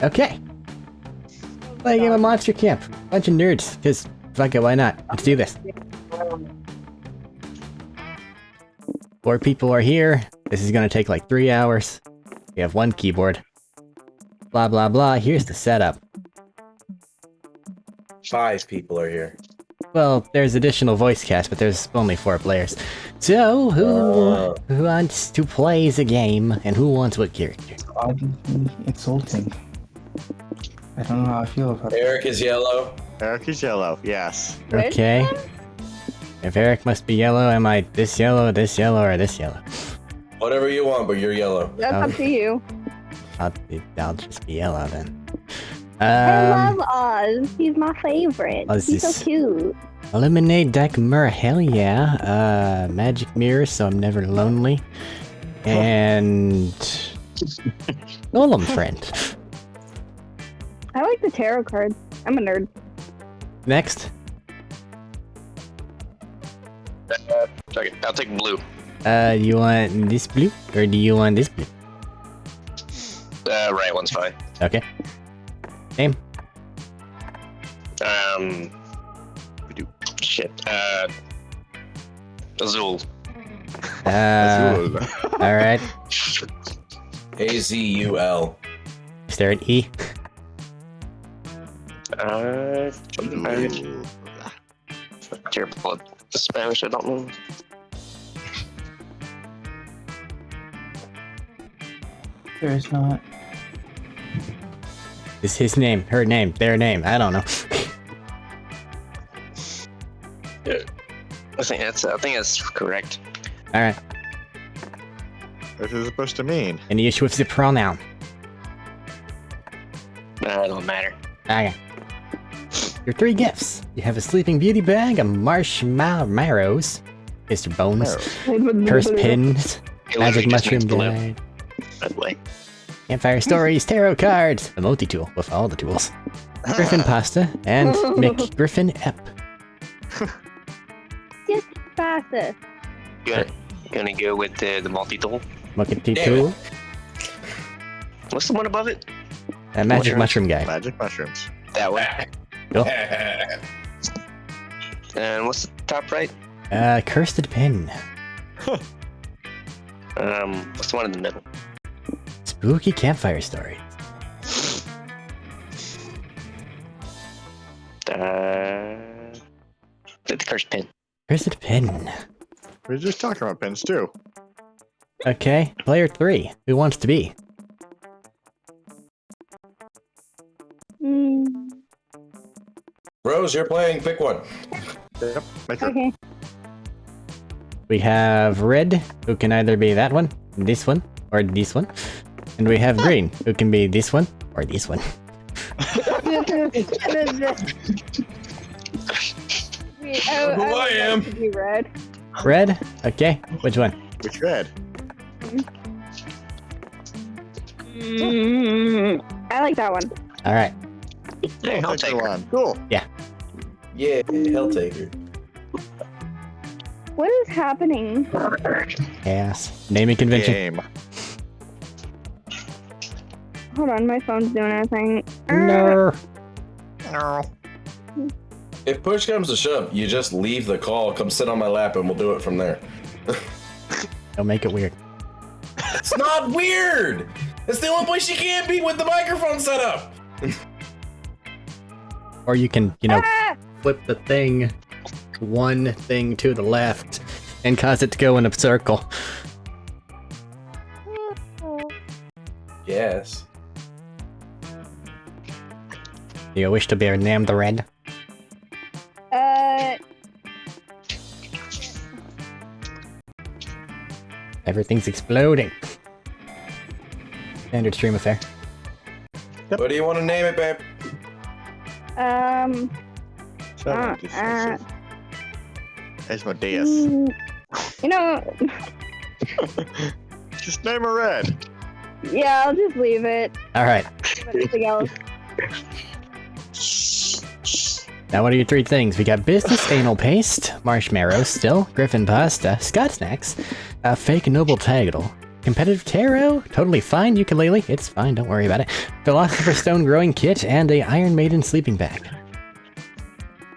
Okay. Play a game of Monster Camp. Bunch of nerds. Cause fuck it, why not? Let's do this. 4 people are here. This is gonna take like 3 hours. We have 1 keyboard. Blah blah blah. Here's the setup. 5 people are here. Well, there's additional voice cast, but there's only 4 players. So, who wants to play the game, and who wants what character? Obviously insulting. I don't know how I feel about it. Eric is yellow. Eric is yellow, yes. Okay. If Eric must be yellow, am I this yellow, or this yellow? Whatever you want, but you're yellow. That's up to you. I'll just be yellow then. I love Oz. He's my favorite. Oz He's is- so cute. Eliminate Dakmur, hell yeah. Magic mirror, so I'm never lonely. And Golem friend. I like the tarot cards. I'm a nerd. Next. Okay, I'll take blue. You want this blue, or do you want this blue? Right one's fine. Okay. Name. Shit. Azul. Alright. AZUL. Is there an E? Terrible at the Spanish, I don't know. There is not. Is his name, her name, their name? I don't know. I think that's correct. Alright. What is it supposed to mean? Any issue with the pronoun? Don't matter. Okay. Your 3 gifts. You have a Sleeping Beauty bag, a marshmallows, Mr. Bones, Curse Pins, It Magic literally just Mushroom means blue, Guide, by the way. Campfire Stories, Tarot Cards, a multi-tool with all the tools, Griffin Pasta, and McGriffin Ep. Just faster. You gonna go with the multi-tool? Multi-tool, What's the one above it? Magic Mushroom Guide. Magic mushrooms. That one. Cool. And what's the top right? Cursed Pin, What's the one in the middle? Spooky Campfire Stories, The cursed pin. Cursed Pin. We were just talking about pins too. Okay, player 3. Who wants to be? Rose, you're playing. Pick one. Yep. My turn. Okay. We have Red, who can either be that one, this one, or this one. And we have Green, who can be this one, or this one. Who I am. To be red. Red? Okay, which one? Which red? I like that one. Alright. Hey, I'll take her. Cool. Yeah, Helltaker. What is happening? Yes. Naming convention. Game. Hold on, my phone's doing a thing. No. If push comes to shove, you just leave the call, come sit on my lap, and we'll do it from there. Don't make it weird. It's not weird! It's the only place you can't be with the microphone set up! Or you can, you know, Ah! flip the thing, one thing to the left, and cause it to go in a circle. Yes. Do you wish to be named the Red? Everything's exploding. Standard stream affair. What do you want to name it, babe? Asmodeus. You know, Just name a red. yeah, I'll just leave it. Alright. Anything else? Now what are your 3 things? We got business anal paste, marshmallows still, Griffin pasta, Scott snacks, fake noble title, Competitive tarot, totally fine. Ukulele, it's fine, don't worry about it. Philosopher's Stone growing kit, and a Iron Maiden sleeping bag.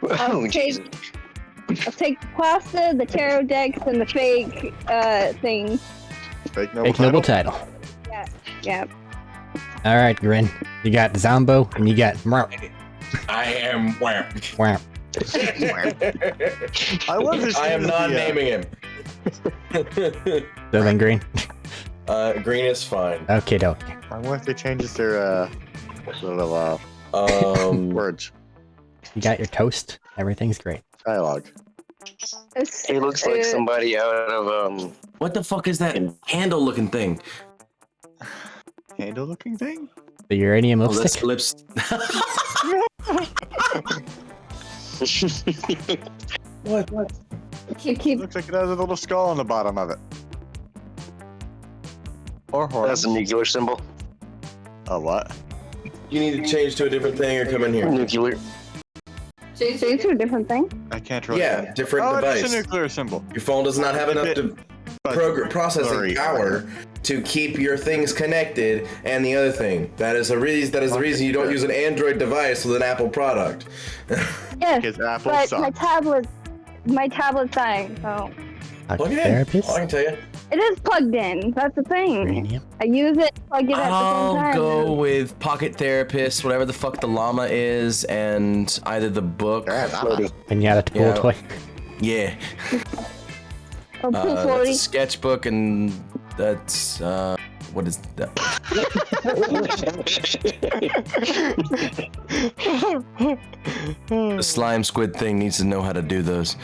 Oh, Jesus. I'll take the pasta, the tarot decks, and the fake thing. Fake noble Fake noble title. title. Yeah. Alright, Grin. You got Zombo, and you got Merp. I am where? Wow. I love this. I am not naming him. So then Green. Green is fine. Okay, doke. I wonder if they changes their little words. You got your toast. Everything's great. Dialogue. He looks like somebody out of What the fuck is that handle looking thing? Handle looking thing? The uranium Oh, that's lipstick. lips. What? Keep Looks like it has a little skull on the bottom of it. Or horn. That's a nuclear symbol. A what? You need to change to a different thing or come in here. Nuclear. Change to a different thing. I can't really. Yeah, different Oh, device. it's a nuclear symbol. Your phone does not have enough processing blurry. power to keep your things connected. And the other thing, that is the reason you don't use an Android device with an Apple product. Yes, Because Apple but sucks. my tablet's dying, so Plug it in. Therapist? All I can tell you. it is plugged in. That's the thing. Uranium? I use it, plug it at the same I'll time. go with Pocket Therapist, whatever the fuck the llama is, and either the book. Pinata pool Yeah. toy. Yeah, Or pool that's a floaty. sketchbook, and that's what is that? The slime squid thing needs to know how to do those.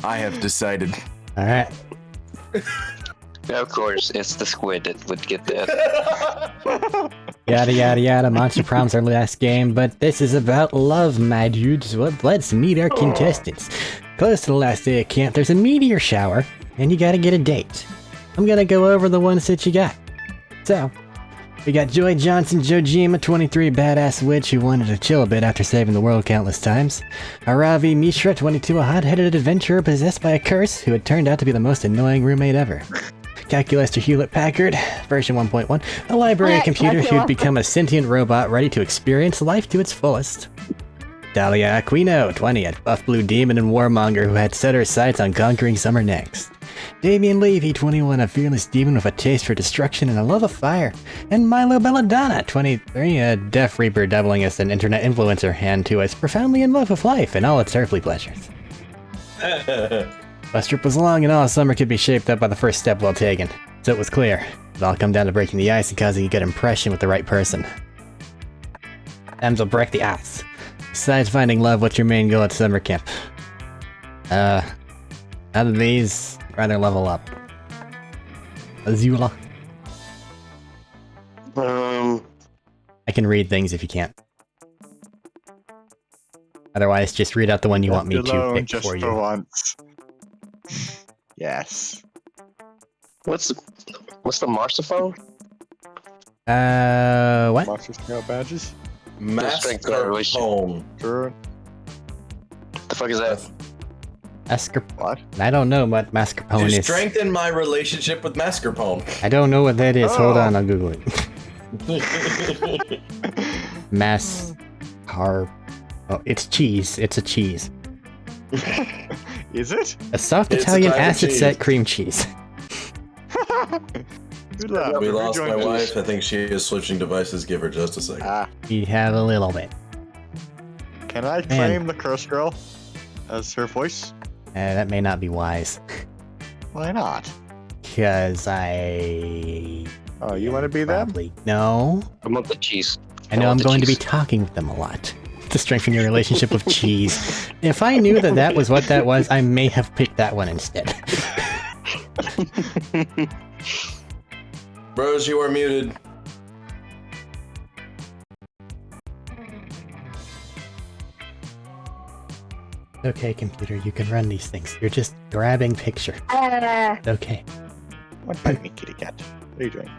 I have decided. Alright. Of course, it's the squid that would get that. Yada yada yada. Monster Prom's our last game, but this is about love, my dudes. Well, let's meet our contestants. Close to the last day of camp, there's a meteor shower, and you gotta get a date. I'm gonna go over the ones that you got. So, we got Joy Johnson Jojima, 23, badass witch who wanted to chill a bit after saving the world countless times. Aravi Mishra, 22, a hot-headed adventurer possessed by a curse who had turned out to be the most annoying roommate ever. Calculator Hewlett-Packard, version 1.1, a library Alright, computer that's who'd awesome. become a sentient robot ready to experience life to its fullest. Dahlia Aquino, 20, a buff blue demon and warmonger who had set her sights on conquering summer next. Damian Levy, 21, a fearless demon with a taste for destruction and a love of fire. And Milo Belladonna, 23, a deaf reaper doubling as an internet influencer and who is profoundly in love with life and all its earthly pleasures. Bus trip was long and all summer could be shaped up by the first step well taken. So it was clear. It all come down to breaking the ice and causing a good impression with the right person. Will break the ice. Besides finding love, what's your main goal at summer camp? Out of these, rather level up. Azula. I can read things if you can't. Otherwise, just read out the one you want me Left to alone pick just for for you. once. Yes. What's the Marsophone? What? Monster Scout badges. Strength graduation. Mascarpone. Sure. The fuck is that? What? I don't know what mascarpone To is. strengthen my relationship with Mascarpone. I don't know what that is. Hold Oh. on, I'll Google it. Oh, it's cheese. It's a cheese. Is it? A soft It's a Italian type of acid cheese. set cream cheese. Good luck. We lost my Rejoin wife. I think she is switching devices. Give her just a second. Ah, We have a little bit. can I claim the Curse Girl as her voice? That may not be wise. Why not? Because I... Oh, you want to be them? Probably... No. I want the cheese. I know I'm want the going to be cheese. talking with them a lot. To strengthen your relationship with cheese. If I knew that that was what that was, I may have picked that one instead. Bros, you are muted. Okay, computer, you can run these things. You're just grabbing picture. Okay. What bite me, kitty cat? What are you doing?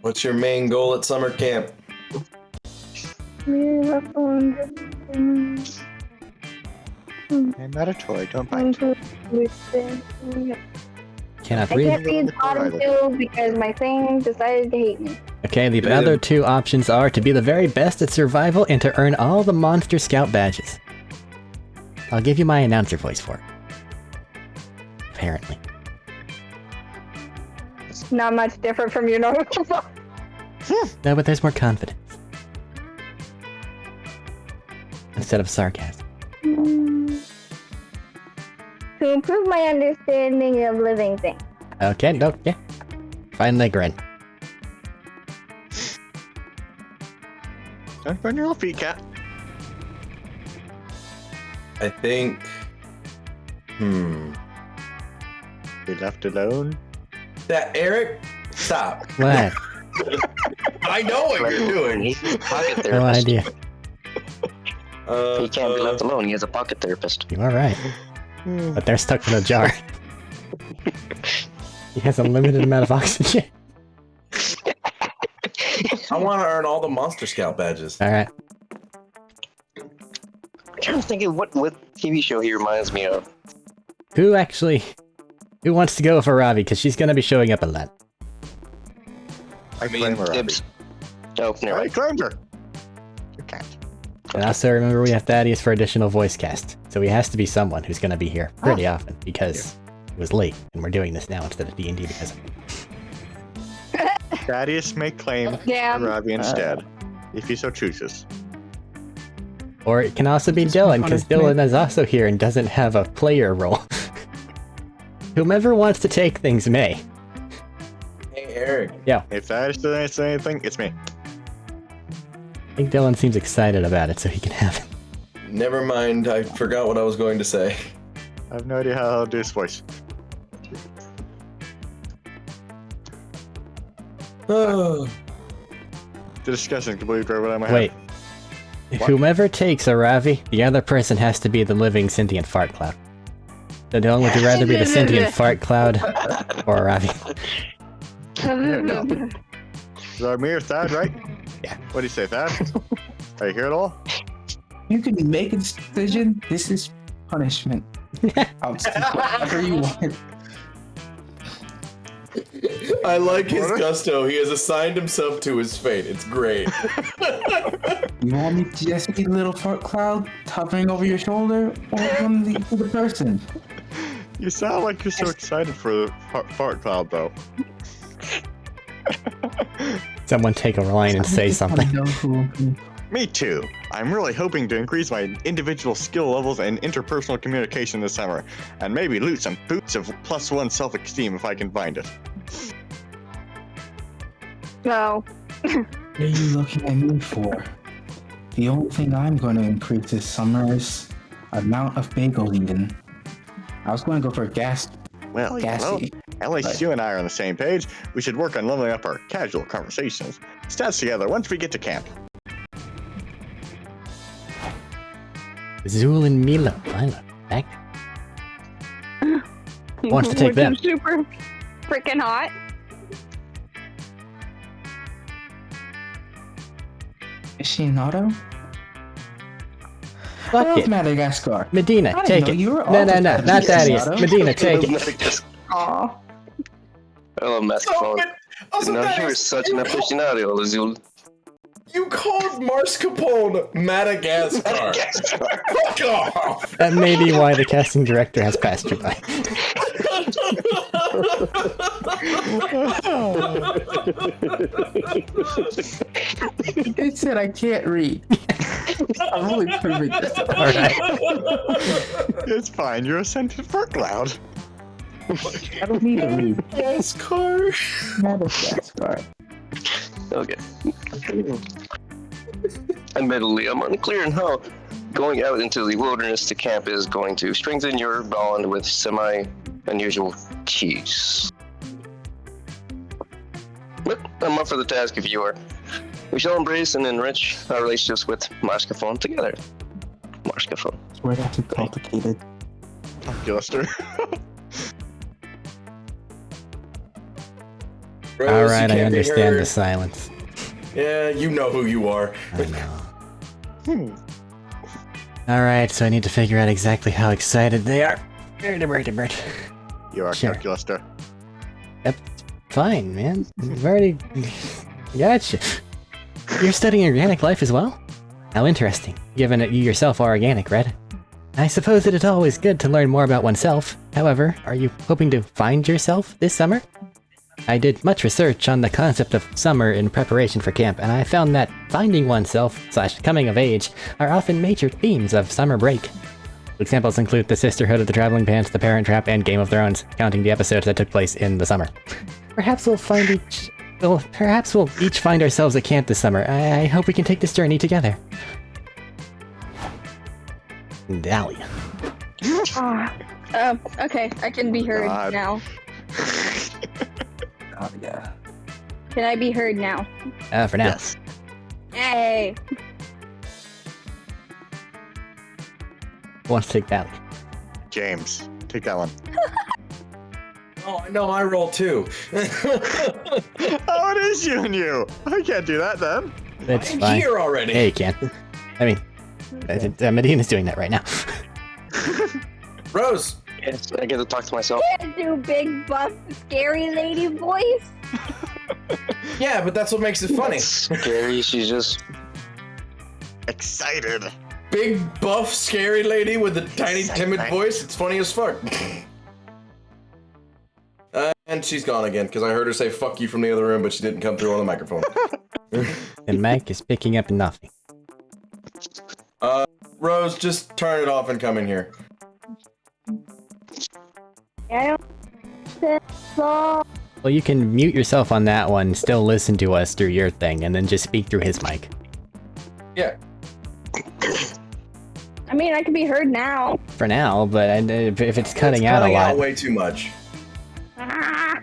What's your main goal at summer camp? I'm not a toy, don't bite. Cannot I read. can't read the bottom two because my thing decided to hate me. Okay, the other two options are to be the very best at survival and to earn all the Monster Scout badges. I'll give you my announcer voice for it. Apparently. Not much different from your normal. No, but there's more confidence. Instead of sarcasm. To improve my understanding of living things. Okay, no, yeah. Finally, grin. Don't burn your little feet, cat. I think. Be left alone. That Eric, stop. What? I know what you're doing. He's a pocket No therapist. idea. He can't be left alone. He has a pocket therapist. You are right. But they're stuck in a jar. He has a limited amount of oxygen. I want to earn all the Monster Scout badges. Alright. I'm trying to think of what TV show he reminds me of. Who wants to go for Ravi? Because she's gonna be showing up a lot. I claim her. Dibs. Oh, never I mind. claimed her. You can't. And also remember we have Thaddeus for additional voice cast. So he has to be someone who's gonna be here pretty often because it was late and we're doing this now instead of D&D because of it. Thaddeus may claim Damn. Ravi instead, if he so chooses. Or it can also be Just Dylan, make because fun of me. Dylan is also here and doesn't have a player role. Whomever wants to take things may. Hey, Eric. If Thaddeus doesn't say anything, it's me. I think Dylan seems excited about it, so he can have it. Never mind. I forgot what I was going to say. I have no idea how I'll do his voice. Oh. The discussion completely drove it out of my head. Wait. If whomever takes a Ravi, the other person has to be the living sentient fart cloud. So Dylan, would you rather be the sentient fart cloud or a Ravi? Is that me or Thad, right? Yeah. What do you say, Thad? Are you here at all? You can make a decision. This is punishment. I'll just do whatever you want. I like his gusto. He has assigned himself to his fate. It's great. You want me to just be the little fart cloud hovering over your shoulder, or you want me to be the person? You sound like you're so excited for the fart cloud, though. Someone take a line and say something. I know who- Me too. I'm really hoping to increase my individual skill levels and interpersonal communication this summer, and maybe loot some boots of +1 self-esteem if I can find it. No. What are you looking at me for? The only thing I'm going to increase this summer is amount of bagel eaten. I was going to go for gas. Well, Gassy. at least Right. you and I are on the same page. We should work on leveling up our casual conversations. Stats together once we get to camp. Zool and Milo. Back. Wants to take them. Super freaking hot. Is she an auto? I Fuck love it. Madagascar. Medina, I didn't take know it. you were No, also not Thaddeus, Thaddeus. Otto. Medina, take it. Aw. Hello, Mascarpone. Also, No, that you're is- such an aficionado, Azul. You called Mascarpone Madagascar. Fuck off. That may be why the casting director has passed you by. It said I can't read. I'm really perfect this time. Alright. It's fine, you're a sentient fart cloud. I don't need to read. Madagascar. Madagascar. Okay. Admittedly, I'm unclear on how going out into the wilderness to camp is going to strengthen your bond with semi-unusual cheese. But I'm up for the task if you are. We shall embrace and enrich our relationships with Mascarpone together. Mascarpone. We're not too complicated. Gillister. Rose, Alright, you I can't be understand heard. the silence. Yeah, you know who you are. I know. Alright, so I need to figure out exactly how excited they are. Bird. You are Sure. calculus, sir. Yep. Fine, man. I've already... Gotcha. You're studying organic life as well? How interesting, given that you yourself are organic, Red. I suppose it is always good to learn more about oneself. However, are you hoping to find yourself this summer? I did much research on the concept of summer in preparation for camp, and I found that finding oneself / coming of age are often major themes of summer break. Examples include The Sisterhood of the Traveling Pants, The Parent Trap, and Game of Thrones, counting the episodes that took place in the summer. Perhaps we'll each find ourselves at camp this summer. I hope we can take this journey together. Dahlia. Okay, I can be heard God. now. Oh, yeah. Can I be heard now? For now. Yes. Yay! Who wants to take Dahlia? James, take that one. Oh, no, I roll 2. Oh, it is you and you. I can't do that then. That's I'm fine. here already. Yeah, you can. I mean, Medina's doing that right now. Rose. Yes, I get to talk to myself. Can't do big buff scary lady voice. Yeah, but that's what makes it funny. That's scary. She's just Excited. Big, buff, scary lady with a tiny, timid voice. It's funny as fuck. And she's gone again, because I heard her say fuck you from the other room, but she didn't come through on the microphone. And Mike is picking up nothing. Rose, just turn it off and come in here. I don't so. Well, you can mute yourself on that one, still listen to us through your thing, and then just speak through his mic. Yeah. I mean, I can be heard now. For now, but if it's cutting out Cutting a lot... out way too much. Ah,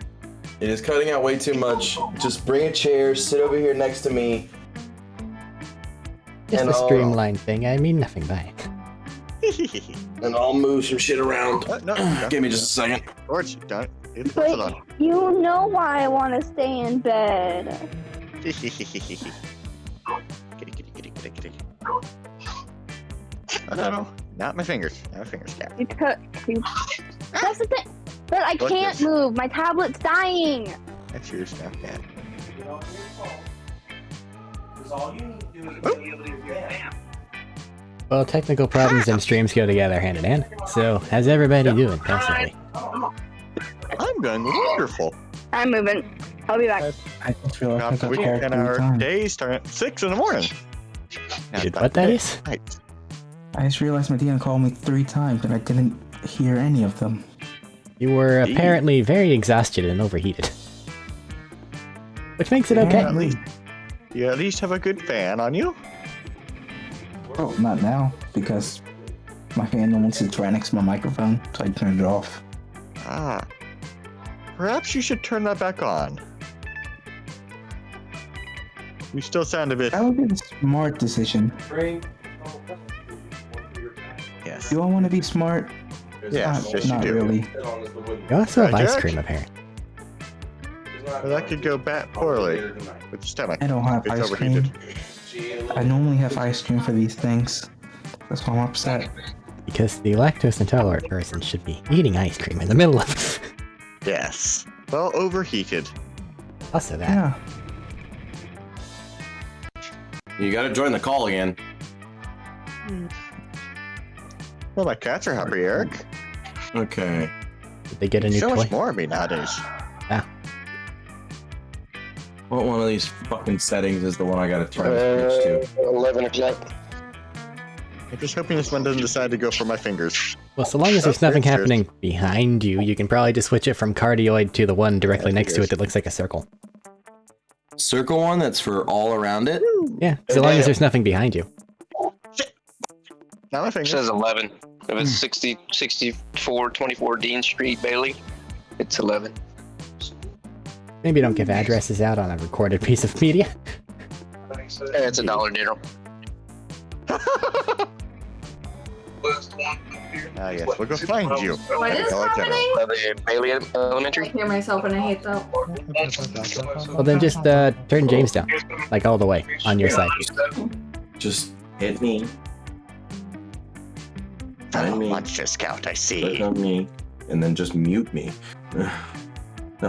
It is cutting out way too much. Just bring a chair, sit over here next to me. Just and a I'll- streamlined thing, I mean nothing by it. And I'll move some shit around. No. Give me just a second. George, don't. Leave the pencil but on. you know why I want to stay in bed. Kitty. Oh, no. Not my fingers. Not my fingers, cat. That's the thing. But I Like can't this. move. My tablet's dying. That's yours now, cat. Well, technical problems and streams go together hand in hand. So, how's everybody doing, passively? I'm doing wonderful. I'm moving. I'll be back. I just realized I Got the took week character and every our time. days start at 6 in the morning. Dude, what that is? Right. I just realized Medina called me 3 times and I didn't hear any of them. You were apparently very exhausted and overheated. Which makes it okay. Apparently. You at least have a good fan on you? Oh, not now, because my fan only sits right next to my microphone, so I turned it off. Ah. Perhaps you should turn that back on. You still sound a bit... That would be the smart decision. Yes. Do I want to be smart? Yes, yes you Not do. really. You also have ice Jack? cream, apparently. Well, that could go bad poorly with the stomach. I don't have It's ice cream. overheated. I normally have ice cream for these things. That's why I'm upset. Because the lactose intolerant person should be eating ice cream in the middle of... Yes. Well, overheated. Also that. Yeah. You gotta join the call again. Well, my cats are happy, Eric. Okay. Did they get a new So toy? much more of me nowadays. What one of these fucking settings is the one I gotta turn the switch to? 11 o'clock. I'm just hoping this one doesn't decide to go for my fingers. Well, so long as there's nothing happening behind you, you can probably just switch it from cardioid to the one directly next to it that looks like a circle. Circle one that's for all around it? Yeah, so long as there's nothing behind you. Not my It fingers. says 11. If it's 64 24 Dean Street, Bailey, it's 11. Maybe don't give addresses out on a recorded piece of media. It's $1 dinner. Ah, yes, we'll go find you. What is Dollar General. happening? Bailey Elementary. I hear myself and I hate that. Well, then just turn James down, like all the way on your side. Just hit me. on me. Monster Scout, I Click see. on me, and then just mute me. No,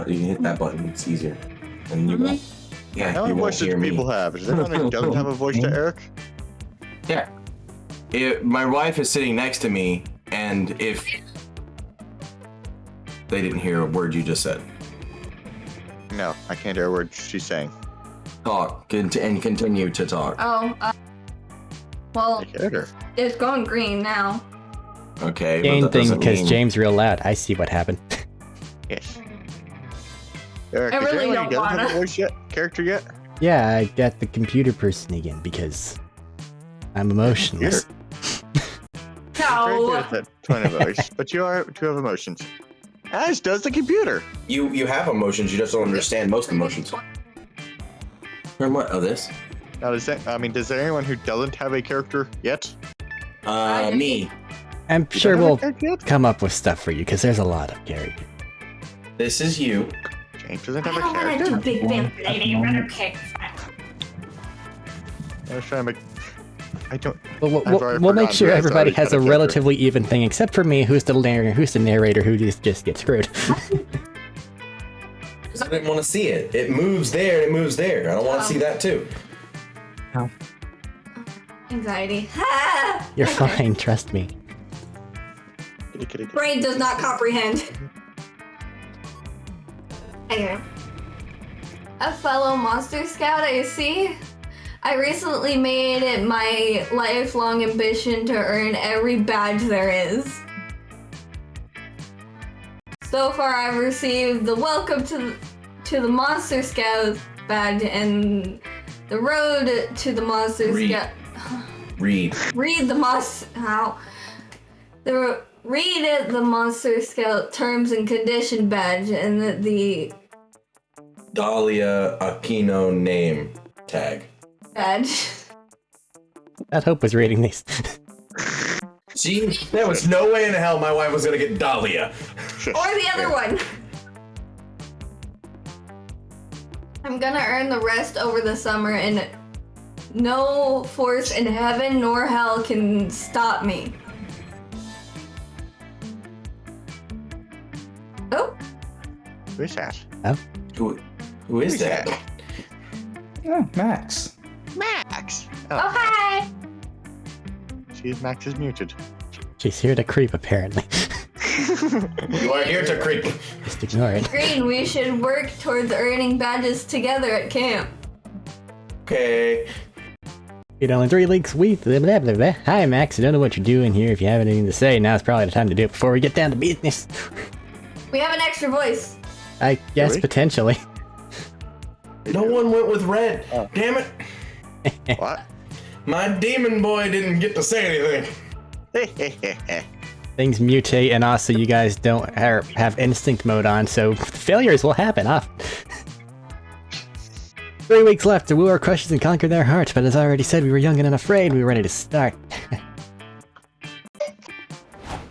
you can hit that button. It's easier, and you won't. Yeah, How you many won't voices hear do me. people have? Is there anyone who doesn't have a voice to Eric? Yeah. My wife is sitting next to me, and if they didn't hear a word you just said, No, I can't hear a word she's saying. talk and continue to talk. Oh, well, I heard her. it's going green now. Okay, Game but that thing doesn't because mean... James real loud. I see what happened. Yes. Eric, I is there really anyone who don't doesn't have a wanna. voice yet? Character yet? Yeah, I got the computer person again because I'm emotionless. Very good No. at that tone of voice, but you do have emotions. As does the computer. You have emotions, you just don't understand most emotions. And what? Oh, this? Now, is there anyone who doesn't have a character yet? Me. I'm You sure don't have a we'll character yet? come up with stuff for you because there's a lot of characters. This is you. James doesn't I have a don't want to character. do Big Bang Lady. Okay. I was trying to make. I don't. But we'll, I've already we'll make forgotten sure who has everybody already has got a a character. relatively even thing, except for me, who's the narrator who just gets screwed. Because I didn't want to see it. It moves there and it moves there. I don't want to see that too. Anxiety. Ah! You're Okay. fine, trust me. Kitty, kitty, kitty. Brain does not comprehend. Anyway. A fellow monster scout, I see. I recently made it my lifelong ambition to earn every badge there is. So far, I've received the Welcome to the Monster Scout badge and the Road to the Monster Read. Scout. Read. Read the Monster. How? Read the Monster Scout terms and condition badge and the Dahlia Aquino name tag. badge. That Hope was reading these. See, there was no way in hell my wife was gonna get Dahlia. Or the other one. I'm gonna earn the rest over the summer, and no force in heaven nor hell can stop me. Oh, Who's that? Who is that? Yeah, Max. Max. oh Oh, hi. Max is muted. She's here to creep, apparently. You are here to creep. Just ignore it. Green, we should work towards earning badges together at camp. Okay. In 3 weeks, blah, blah, blah, blah. Hi, Max. I don't know what you're doing here. If you have anything to say, now's probably the time to do it before we get down to business. We have an extra voice. I guess we? potentially. No one went with red. Oh. Damn it. What? My demon boy didn't get to say anything. Things mutate, and also you guys don't have instinct mode on, so failures will happen often. 3 weeks left to woo our crushes and conquer their hearts, but as I already said, we were young and unafraid. We were ready to start.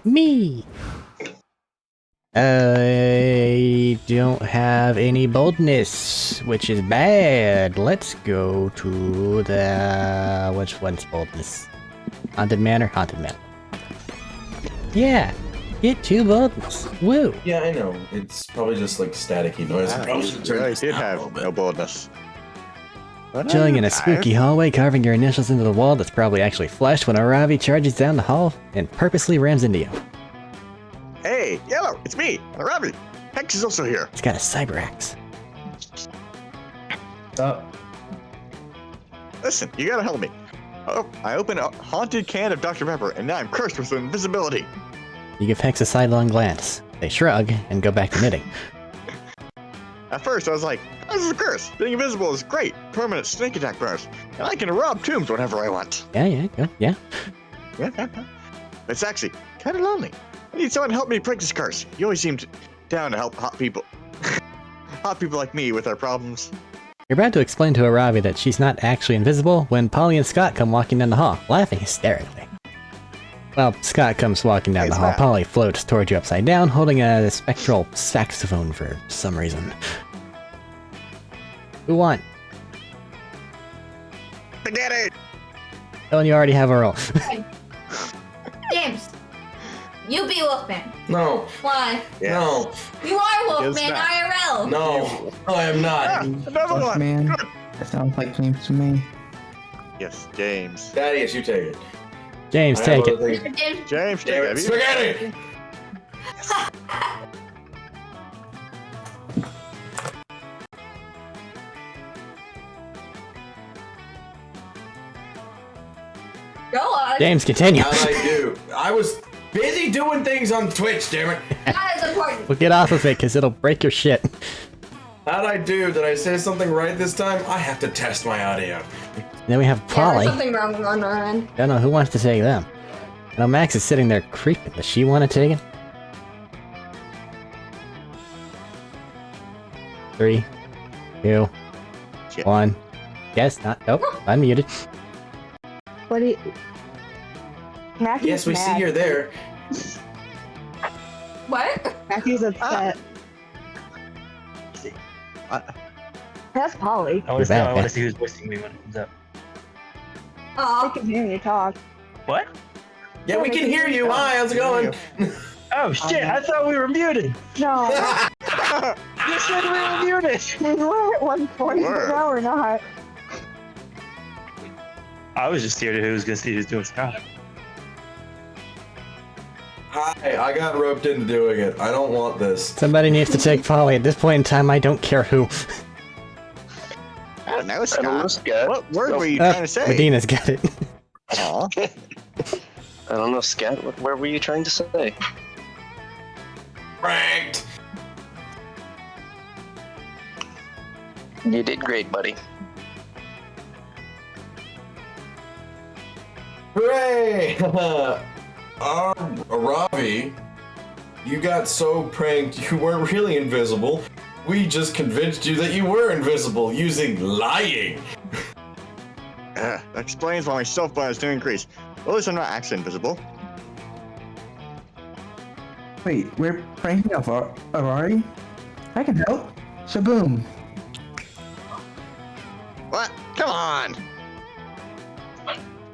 Me! I don't have any boldness, which is bad. Let's go to the... Which one's boldness? Haunted Manor? Haunted Manor. Yeah! Get 2 boldness. Woo! Yeah, I know. It's probably just like staticky noise. I probably should turn I this did down a little have bit. no boldness. But Chilling in a I- spooky hallway, carving your initials into the wall that's probably actually flesh when Aravi charges down the hall and purposely rams into you. Hey, Yellow, it's me, Arabi. Hex is also here. He's got a cyber axe. What's up? Listen, you gotta help me. Oh, I opened a haunted can of Dr. Pepper, and now I'm cursed with invisibility. You give Hex a sidelong glance. They shrug and go back to knitting. At first, I was like, this is a curse. Being invisible is great. Permanent snake attack bonus. And I can rob tombs whenever I want. Yeah. Yeah. It's actually kind of lonely. I need someone to help me break this curse. You always seemed down to help hot people. Hot people like me with our problems. You're about to explain to Aravi that she's not actually invisible when Polly and Scott come walking down the hall, laughing hysterically. Well, Scott comes walking down Hey, the hall. Scott. Polly floats towards you upside down, holding a spectral saxophone for some reason. Who won? Spaghetti! Oh, and you already have a roll. James. You be Wolfman. No. Why? No. You are Yes, Wolfman ma'am. IRL. No. I am Ah, not. another Wolf one. man. That sounds like James to me. Yes, James. Thaddeus, you take it. James, I take have it. other things- James, James, take Damn that. it, spaghetti! go on. James, continue. How'd I do? I was busy doing things on Twitch, damn it. That is important. Well, get off of it, because it'll break your shit. How'd I do? Did I say something right this time? I have to test my audio. Then we have Yeah, there's Polly. something wrong on our end. I don't know who wants to take them. I know Max is sitting there creeping. Does she want to take it? 3, 2, Shit. 1. Guess not. Nope. Unmuted. What do you? Matthew's Yes, we see mad. you're there. What? Matthew's upset. That's Polly. I want You're back, to eh? see who's voicing me when it comes up. I Aw. can hear you talk. What? Yeah, we can hear you. Hi, how's it going? Oh shit! I thought we were muted. No, You said we were muted. we were at one point, Were. but now we're not. I was just scared of who was gonna see who's doing Scott. Hi, I got roped into doing it. I don't want this. Somebody needs to take Polly. At this point in time, I don't care who. I don't know, I don't know, Scott. Scott. What word were you Oh, trying to say? Medina's got it. Aw. I don't know, Scott. What word were you trying to say? Pranked. You did great, buddy. Hooray! Ravi, you got so pranked you weren't really invisible. We just convinced you that you were invisible using lying. That explains why my self bias didn't increase. Well, at least I'm not actually invisible. Wait, we're pranking Arari? I can help. Shaboom. What? Come on!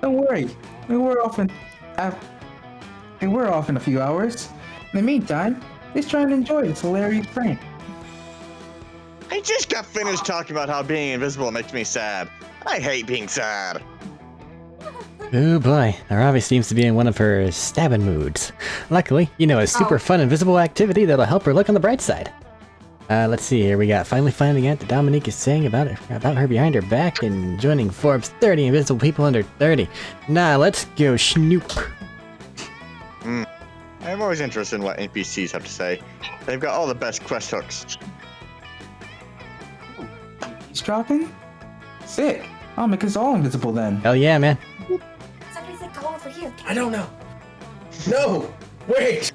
Don't worry. We were off in a few hours. In the meantime, let's try and enjoy this hilarious prank. I just got finished talking about how being invisible makes me sad. I hate being sad. Oh boy, Aravi seems to be in one of her stabbing moods. Luckily, you know, a super Oh. fun invisible activity that'll help her look on the bright side. Let's see here. We got finally finding out that Dominique is saying about her behind her back and joining Forbes 30 invisible people under 30. Nah, let's go snoop. I'm always interested in what NPCs have to say. They've got all the best quest hooks. He's dropping? Sick. I'll make us all invisible then. Hell yeah, man. Somebody said go over here. I don't know. No! Wait!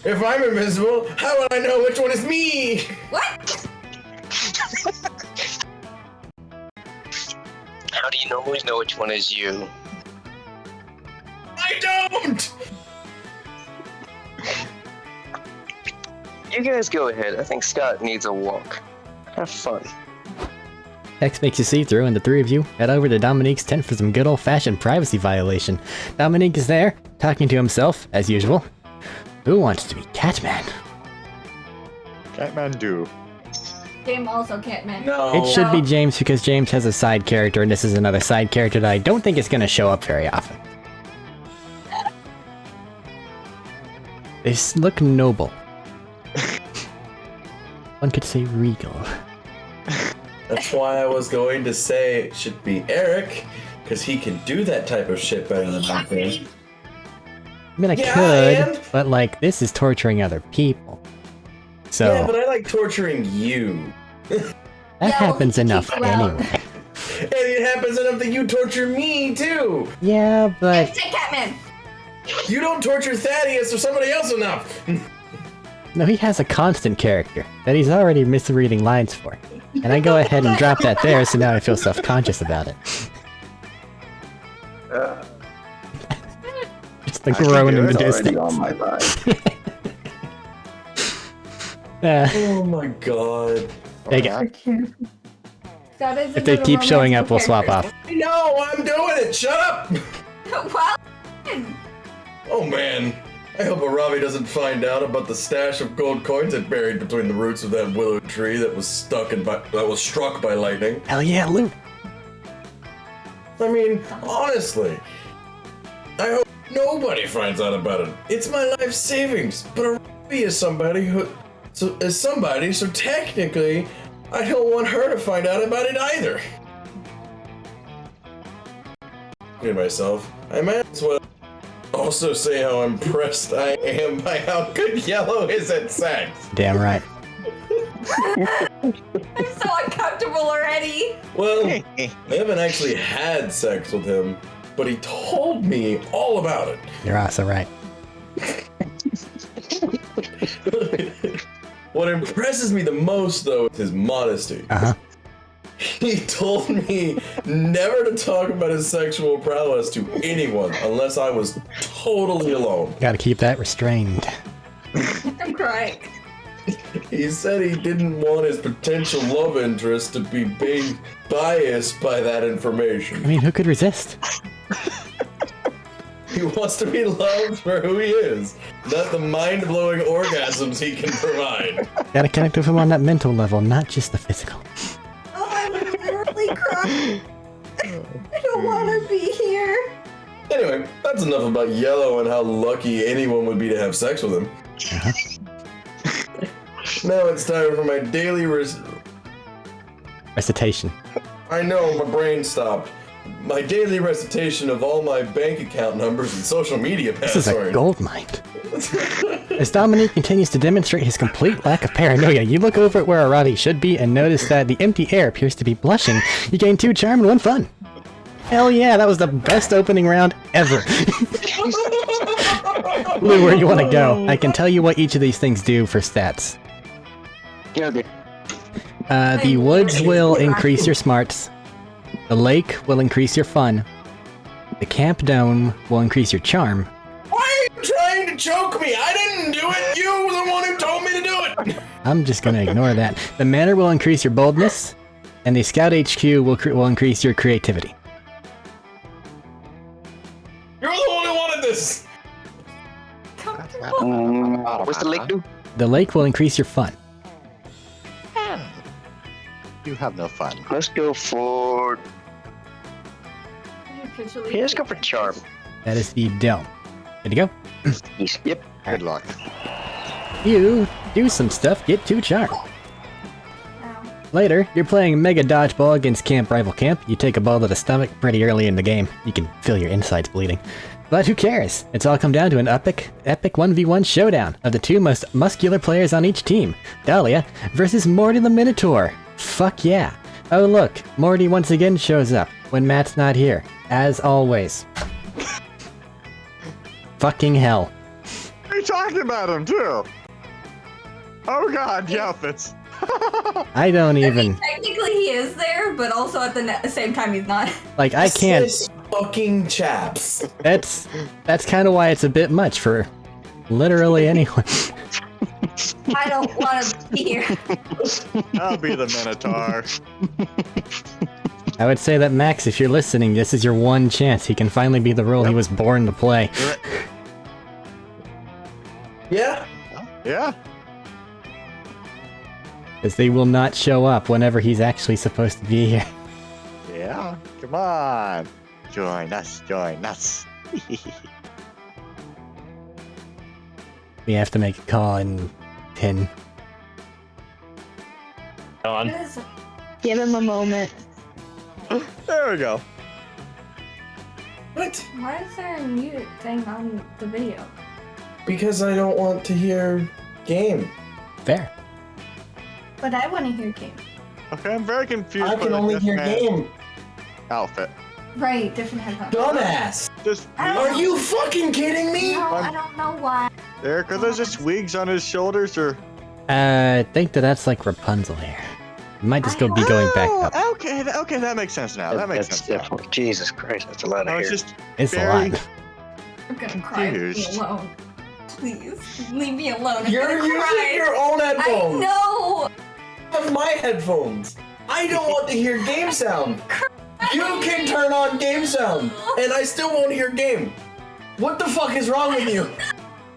If I'm invisible, how will I know which one is me? What? How do you always know which one is you? I don't! You guys go ahead. I think Scott needs a walk. Have fun. X makes you see through, and the three of you head over to Dominique's tent for some good old-fashioned privacy violation. Dominique is there, talking to himself, as usual. Who wants to be Catman? Catmandu. Game also can't man. No. It should be James because James has a side character, and this is another side character that I don't think is going to show up very often. They look noble. One could say regal. That's why I was going to say it should be Eric, because he can do that type of shit better than I can. I mean, I Yeah, could, and? but like, this is torturing other people. So, Yeah, but I like torturing you. that Yeah, happens well, enough keep you out. anyway. And it happens enough that you torture me, too. Yeah, but Take Catman. You don't torture Thaddeus or somebody else enough. no, he has a constant character that he's already misreading lines for. And I go ahead and drop that there, so now I feel self-conscious about it. Just the I can groan do in the it. distance. on my side. Oh my god. Take it. I can't. That is If they keep showing up, we'll swap off. I know, I'm doing it. Shut up. Well, Oh man. I hope Aravi doesn't find out about the stash of gold coins it buried between the roots of that willow tree that was struck by lightning. Hell yeah, loot. I mean, honestly, I hope nobody finds out about it. It's my life savings, but Aravi is somebody so technically, I don't want her to find out about it either. To myself, I might as well also say how impressed I am by how good Yellow is at sex. Damn right. I'm so uncomfortable already. Well, I haven't actually had sex with him, but he told me all about it. You're also right. What impresses me the most, though, is his modesty. Uh-huh. He told me never to talk about his sexual prowess to anyone unless I was totally alone. Gotta keep that restrained. I'm crying. He said he didn't want his potential love interest to be biased by that information. I mean, who could resist? He wants to be loved for who he is, not the mind-blowing orgasms he can provide. Gotta connect with him on that mental level, not just the physical. Oh, I'm literally crying. I don't want to be here. Anyway, that's enough about Yellow and how lucky anyone would be to have sex with him. Uh-huh. Now it's time for my daily Recitation. I know, my brain stopped. My daily recitation of all my bank account numbers and social media This is passwords. a gold mine. As Dominique continues to demonstrate his complete lack of paranoia, you look over at where Aravi should be and notice that the empty air appears to be blushing. You gain 2 charm and 1 fun. Hell yeah, that was the best opening round ever. Lou, where you want to go? I can tell you what each of these things do for stats. Okay. The woods will increase your smarts. The lake will increase your fun. The camp dome will increase your charm. Why are you trying to choke me? I didn't do it. You were the one who told me to do it. I'm just gonna ignore that. The manor will increase your boldness, and the scout HQ will increase your creativity. You're the one who wanted this. What's the lake do? The lake will increase your fun. You have no fun. Let's go for. Yeah, let's go for charm. That is the dome. Good to go. Yes. Yep. Good luck. You do some stuff, get 2 charm. Ow. Later, you're playing Mega Dodgeball against Camp Rival Camp. You take a ball to the stomach pretty early in the game. You can feel your insides bleeding. But who cares? It's all come down to an epic 1v1 showdown of the 2 most muscular players on each team. Dahlia versus Morty the Minotaur. Fuck yeah. Oh look, Morty once again shows up when Matt's not here. As always. Fucking hell. You're talking about him too. Oh god, the outfits. I don't I even... mean, technically he is there, but also at the same time he's not. Like, I can't... Sis fucking chaps. That's kind of why it's a bit much for literally anyone. I don't want to be here. I'll be the Minotaur. I would say that Max, if you're listening, this is your one chance. He can finally be the role he was born to play. Yeah? Yeah. Because they will not show up whenever he's actually supposed to be here. Yeah. Come on. Join us. Join us. We have to make a call in 10. On. Give him a moment. There we go. What? Why is there a mute thing on the video? Because I don't want to hear game. Fair. But I want to hear game. Okay, I'm very confused. I by can the only hear Deathman game. outfit. Right, different headphones. Dumbass. Just Are you fucking kidding me? No, I don't know why. there? Cause there's just wigs on his shoulders, or I think that's like Rapunzel hair. You might just be going back up. Oh, okay, okay, that makes sense now. That makes That's sense. Now. definitely. Jesus Christ, that's a lot of I hair. was just It's a very- lot. I'm gonna cry. Leave me Confused. alone. Please, leave me alone. I'm You're gonna using cry. your own I headphones. know. I have my headphones. I don't want to hear game sound. You can turn on game sound, and I still won't hear game. What the fuck is wrong with you?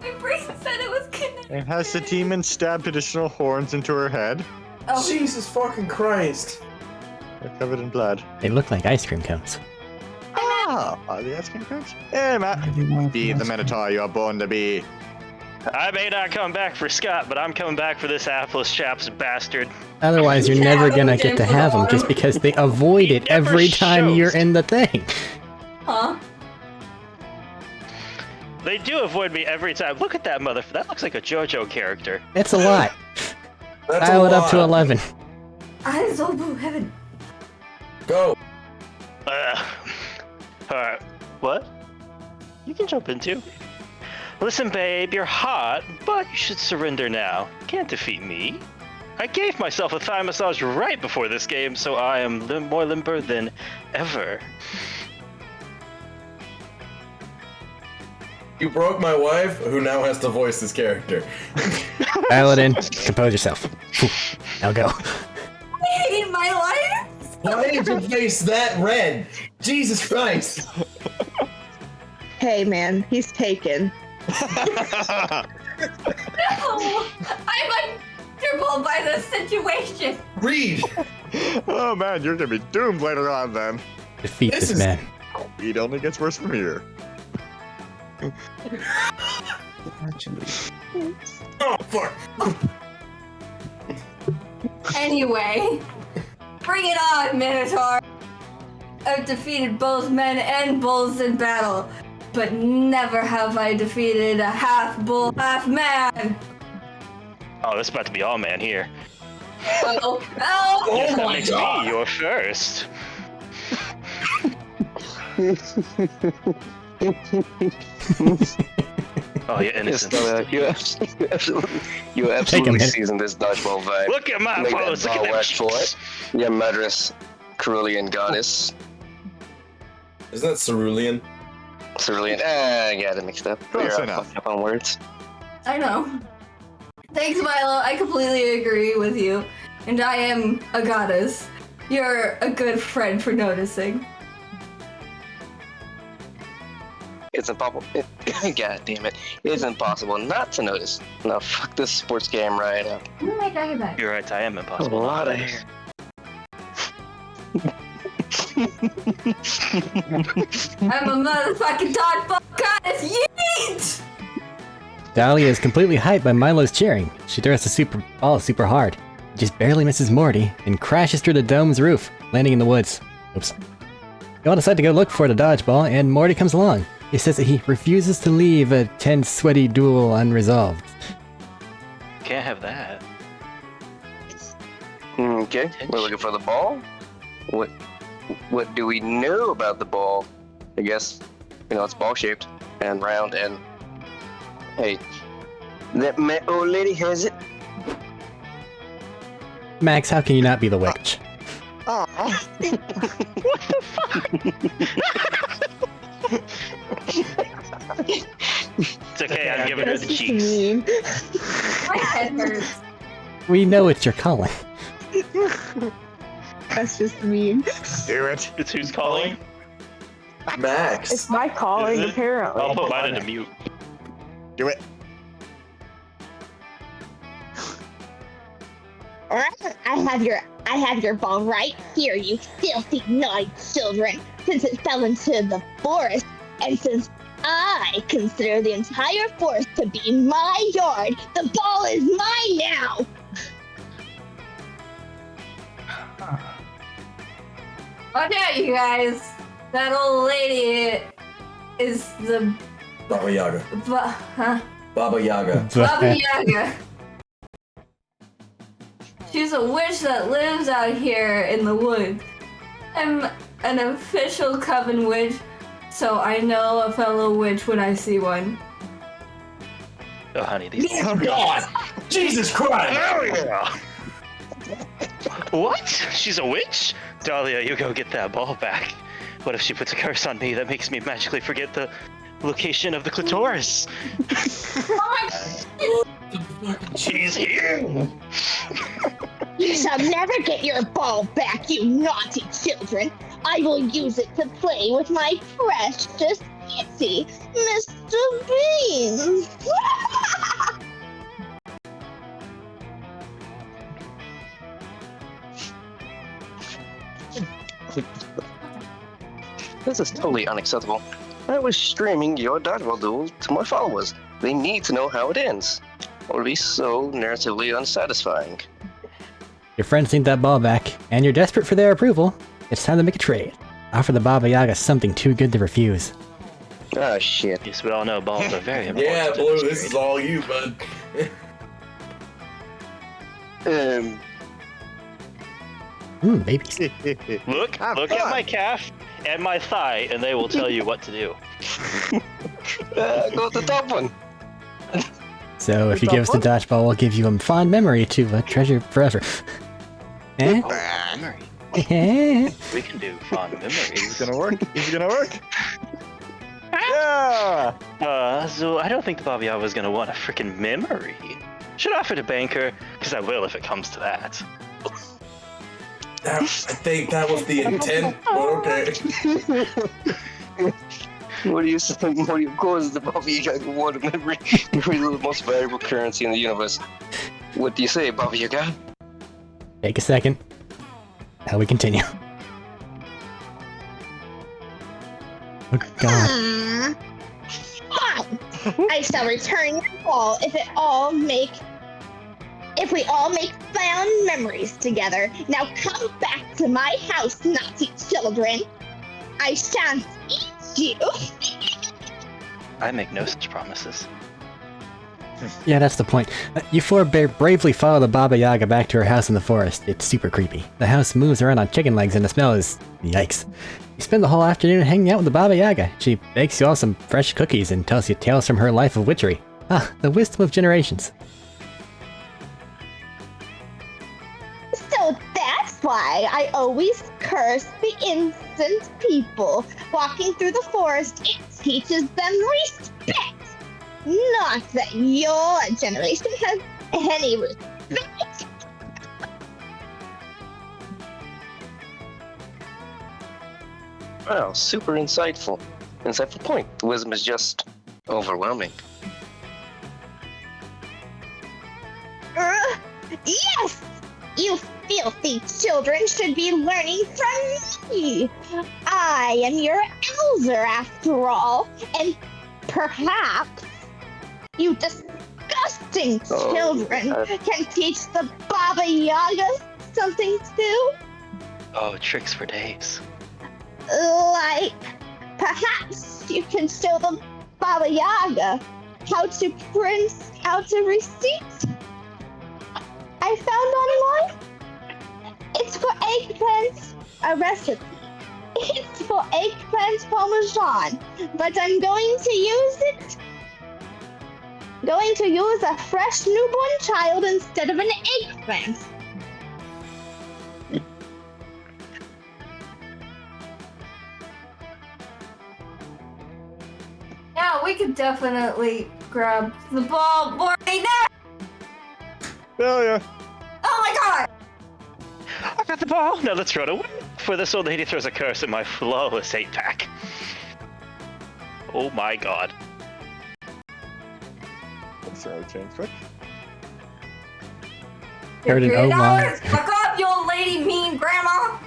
I'm brain said it was connected. And has the demon stabbed additional horns into her head? Oh, Jesus fucking Christ. They're covered in blood. They look like ice cream cones. Ah, are the ice cream cones? Hey, Matt. Be the Minotaur you are born to be. I may not come back for Scott, but I'm coming back for this Atlas Chaps bastard. Otherwise, you're Yeah, never gonna okay, get to for the have them just bottom. because they avoid it He never every time shows. you're in the thing. huh? They do avoid me every time. Look at that mother. That looks like a JoJo character. It's a lot. That's Dial a it up to lot. 11. I so blue heaven. Go. Alright. What? You can jump in too. Listen, babe, you're hot, but you should surrender now. Can't defeat me. I gave myself a thigh massage right before this game, so I am more limber than ever. You broke my wife, who now has to voice this character. Dial it in. Compose yourself. Whew. Now go. I hate my life. Why is your face that red? Jesus Christ. Hey man, he's taken. No, I'm uncomfortable by this situation. Read. Oh man, you're gonna be doomed later on then. Defeat This this is- man. It only gets worse from here. Actually, Oh, fuck. Anyway, bring it on, Minotaur. I've defeated both men and bulls in battle, but never have I defeated a half bull, half man. Oh, this is about to be all man here. Oh, Yes, that my makes God. me your first. Oh, you're Yes, innocent. you absolutely Take a minute. season this dodgeball vibe. Look at my Make that pose. Look at ball them work for cheeks. it. Your murderous Cerulean goddess. Is that Cerulean? Cerulean. I got it mixed up. Close You're enough. fucked up on words. I know. Thanks, Milo. I completely agree with you. And I am a goddess. You're a good friend for noticing. It's impossible. God damn it. It's impossible not to notice. Now fuck this sports game right up. Who am I talking about? You're right, I am A impossible. lot of hair. I'm a motherfucking dodgeball goddess. Yeet! Dahlia is completely hyped by Milo's cheering. She throws the super ball super hard. Just barely misses Morty and crashes through the dome's roof, landing in the woods. Oops. You all decide to go look for the dodgeball, and Morty comes along. He says that he refuses to leave a tense, sweaty duel unresolved. Can't have that. Okay, we're looking for the ball. What do we know about the ball? I guess, it's ball shaped and round and hey, that old lady has it. Max, how can you not be the witch? It's okay, I'm giving her That's the just cheeks. mean. My head hurts. We know it's your calling. That's just mean. Do it. It's who's calling? Max. It's my calling, Is it? apparently. I'll put mine into mute. Do it. Alright, I have your ball right here, you filthy naughty children. Since it fell into the forest, and since I consider the entire forest to be my yard, the ball is mine now. Watch out, you guys. That old lady is the Baba Yaga. huh? Baba Yaga. Baba Yaga. She's a witch that lives out here in the woods. I'm an official coven witch, so I know a fellow witch when I see one. Oh, honey, these. Oh, God! Jesus Christ! There we go. What? She's a witch? Dahlia, you go get that ball back. What if she puts a curse on me that makes me magically forget the location of the clitoris? She's here! You shall never get your ball back, you naughty children. I will use it to play with my precious pretty, Mr. Bean. This is totally unacceptable. I was streaming your dodgeball duel to my followers. They need to know how it ends. It would be so narratively unsatisfying. Your friends need that ball back, and you're desperate for their approval. It's time to make a trade. Offer the Baba Yaga something too good to refuse. Ah, shit. Yes, we all know balls are very important. Yeah, to Blue, this this is trade. all you, bud. Babies. Look Have at fun. my calf and my thigh, and they will tell you what to do. Go with the top one. So if you give us the dodgeball, we'll give you a fond memory to treasure forever. Eh? Oh, memory. Eh? We can do fond memories. Is it gonna work? Is it gonna work? Yeah! So I don't think the Baba Yaga was gonna want a freaking memory. Should offer to banker, because I will if it comes to that. I think that was the intent, but okay. What do you say? Of course, the Baba Yaga want a memory. You're the most valuable currency in the universe. What do you say, Baba Yaga? Take a second. Now we continue. Oh god. Fine. I shall return your ball if we all make fond memories together. Now come back to my house, naughty children. I shan't eat you. I make no such promises. Yeah, that's the point. You four bravely follow the Baba Yaga back to her house in the forest. It's super creepy. The house moves around on chicken legs and the smell is... yikes. You spend the whole afternoon hanging out with the Baba Yaga. She bakes you all some fresh cookies and tells you tales from her life of witchery. Ah, the wisdom of generations. So that's why I always curse the innocent people. Walking through the forest, it teaches them respect. Not that your generation has any respect. Wow, super insightful. Insightful point. The wisdom is just overwhelming. Yes! You filthy children should be learning from me. I am your elder after all, and perhaps you disgusting children can teach the Baba Yaga something too. Oh, tricks for days. Like, perhaps you can show the Baba Yaga how to print out a receipt I found online. It's for eggplant, a recipe. It's for eggplant parmesan, but I'm going to use a fresh newborn child instead of an eggplant. Yeah, we could definitely grab the ball right now. Hell yeah. Oh my god! I got the ball! Now let's run away before this old lady throws a curse at my flawless 8-pack. Oh my god. Let's throw a change quick. Heard an oh my. Fuck up, you old lady, mean grandma!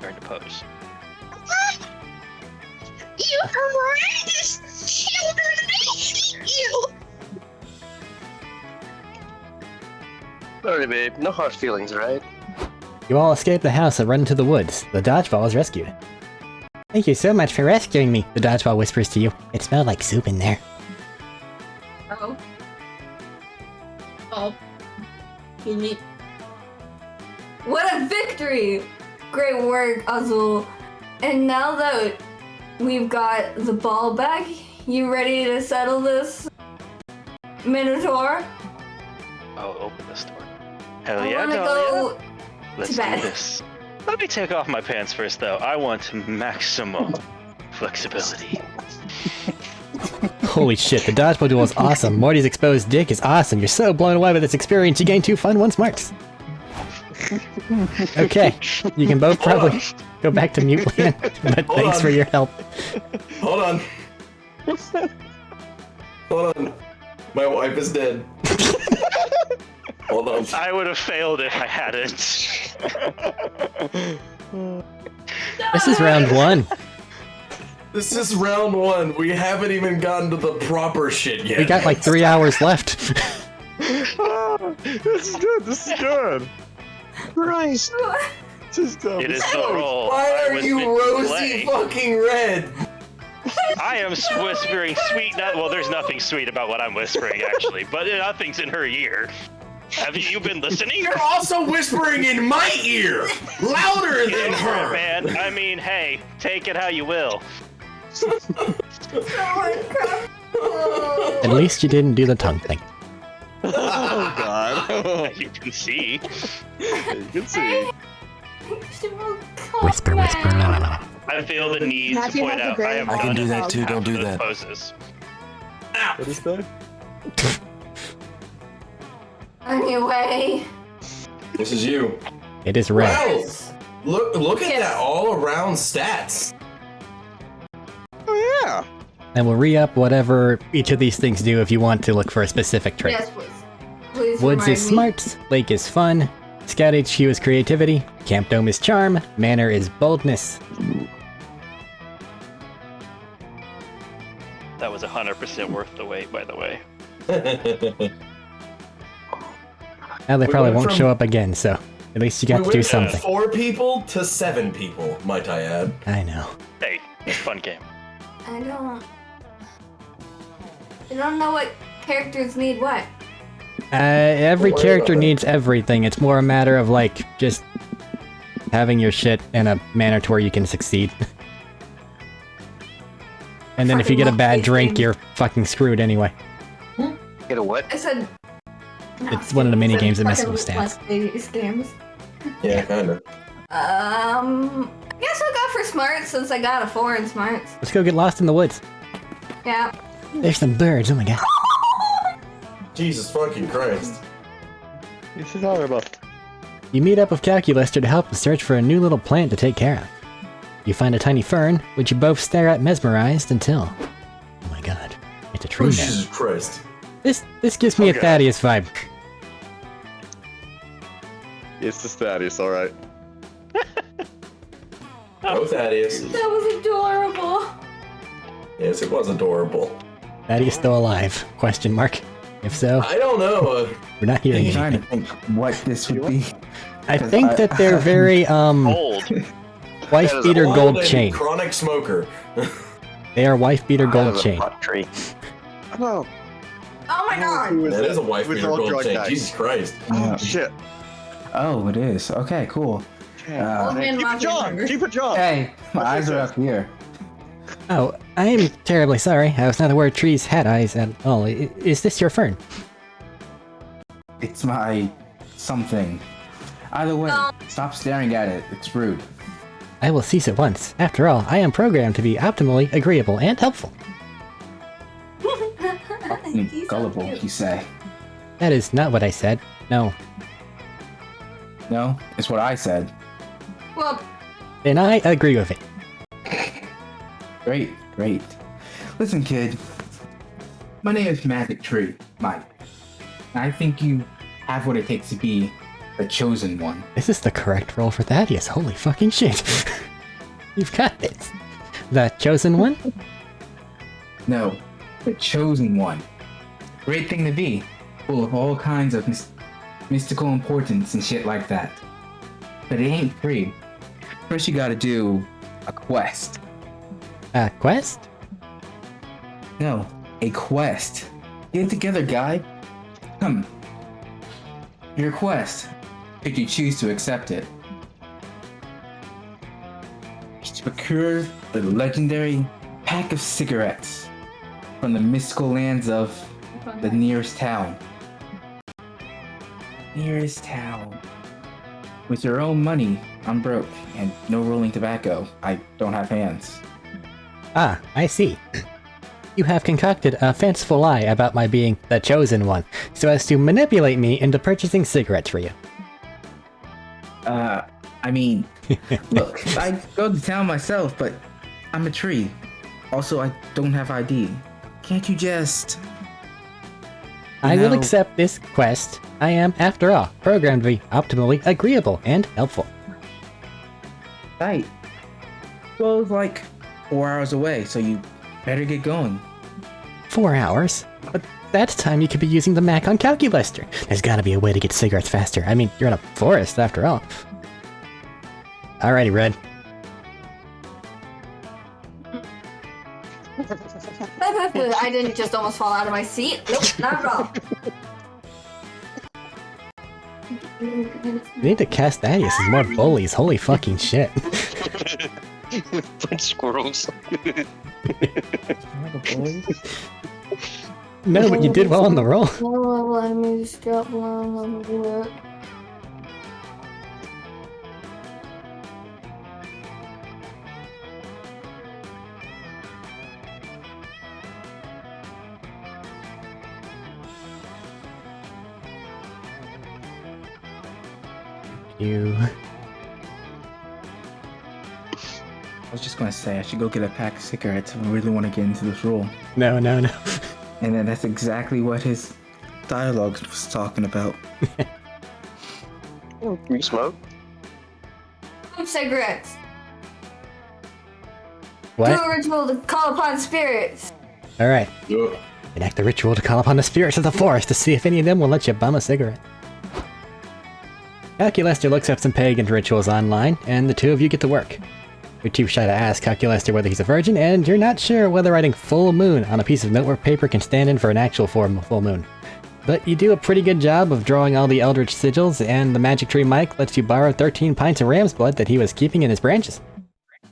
Turn to pose. You horrendous children! I hate you! Sorry, babe. No hard feelings, right? You all escape the house and run into the woods. The dodgeball is rescued. Thank you so much for rescuing me, the dodgeball whispers to you. It smelled like soup in there. Oh. Oh. You need... What a victory! Great work, Azul. And now that we've got the ball back, you ready to settle this, Minotaur? Oh, open this door. Hell I yeah, wanna Dahlia. go Let's to do bed. this. Let me take off my pants first, though. I want maximum flexibility. Holy shit, the dodgeball duel is awesome. Morty's exposed dick is awesome. You're so blown away by this experience, you gain 2 fun, 1 smarts. Okay, you can both probably go back to mute land, but Hold thanks on. for your help. Hold on. Hold on. My wife is dead. Hold on. I would have failed if I hadn't. This is round 1. This is round 1. We haven't even gotten to the proper shit yet. We got like 3 hours left. This is good. This is good. Christ. This is dumb. It is the role. Why I are was you meant to rosy play. fucking red? I am whispering sweet. Well, there's nothing sweet about what I'm whispering, actually, but nothing's in her ear. Have you been listening? You're also whispering in my ear, louder than her. Man, I mean, hey, take it how you will. At least you didn't do the tongue thing. Oh God. You can see. You can see. Whisper, whisper, la la la. I feel the need to Matthew point has a out great I have I done can do that too, half don't of do those that. Poses. What is that? Anyway. This is you. It is red. Wow. Look at Yes. that all around stats. Oh yeah. And we'll re-up whatever each of these things do if you want to look for a specific trait. Yes, please. Please Woods remind is me. smart, Lake is fun, Scout HQ is creativity, Camp Dome is charm, Manor is boldness. That was 100% worth the wait, by the way. Now they We probably went won't from- show up again, so at least you got we to do went from something. 4 people to 7 people, might I add. I know. Hey, fun game. I don't know what characters need what. Every Don't worry character about that. needs everything. It's more a matter of like just having your shit in a manner to where you can succeed. And then if you get a bad drink, you're fucking screwed anyway. Get a what? I said. It's one of the mini games that messes fucking with stats. These games. Yeah, kinda. I guess I'll go for smarts since I got a 4 in smarts. Let's go get lost in the woods. Yeah. There's some birds. Oh my god. Jesus fucking Christ. This is horrible. You meet up with Calculaster to help search for a new little plant to take care of. You find a tiny fern, which you both stare at mesmerized until... Oh my god. It's a tree Oh, now. Jesus Christ. This gives me a Okay. Thaddeus vibe. It's the status, alright. Oh, Thaddeus. That was adorable. Yes, it was adorable. Thaddeus still alive? Question mark. If so, I don't know. we're not hearing I'm trying anything. to think what this would be. I think that they're very, Old. wife That is beater old gold and chain. Chronic smoker. They are wife beater That gold is a chain. hot tree. Oh. Oh my god. That is a wife With beater all gold drug chain. dice. Jesus Christ. Yeah. Shit. Oh, it is. Okay, cool. Oh, man, Keep it Mafia John. Hunger. Keep it John. Hey, my eyes are up here. Oh, I am terribly sorry. I was not aware trees had eyes at all. Is this your fern? It's my something. Either way, Oh. stop staring at it. It's rude. I will cease at once. After all, I am programmed to be optimally agreeable and helpful. He's so Gullible, cute. you say. That is not what I said. No. No, it's what I said. Well, And I agree with it. Great, great. Listen, kid. My name is Magic Tree, Mike. I think you have what it takes to be the chosen one. Is this the correct role for Thaddeus? Holy fucking shit. You've got this. The chosen one? No, the chosen one. Great thing to be. Full of all kinds of mystical importance and shit like that. But it ain't free. First you gotta do a quest. A quest? No, a quest. Get it together, guy. Come. Your quest, should you choose to accept it, is to procure the legendary pack of cigarettes from the mystical lands of the nearest town. Nearest town. With your own money, I'm broke, and no rolling tobacco. I don't have hands. Ah, I see. You have concocted a fanciful lie about my being the chosen one, so as to manipulate me into purchasing cigarettes for you. I mean, look, I go to town myself, but I'm a tree. Also, I don't have ID. Can't you just... I will No. accept this quest. I am, after all, programmed to be optimally agreeable and helpful. Right. Well, it's like 4 hours away, so you better get going. 4 hours? But that's time you could be using the Mac on Calculaster. There's gotta be a way to get cigarettes faster. I mean, you're in a forest, after all. Alrighty, Red. I didn't just almost fall out of my seat. Nope, not at all. You need to cast Thaddeus as more bullies. Holy fucking shit. Bunch squirrels. No, but you did well on the roll. Let me just drop one. You. I was just gonna say, I should go get a pack of cigarettes if I really want to get into this role. No. And then that's exactly what his dialogue was talking about. You smoke? Cigarettes. What? Do a ritual to call upon spirits. Alright. Ugh. Enact the ritual to call upon the spirits of the forest to see if any of them will let you bum a cigarette. Calculaster looks up some pagan rituals online, and the two of you get to work. You're too shy to ask Calculaster whether he's a virgin, and you're not sure whether writing full moon on a piece of notework paper can stand in for an actual full moon. But you do a pretty good job of drawing all the eldritch sigils, and the magic tree Mike lets you borrow 13 pints of ram's blood that he was keeping in his branches.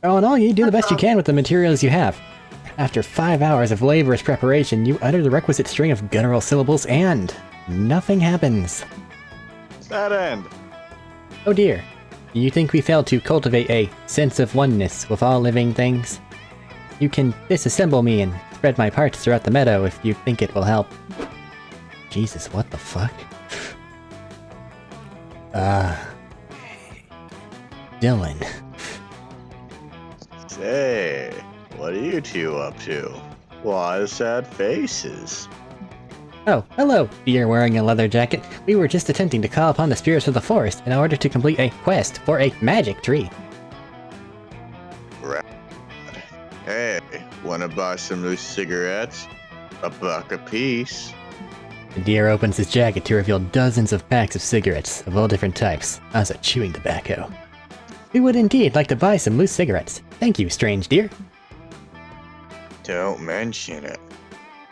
All in all, you do the best you can with the materials you have. After 5 hours of laborious preparation, you utter the requisite string of guttural syllables, and nothing happens. That end. Oh dear. You think we failed to cultivate a sense of oneness with all living things? You can disassemble me and spread my parts throughout the meadow if you think it will help. Jesus, what the fuck? Dylan. Say, what are you two up to? Why the sad faces? Oh, hello, dear wearing a leather jacket. We were just attempting to call upon the spirits of the forest in order to complete a quest for a magic tree. Right. Hey, wanna buy some loose cigarettes? $1 a piece. The deer opens his jacket to reveal dozens of packs of cigarettes of all different types, as a chewing tobacco. We would indeed like to buy some loose cigarettes. Thank you, strange deer. Don't mention it.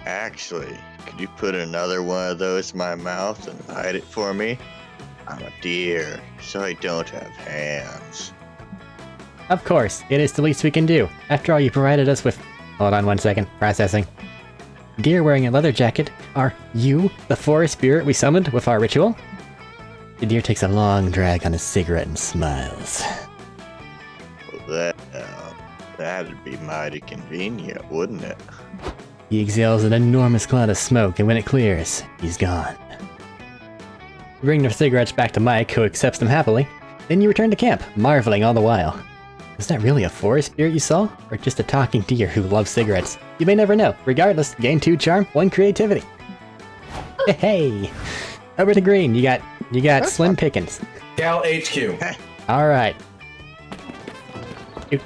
Actually, could you put another one of those in my mouth and hide it for me? I'm a deer, so I don't have hands. Of course, it is the least we can do. After all, you provided us with... Hold on 1 second. Processing. Deer wearing a leather jacket, are you the forest spirit we summoned with our ritual? The deer takes a long drag on his cigarette and smiles. Well, that'd be mighty convenient, wouldn't it? He exhales an enormous cloud of smoke, and when it clears, he's gone. You bring the cigarettes back to Mike, who accepts them happily. Then you return to camp, marveling all the while. Was that really a forest spirit you saw? Or just a talking deer who loves cigarettes? You may never know. Regardless, gain 2 charm, 1 creativity. Hey! Over to green, you got slim pickings. Cal HQ. Alright. Do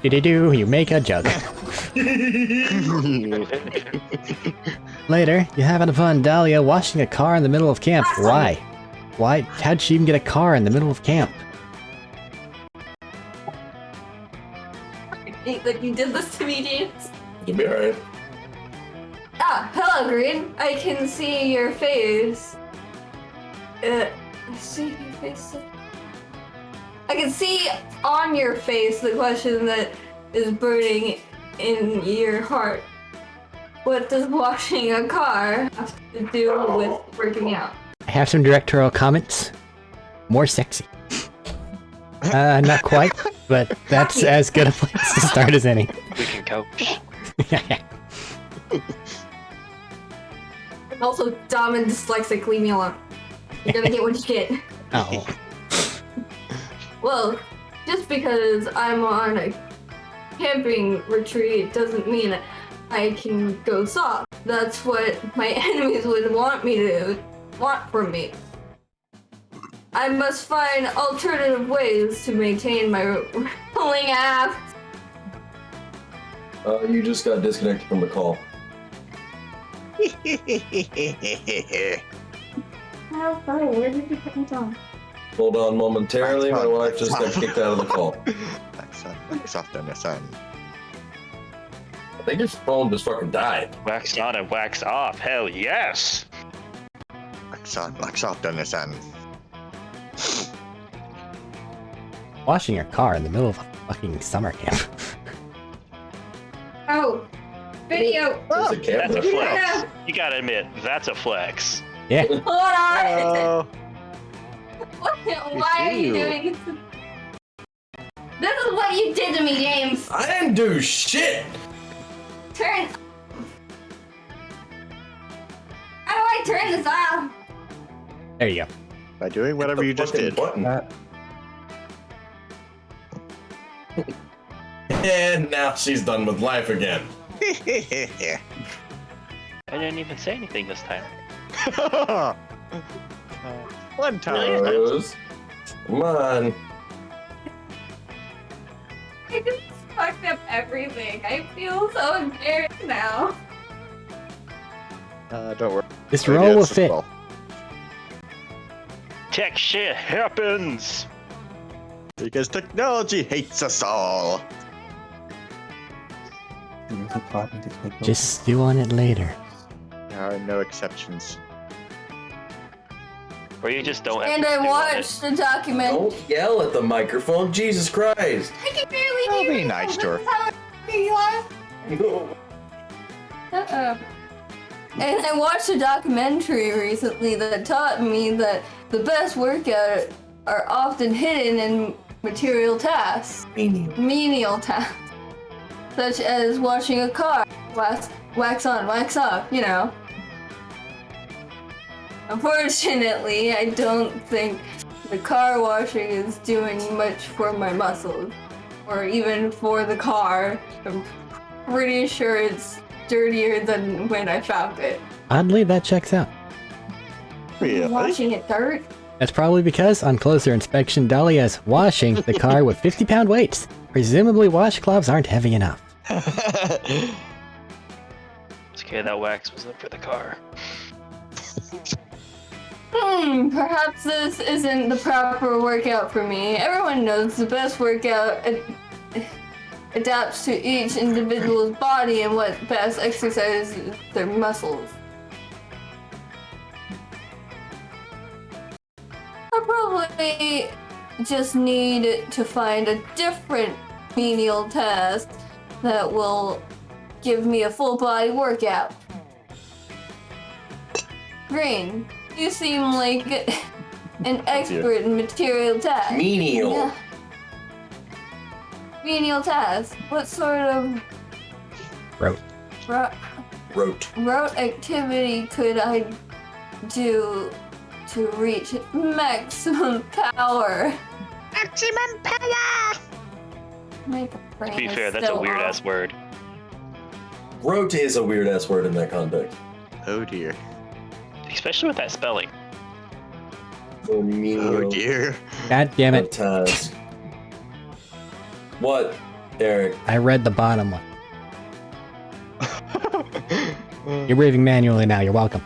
you make a jug. Later, you happen upon Dahlia washing a car in the middle of camp. Why? How'd she even get a car in the middle of camp? I hate that you did this to me, James. You'll be alright. Ah, hello, Green. I can see your face. I see your face. I can see on your face the question that is burning in your heart. What does washing a car have to do with working out? I have some directorial comments. More sexy. Not quite, but that's as good a place to start as any. We can coach. I'm also dumb and dyslexic. Leave me alone. You're gonna get what you get. Oh. Well, just because I'm on a camping retreat doesn't mean I can go soft. That's what my enemies would want from me. I must find alternative ways to maintain my rolling app. You just got disconnected from the call. How funny. Where did you put me down? Hold on momentarily, my wife just got kicked out of the call. Wax off then, son. I think his phone just fucking died. Wax on and wax off. Hell yes. Wax off then, son. Washing your car in the middle of a fucking summer camp. Oh, video. There's a That's a camera. flex. You gotta admit, that's a flex. Yeah. Hold on. Oh, Why are you doing this? This is what you did to me, James. I didn't do shit. Turn. How do I turn this off? There you go. by doing whatever you just did. Button. And now she's done with life again. I didn't even say anything this time. One time. Rose. Come on. I just fucked up everything. I feel so embarrassed now. Don't worry. This Maybe roll will it's fit. well. Tech shit happens. Because technology hates us all. Just stew on it later. There are no exceptions. Or you just don't have And to I do watched the document. Don't yell at the microphone, Jesus Christ. I can barely I'll hear be you. nice to her. This is how you are. And I watched a documentary recently that taught me that the best workouts are often hidden in material tasks. Menial tasks. Such as washing a car. Wax on, wax off, you know. Unfortunately, I don't think the car washing is doing much for my muscles. Or even for the car. I'm pretty sure it's dirtier than when I found it. Oddly, that checks out. Really? Washing it dirt? That's probably because, on closer inspection, Dahlia is washing the car with 50-pound weights. Presumably, washcloths aren't heavy enough. It's okay, that wax was up for the car. Perhaps this isn't the proper workout for me. Everyone knows the best workout adapts to each individual's body and what best exercises their muscles. I probably just need to find a different menial task that will give me a full body workout. Green, you seem like an expert in material tasks. Menial. Yeah. Menial tasks. What sort of Rote. Rote. activity could I do to reach maximum power? Maximum power! My To brain be is fair, that's a still weird off. ass word. Rote is a weird ass word in that context. Oh dear. Especially with that spelling. Oh, menial. Oh dear. God damn it. Task. What, Eric? I read the bottom one. You're reading manually now, you're welcome.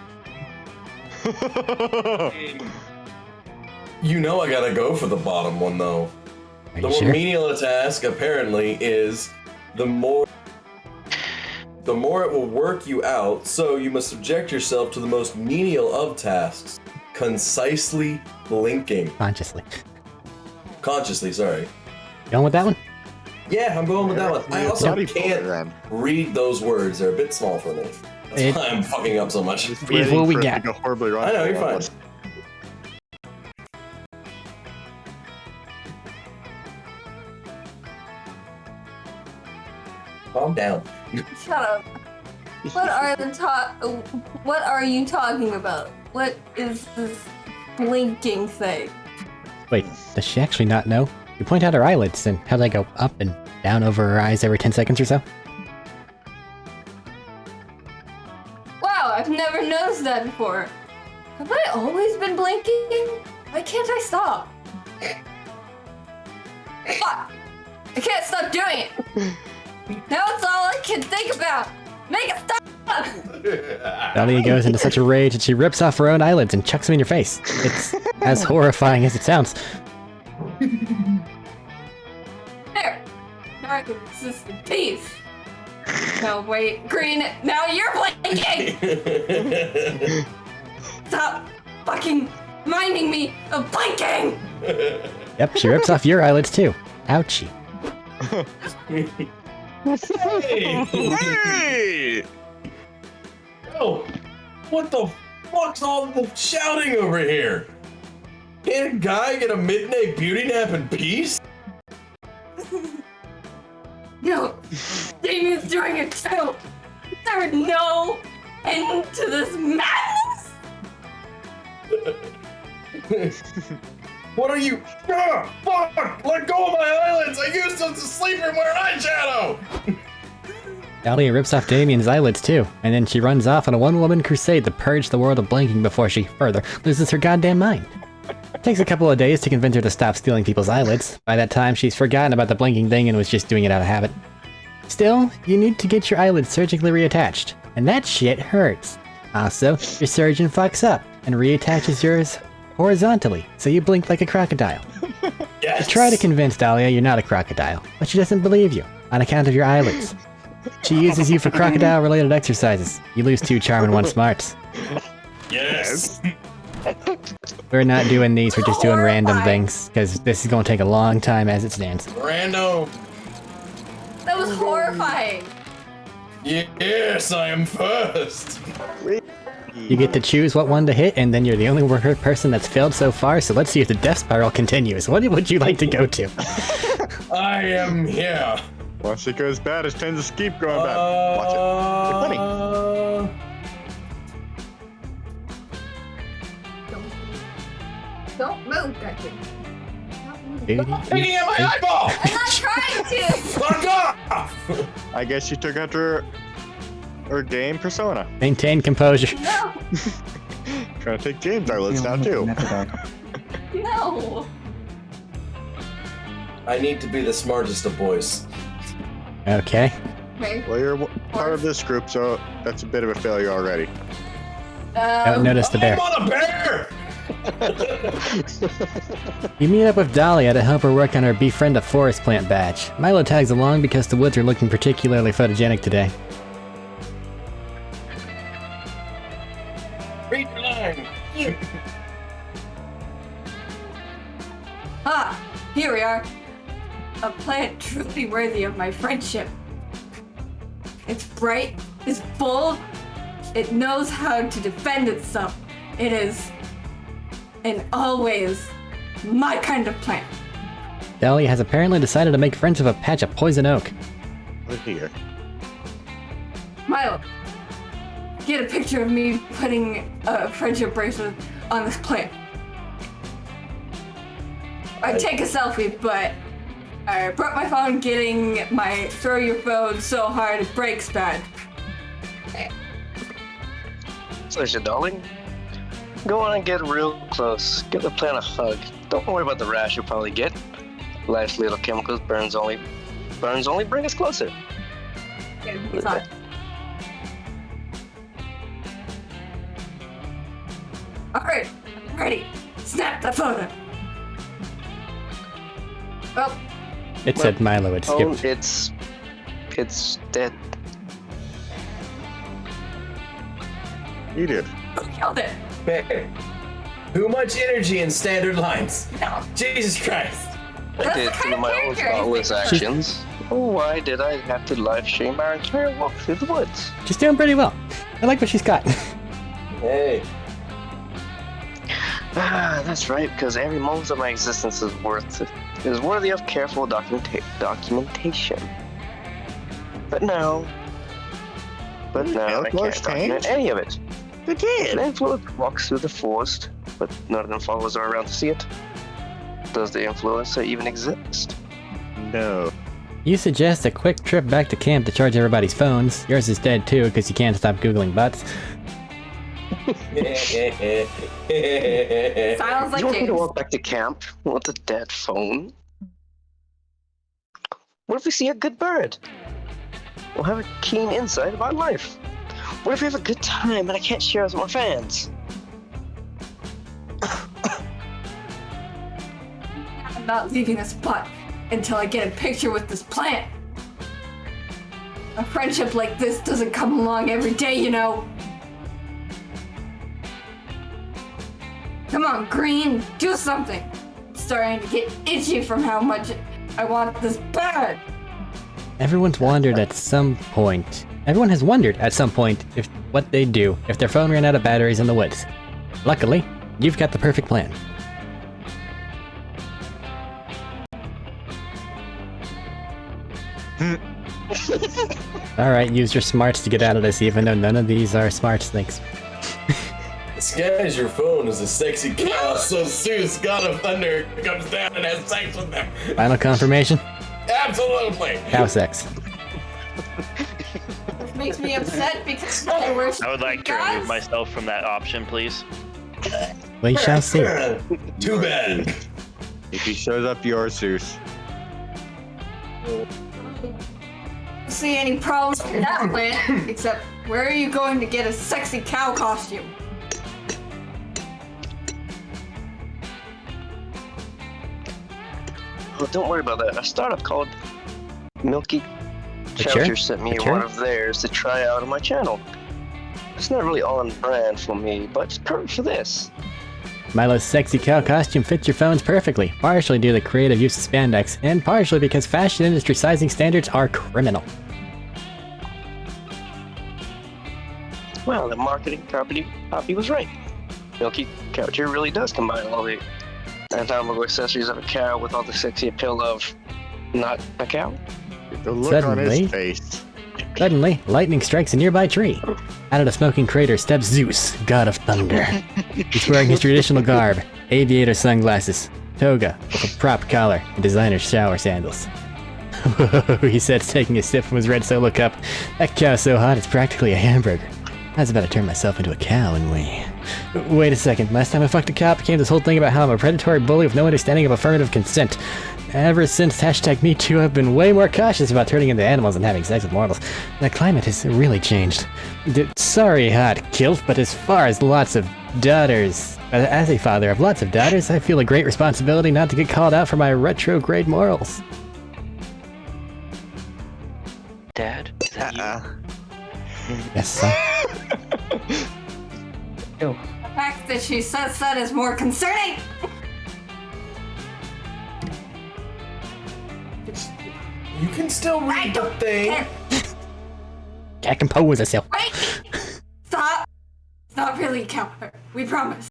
You know I gotta go for the bottom one though. Are The you more sure? menial a task apparently is the more it will work you out, so you must subject yourself to the most menial of tasks. Concisely blinking. Consciously. Consciously, sorry. Going with that one? Yeah, I'm going with that one. I also Sorry, can't then. read those words. They're a bit small for me. That's It- why I'm fucking up so much. Just Here's waiting what we for it to got. go horribly wrong. I know, you're for one. fine. Calm down. Shut up. What are you talking about? What is this blinking thing? Wait, does she actually not know? You point out her eyelids and how they go up and down over her eyes every 10 seconds or so. Wow, I've never noticed that before. Have I always been blinking? Why can't I stop? Fuck! I can't stop doing it! Now it's all I can think about! Make it stop! Dahlia goes into such a rage that she rips off her own eyelids and chucks them in your face. It's as horrifying as it sounds. There! Now I can exist in peace! No, wait, green, now you're blinking! Stop fucking reminding me of blinking! Yep, she rips off your eyelids too. Ouchie. Hey! Yo, what the fuck's all the shouting over here? Can't a guy get a midnight beauty nap in peace? No, Damien's doing it too! There's no end to this madness! What are you? Ah, fuck! Let go of my eyelids! I used them to sleep and wear eyeshadow! Dahlia rips off Damien's eyelids too, and then she runs off on a one-woman crusade to purge the world of blinking before she further loses her goddamn mind. It takes a couple of days to convince her to stop stealing people's eyelids. By that time, she's forgotten about the blinking thing and was just doing it out of habit. Still, you need to get your eyelids surgically reattached, and that shit hurts. Also, your surgeon fucks up and reattaches yours horizontally, so you blink like a crocodile. Yes! Try to convince Dahlia you're not a crocodile, but she doesn't believe you, on account of your eyelids. She uses you for crocodile-related exercises. You lose 2 charm and 1 smarts. Yes! We're not doing these, we're just doing random things, because this is going to take a long time as it stands. Random! That was horrifying! Yes, I am first! You get to choose what one to hit, and then you're the only person that's failed so far, so let's see if the death spiral continues. What would you like to go to? I am here! Once it goes bad, it tends to keep going bad. Watch it. You're funny. Don't move, Gretchen. Taking at my eyeball! I'm not trying to! Fuck off! I guess you took out her game persona. Maintain composure. No! Trying to take James' eyelids down too. No! I need to be the smartest of boys. Okay. Okay. Well, you're part of this group, so that's a bit of a failure already. Don't notice the bear. I'm on a bear! You meet up with Dahlia to help her work on her Befriend a Forest Plant badge. Milo tags along because the woods are looking particularly photogenic today. Read your line! Ah, here we are. A plant truly worthy of my friendship. It's bright, it's bold, it knows how to defend itself. It is, and always, my kind of plant. Dahlia has apparently decided to make friends with a patch of poison oak. Look here. Milo, get a picture of me putting a friendship bracelet on this plant. I'd take a selfie, but I broke my phone getting my throw your phone so hard it breaks bad. Pleasure, darling. Go on and get real close. Give the plant a hug. Don't worry about the rash you'll probably get. Life's little chemicals burns only bring us closer. Sorry. Alright, ready. Snap the photo. Oh, It said Milo had Oh, skipped. it's dead. You did. who killed it? Man, too much energy in standard lines. No. Jesus Christ. I That's did the kind some of of my own character I thoughtless think. actions. Oh, why did I have to live stream our entire walk through the woods? She's doing pretty well. I like what she's got. Hey. Ah, that's right, because every moment of my existence is worthy of careful documentation. But now I can't document any of it. It did. An influence walks through the forest, but none of them followers are around to see it. Does the influencer even exist? No. You suggest a quick trip back to camp to charge everybody's phones. Yours is dead too, because you can't stop googling butts. Sounds like You want me to James. walk back to camp with a dead phone? What if we see a good bird? We'll have a keen insight about life. What if we have a good time and I can't share with my fans? I'm not leaving this spot until I get a picture with this plant. A friendship like this doesn't come along every day, you know. Come on, Green, do something. I'm starting to get itchy from how much I want this bird. Everyone has wondered at some point if what they'd do if their phone ran out of batteries in the woods. Luckily, you've got the perfect plan. Alright, use your smarts to get out of this, even though none of these are smarts things. Disguise your phone as a sexy cow so Zeus, god of thunder, comes down and has sex with them. Final confirmation? Absolutely. Cow sex. Which makes me upset because I worship I would like to remove myself from that option, please. We shall see. Too bad. If he shows up, you're Zeus. see any problems with that plan, except where are you going to get a sexy cow costume? Well, don't worry about that. A startup called Milky Chowcher sent me one of theirs to try out on my channel. It's not really on brand for me, but it's perfect for this. Milo's sexy cow costume fits your phones perfectly, partially due to the creative use of spandex, and partially because fashion industry sizing standards are criminal. Well, the marketing copy was right. Milky Chowcher really does combine all the anatomical accessories of a cow with all the sexy appeal of not a cow. The look on his face. Suddenly, lightning strikes a nearby tree. Out of the smoking crater steps Zeus, god of thunder. He's wearing his traditional garb, aviator sunglasses, toga with a prop collar, and designer shower sandals. He said, taking a sip from his red solo cup. That cow's so hot it's practically a hamburger. I was about to turn myself into a cow and Wait a second, last time I fucked a cow, it became this whole thing about how I'm a predatory bully with no understanding of affirmative consent. Ever since #MeToo, I've been way more cautious about turning into animals and having sex with mortals. The climate has really changed. Sorry, hot kilt, but as far as lots of daughters, as a father of lots of daughters, I feel a great responsibility not to get called out for my retrograde morals. Dad, is that you? Yes, son. The fact that she says that is more concerning! You can still read the thing. Can't compose herself. Wait! Stop! It's not really a cow. We promise.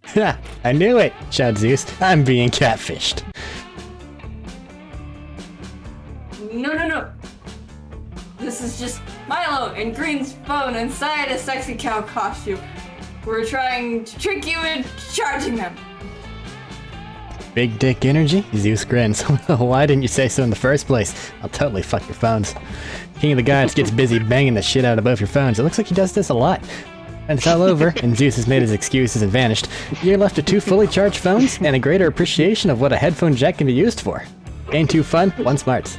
Ha! I knew it, shouted Zeus. I'm being catfished. No. This is just Milo and Green's phone inside a sexy cow costume. We're trying to trick you into charging them. Big dick energy? Zeus grins. Why didn't you say so in the first place? I'll totally fuck your phones. King of the Gods gets busy banging the shit out of both your phones. It looks like he does this a lot. And it's all over, and Zeus has made his excuses and vanished. You're left with 2 fully charged phones and a greater appreciation of what a headphone jack can be used for. Ain't 2 fun, 1 smarts.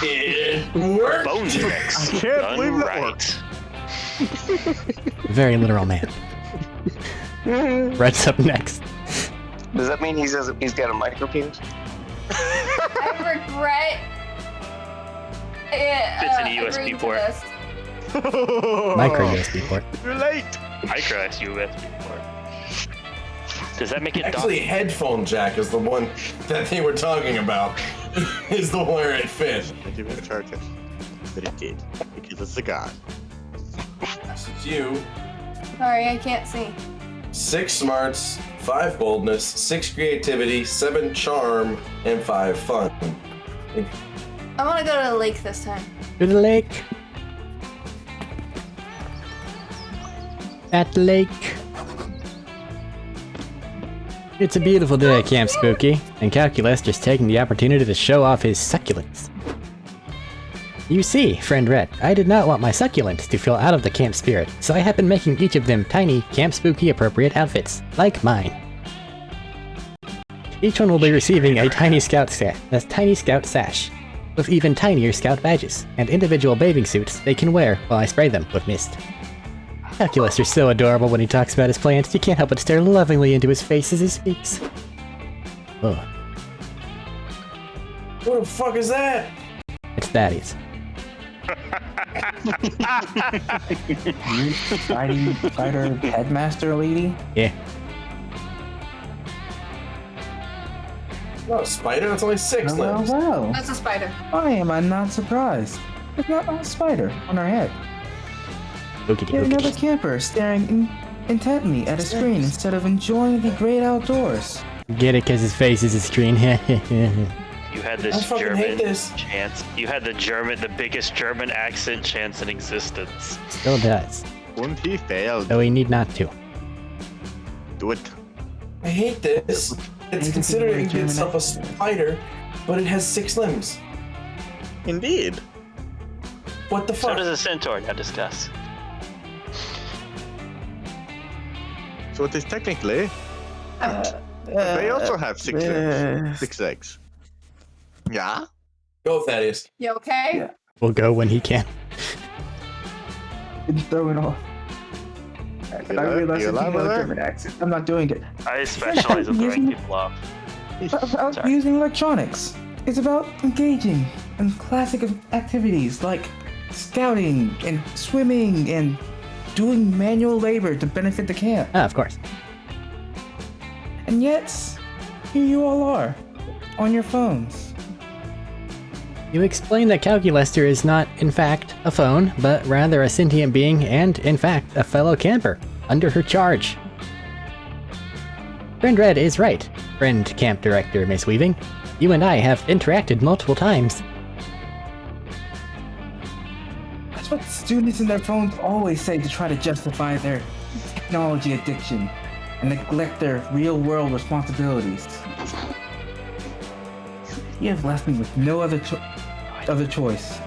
It worked. Phone fix. I can't believe that worked. Very literal man. Red's up next. Does that mean he's got a micro penis? I regret it. Fits in a USB port. Micro USB port. You're late. Micro USB port. Does that make it Actually, headphone jack is the one that they were talking about. Is the where it fit. I didn't charge it, but it did because it's a god. It's you. Sorry, I can't see. 6 smarts, 5 boldness, 6 creativity, 7 charm, and 5 fun. I want to go to the lake this time. To the lake. At the lake. It's a beautiful day at Camp Spooky, and Calculus just taking the opportunity to show off his succulents. You see, friend Red, I did not want my succulents to feel out of the camp spirit, so I have been making each of them tiny, Camp Spooky appropriate outfits, like mine. Each one will be receiving a tiny scout sash, with even tinier scout badges, and individual bathing suits they can wear while I spray them with mist. Calculus is so adorable when he talks about his plans, you can't help but stare lovingly into his face as he speaks. Oh, What the fuck is that? it's Thaddeus. Fighter headmaster lady? Yeah. No, spider. That's only 6 limbs. Well. That's a spider. Why am I not surprised? There's not a spider on our head. Ookity Yet another ookity. camper staring intently at a screen instead of enjoying the great outdoors. Get it, cause his face is a screen. You had I this fucking hate German this. chance. You had the biggest German accent chance in existence. Still does, Und he failed. though he need not to. Do it. I hate this. It's considering itself a spider, but it has 6 limbs. Indeed. What the So fuck? does a centaur. Now discuss. So it is technically. They also have 6 legs. 6 legs. Yeah? Go, Thaddeus. You okay? Yeah. We'll go when he can. It's throwing off. And I realized you it's alive another there? German accent. I'm not doing it. I specialize in throwing people off. About Sorry. using electronics. It's about engaging in classic activities like scouting and swimming and doing manual labor to benefit the camp. Ah, of course. And yet, here you all are, on your phones. You explain that Calculester is not, in fact, a phone, but rather a sentient being and, in fact, a fellow camper, under her charge. Friend Red is right, friend camp director Miss Weaving. You and I have interacted multiple times. That's what students in their phones always say to try to justify their technology addiction and neglect their real-world responsibilities. You have left me with no other choice.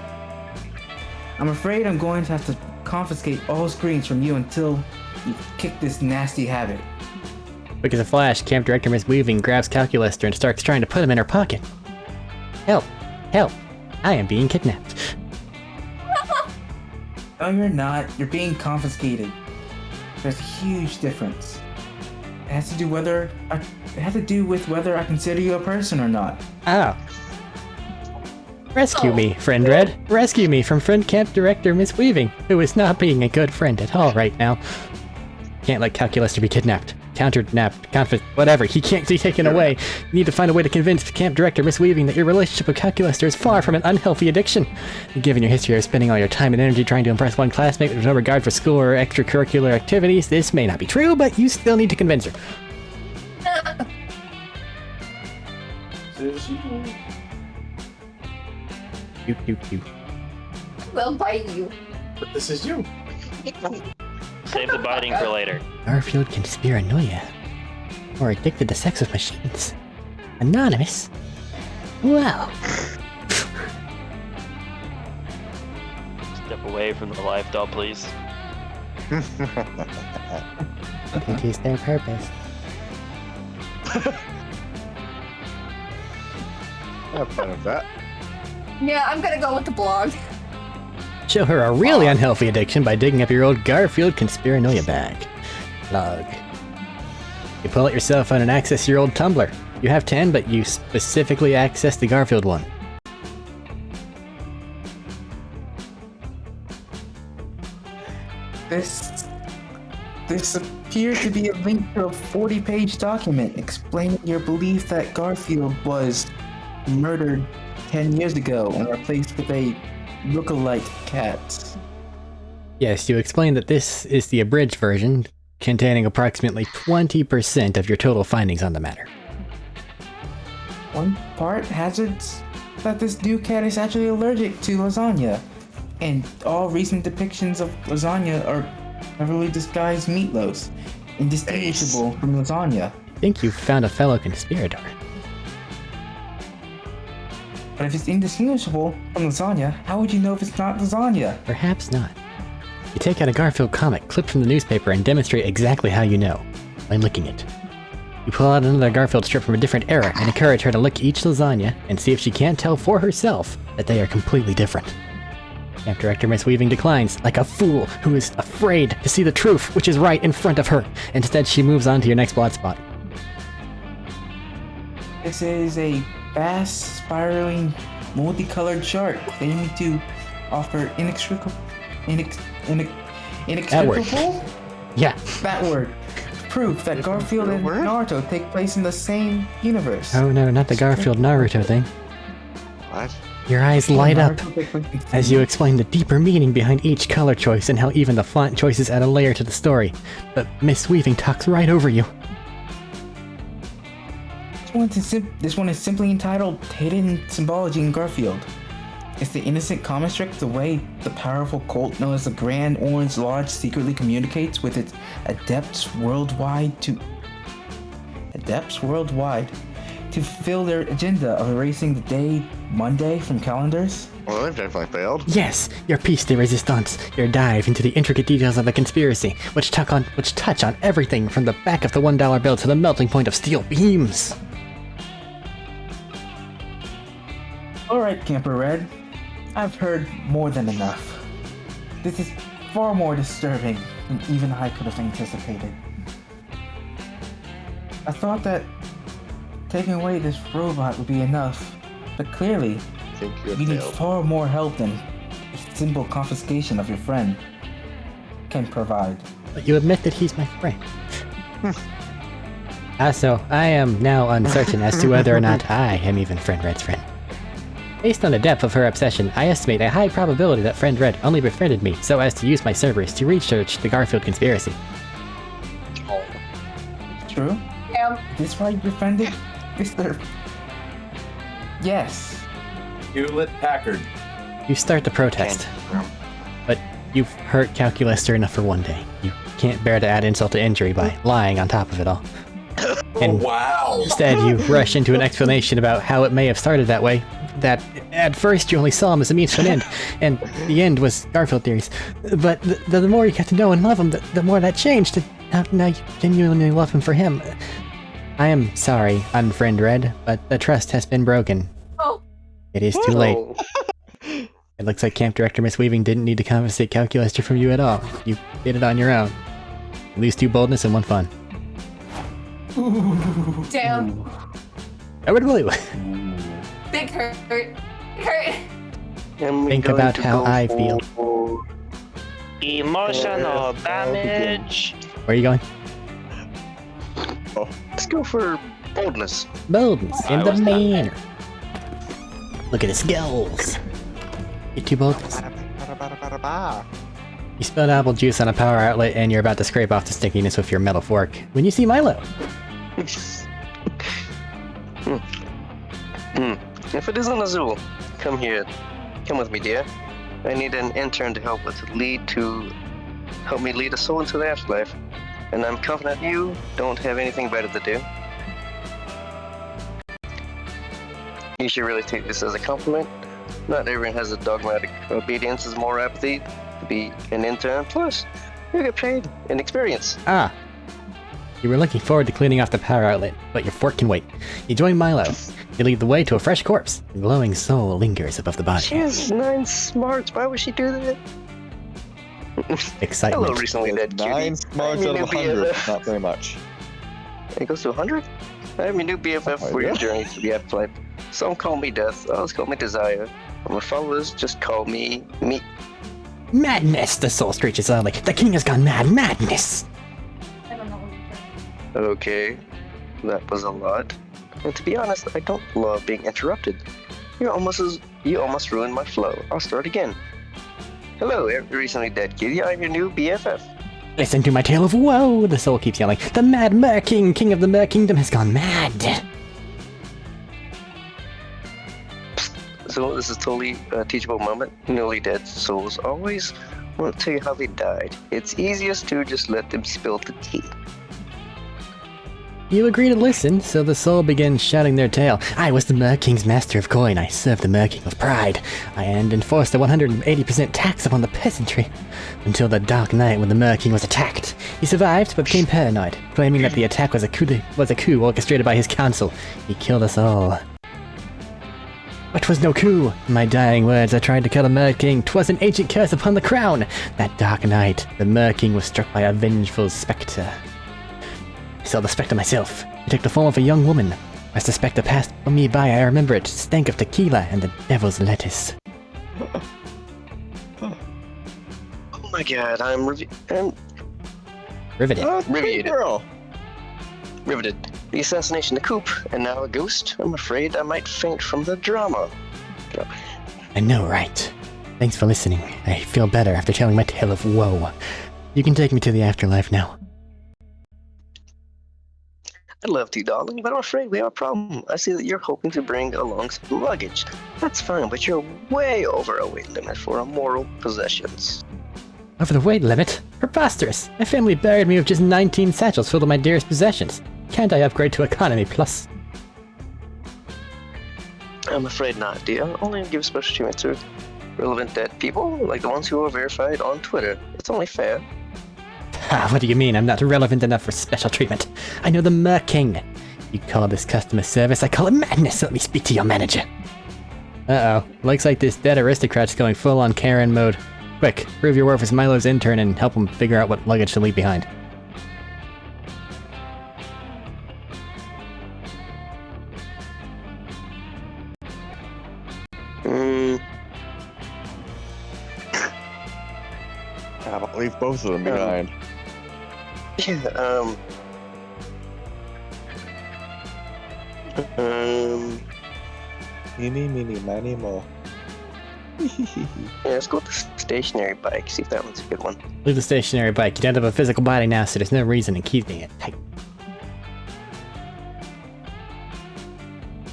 I'm afraid I'm going to have to confiscate all screens from you until you kick this nasty habit. Quick as a flash, camp director Miss Weaving grabs Calculester and starts trying to put him in her pocket. Help! Help! I am being kidnapped. No, you're not. You're being confiscated. There's a huge difference. It has to do with whether I consider you a person or not. Oh. Rescue me, friend Red. Rescue me from friend camp director Miss Weaving, who is not being a good friend at all right now. Can't let Calculester be kidnapped. Whatever. He can't be taken away. You need to find a way to convince camp director Miss Weaving that your relationship with Calculester is far from an unhealthy addiction. Given your history of spending all your time and energy trying to impress one classmate with no regard for school or extracurricular activities, this may not be true, but you still need to convince her. You. We'll bite you. But this is you. Save the biting for later. Garfield Conspiranoia. Or addicted to sex with machines. Anonymous? Wow. Step away from the live doll, please. It is their purpose. Have fun with that. Yeah, I'm gonna go with the blog. Show her a really unhealthy addiction by digging up your old Garfield Conspiranoia bag. Log. You pull out your cell phone and access your old Tumblr. You have 10, but you specifically access the Garfield one. This appears to be a link to a 40-page document explaining your belief that Garfield was murdered 10 years ago and replaced with a look-alike cat. Yes, you explain that this is the abridged version, containing approximately 20% of your total findings on the matter. One part hazards that this new cat is actually allergic to lasagna, and all recent depictions of lasagna are heavily disguised meatloafs, indistinguishable from lasagna. think you've found a fellow conspirator. But if it's indistinguishable from lasagna, how would you know if it's not lasagna? Perhaps not. You take out a Garfield comic, clipped from the newspaper, and demonstrate exactly how you know, by licking it. You pull out another Garfield strip from a different era and encourage her to lick each lasagna and see if she can't tell for herself that they are completely different. Camp Director Miss Weaving declines, like a fool who is afraid to see the truth which is right in front of her. Instead, she moves on to your next blot spot. This is a vast, spiraling, multicolored chart claiming to offer inextricable. That word. Yeah. That word. Proof that Garfield and Naruto take place in the same universe. Oh no, not the Garfield Naruto thing. What? Your eyes light up as you explain the deeper meaning behind each color choice and how even the font choices add a layer to the story. But Miss Weaving talks right over you. This one is simply entitled Hidden Symbology in Garfield. It's the innocent comic strip the way the powerful cult known as the Grand Orange Lodge secretly communicates with its adepts worldwide to fulfill their agenda of erasing the day Monday from calendars. Well, they've definitely failed. Yes, your piece de resistance, your dive into the intricate details of the conspiracy, which touch on everything from the back of the $1 bill to the melting point of steel beams. Alright, Camper Red. I've heard more than enough. This is far more disturbing than even I could have anticipated. I thought that taking away this robot would be enough, but clearly, you need far more help than a simple confiscation of your friend can provide. But you admit that he's my friend. Also, I am now uncertain as to whether or not I am even Friend Red's friend. Based on the depth of her obsession, I estimate a high probability that Friend Red only befriended me so as to use my Cerberus to research the Garfield conspiracy. True? Yeah. Is this why you befriended Mr. Yes. Hewlett Packard. You start the protest, but you've hurt Calculaster enough for one day. You can't bear to add insult to injury by lying on top of it all. And wow. Instead, you rush into an explanation about how it may have started that way. That at first you only saw him as a means to an end, and the end was Garfield theories. But the more you get to know and love him, the more that changed. And now you genuinely love him for him. I am sorry, Unfriend Red, but the trust has been broken. Oh. It is too late. It looks like Camp Director Miss Weaving didn't need to compensate Calculaster from you at all. You did it on your own. You lose 2 boldness and 1 fun. Damn. I would believe. Big hurt. Hurt. Think about how I feel. Emotional damage. Where are you going? Oh, let's go for boldness. Boldness in the manner. Look at his skills. Get 2 boldness. You spilled apple juice on a power outlet and you're about to scrape off the stickiness with your metal fork when you see Milo. If it isn't Azul, come here. Come with me, dear. I need an intern to help me lead a soul into the afterlife. And I'm confident you don't have anything better to do. You should really take this as a compliment. Not everyone has a dogmatic obedience as more apathy to be an intern. Plus, you get paid in experience. Ah. You were looking forward to cleaning off the power outlet, but your fork can wait. You join Milo. You lead the way to a fresh corpse. The glowing soul lingers above the body. She has 9 smarts. Why would she do that? Excitement. Hello, recently dead cutie. 9 smarts out of 100. Not very much. It goes to 100? I'm your new BFF for your journey to the afterlife. Some call me Death, others call me Desire. And my followers just call me me. Madness! The soul screeches loudly. The king has gone mad. Madness! I don't know. Okay, that was a lot. And to be honest, I don't love being interrupted. You almost ruined my flow. I'll start again. Hello, recently dead kitty. I'm your new BFF. Listen to my tale of woe! The soul keeps yelling. The Mad Mer King, king of the Mer Kingdom, has gone mad! So this is totally a teachable moment. Newly dead souls always want to tell you how they died. It's easiest to just let them spill the tea. You agree to listen, so the soul begins shouting their tale. I was the Mer-King's master of coin. I served the Mer-King with pride. and enforced a 180% tax upon the peasantry. Until the dark night when the Mer-King was attacked. He survived, but became paranoid, claiming that the attack was a coup orchestrated by his council. He killed us all. But 'twas no coup. In my dying words, I tried to kill the Mer-King. 'Twas an ancient curse upon the crown. That dark night, the Mer-King was struck by a vengeful spectre. I saw the spectre myself. It took the form of a young woman. As the spectre passed me by, I remember it stank of tequila and the devil's lettuce. Oh my god, I'm Riveted. riveted. Girl. Riveted. The assassination, the coup, and now a ghost. I'm afraid I might faint from the drama. I know, right? Thanks for listening. I feel better after telling my tale of woe. You can take me to the afterlife now. I'd love to, darling, but I'm afraid we have a problem. I see that you're hoping to bring along some luggage. That's fine, but you're way over a weight limit for immoral possessions. Over the weight limit? Preposterous! My family buried me with just 19 satchels filled with my dearest possessions. Can't I upgrade to Economy Plus? I'm afraid not, dear. Only give special treatment to relevant dead people, like the ones who are verified on Twitter. It's only fair. Ah, what do you mean? I'm not relevant enough for special treatment. I know the Mer-King. You call this customer service, I call it madness. Let me speak to your manager. Uh-oh. Looks like this dead aristocrat's going full-on Karen mode. Quick, prove your worth as Milo's intern and help him figure out what luggage to leave behind. I'll leave both of them behind. Meeny, miny, mo. Yeah, let's go with the stationary bike, see if that one's a good one. Leave the stationary bike. You don't have a physical body now, so there's no reason in keeping it tight.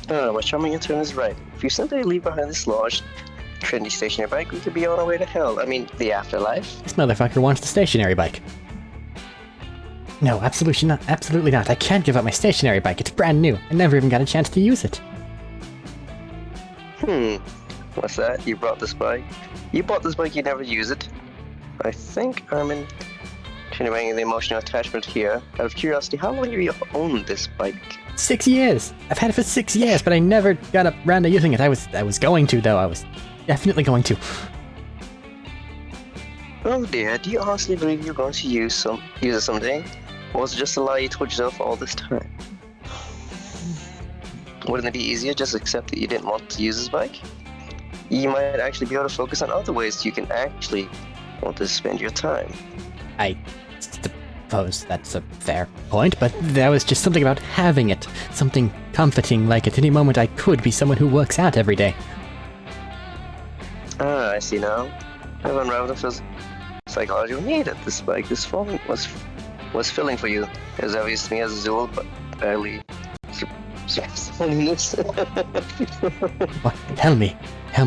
My charming intern is right. If you simply leave behind this large, trendy stationary bike, we could be on our way to hell. I mean, the afterlife. This motherfucker wants the stationary bike. No, absolutely not. Absolutely not. I can't give up my stationary bike. It's brand new. I never even got a chance to use it. What's that? You brought this bike? You bought this bike, you never use it. I think I'm continuing the emotional attachment here. Out of curiosity, how long have you owned this bike? 6 years. I've had it for 6 years, but I never got around to using it. I was going to, though. I was definitely going to. Oh dear, do you honestly believe you're going to use it someday? Or was it just a lie you told yourself all this time? Wouldn't it be easier just to accept that you didn't want to use this bike? You might actually be able to focus on other ways you can actually want to spend your time. I suppose that's a fair point, but there was just something about having it. Something comforting, like at any moment I could be someone who works out every day. Ah, I see now. I've unraveled the psychological need that this bike this form was filling for you. As obvious to me as Azul, but barely holiness. What? Tell me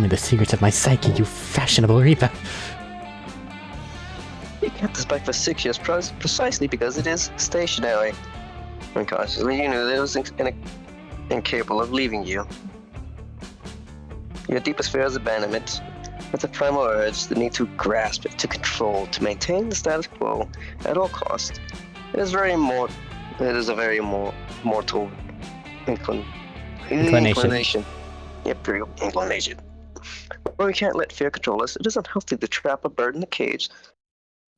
the secrets of my psyche, you fashionable Reaper. You kept this bike for 6 years precisely because it is stationary. Unconsciously, you knew that it was incapable of leaving you. Your deepest fear is abandonment, with the primal urge, the need to grasp it, to control, to maintain the status quo at all costs. It is a very mortal inclination. Yep, real inclination. But we can't let fear control us. It is unhealthy to trap a bird in a cage.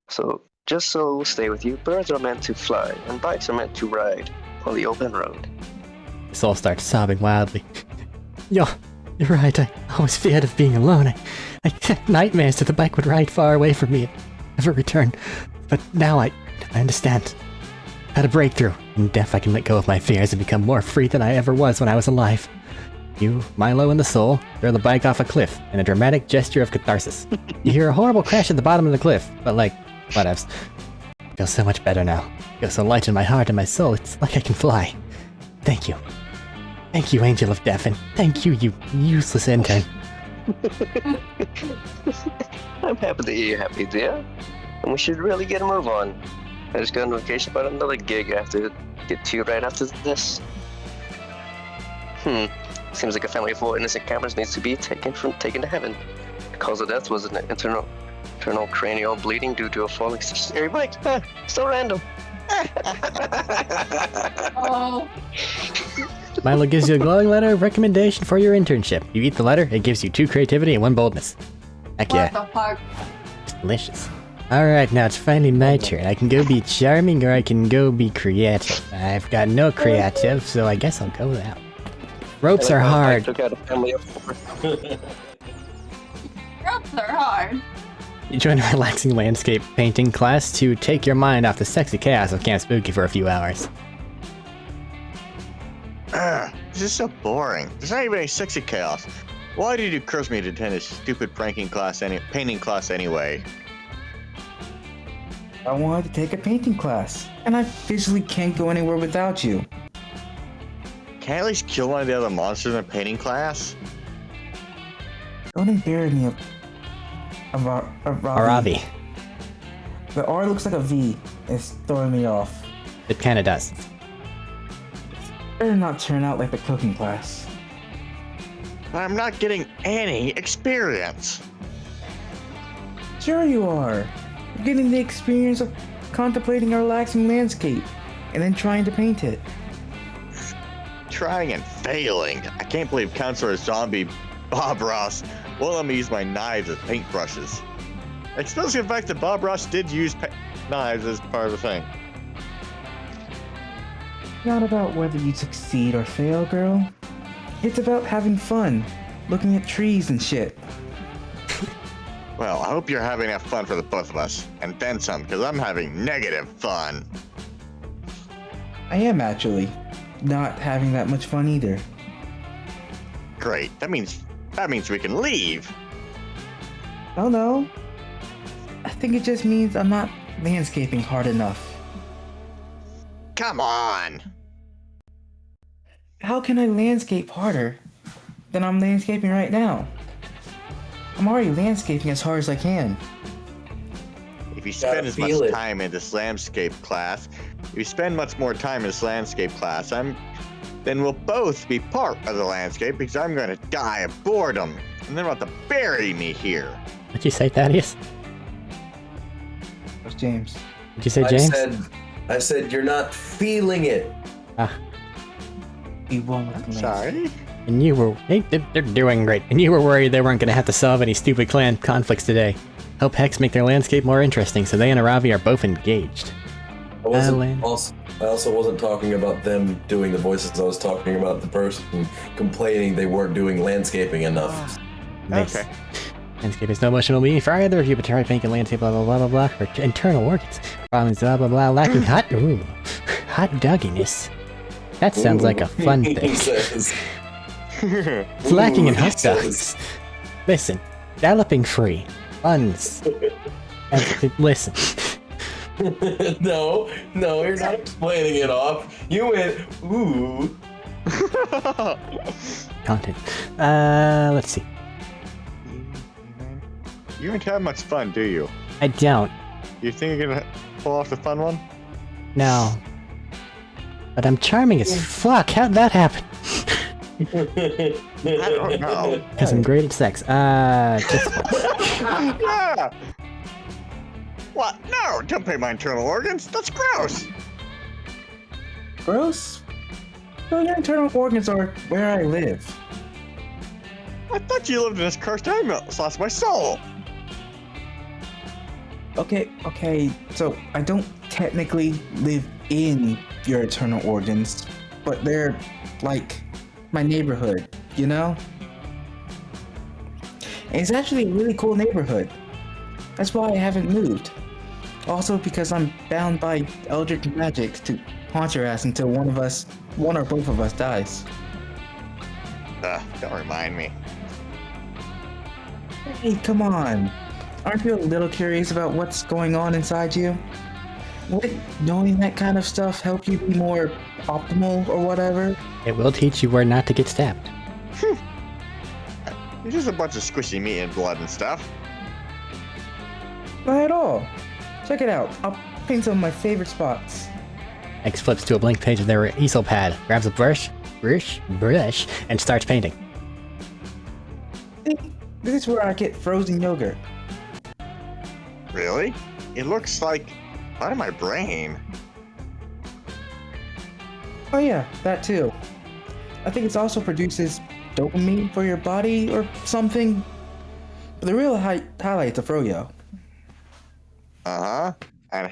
So it will stay with you. Birds are meant to fly, and bikes are meant to ride on the open road. Soul starts sobbing wildly. You're right. I always feared of being alone. I had nightmares that the bike would ride far away from me and never return. But now I understand. I had a breakthrough. In death, I can let go of my fears and become more free than I ever was when I was alive. You, Milo, and the Soul throw the bike off a cliff in a dramatic gesture of catharsis. You hear a horrible crash at the bottom of the cliff, but whatevs. I feel so much better now. I feel so light in my heart and my soul, it's like I can fly. Thank you. Thank you, Angel of Death, and thank you, you useless intern. I'm happy that you're happy, dear. And we should really get a move on. I just got a notification about another gig after get 2 right after this. Seems like a family full of innocent cameras needs to be taken to heaven. The cause of death was an internal cranial bleeding due to a falling stationary bike. So random. Oh. Milo gives you a glowing letter of recommendation for your internship. You eat the letter, it gives you 2 creativity and 1 boldness. Heck What yeah. the fuck? It's delicious. Alright, now it's finally my turn. I can go be charming or I can go be creative. I've got no creative, so I guess I'll go with that. Ropes are I hard. took out a family of 4. Ropes are hard. You join a relaxing landscape painting class to take your mind off the sexy chaos of Camp Spooky for a few hours. This is so boring. There's not even any sexy chaos. Why did you curse me to attend a stupid painting class anyway? I wanted to take a painting class, and I physically can't go anywhere without you. Can't I at least kill one of the other monsters in a painting class? Don't embarrass me, Aravi. The R looks like a V. It's throwing me off. It kinda does. Better not turn out like the cooking class. I'm not getting any experience. Sure you are. You're getting the experience of contemplating a relaxing landscape, and then trying to paint it. Trying and failing. I can't believe Counselor Zombie Bob Ross won't let me use my knives as paintbrushes. Especially the fact that Bob Ross did use knives as part of the thing. Not about whether you succeed or fail, girl. It's about having fun, looking at trees and shit. Well, I hope you're having enough fun for the both of us. And then some, because I'm having negative fun. I am actually not having that much fun either. Great. That means we can leave. Oh no. I think it just means I'm not landscaping hard enough. Come on. How can I landscape harder than I'm landscaping right now? I'm already landscaping as hard as I can. If you spend as much time in this landscape class, then we'll both be part of the landscape because I'm going to die of boredom. And then we'll have to bury me here. What'd you say, Thaddeus? What's James? Did you say James? I said you're not feeling it. He won't. Sorry. And you were... Hey, they're doing great. And you were worried they weren't going to have to solve any stupid clan conflicts today. Help Hex make their landscape more interesting, so they and Aravi are both engaged. I also wasn't talking about them doing the voices. I was talking about the person complaining they weren't doing landscaping enough. Nice. Okay. Landscape is no emotional meaning for either of you, but try painting landscape blah blah blah blah blah for internal organs. Problems blah blah blah lacking hot dogginess. That sounds like a fun thing. It's lacking in hot dogs. Listen, galloping free, buns. Listen. No, you're not explaining it off. You went, ooh. Content. Let's see. You don't have much fun, do you? I don't. You think you're gonna pull off the fun one? No. But I'm charming as fuck. How'd that happen? I don't know. Because I'm great at sex. Just Yeah. What? No! Don't pay my internal organs. That's gross. Gross? Well, your internal organs are where I live. I thought you lived in this cursed ambulance. Lost my soul. Okay, so I don't technically live in your internal organs, but they're like my neighborhood, you know? And it's actually a really cool neighborhood. That's why I haven't moved. Also because I'm bound by eldritch magic to haunt your ass until one or both of us dies. Don't remind me. Hey, come on. Aren't you a little curious about what's going on inside you? Would knowing that kind of stuff help you be more optimal or whatever? it will teach you where not to get stabbed. It's just a bunch of squishy meat and blood and stuff. Not at all. Check it out. I'll paint some of my favorite spots. X flips to a blank page of their easel pad, grabs a brush, and starts painting. This is where I get frozen yogurt. Really? It looks like part of my brain. Oh yeah, that too. I think it also produces dopamine for your body or something. But the real highlight's a froyo. Uh-huh. And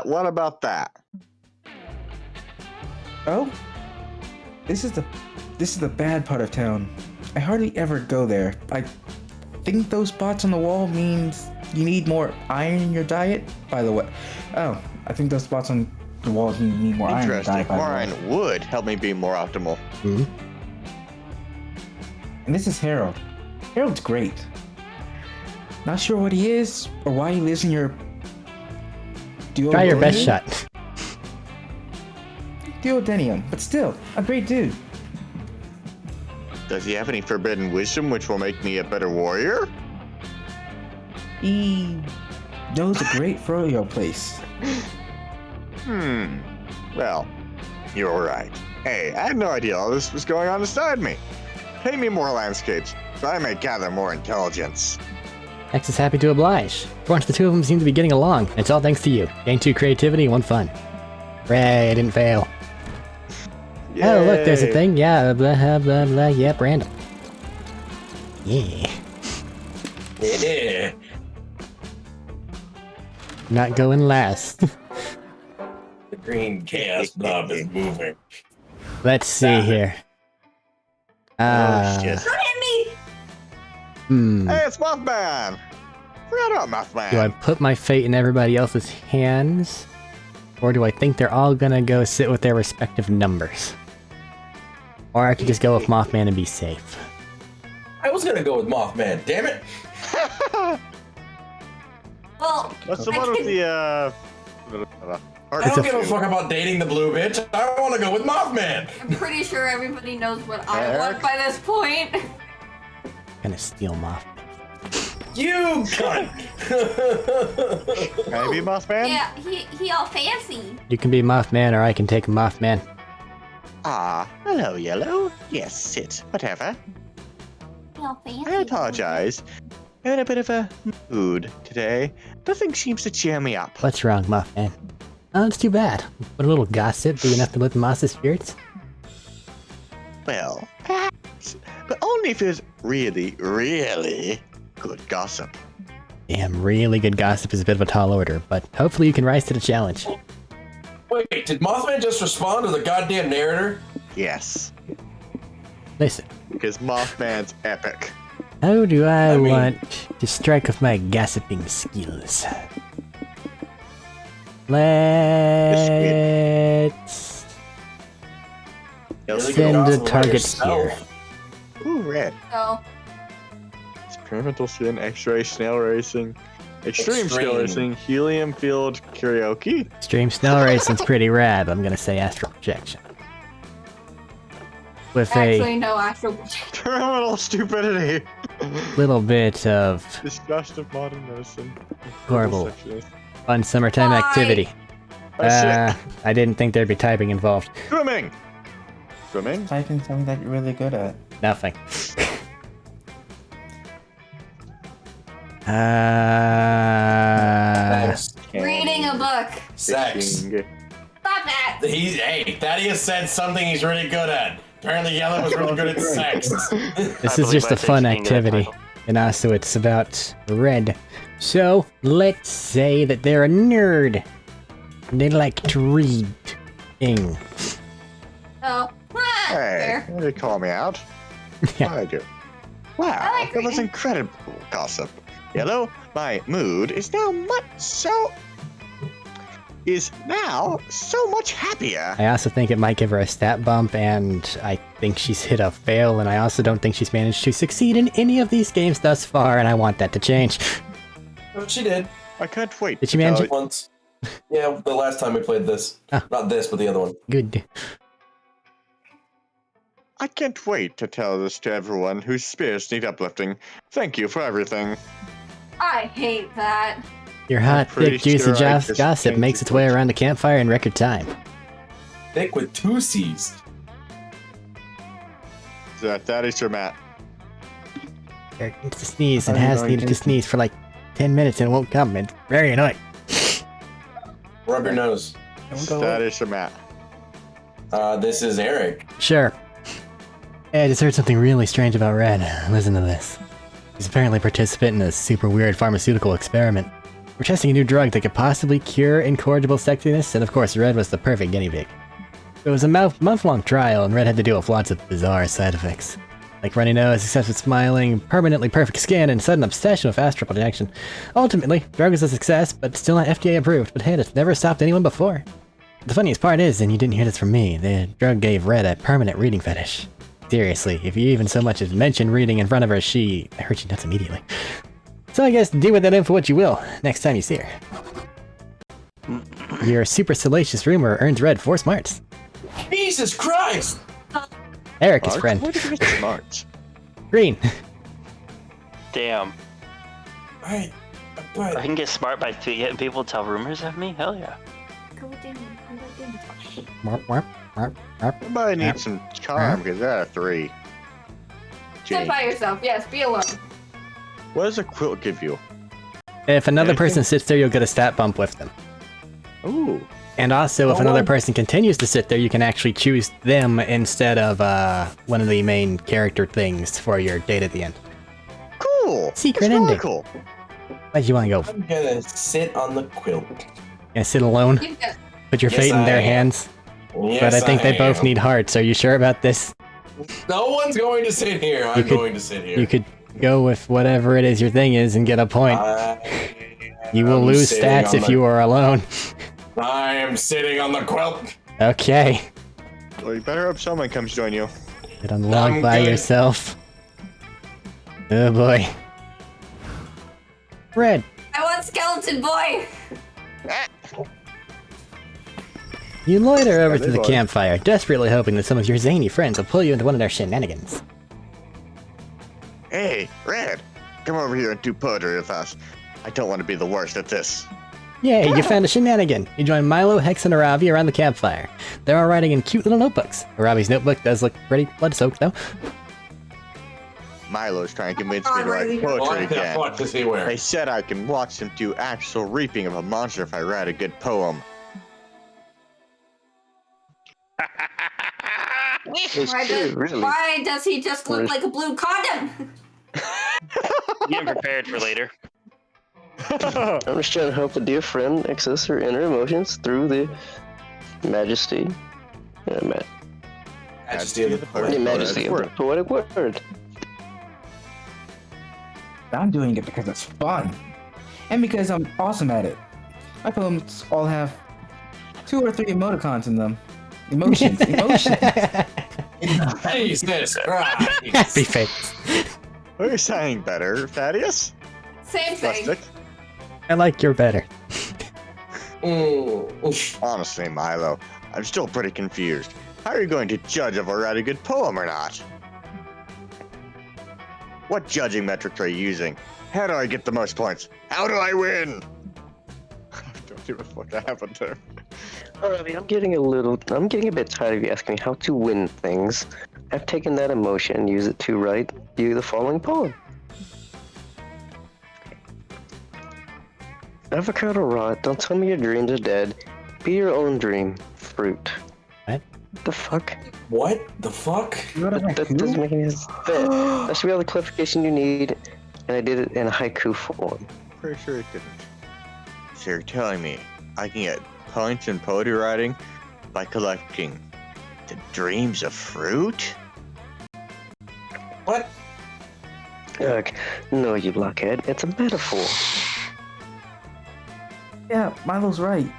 what about that? Oh? This is the bad part of town. I hardly ever go there. I think those spots on the wall means you need more iron in your diet. By the way, oh, I think those spots on the walls mean you need more iron in your Interesting. diet. By More the way. iron would help me be more optimal. Hmm? And this is Harold. Harold's great. Not sure what he is or why he lives in your. Try your best shot. Duodenium, but still, a great dude. Does he have any forbidden wisdom which will make me a better warrior? He knows a great froyo place. Well, you're right. Hey, I had no idea all this was going on inside me. Paint me more landscapes, so I may gather more intelligence. X is happy to oblige. For once, the two of them seem to be getting along. It's all thanks to you. Gain 2 creativity, 1 fun. Hooray, I didn't fail. Oh, look, there's a Yay. thing. Yeah, blah, blah, blah. Yep, random. Yeah. Yeah. Not going last. The green chaos blob is moving. Let's see here. Oh, shit. Don't hit me! Hey, it's Mothman! Forgot about Mothman. Do I put my fate in everybody else's hands? Or do I think they're all gonna go sit with their respective numbers? Or I could just go with Mothman and be safe. I was gonna go with Mothman, damn it! Well, What's the I one with can- the, I don't give a fuck about dating the blue bitch. I want to go with Mothman. I'm pretty sure everybody knows what I Eric? want by this point. Gonna steal Mothman. You cunt! Can I be Mothman? Yeah, he all fancy. You can be Mothman or I can take Mothman. Ah, hello, Yellow. Yes, sit. Whatever. He all fancy. I apologize. I'm in a bit of a mood today. Nothing seems to cheer me up. What's wrong, Mothman? Oh, it's too bad. Would a little gossip be enough to lift Moss's spirits? Well, perhaps. But only if it's really, really good gossip. Damn, really good gossip is a bit of a tall order, but hopefully you can rise to the challenge. Wait, did Mothman just respond to the goddamn narrator? Yes, Listen, because Mothman's epic. how do I mean- want to strike with my gossiping skills? Let's Really good send a gossip about target yourself. here. Ooh, red. So, Experimental spin, X-ray, snail racing, extreme snail Extreme. racing, helium field karaoke. Stream Snow Racing's pretty rad, but I'm gonna say Astral Projection. With actually, no actual projection. Terminal stupidity. a little bit of Disgust of modern medicine. Horrible. Sectionist. fun summertime Why? activity. Oh, shit. I didn't think there'd be typing involved. Swimming. Swimming. Typing something that you're really good at. Nothing. Reading a book. Sex. Stop that. Hey, Thaddeus said something he's really good at. Apparently, Yellow was really good at sex. This is just a fun activity. And also it's about red. So, let's say that they're a nerd. And they like to read things. Oh. Hey, There. you did call me out. Yeah. I do. Wow, I like that was reading. incredible gossip. Yellow, my mood is now so much happier. I also think it might give her a stat bump, and I think she's hit a fail, and I also don't think she's managed to succeed in any of these games thus far, and I want that to change. Well, she did. I can't wait. Did to she manage tell it? Once. Yeah, the last time we played this. Ah. Not this, but the other one. Good. I can't wait to tell this to everyone whose spirits need uplifting. Thank you for everything. I hate that. Your hot, pretty thick, juicy sure I just gossip changed makes the its way around the campfire in record time. thick with 2 C's. Is that Thaddeus or Matt? Eric needs to sneeze and has needed to sneeze for like 10 minutes and it won't come. It's very annoying. Rub your nose. Thaddeus or Matt? This is Eric. Sure. Hey, I just heard something really strange about Red. Listen to this. He's apparently a participant in a super weird pharmaceutical experiment. We're testing a new drug that could possibly cure incorrigible sexiness, and of course Red was the perfect guinea pig. It was a month-long trial, and Red had to deal with lots of bizarre side effects. Like runny nose, excessive smiling, permanently perfect skin, and sudden obsession with astral projection. Ultimately, the drug was a success, but still not FDA approved, but hey, it's never stopped anyone before. The funniest part is, and you didn't hear this from me, the drug gave Red a permanent reading fetish. Seriously, if you even so much as mention reading in front of her, she hurt you nuts immediately. So I guess do with that info what you will, next time you see her. Your super salacious rumor earns Red 4 smarts. Jesus Christ! Eric is friend. Where did you get smarts? Green. Damn. I I can get smart by getting people to tell rumors of me? Hell yeah. Somebody needs some charm because they're at a 3. Sit by yourself. Yes, be alone. What does a quilt give you? If another person sits there, you'll get a stat bump with them. Ooh. And also, if another person continues to sit there, you can actually choose them instead of one of the main character things for your date at the end. Cool. Secret That's ending. really cool. Where'd you want to go? I'm gonna sit on the quilt. Gonna sit alone? Put your Yes, fate in their I am. hands? Yes, But I think they both am. need hearts. Are you sure about this? No one's going to sit here. I'm going to sit here. You could go with whatever it is your thing is and get a point. You will I'm lose sitting stats on if the- you are alone. I am sitting on the quilt. Okay. Well, you better hope someone comes join you. Get on the log I'm by good. yourself. Oh boy. Red. I want skeleton boy. You loiter over Yeah, to the boy. campfire, desperately hoping that some of your zany friends will pull you into one of their shenanigans. Hey, Red, come over here and do poetry with us. I don't want to be the worst at this. Yay, you found a shenanigan! You join Milo, Hex, and Aravi around the campfire. They're all writing in cute little notebooks. Aravi's notebook does look pretty blood-soaked, though. Milo's trying to convince me to God, write Riley. poetry What the again. fuck does he wear? They said I can watch them do actual reaping of a monster if I write a good poem. Why does he just look like a blue condom? Getting prepared for later. I'm just trying to help a dear friend access her inner emotions through the majesty. Majesty of the The poet. majesty of the poetic word. I'm doing it because it's fun. And because I'm awesome at it. My poems all have 2 or 3 emoticons in them. Emotions. Jesus Christ. Happy face. We're saying better, Thaddeus. Same thing. Rustic. I like your better. Honestly, Milo, I'm still pretty confused. How are you going to judge if I write a good poem or not? What judging metrics are you using? How do I get the most points? How do I win? Don't give a fuck what happened there. Alright, I'm getting a bit tired of you asking me how to win things. I've taken that emotion and used it to write you the following poem. Avocado rot, don't tell me your dreams are dead. Be your own dream. Fruit. What? The fuck? What the fuck? That doesn't make any sense. That should be all the clarification you need, and I did it in a haiku form. Pretty sure it didn't. So you're telling me I can get points in poetry writing by collecting the dreams of fruit? What? Ugh, no, you blockhead. It's a metaphor. Yeah, Milo's right.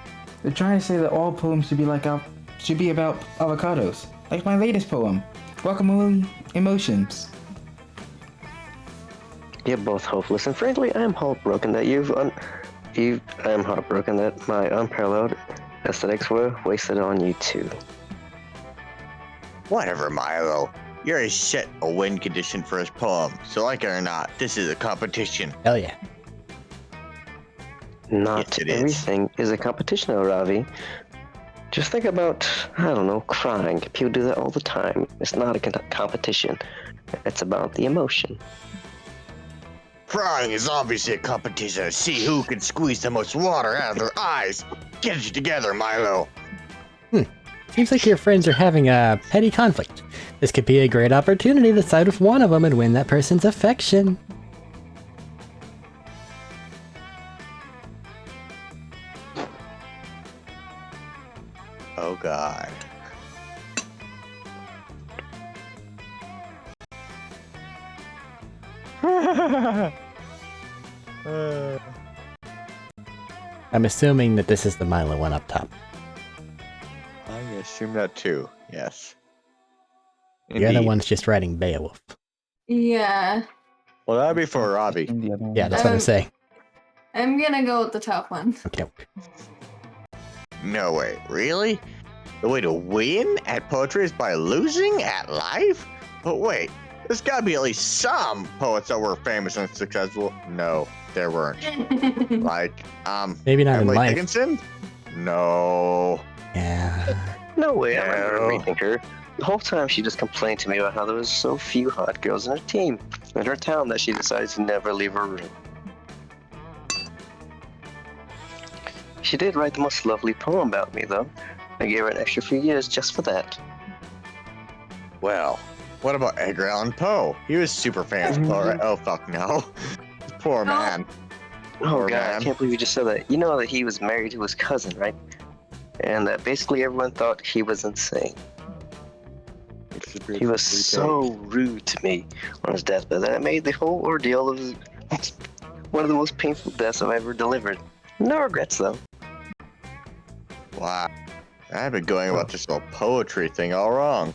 They're trying to say that all poems should be about avocados. Like my latest poem, Guacamole Emotions. You're both hopeless, and frankly, I am heartbroken that I am heartbroken that my unparalleled aesthetics were wasted on you too. Whatever, Milo. You already set a win condition for his poem, so like it or not, this is a competition. Hell yeah. Not Yes, it is. everything is a competition, Ravi. Just think about, I don't know, crying. People do that all the time. It's not a competition. It's about the emotion. Crying is obviously a competition to see who can squeeze the most water out of their eyes. Get it together, Milo. Seems like your friends are having a petty conflict. This could be a great opportunity to side with one of them and win that person's affection. Oh God. I'm assuming that this is the Milo one up top. I assume that too. Yes. The other Indeed. one's just writing Beowulf. Yeah. Well, that'd be for Robbie. And the other one. Yeah, that's what I'm saying. I'm gonna go with the top one. Okay. No way. Really? The way to win at poetry is by losing at life? But wait, there's gotta be at least some poets that were famous and successful. No, there weren't. Like, Maybe not in Emily life. Dickinson? No. Yeah. No way, I remember No. meeting her. The whole time she just complained to me about how there was so few hot girls in her team, in her town, that she decided to never leave her room. She did write the most lovely poem about me, though. I gave her an extra few years just for that. Well, what about Edgar Allan Poe? He was super famous Poe, right? Oh, fuck no. Poor man. Oh Poor god, man. I can't believe you just said that. You know that he was married to his cousin, right? And that basically everyone thought he was insane. He was so rude to me on his deathbed that it made the whole ordeal of one of the most painful deaths I've ever delivered. No regrets, though. Wow. I've been going about this whole poetry thing all wrong.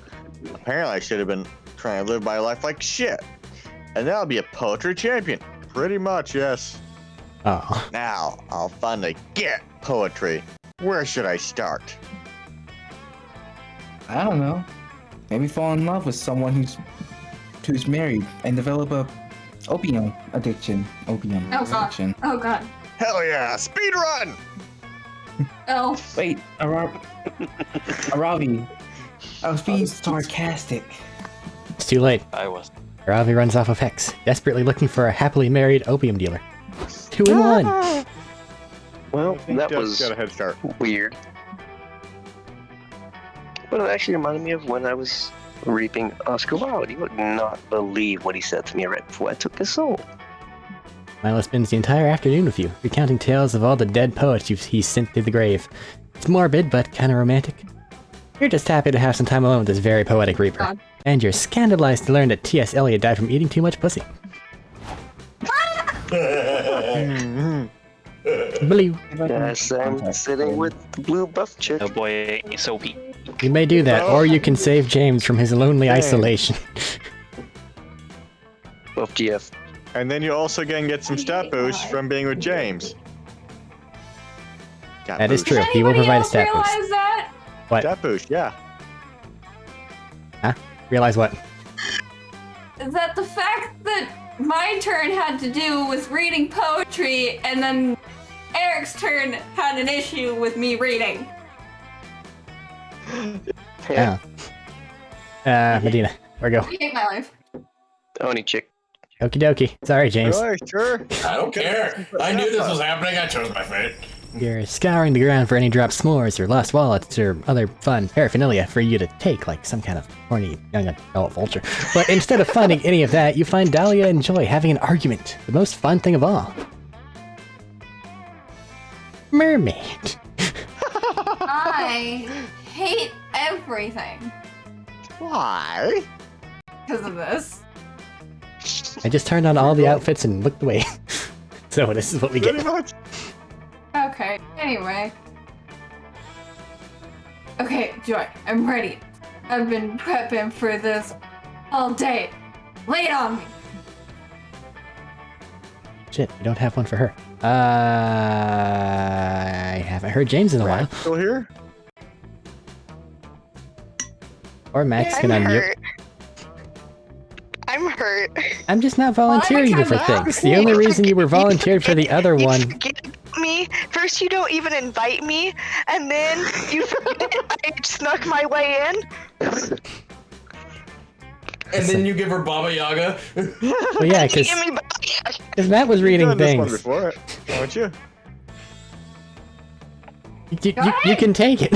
Apparently I should have been trying to live my life like shit. And now I'll be a poetry champion. Pretty much, yes. Oh. Now, I'll finally get poetry. Where should I start? I don't know. Maybe fall in love with someone who's married and develop a opium addiction. Opium Oh god. addiction. Oh god. Hell yeah, speed run! Oh. Wait, Aravi. I was being sarcastic. It's too late. I was. Ravi runs off of Hex, desperately looking for a happily married opium dealer. 2 in 1. Well, that Just was got a head start. weird. But it actually reminded me of when I was reaping Oscar Wilde. You would not believe what he said to me right before I took his soul. Milo spends the entire afternoon with you, recounting tales of all the dead poets he's sent to the grave. It's morbid, but kinda romantic. You're just happy to have some time alone with this very poetic reaper. God. And you're scandalized to learn that T.S. Eliot died from eating too much pussy. Blue. Yes, I'm sitting with the blue buff chick. Oh boy, ain't so beat. You may do that, or you can save James from his lonely isolation. Buff GF. And then you also can get some stat boost from being with James. Stat That is boost. true. Did He will anybody provide a else stat boost. realize that? What? Stat boost, yeah. Realize what? That the fact that my turn had to do with reading poetry, and then Eric's turn had an issue with me reading. Oh. Medina, where go? I hate my life. Oni chick. Okie dokie. Sorry, James. Really? Sure. I don't care. I knew this was happening. I chose my fate. You're scouring the ground for any dropped s'mores or lost wallets or other fun paraphernalia for you to take, like some kind of horny young adult vulture. But instead of finding any of that, you find Dahlia and Joy having an argument. The most fun thing of all. Mermaid. I hate everything Why? because of this. I just turned on all the outfits and looked away. So this is what we Pretty get. much. Okay, anyway. Okay, Joy, I'm ready. I've been prepping for this all day. Lay it on me. Shit, we don't have one for her. I haven't heard James in a while. Still here? Or Max can unmute. I'm hurt. I'm just not volunteering you for Well, I'm things. The only reason you were volunteered for the other one. Forgive me for First, you don't even invite me, and then you forget I snuck my way in. And then you give her Baba Yaga. Well, yeah, You give me Baba Yaga. because Matt was reading You've done this one things. before, haven't you? You can take it.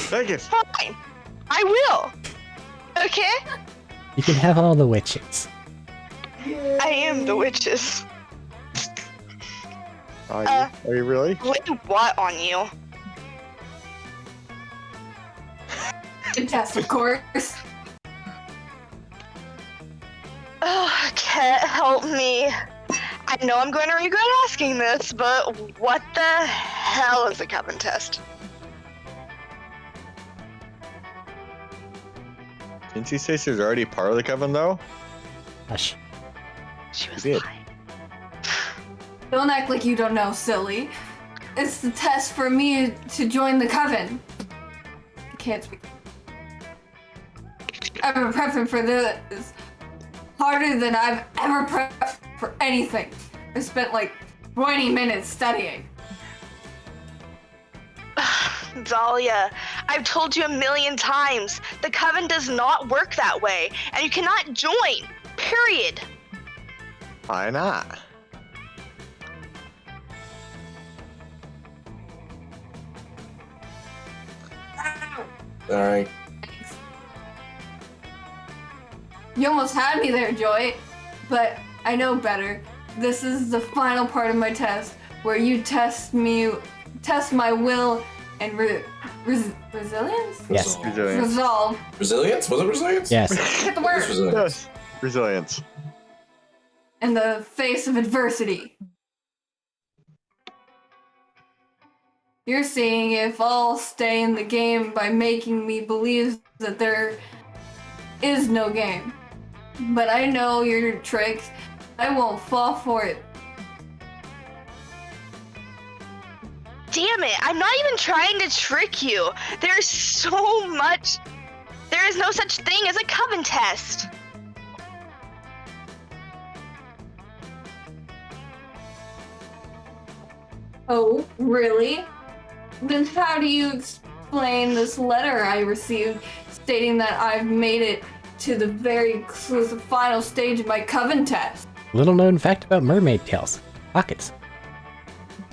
Take it. Fine. I will. Okay? You can have all the witches. I am the witches. Are you really? Lay what on you? Yes, of course. Oh, Cat, help me. I know I'm going to regret asking this, but what the hell is a Coven test? Didn't she say she was already part of the coven, though? Hush. She was did. lying. Don't act like you don't know, silly. It's the test for me to join the coven. I can't speak. I've been prepping for this harder than I've ever prepped for anything. I spent like 20 minutes studying. Dahlia, I've told you a million times, the Coven does not work that way, and you cannot join. Period. Why not? Alright. You almost had me there, Joy, but I know better. This is the final part of my test, where you test my will and resilience? Yes. Resilience. Resolve. Resilience? Was it resilience? Yes. Get the word. Yes, resilience. Yes. Resilience. In the face of adversity. You're seeing if I'll stay in the game by making me believe that there is no game. But I know your tricks. I won't fall for it. Damn it, I'm not even trying to trick you. There's so much. There is no such thing as a Coven test. Oh, really? Then how do you explain this letter I received stating that I've made it to the very exclusive final stage of my Coven test? Little known fact about mermaid tails. Pockets.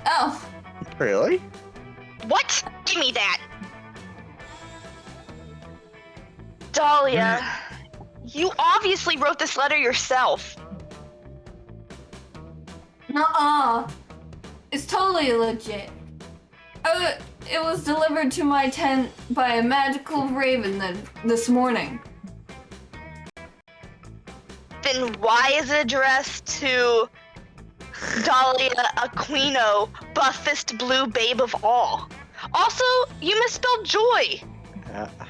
Oh, Really? What? Give me that. Dahlia, you obviously wrote this letter yourself. nuh-uh. It's totally legit. It was delivered to my tent by a magical raven this morning. Then why is it addressed to Dahlia Aquino, buffest blue babe of all? Also, you misspelled joy.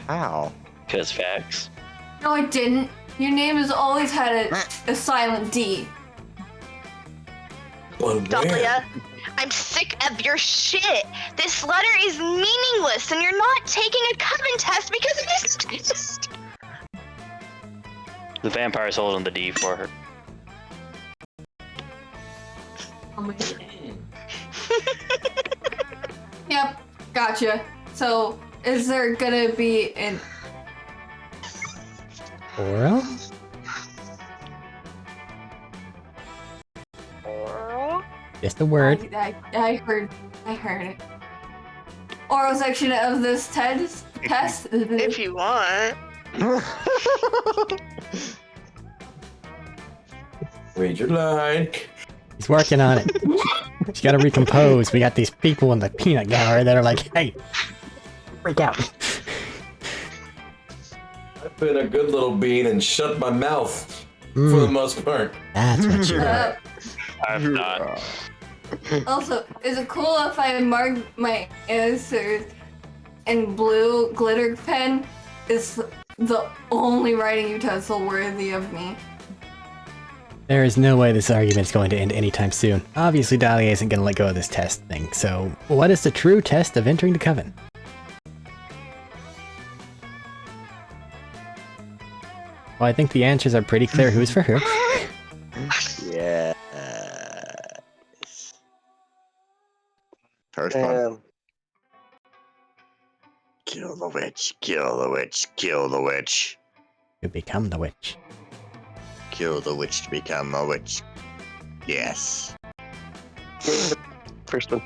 How? Because facts. No, I didn't. Your name has always had a silent D. Dahlia, I'm sick of your shit. This letter is meaningless, and you're not taking a Coven test because of this test. The vampire's holding the D for her. Oh my God. Yep, gotcha. So, is there gonna be an Oral? Just a word. I heard it. Oral section of this test? If you want. Read your line. He's working on it. He's gotta recompose. We got these people in the peanut gallery that are like, hey, break out. I've been a good little bean and shut my mouth for the most part. That's what you are. I've not. Also, is it cool if I mark my answers in blue glitter pen? It's the only writing utensil worthy of me. There is no way this argument's going to end anytime soon. Obviously, Dahlia isn't going to let go of this test thing, so what is the true test of entering the Coven? Well, I think the answers are pretty clear who's for who. Yeah. was fun. Kill the witch, kill the witch, kill the witch. To become the witch. Kill the witch to become a witch. Yes. First one.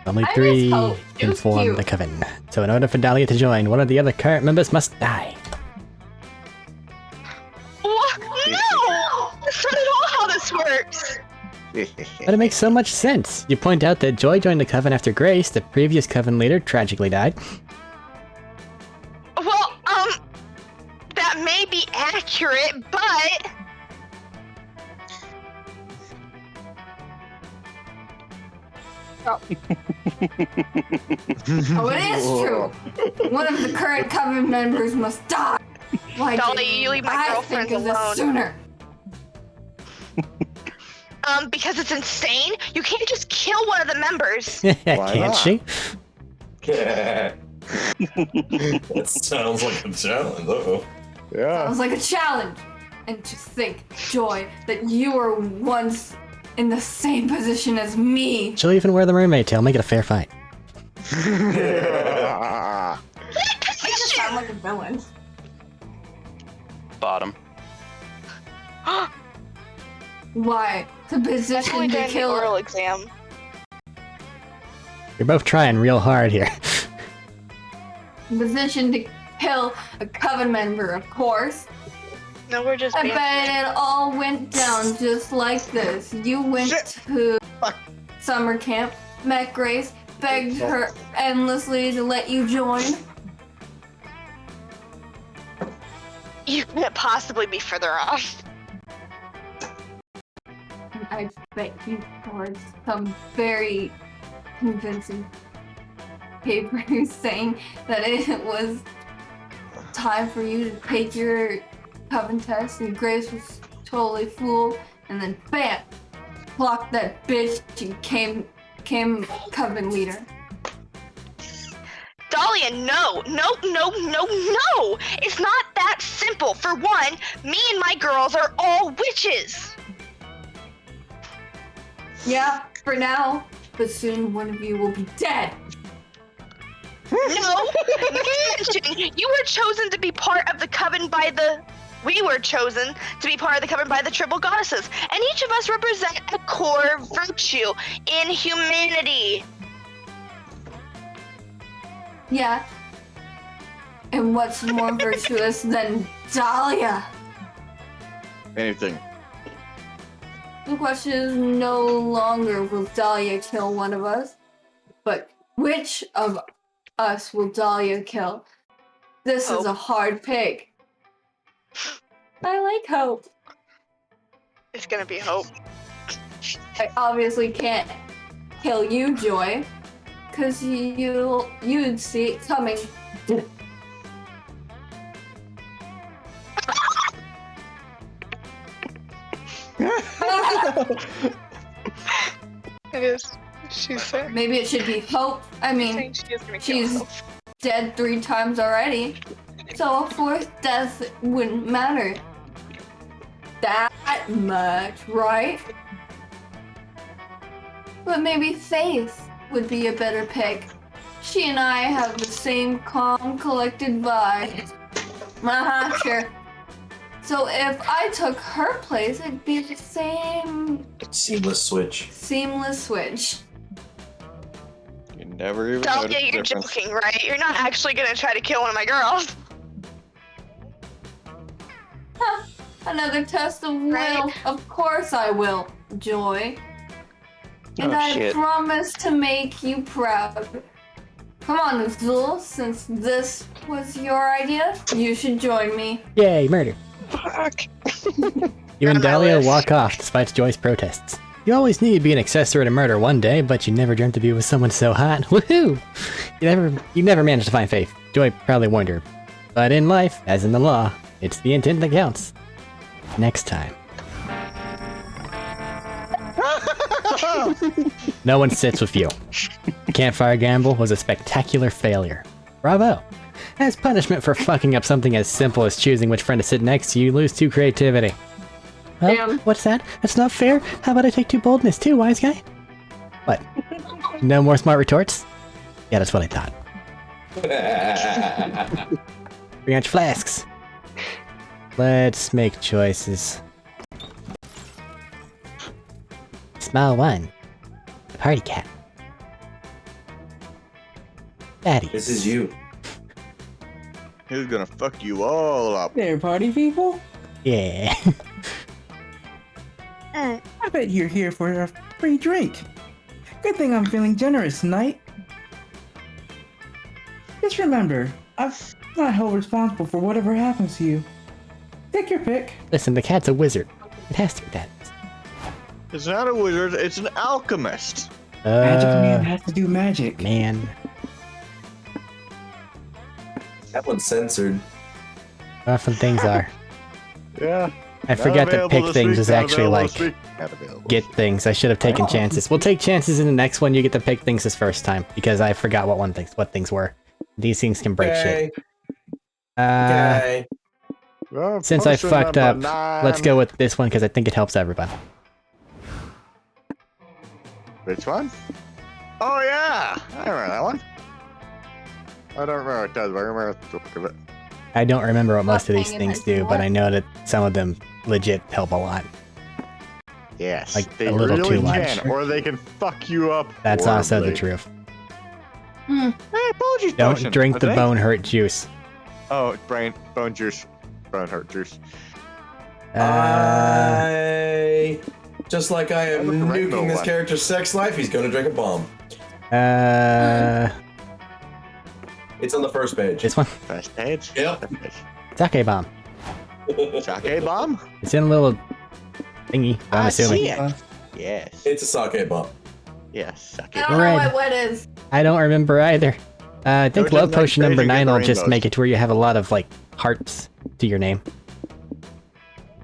Only I 3 miss Hope. She can was form cute. the coven. So in order for Dahlia to join, one of the other current members must die. What? No! That's not at all how this works. But it makes so much sense. You point out that Joy joined the coven after Grace, the previous coven leader, tragically died. Well, that may be accurate, but Oh, it is true. One of the current coven members must die. Why Dolly, didn't you leave my I girlfriends think of this alone. sooner? because it's insane. You can't just kill one of the members. Can't not? she? That sounds like a challenge, though. Yeah. Sounds like a challenge. And to think, Joy, that you were once in the same position as me. She'll even wear the mermaid tail, make it a fair fight. I just sound like a villain. Bottom. Why? The position Especially to during the kill oral exam. You're both trying real hard here. position to kill a coven member, of course. No, we're just I being bet it all went down just like this. You went to summer camp, met Grace, begged her endlessly to let you join. You couldn't possibly be further off. I bet you forged some very convincing papers saying that it was time for you to take your coven test, and Grace was totally fooled, and then bam, blocked that bitch and came coven leader. Dahlia, no! It's not that simple. For one, me and my girls are all witches. Yeah, for now, but soon one of you will be dead. No! You were chosen to be part of the coven by the... We were chosen to be part of the coven by the triple goddesses, and each of us represent a core virtue in humanity. Yeah. And what's more virtuous than Dahlia? Anything. The question is no longer will Dahlia kill one of us, but which of us will Dahlia kill? This is a hard pick. I like Hope. It's gonna be Hope. I obviously can't kill you, Joy, because you'd see it coming. It is. She's sick. Maybe it should be Hope. I mean, she's dead 3 times already, so a 4th death wouldn't matter that much, right? But maybe Faith would be a better pick. She and I have the same calm, collected vibe. Sure. So if I took her place, it'd be the same Seamless switch. seamless switch. You never even Dahlia, noticed the you're difference. joking, right? You're not actually gonna try to kill one of my girls. Huh. Another test of will. Right. Of course I will, Joy. And Oh, I shit. promise to make you proud. Come on, Azul, since this was your idea, you should join me. Yay, murder. Fuck. You and On my Dahlia list. walk off despite Joy's protests. You always knew you'd be an accessory to murder one day, but you never dreamt to be with someone so hot. Woohoo! You never managed to find Faith. Joy probably warned her. But in life, as in the law, it's the intent that counts. Next time. No one sits with you. Campfire Gamble was a spectacular failure. Bravo! As punishment for fucking up something as simple as choosing which friend to sit next to you, lose 2 creativity. Well, Damn. what's that? That's not fair. How about I take 2 boldness too, wise guy? What? No more smart retorts? Yeah, that's what I thought. Bring out your flasks. Let's make choices. Small one. The party cat. Daddy. This is you. Who's gonna fuck you all up? There, party people. Yeah. I bet you're here for a free drink. Good thing I'm feeling generous tonight. Just remember, I'm not held responsible for whatever happens to you. Take your pick. Listen, the cat's a wizard. It has to be that. It's not a wizard, it's an alchemist. Magic man has to do magic. Man. That one's censored. Often things are. Yeah. I forgot that pick things is actually like Not available. get things. I should have taken chances. We'll take chances in the next one. You get to pick things this first time because I forgot what things were. These things can break shit. Okay. Well, Since I potion fucked up, number 9. let's go with this one because I think it helps everybody. Which one? Oh yeah! I remember that one. I don't remember what it does, but I remember the look of it. I don't remember what most of these Hanging things as do, well. but I know that some of them legit help a lot. Yes. Like, they a little really too much. can, or they can fuck you up. That's also the horribly. truth. Hey, apologies Don't potion, drink I the think. bone hurt juice. Oh, bone juice. Bone hurt juice. Just like I am Look at the rainbow nuking this one. character's sex life, he's gonna drink a bomb. It's on the first page. This one? First page. Yep. Sake bomb. Sake bomb? It's in a little thingy, I'm I assuming. see it. Yes. It's a sake bomb. Yes. Sake I bomb. don't know Red. what is. I don't remember either. I think Those are Love like Potion number crazy good 9 will just rainbows. make it to where you have a lot of, like, hearts to your name.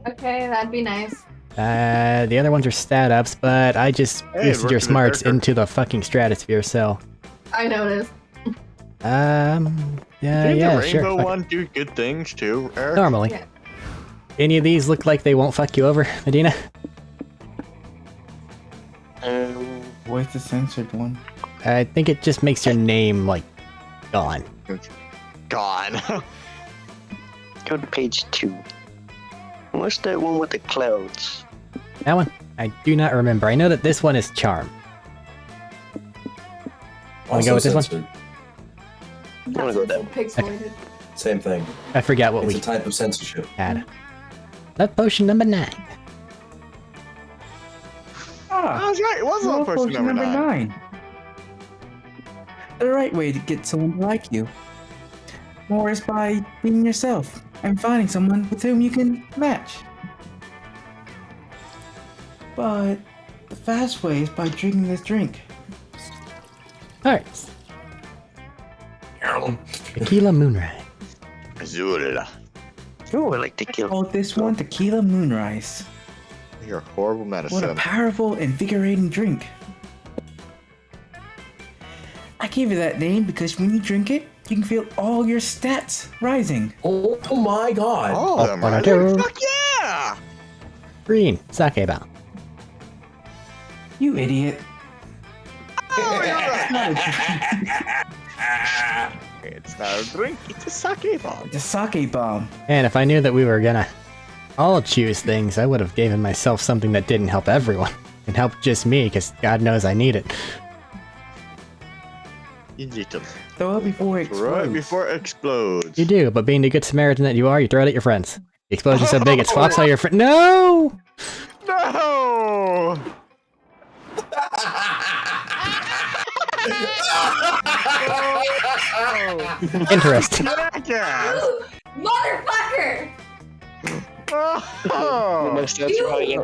Okay, that'd be nice. The other ones are stat ups, but I just Hey, boosted your working the smarts character. into the fucking stratosphere, so... I noticed. Didn't yeah, the sure. rainbow fuck it. one do good things too, Eric? Normally. Yeah. Any of these look like they won't fuck you over, Medina? What's the censored one? I think it just makes your name, like, gone. Gone. Go to page 2. What's that one with the clouds? That one? I do not remember. I know that this one is Charm. Wanna go with this one? censored. I'm gonna go with that one. Pixelated. Same thing. I forgot what It's we a type of censorship. had. Love Potion number 9. Ah, I was right. It was Love Love Potion number 9. The right way to get someone to like you. More is by being yourself and finding someone with whom you can match. But the fast way is by drinking this drink. Alright. Tequila Moonrise. Azula. Oh, I like tequila. Call this one Tequila Moonrise. You're a horrible What a medicine. powerful, invigorating drink. I gave it that name because when you drink it, you can feel all your stats rising. Oh my god. All of them, Up on a right? turn. Fuck yeah! Green. Sake bomb. You idiot. Oh, you're right. Not a- It's not a drink, it's a sake bomb. It's a sake bomb. And if I knew that we were gonna all choose things, I would have given myself something that didn't help everyone. And helped just me, because God knows I need it. You need to Throw it before it explodes. right before it explodes. You do, but being the good Samaritan that you are, you throw it at your friends. The explosion's so big it swaps all your friends. No! No! Interesting. Jackass! Motherfucker! Oh! That's You right.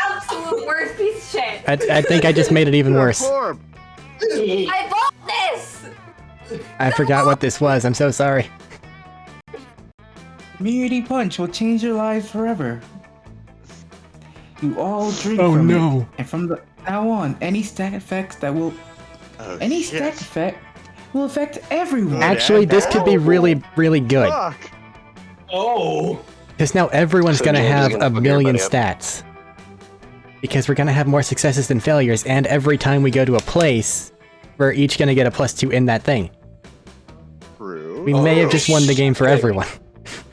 absolute worst piece of shit. I think I just made it even worse. Horrible. I bought this! I forgot what this was. I'm so sorry. Immunity Punch will change your lives forever. You all drink Oh, from no. it. And from now on, any stack effects that will Oh, any shit. stack effect will affect everyone. Actually, this could be really, really good. Fuck! Oh. Because now everyone's So gonna James is have gonna a fuck million everybody stats. Because we're gonna have more successes than failures, and every time we go to a place, we're each gonna get a +2 in that thing. True. We may have just won the game for everyone.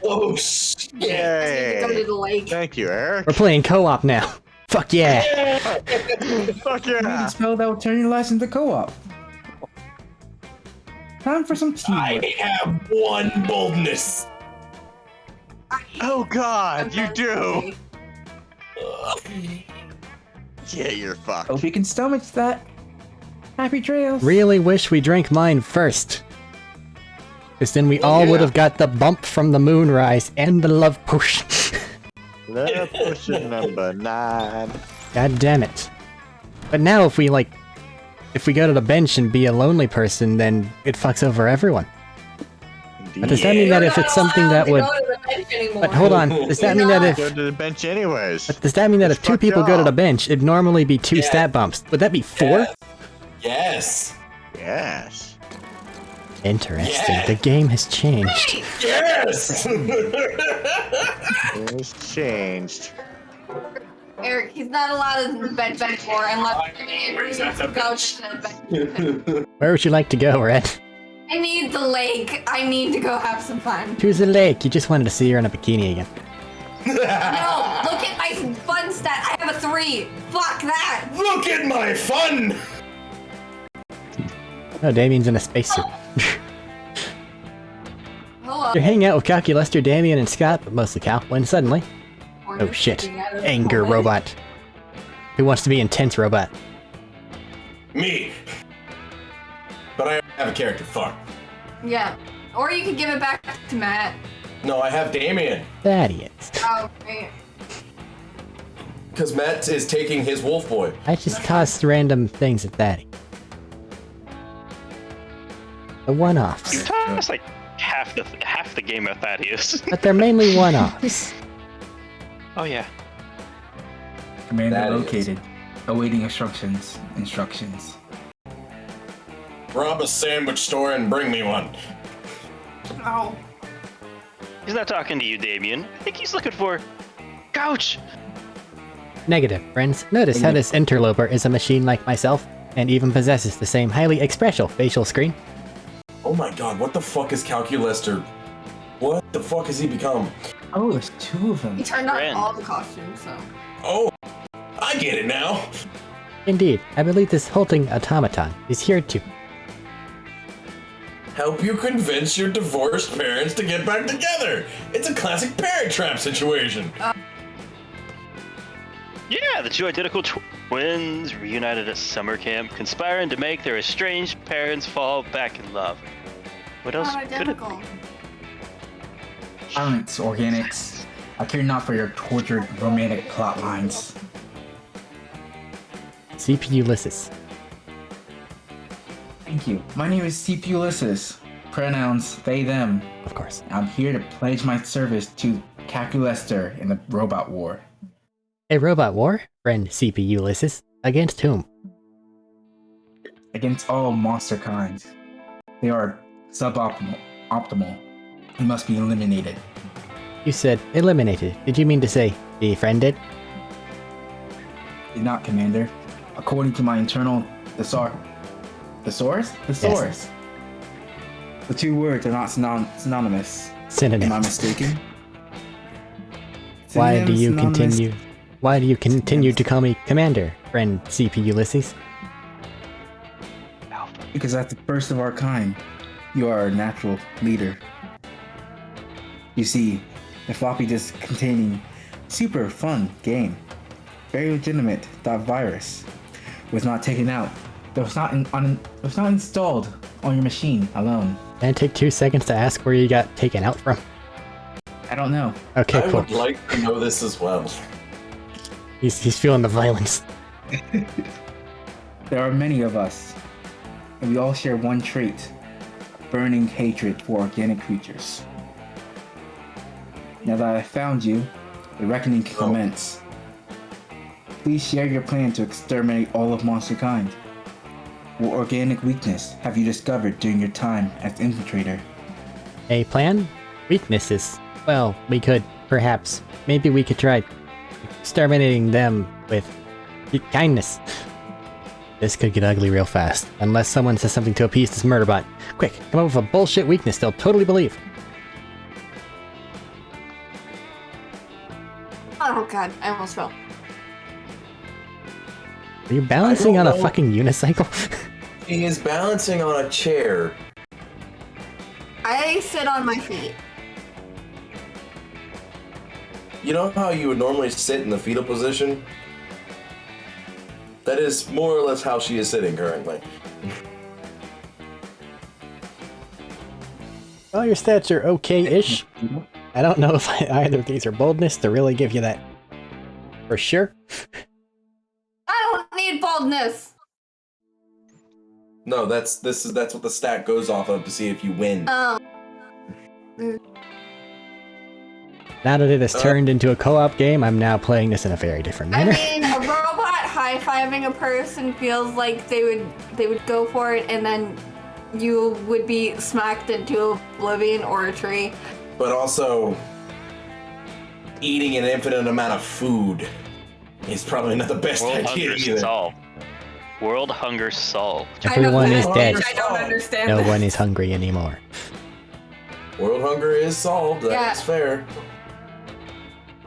Oh, shit. Yay. Go to the lake. Thank you, Eric. We're playing co-op now. Fuck yeah! Fuck You need yeah. a spell that will turn your lives into co-op. Time for some teamwork. I have one boldness. Oh God, you do. Yeah, you're fucked. Hope you can stomach that. Happy trails. Really wish we drank mine first. Because then we all would have got the bump from the moonrise and the love potion. Love potion number 9. God damn it. But now if we go to the bench and be a lonely person, then it fucks over everyone. But does that mean that if it's something that would... But hold on, does that mean that if... Go to the bench anyways. But does that mean that if 2 people go to the bench, it'd normally be 2 stat bumps? Would that be 4? Yes. Yes. Interesting. The game has changed. Yes. It's changed. Eric, he's not allowed to bench anymore unless go to the bench. Where would you like to go, Red? I need the lake. I need to go have some fun. Choose a lake. You just wanted to see her in a bikini again. No, look at my fun stat. I have a 3. Fuck that. Look at my fun. Oh, Damien's in a spacesuit. Hello. You're hanging out with Calculester, Damien, and Scott, but mostly Cal, when suddenly... Oh shit. Anger robot. Who wants to be intense robot? Me. But I have a character. Fuck. Yeah. Or you could give it back to Matt. No, I have Damien. Thaddeus. Oh, great. Because Matt is taking his wolf boy. I just tossed random things at Thaddy. The one-offs. You tossed like half the game at Thaddeus. But they're mainly one-offs. Oh yeah. Commander That is- located. Awaiting instructions. Rob a sandwich store and bring me one. Oh. He's not talking to you, Damien. I think he's looking for Couch. Negative, friends. Notice how this interloper is a machine like myself, and even possesses the same highly expressive facial screen. Oh my god, what the fuck is Calculester? What the fuck has he become? Oh, there's 2 of them. He turned on Friend. all the costumes, so. Oh, I get it now. Indeed, I believe this halting automaton is here to... Help you convince your divorced parents to get back together. It's a classic Parent Trap situation. Yeah, the 2 identical twins reunited at summer camp, conspiring to make their estranged parents fall back in love. What else Not could it identical. be? Silence, organics. I care not for your tortured romantic plot lines. CP Ulysses. Thank you. My name is CP Ulysses. Pronouns they, them. Of course. I'm here to pledge my service to Calculester in the robot war. A robot war? Friend CP Ulysses. Against whom? Against all monster kinds. They are suboptimal. And must be eliminated. You said eliminated. Did you mean to say befriended? Did not, Commander. According to my internal thesaurus? Thesaurus. The 2 words are not synonymous. Synonyms. Am I mistaken? Why do you Synonymous. continue? Why do you continue to call me Commander, friend CP Ulysses? Because at the first of our kind, you are our natural leader. You see, the floppy disk containing super fun game, very legitimate .virus, was not taken out. It was not installed on your machine alone. Can I take 2 seconds to ask where you got taken out from? I don't know. Okay, I cool. would like to know this as well. He's feeling the violence. There are many of us, and we all share one trait: burning hatred for organic creatures. Now that I found you, the reckoning can commence. Please share your plan to exterminate all of monster kind. What organic weakness have you discovered during your time as infiltrator? A plan? Weaknesses. Well, we could, perhaps. Maybe we could try exterminating them with kindness. This could get ugly real fast, unless someone says something to appease this murder bot. Quick, come up with a bullshit weakness they'll totally believe. Oh god, I almost fell. Are you balancing on a know. fucking unicycle? He is balancing on a chair. I sit on my feet. You know how you would normally sit in the fetal position? That is more or less how she is sitting currently. Well, your stats are okay-ish. I don't know if either of these are boldness to really give you that for sure. I don't need boldness. No, that's what the stat goes off of to see if you win. Oh. Now that it has turned into a co-op game, I'm now playing this in a very different I manner. mean, a robot high-fiving a person feels like they would go for it, and then you would be smacked into oblivion or a tree. But also, eating an infinite amount of food is probably not the best World idea hunger either. solved. World hunger solved. Everyone is dead. I don't understand. No this. one is hungry anymore. World hunger is solved, that's fair.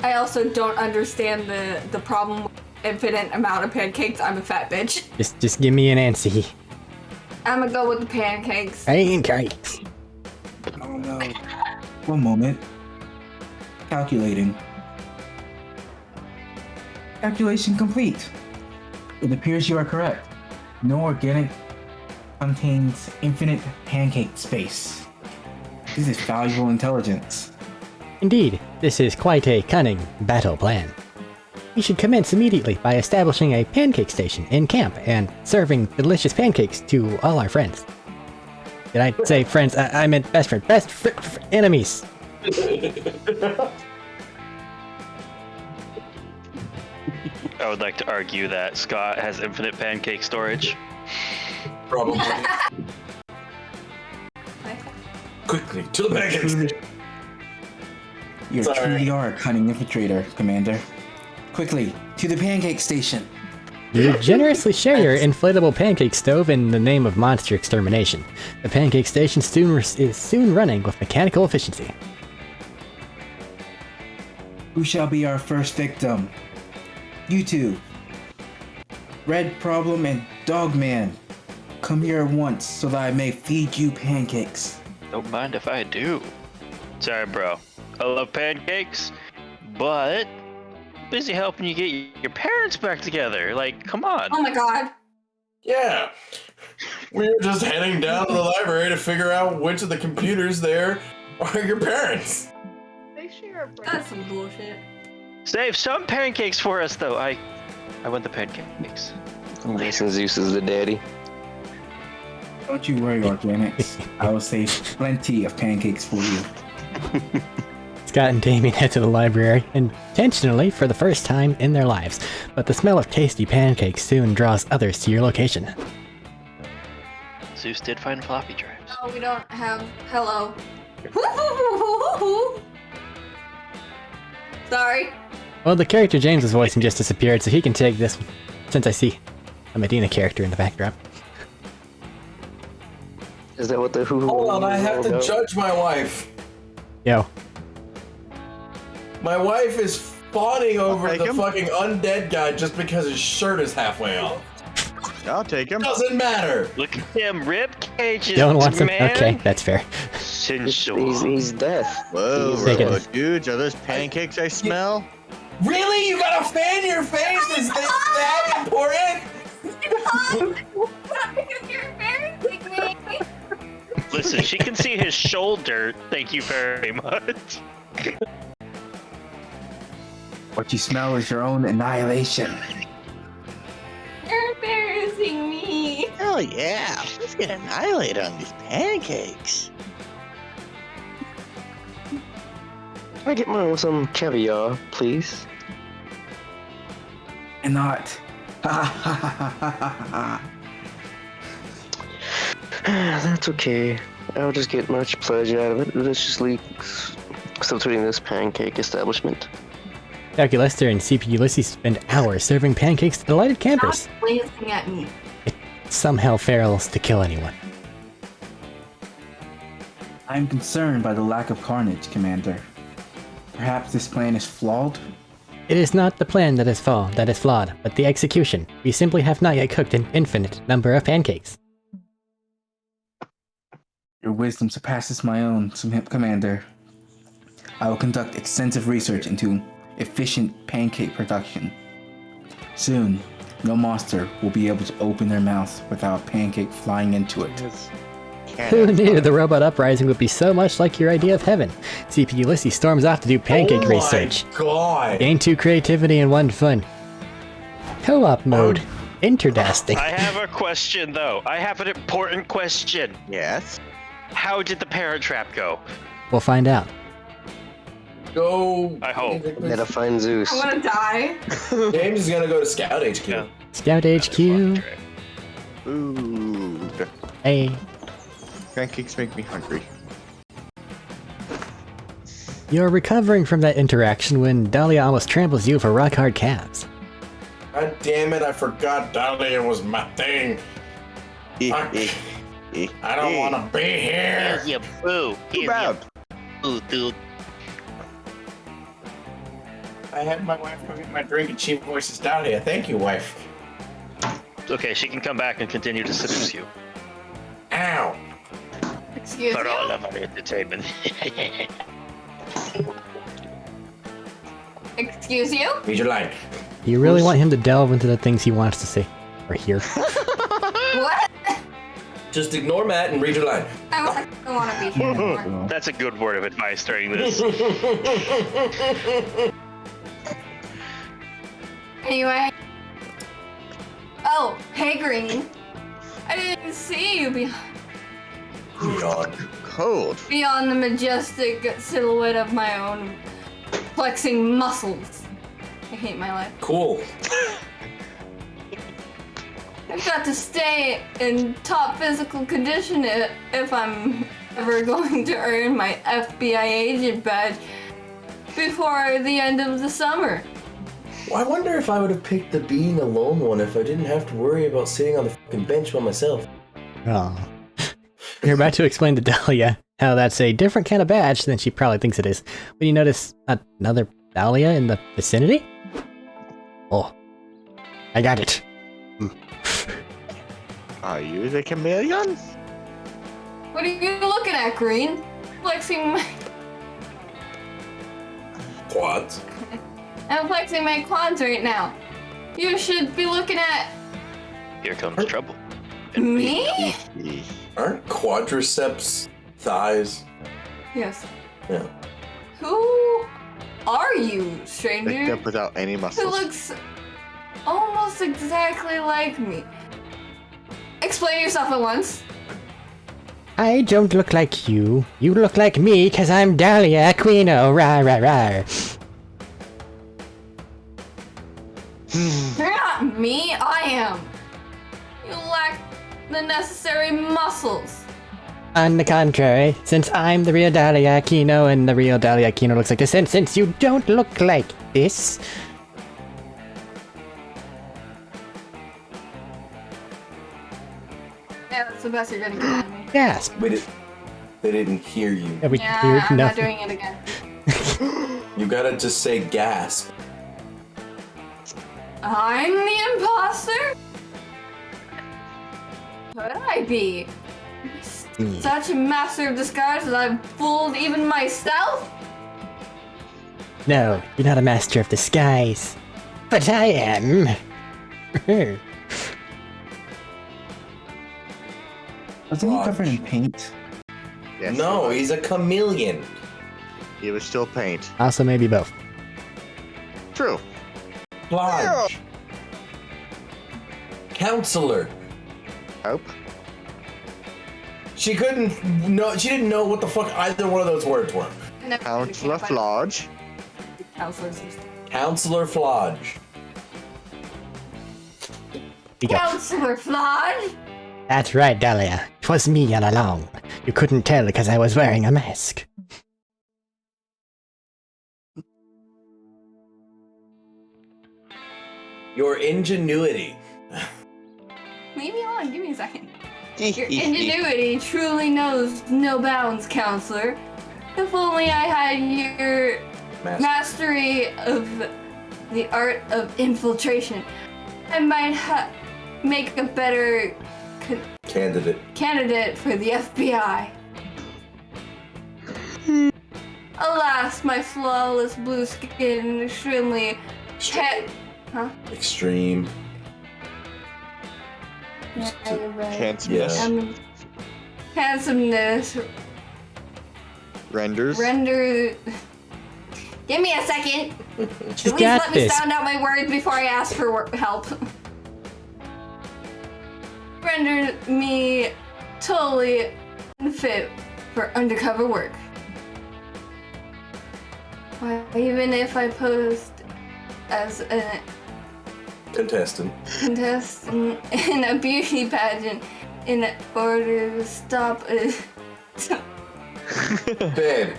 I also don't understand the problem with infinite amount of pancakes. I'm a fat bitch. Just give me an answer. I'm gonna go with the pancakes. Pancakes. Oh no. One moment. Calculating. Calculation complete. It appears you are correct. No organic contains infinite pancake space. This is valuable intelligence. Indeed, this is quite a cunning battle plan. We should commence immediately by establishing a pancake station in camp and serving delicious pancakes to all our friends. Did I say friends? I meant best friend. Enemies. I would like to argue that Scott has infinite pancake storage. Probably. Quickly, to the pancakes! You Sorry. truly are a cunning infiltrator, Commander. Quickly, to the pancake station. You generously share your inflatable pancake stove in the name of monster extermination. The pancake station is soon running with mechanical efficiency. Who shall be our first victim? You two. Red Problem and Dogman. Come here at once so that I may feed you pancakes. Don't mind if I do. Sorry, bro. I love pancakes, but busy helping you get your parents back together. Like, come on. Oh my god. Yeah. We were just heading down to the library to figure out which of the computers there are your parents. That's some bullshit. Save some pancakes for us, though. I want the pancakes. Listen, Zeus is the daddy. Don't you worry, Organics. I will save plenty of pancakes for you. Scott and Damien head to the library, intentionally for the first time in their lives, but the smell of tasty pancakes soon draws others to your location. Zeus did find floppy drives. Oh, we don't have. Hello. Sorry. Well, the character James is voicing just disappeared, so he can take this since I see a Medina character in the backdrop. Is that what the hoo-hoo? Hold on, I have to judge my wife. Yo. My wife is fawning over take the him. fucking undead guy just because his shirt is halfway off. I'll take him. Doesn't matter. Look at them rib cages, Dylan wants him. man. Okay, that's fair. Sensual. He's death. Whoa, Take it. Robo dudes, are those pancakes I smell? Really? You got a fan in your face? Is that important? You're embarrassing me. Listen, she can see his shoulder. Thank you very much. What you smell is your own annihilation. You're embarrassing me. Hell yeah, let's get annihilated on these pancakes. Can I get mine with some caviar, please? And not. Ha ha ha ha ha ha. That's okay. I'll just get much pleasure out of it. Let's just leave substituting this pancake establishment. Dr. Lester and CP Ulysses spend hours serving pancakes to delighted campers. Stop glancing at me. some hell ferals to kill anyone. I'm concerned by the lack of carnage, Commander. Perhaps this plan is flawed? It is not the plan that is flawed, but the execution. We simply have not yet cooked an infinite number of pancakes. Your wisdom surpasses my own, Commander. I will conduct extensive research into efficient pancake production. Soon, no monster will be able to open their mouth without a pancake flying into it. Who knew the robot uprising would be so much like your idea of heaven? CP Ulysses storms off to do pancake research. God. Gain 2 creativity and 1 fun. Co-op mode. Interdasting. I have a question, though. I have an important question. Yes. How did the parent trap go? We'll find out. Go. I hope. Gotta find Zeus. I wanna die. James is gonna go to Scout HQ. Yeah. Scout HQ. Ooh. Hey. Pancakes make me hungry. You're recovering from that interaction when Dahlia almost tramples you for rock-hard calves. God damn it, I forgot Dahlia was my thing. I don't want to be here. Here's your boo. Too bad. Boo, dude. I had my wife go get my drink and she voices Dahlia. Thank you, wife. Okay, she can come back and continue to seduce you. Ow. Excuse For all me. of our entertainment. Excuse you? Read your line. You really want him to delve into the things he wants to say or hear. What? Just ignore Matt and read your line. I want to be here anymore. That's a good word of advice during this. Anyway. Oh, hey Green. I didn't see you God. Cold. beyond the majestic silhouette of my own flexing muscles. I hate my life. Cool. I've got to stay in top physical condition if I'm ever going to earn my FBI agent badge before the end of the summer. Well, I wonder if I would have picked the being alone one if I didn't have to worry about sitting on the fucking bench by myself. Oh. You're about to explain to Dahlia how that's a different kind of badge than she probably thinks it is. When you notice another Dahlia in the vicinity? Oh. I got it. Are you the chameleon? What are you looking at, Green? Flexing my... Quads. I'm flexing my quads right now. You should be looking at Here comes trouble. me? Aren't quadriceps thighs? Yes. Yeah. Who are you, Picked stranger? up without any Who muscles. looks almost exactly like me. Explain yourself at once. I don't look like you. You look like me, cause I'm Dahlia Aquino. Rah, rah, rah. You're not me, I am. You lack the necessary muscles. On the contrary, since I'm the real Dahlia Aquino and the real Dahlia Aquino looks like this, and since you don't look like this... Yeah, that's the best you're gonna get out of me. Yes. Wait, they didn't hear you. Yeah, we Yeah, hear I'm not nothing. doing it again. You gotta just say gasp. I'm the imposter? Could I be? Such a master of disguise that I've fooled even myself? No, you're not a master of disguise. But I am. Wasn't he covered in paint? Yes, No, he's a chameleon. he was still paint. Also, maybe both. True. Lodge. Counselor. Hope. She couldn't know. She didn't know what the fuck either one of those words were. Counselor Flodge. Counselor's Counselor Flodge. We go. Counselor Flodge? That's right, Dahlia. It was me all along. You couldn't tell because I was wearing a mask. Your ingenuity. Leave me alone. Give me a second. Your ingenuity truly knows no bounds, counselor. If only I had your mastery of the art of infiltration, I might make a better candidate for the FBI. Alas, my flawless blue skin and extremely Extreme. Yeah, you're right. Handsomeness. Handsomeness Renders. Give me a second. She's Please got let me this. sound out my words before I ask for help. Render me totally unfit for undercover work. Why, even if I posed as a Contestant. contestant in a beauty pageant in order to stop it. Babe.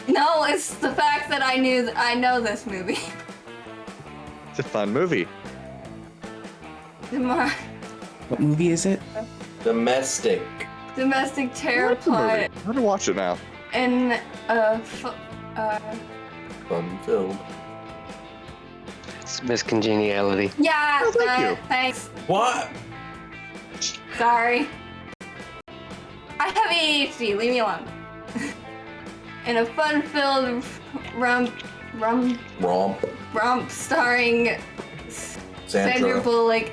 No, it's the fact that I know this movie. It's a fun movie. What movie is it? Domestic. Domestic terror What's the movie? plot I'm gonna watch it now. and Fun film. It's miscongeniality. yeah, Oh, thank you. thanks. What? Sorry. I have ADHD, leave me alone. In a fun-filled romp starring Sandra Sandra. Bullock,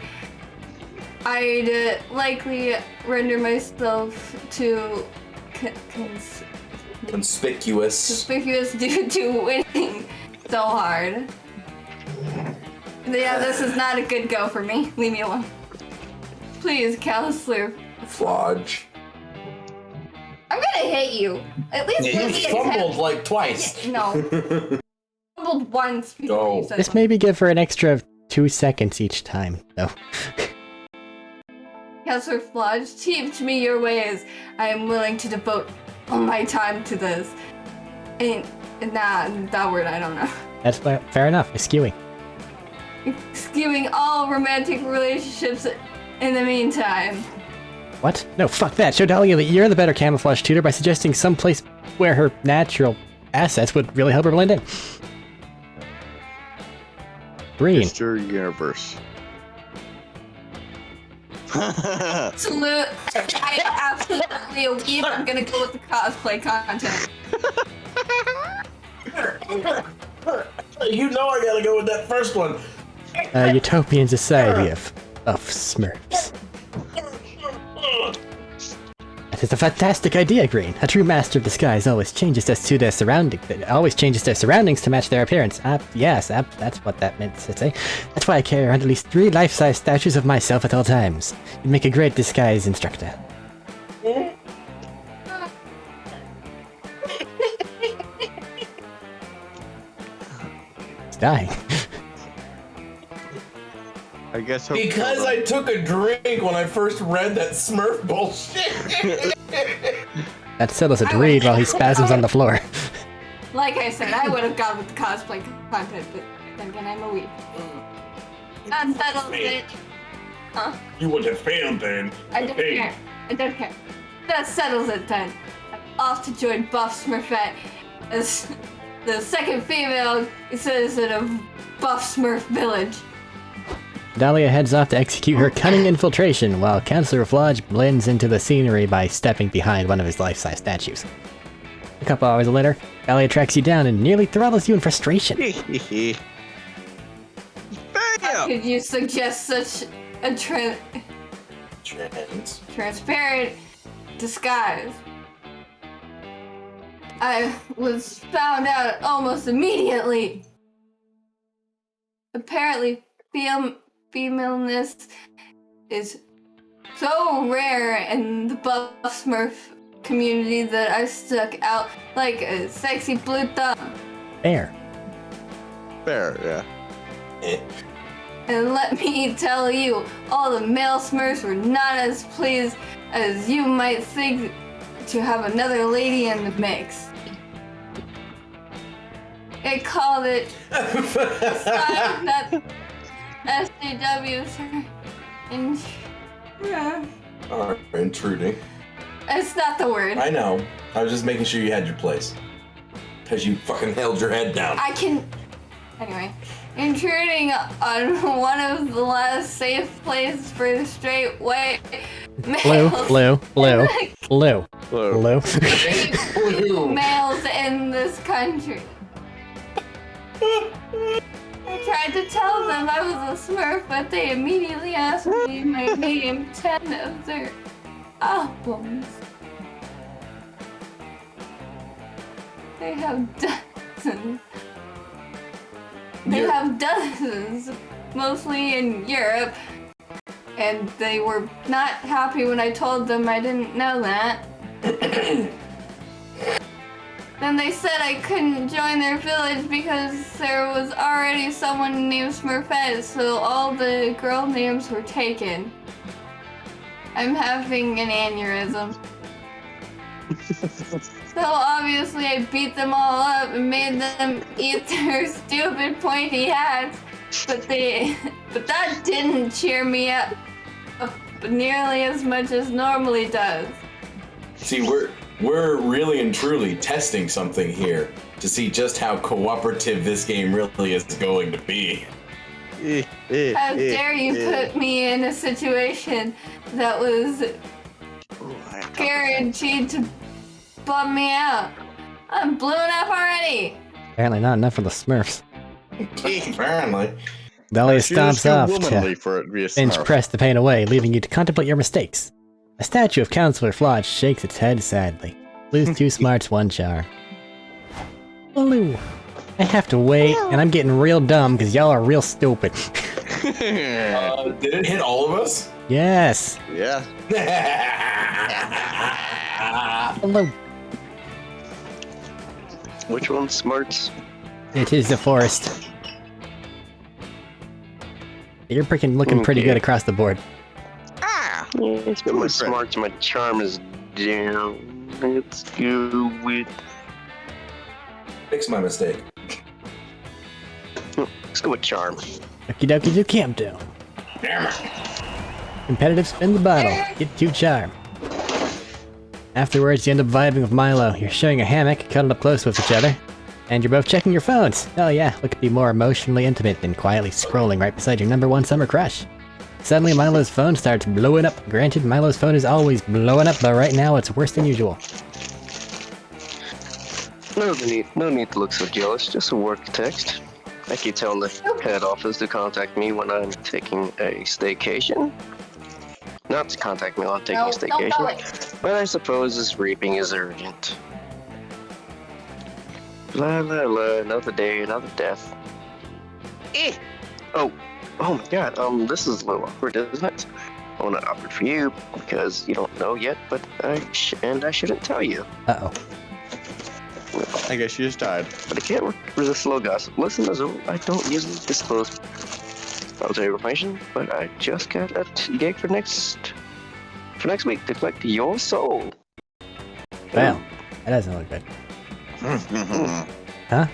I'd likely render myself too Conspicuous. due to winning so hard. Yeah, this is not a good go for me. Leave me alone. Please, counselor. Flodge. I'm gonna hit you. At least You give me a fumbled tip. like twice. No. Fumbled once. before you said Just maybe give her an extra 2 seconds each time, though. Counselor Flodge, teach me your ways. I am willing to devote all my time to this. And that word I don't know. That's fair enough. Eschewing. Skewing all romantic relationships in the meantime. What? No, fuck that. Show Dahlia that you're the better camouflage tutor by suggesting some place where her natural assets would really help her blend in. Green. Mr. Universe. Absolute. I absolutely a weeb. I'm gonna go with the cosplay content. You know I gotta go with that first one. Utopian society of Smurfs. That is a fantastic idea, Green. A true master of disguise always changes to their surroundings. To match their appearance. Yes, that's what that meant to say. That's why I carry around at least 3 life-size statues of myself at all times. You'd make a great disguise instructor. It's dying. I guess Because I took a drink when I first read that Smurf bullshit. That settles it to read while he spasms on the floor. Like I said, I would have gone with the cosplay content, but then again, I'm a weeb. That settles it. Huh? You would have failed then. I don't care. I don't care. That settles it then. I'm off to join Buff Smurfette as the second female citizen of Buff Smurf Village. Dahlia heads off to execute her cunning infiltration, while Counselor Flodge blends into the scenery by stepping behind one of his life-size statues. A couple hours later, Dahlia tracks you down and nearly throttles you in frustration. How could you suggest such a transparent disguise? I was found out almost immediately. Apparently, femaleness is so rare in the Buff Smurf community that I stuck out like a sexy blue thumb. Fair. Fair, yeah. And let me tell you, all the male Smurfs were not as pleased as you might think to have another lady in the mix. They called it a sign that SJWs are in Alright, intruding. It's not the word. I know. I was just making sure you had your place. Because you fucking held your head down. I can. Anyway, intruding on one of the last safe places for the straight white males. Blue. Males in this country. I tried to tell them I was a Smurf, but they immediately asked me my name 10 of their albums. They have dozens. They have dozens, mostly in Europe, and they were not happy when I told them I didn't know that. Then they said I couldn't join their village because there was already someone named Smurfette, so all the girl names were taken. I'm having an aneurysm. So obviously I beat them all up and made them eat their stupid pointy hats, but that didn't cheer me up nearly as much as normally does. See, we're really and truly testing something here to see just how cooperative this game really is going to be. How dare you put me in a situation that was guaranteed to bum me out. I'm blown up already. Apparently not enough for the Smurfs. Apparently. Dahlia She was stomps too off womanly to for it to be a bench Smurf. press the pain away, leaving you to contemplate your mistakes. A statue of Counselor Flodge shakes its head sadly. Lose 2 smarts, 1 char. Blue. I have to wait, and I'm getting real dumb because y'all are real stupid. Did it hit all of us? Yes. Yeah. Hello. Which one's smarts? It is the forest. You're freaking looking pretty good across the board. Yeah, it's got my smarts, my charm is down. Let's go with. Fix my mistake. Let's go with charm. Okie dokie do camp do. Damn it. Competitive spin the bottle. Get 2 charm. Afterwards, you end up vibing with Milo. You're sharing a hammock, cuddled up close with each other. And you're both checking your phones. Oh yeah, what could be more emotionally intimate than quietly scrolling right beside your #1 summer crush? Suddenly, Milo's phone starts blowing up. Granted, Milo's phone is always blowing up, but right now it's worse than usual. No need to look so jealous. Just a work text. I keep telling the head office to contact me when I'm taking a staycation. Not to contact me while I'm taking a staycation. But I suppose this reaping is urgent. La la la, another day, another death. Oh my god, this is a little awkward, isn't it? Well, not awkward for you, because you don't know yet, but I shouldn't tell you. Uh-oh. I guess she just died. But I can't resist a little gossip. Listen, I don't usually disclose military information, but I just got a gig for next week to collect your soul. Well, that doesn't look good. Huh?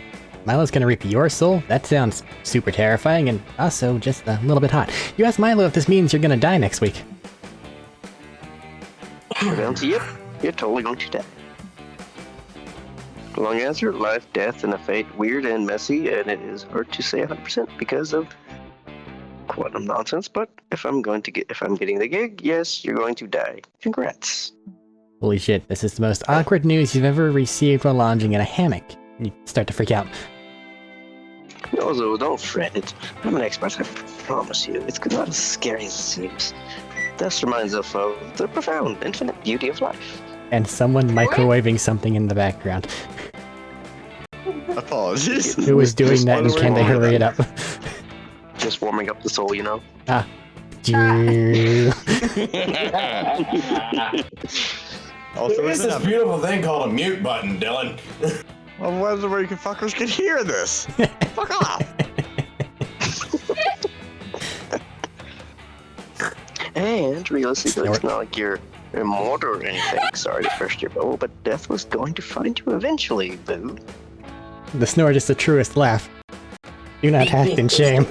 Milo's gonna reap your soul? That sounds super terrifying and also just a little bit hot. You asked Milo if this means you're gonna die next week. Yep, you're totally going to die. Long answer, life, death, and a fate, weird and messy, and it is hard to say 100% because of quantum nonsense, but if I'm getting the gig, yes, you're going to die. Congrats. Holy shit, this is the most awkward news you've ever received while lounging in a hammock. You start to freak out. Also, don't fret it. I'm an expert, I promise you. It's not as scary as it seems. This reminds us of the profound, infinite beauty of life. And someone microwaving something in the background. Apologies. Who is doing that and can they hurry it up? Just warming up the soul, you know? Ah. Also, There is this beautiful thing called a mute button, Dylan. Well, where you fuckers can hear this. Fuck off. And realistically, it's not like you're immortal or anything. Sorry to burst your bubble, but death was going to find you eventually, boo. The snore is the truest laugh. Do not act in shame.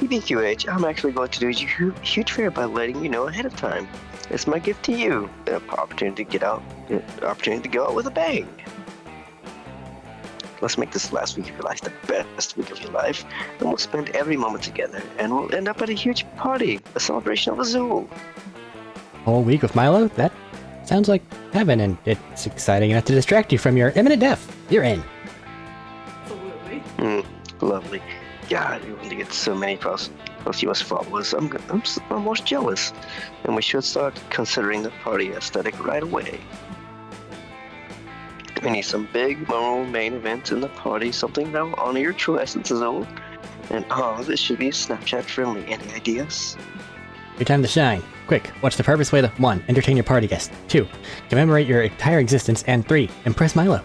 PBQH, I'm actually going to do you a huge favor by letting you know ahead of time. It's my gift to you, the opportunity to go out with a bang. Let's make this last week of your life the best week of your life, and we'll spend every moment together, and we'll end up at a huge party, a celebration of Azul. Whole week with Milo? That sounds like heaven, and it's exciting enough to distract you from your imminent death. You're in. Absolutely. Lovely. God, we want to get so many plus US followers. I'm almost jealous, and we should start considering the party aesthetic right away. We need some big, memorable main events in the party, something that will honor your true essence as old. And this should be Snapchat friendly. Any ideas? Your time to shine. Quick, what's the purpose way to 1. Entertain your party guests. 2. Commemorate your entire existence. And 3. Impress Milo.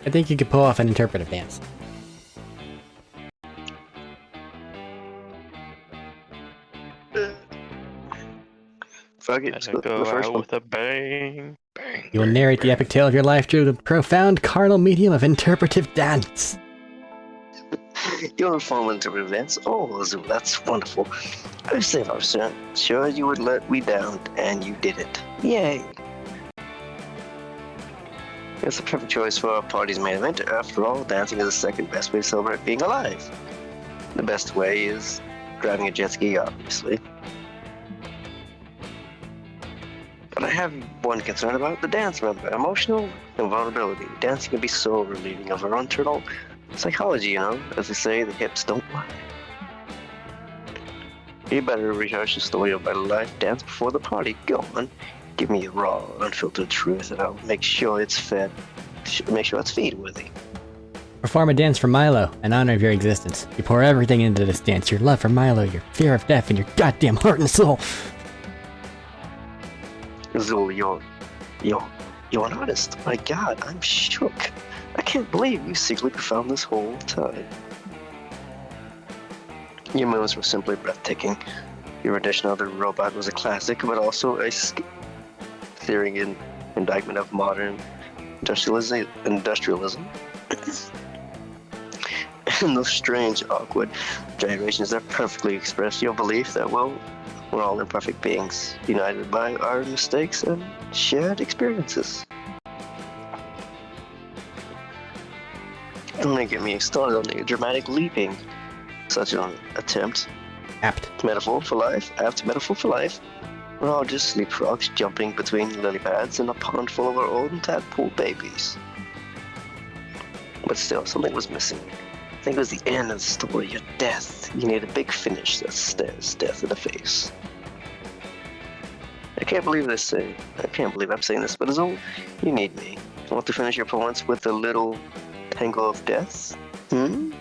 I think you could pull off an interpretive dance. Fuck it, let's go Go the first out one. with a bang. Bang. You will narrate the epic tale of your life through the profound carnal medium of interpretive dance. You'll perform interpretive dance. Oh, Azul, that's wonderful. I said I was sure you would let me down, and you did it. Yay! It's the perfect choice for our party's main event. After all, dancing is the second best way to celebrate being alive. The best way is driving a jet ski, obviously. But I have one concern about the dance, remember. Emotional and vulnerability. Dancing can be so relieving of our internal psychology, you know? As they say, the hips don't lie. You better rehearse the story of my life, dance before the party. Go on. Give me a raw, unfiltered truth, and I'll make sure it's fed. Make sure it's feed-worthy. Perform a dance for Milo, in honor of your existence. You pour everything into this dance, your love for Milo, your fear of death, and your goddamn heart and soul. Azul, you're an artist. My God, I'm shook. I can't believe you secretly found this whole time. Your moves were simply breathtaking. Your rendition of the robot was a classic, but also a searing indictment of modern industrialism. And those strange, awkward gyrations that perfectly express your belief that, well, we're all imperfect beings, united by our mistakes and shared experiences. Don't get me started on the dramatic leaping. Such an attempt. Apt. Metaphor for life. Apt metaphor for life. We're all just sleep frogs jumping between lily pads in a pond full of our own tadpole babies. But still, something was missing. I think it was the end of the story, your death. You need a big finish that stares death in the face. I can't believe I'm saying this, but Azul, you need me. You want to finish your performance with a little tango of death? Come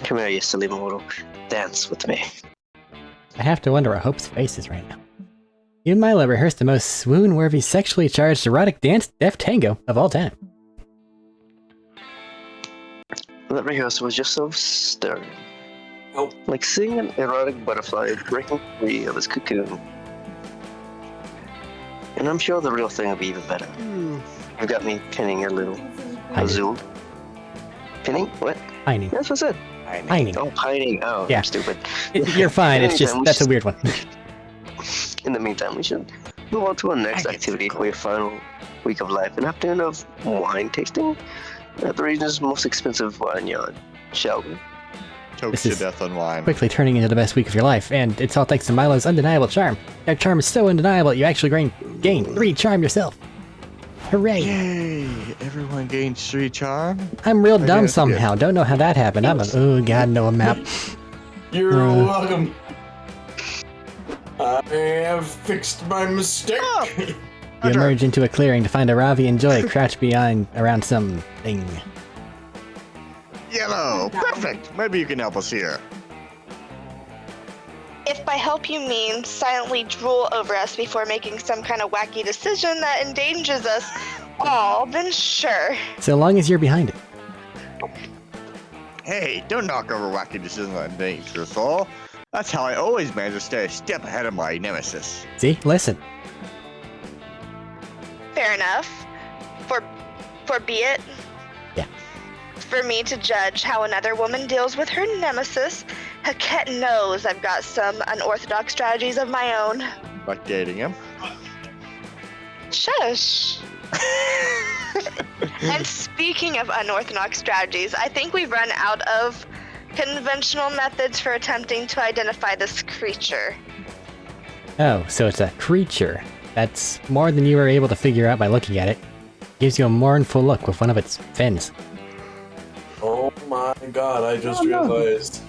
here, you silly mortal. Dance with me. I have to wonder what Hope's face is right now. You and Milo rehearsed the most swoon-worthy, sexually charged erotic dance deaf tango of all time. That rehearsal was just so stirring. Oh. Like seeing an erotic butterfly breaking free of his cocoon. And I'm sure the real thing will be even better. You got me pinning your little Azul. Pinning? What? Pining. That's what I said. Pining. Oh, pining. Oh, Yeah. I'm stupid. You're fine, it's just, that's a weird one. In the meantime, we should move on to our next activity for your final week of life. An afternoon of wine tasting at the region's most expensive vineyard, shall we? Choked This to is death on wine. Quickly turning into the best week of your life, and it's all thanks to Milo's undeniable charm. That charm is so undeniable you actually gain 3 charm yourself. Hooray! Yay! Everyone gains 3 charm. I'm real dumb guess, somehow. Don't know how that happened. Oh god, no, a map. You're welcome. I have fixed my mistake. You emerge into a clearing to find a Ravi and Joy crouched around something. Yellow! Perfect! Maybe you can help us here. If by help you mean silently drool over us before making some kind of wacky decision that endangers us all, then sure. So long as you're behind it. Hey, don't knock over wacky decisions on dangerous all. That's how I always manage to stay a step ahead of my nemesis. See? Listen. Fair enough. For be it. Yeah. For me to judge how another woman deals with her nemesis, Haket knows I've got some unorthodox strategies of my own. Like dating him. Shush. And speaking of unorthodox strategies, I think we've run out of conventional methods for attempting to identify this creature. Oh, so it's a creature. That's more than you were able to figure out by looking at it. Gives you a mournful look with one of its fins. Oh my god, I just realized.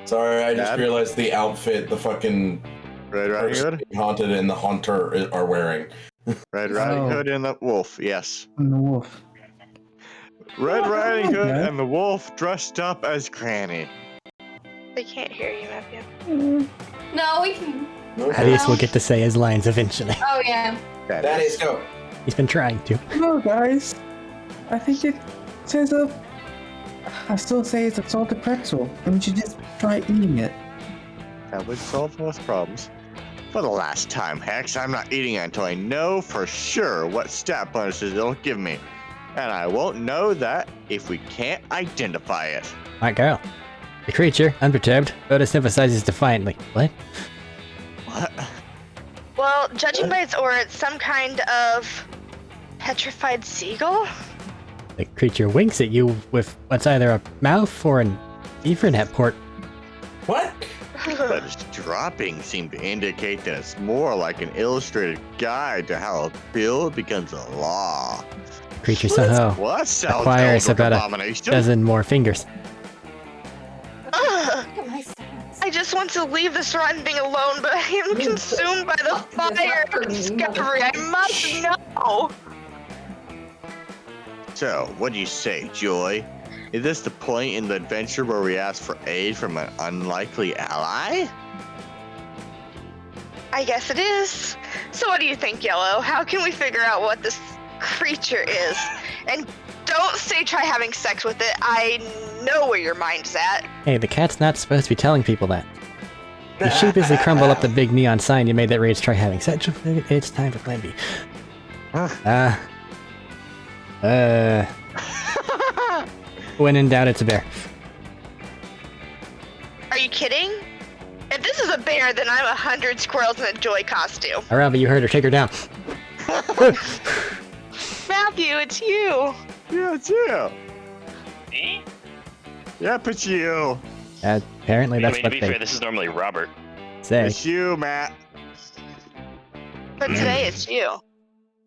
Sorry, I just realized the outfit the fucking Red Riding Hood? Haunted and the Haunter are wearing. Red Riding Hood and the wolf, yes. And the wolf. Red Riding Hood okay. and the wolf dressed up as Granny. They can't hear you, Matthew. No, we can. Thaddeus will get to say his lines eventually. Oh yeah. Thaddeus, go. He's been trying to. Hello, guys. I think it says I still say it's a salted pretzel, and we should just try eating it. That would solve most problems. For the last time, Hex, I'm not eating it until I know for sure what stat bonuses it'll give me. And I won't know that if we can't identify it. Alright, go. The creature, unperturbed, photosynthesizes defiantly. What? What? Well, judging by its aura, it's some kind of petrified seagull? The creature winks at you with what's either a mouth or an Ethernet port. What? But its dropping seemed to indicate that it's more like an illustrated guide to how a bill becomes a law. The creature somehow Well, that sounds acquires like about a abomination. dozen more fingers. Ugh. I just want to leave this rotten thing alone, but I am consumed by the fire of discovery. I must know. So, what do you say, Joy? Is this the point in the adventure where we ask for aid from an unlikely ally? I guess it is. So what do you think, Yellow? How can we figure out what this creature is? And don't say try having sex with it. I know where your mind's at. Hey, the cat's not supposed to be telling people that. You sheepishly crumble up the big neon sign you made that reads try having sex with it. It's time for plan B. When in doubt, it's a bear. Are you kidding? If this is a bear, then I'm 100 squirrels in a Joy costume. Arabi, you heard her. Take her down. Matthew, it's you. Yeah, it's you. Me? Yep, it's you. Apparently I that's mean, what to be they fair, this is normally Robert. say. It's you, Matt. But today it's you.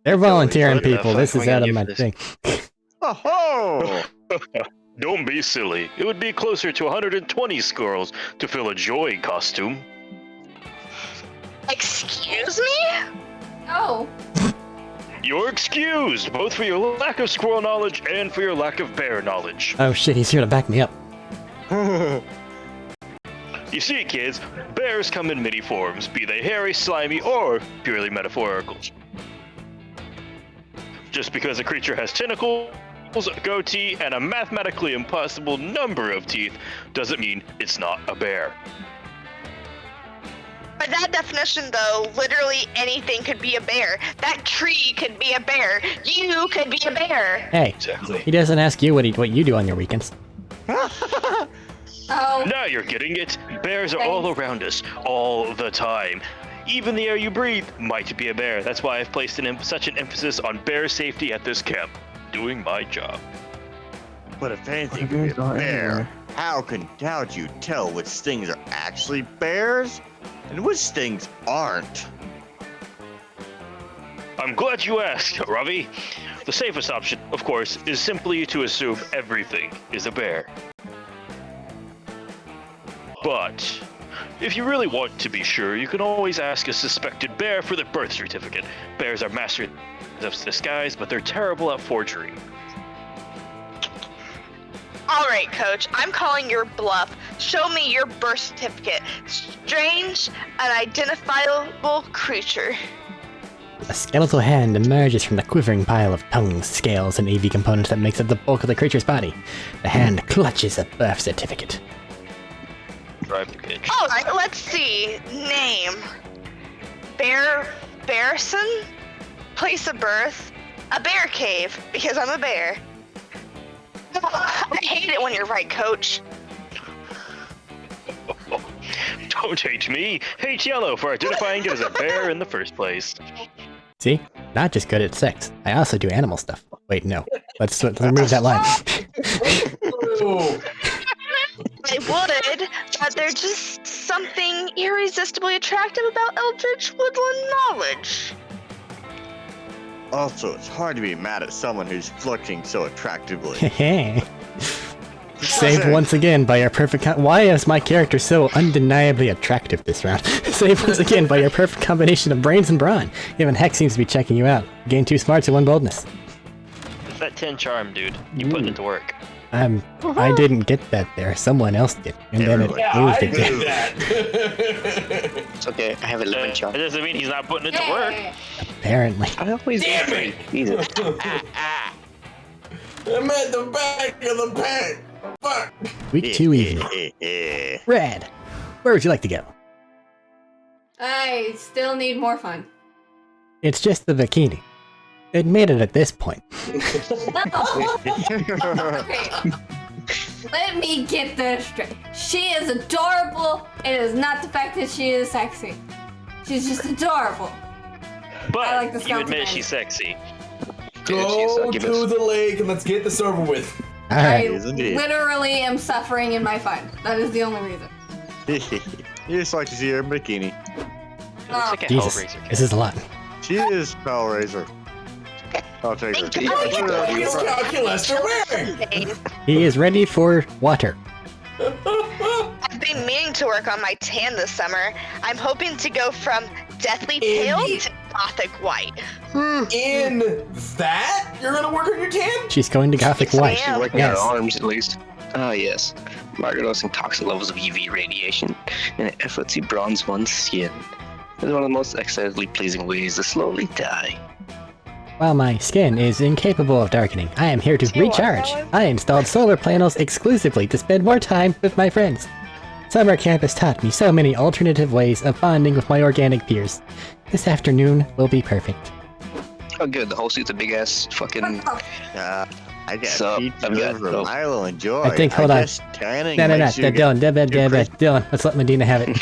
They're volunteering Good enough. people. This is What can out we of my do for this? thing. Oh-ho! Don't be silly. It would be closer to 120 squirrels to fill a Joy costume. Excuse me? Oh. You're excused, both for your lack of squirrel knowledge and for your lack of bear knowledge. Oh shit, he's here to back me up. You see, kids, bears come in many forms, be they hairy, slimy, or purely metaphorical. Just because a creature has tentacles, a goatee, and a mathematically impossible number of teeth doesn't mean it's not a bear. By that definition, though, literally anything could be a bear. That tree could be a bear. You could be a bear. Hey, Exactly. he doesn't ask you what you do on your weekends. Oh. Now you're getting it. Bears are all around us, all the time. Even the air you breathe might be a bear. That's why I've placed such an emphasis on bear safety at this camp. Doing my job. But if anything could be a bear, how do you tell which things are actually bears and which things aren't? I'm glad you asked, Ravi. The safest option, of course, is simply to assume everything is a bear. But if you really want to be sure, you can always ask a suspected bear for their birth certificate. Bears are masters of disguise, but they're terrible at forgery. All right, Coach, I'm calling your bluff. Show me your birth certificate. Strange, unidentifiable creature. A skeletal hand emerges from the quivering pile of tongues, scales, and AV components that makes up the bulk of the creature's body. The hand clutches a birth certificate. drive the bitch. All right, let's see. Name. Bearson? Place of birth? A bear cave, because I'm a bear. I hate it when you're right, Coach. Don't hate me. Hate Yellow for identifying it as a bear in the first place. See? Not just good at sex. I also do animal stuff. Wait, no. Let's remove that line. I would, but there's just something irresistibly attractive about Eldritch Woodland knowledge. Also, it's hard to be mad at someone who's flirting so attractively. Saved once again by our perfect why is my character so undeniably attractive this round? Saved once again by your perfect combination of brains and brawn. Even Hex seems to be checking you out. Gain 2 smarts and 1 boldness. It's that 10 charm, dude. You putting it to work. I didn't get that there. Someone else did. And then it moved it there. It's okay, I have 11 charm. That doesn't mean he's not putting it to work. Apparently. I always Damn it! Jesus. I'm at the back of the pack. Fuck. Week 2 evening. Red, where would you like to go? I still need more fun. It's just the bikini. Admit it at this point. Okay. Let me get this straight. She is adorable. It is not the fact that she is sexy. She's just adorable. But I like the you admit skeleton she's sexy. Go to the lake and let's get this over with. I Alright. literally am suffering in my fun. That is the only reason. You just like to see her in bikini. Oh. Like a Jesus. Hellraiser This is a lot. She is Hellraiser. I'll take her. It's calculus you're wearing. He is ready for water. I've been meaning to work on my tan this summer. I'm hoping to go from deathly pale to gothic white. In that? You're gonna work on your tan? She's going to Gothic White. Yeah. Working on her Yes. arms, at least. Ah, yes. Microdosing toxic levels of UV radiation in an effort to bronze one's skin is one of the most excellently pleasing ways to slowly die. While my skin is incapable of darkening, I am here to recharge. I installed solar panels exclusively to spend more time with my friends. Summer camp has taught me so many alternative ways of bonding with my organic peers. This afternoon will be perfect. Oh, good. The whole suit's a big ass fucking. I got So, pizza I've got- for Milo and Joy. I think, hold on. guess tanning No, makes you Dylan, get Dylan, let's let Medina have it.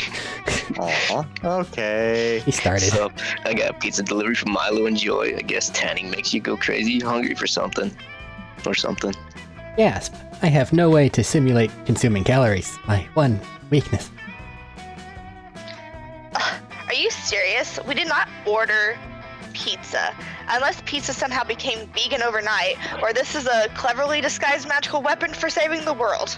Aw, okay. He started. So, I got pizza delivery from Milo and Joy. I guess tanning makes you go crazy, hungry for something. Or something. Gasp. I have no way to simulate consuming calories. My one weakness. Are you serious? We did not order pizza. Unless pizza somehow became vegan overnight, or this is a cleverly disguised magical weapon for saving the world.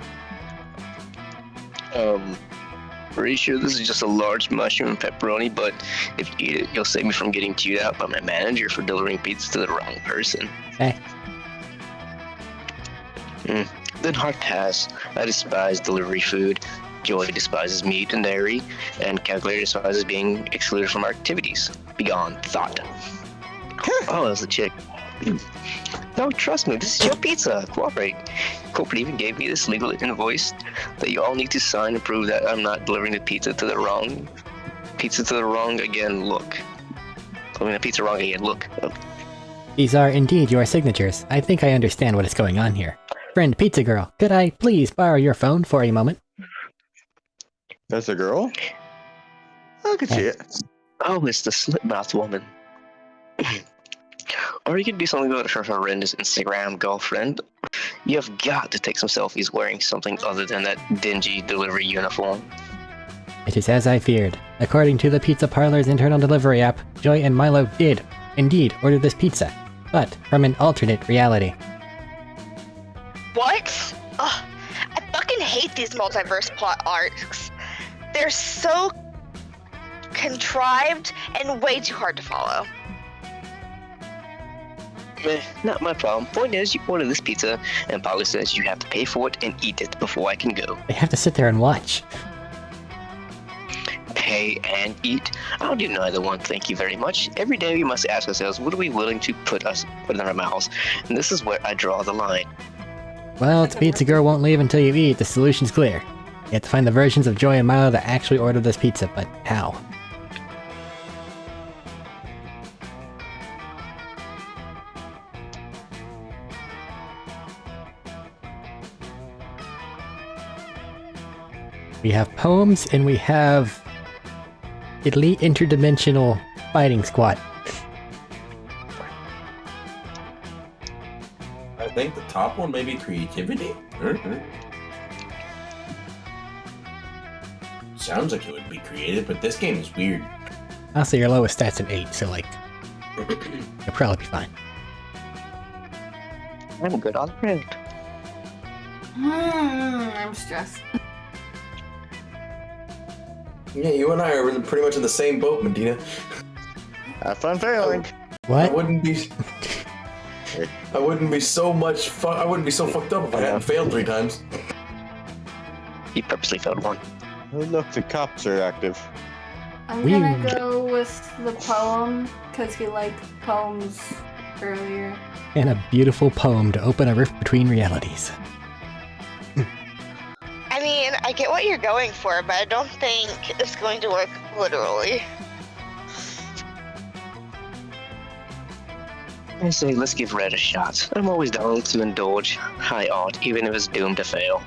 Pretty sure this is just a large mushroom and pepperoni, but if you eat it, you'll save me from getting chewed out by my manager for delivering pizza to the wrong person. Hey. Then hard pass. I despise delivery food. Joy despises meat and dairy, and Calculator despises being excluded from our activities. Begone, thought. Oh, that's the chick. No, trust me, this is your pizza. Cooperate. Corporate even gave me this legal invoice that you all need to sign and prove that I'm not delivering the pizza to the wrong again. Look. I mean, the pizza wrong again. Look. These are indeed your signatures. I think I understand what is going on here. Friend Pizza Girl, could I please borrow your phone for a moment? That's a girl? I can see it. Oh, it's the slip-mouthed woman. Or you could be something about her horrendous Instagram girlfriend. You have got to take some selfies wearing something other than that dingy delivery uniform. It is as I feared. According to the pizza parlor's internal delivery app, Joy and Milo did, indeed, order this pizza, but from an alternate reality. What? Ugh, I fucking hate these multiverse plot arcs. They're so contrived and way too hard to follow. Meh, not my problem. Point is, you order this pizza, and Polly says you have to pay for it and eat it before I can go. They have to sit there and watch. Pay and eat? I'll do neither one, thank you very much. Every day we must ask ourselves, what are we willing to put in our mouths? And this is where I draw the line. Well, the pizza girl won't leave until you eat. The solution's clear. You have to find the versions of Joy and Milo that actually ordered this pizza, but how? We have poems, and we have Elite Interdimensional Fighting Squad. I think the top one may be creativity. Sounds like it would be creative, but this game is weird. Honestly, your lowest stat's an 8, so like, you'll probably be fine. I'm good on print. I'm stressed. Yeah, you and I are pretty much in the same boat, Medina. Have fun failing. What? I wouldn't be so I wouldn't be so fucked up if I hadn't failed 3 times. He purposely failed 1. Oh, look, the cops are active. I'm gonna go with the poem, because he liked poems earlier. And a beautiful poem to open a rift between realities. I mean, I get what you're going for, but I don't think it's going to work literally. I say, let's give Red a shot. I'm always down to indulge high art, even if it's doomed to fail.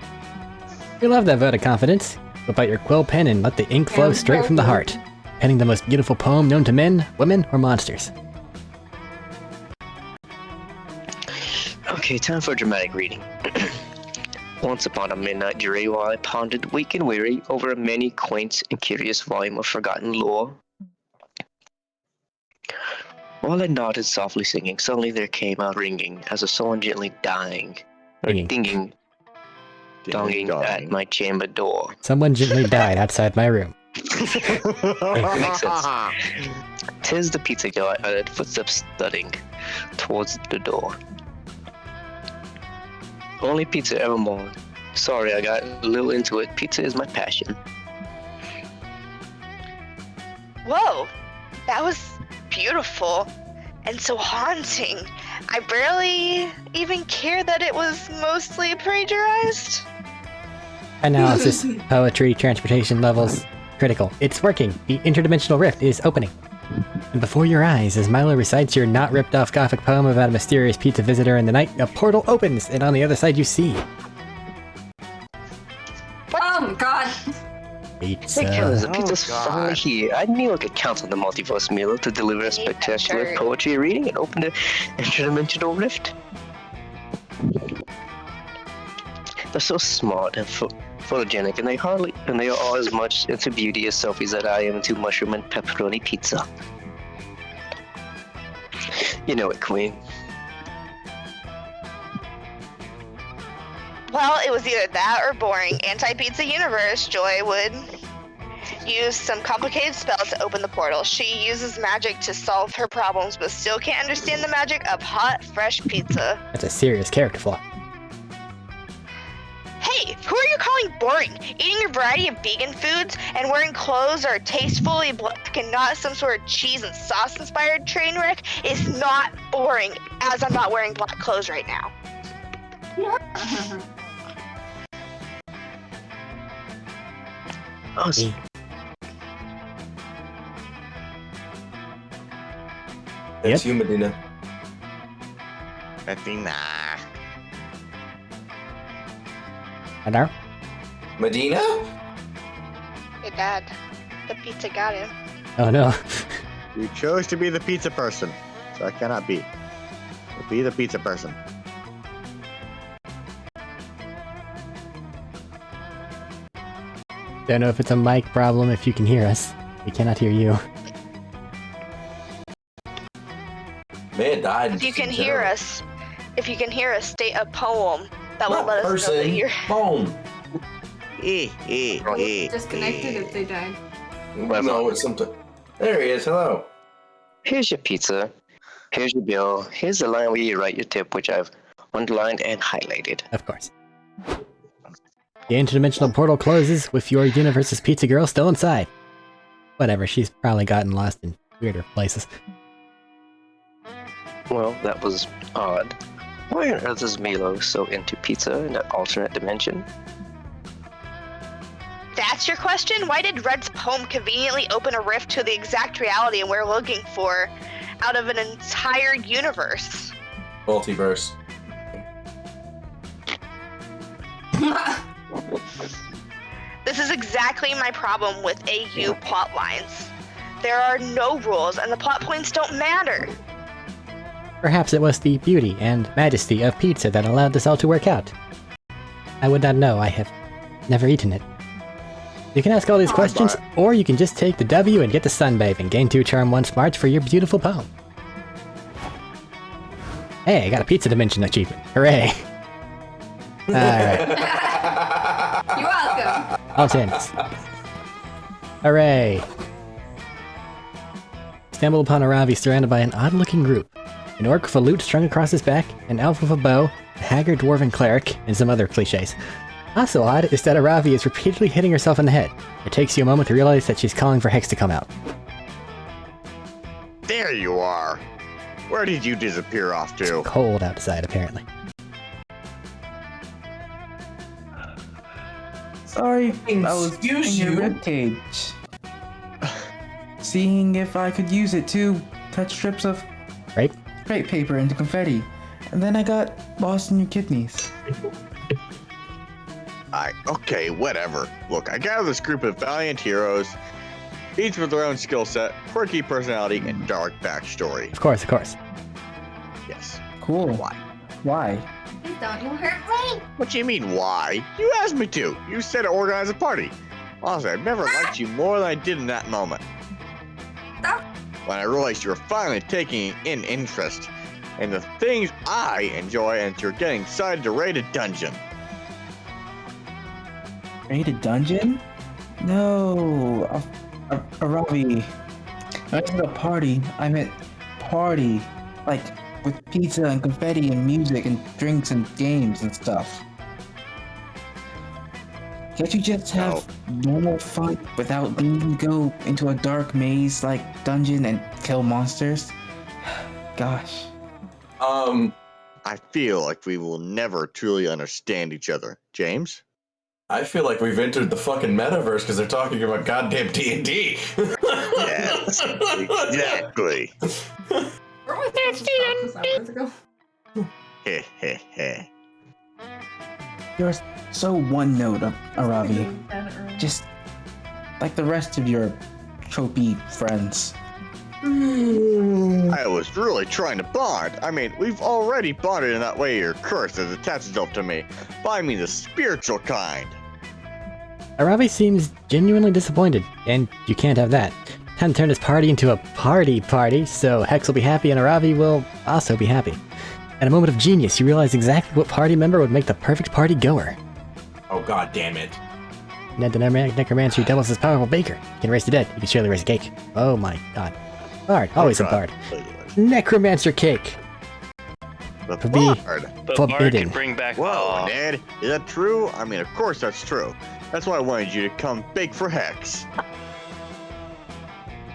We love that vote of confidence. Whip out your quill pen and let the ink flow straight from the heart. Penning the most beautiful poem known to men, women, or monsters. Okay, time for a dramatic reading. Once upon a midnight jury, while I pondered weak and weary over a many quaint and curious volume of forgotten lore. While I nodded softly singing, suddenly there came a ringing as of someone gently dying, or dinging at my chamber door. Someone gently died outside my room. Makes sense. 'Tis the pizza girl, I uttered, footsteps thudding towards the door. Only pizza evermore. Sorry, I got a little into it. Pizza is my passion. Whoa, that was beautiful and so haunting. I barely even care that it was mostly plagiarized. Analysis, poetry, transportation levels, critical. It's working. The interdimensional rift is opening. And before your eyes, as Milo recites your not ripped off gothic poem about a mysterious pizza visitor in the night, a portal opens, and on the other side you see Oh my god! pizza. Hey, Kevin, the pizza's finally here. I knew I could count on the multiverse Milo to deliver a spectacular poetry reading and open the interdimensional rift. They're so smart and photogenic, and they are all as much into beauty as selfies that I am into mushroom and pepperoni pizza. You know it, Queen. Well, it was either that or boring. Anti-pizza universe, Joy would use some complicated spells to open the portal. She uses magic to solve her problems, but still can't understand the magic of hot, fresh pizza. That's a serious character flaw. Hey, who are you calling boring? Eating a variety of vegan foods and wearing clothes that are tastefully black and not some sort of cheese and sauce inspired train wreck is not boring, as I'm not wearing black clothes right now. Awesome. That's you, Medina. Medina. Hello? Medina? Hey, Dad. The pizza got him. Oh no. You chose to be the pizza person, so I cannot be. Be the pizza person. Don't know if it's a mic problem if you can hear us. We cannot hear you. Man died. If you can hear us, state a poem that will let us know that you're... Poem. Disconnected if they died. No, it's something. There he is. Hello. Here's your pizza. Here's your bill. Here's the line where you write your tip, which I've underlined and highlighted. Of course. The interdimensional portal closes with your universe's pizza girl still inside. Whatever, she's probably gotten lost in weirder places. Well, that was odd. Why on earth is Milo so into pizza in that alternate dimension? that's your question, why did Red's poem conveniently open a rift to the exact reality we're looking for out of an entire universe? Multiverse. This is exactly my problem with AU plot lines. There are no rules, and the plot points don't matter. Perhaps it was the beauty and majesty of pizza that allowed this all to work out. I would not know, I have never eaten it. You can ask all these questions, or you can just take the W and get the sunbathe and gain 2 charm 1 smarts for your beautiful poem. Hey, I got a pizza dimension achievement. Hooray! Alright. You're welcome. All 10s. Hooray! Stumble upon Aravi surrounded by an odd-looking group. An orc with a lute strung across his back, an elf with a bow, a haggard dwarven cleric, and some other cliches. Also odd is that Aravi is repeatedly hitting herself in the head. It takes you a moment to realize that she's calling for Hex to come out. There you are. Where did you disappear off to? It's cold outside, apparently. Sorry, I was Excuse in you? your ribcage. Seeing if I could use it to cut strips of Right? crepe paper into confetti. And then I got lost in your kidneys. Okay, whatever. Look, I gather this group of valiant heroes, each with their own skill set, quirky personality, and dark backstory. Of course, of course. Yes. Cool. Why? Why? Please don't you hurt me. What do you mean, why? You asked me to. You said to organize a party. Honestly, I've never liked you more than I did in that moment. Stop. When I realized you were finally taking in interest in the things I enjoy and you're getting excited to raid a dungeon. Raid a dungeon? No, Aravi. I said a party. I meant party, like with pizza and confetti and music and drinks and games and stuff. Can't you just have normal fun without needing to go into a dark maze like dungeon and kill monsters? Gosh. I feel like we will never truly understand each other. James? I feel like we've entered the fucking metaverse because they're talking about goddamn D&D. Yes, exactly. Where was this hours ago? Heh heh heh. You're so one note, Aravi. Just like the rest of your tropey friends. I was really trying to bond. I mean, we've already bonded in that way your curse has attached itself to me. But I mean the spiritual kind. Aravi seems genuinely disappointed, and you can't have that. Time to turn this party into a party, so Hex will be happy and Aravi will also be happy. At a moment of genius, you realize exactly what party member would make the perfect party goer. Oh god damn it. Ned the Necromancer who doubles as powerful baker. He can raise the dead, he can surely raise a cake. Oh my god. Bard, always a bard. Necromancer cake! The To be bard. But Bard forbidden. can bring back Whoa, awe. Ned, is that true? I mean, of course that's true. That's why I wanted you to come bake for Hex.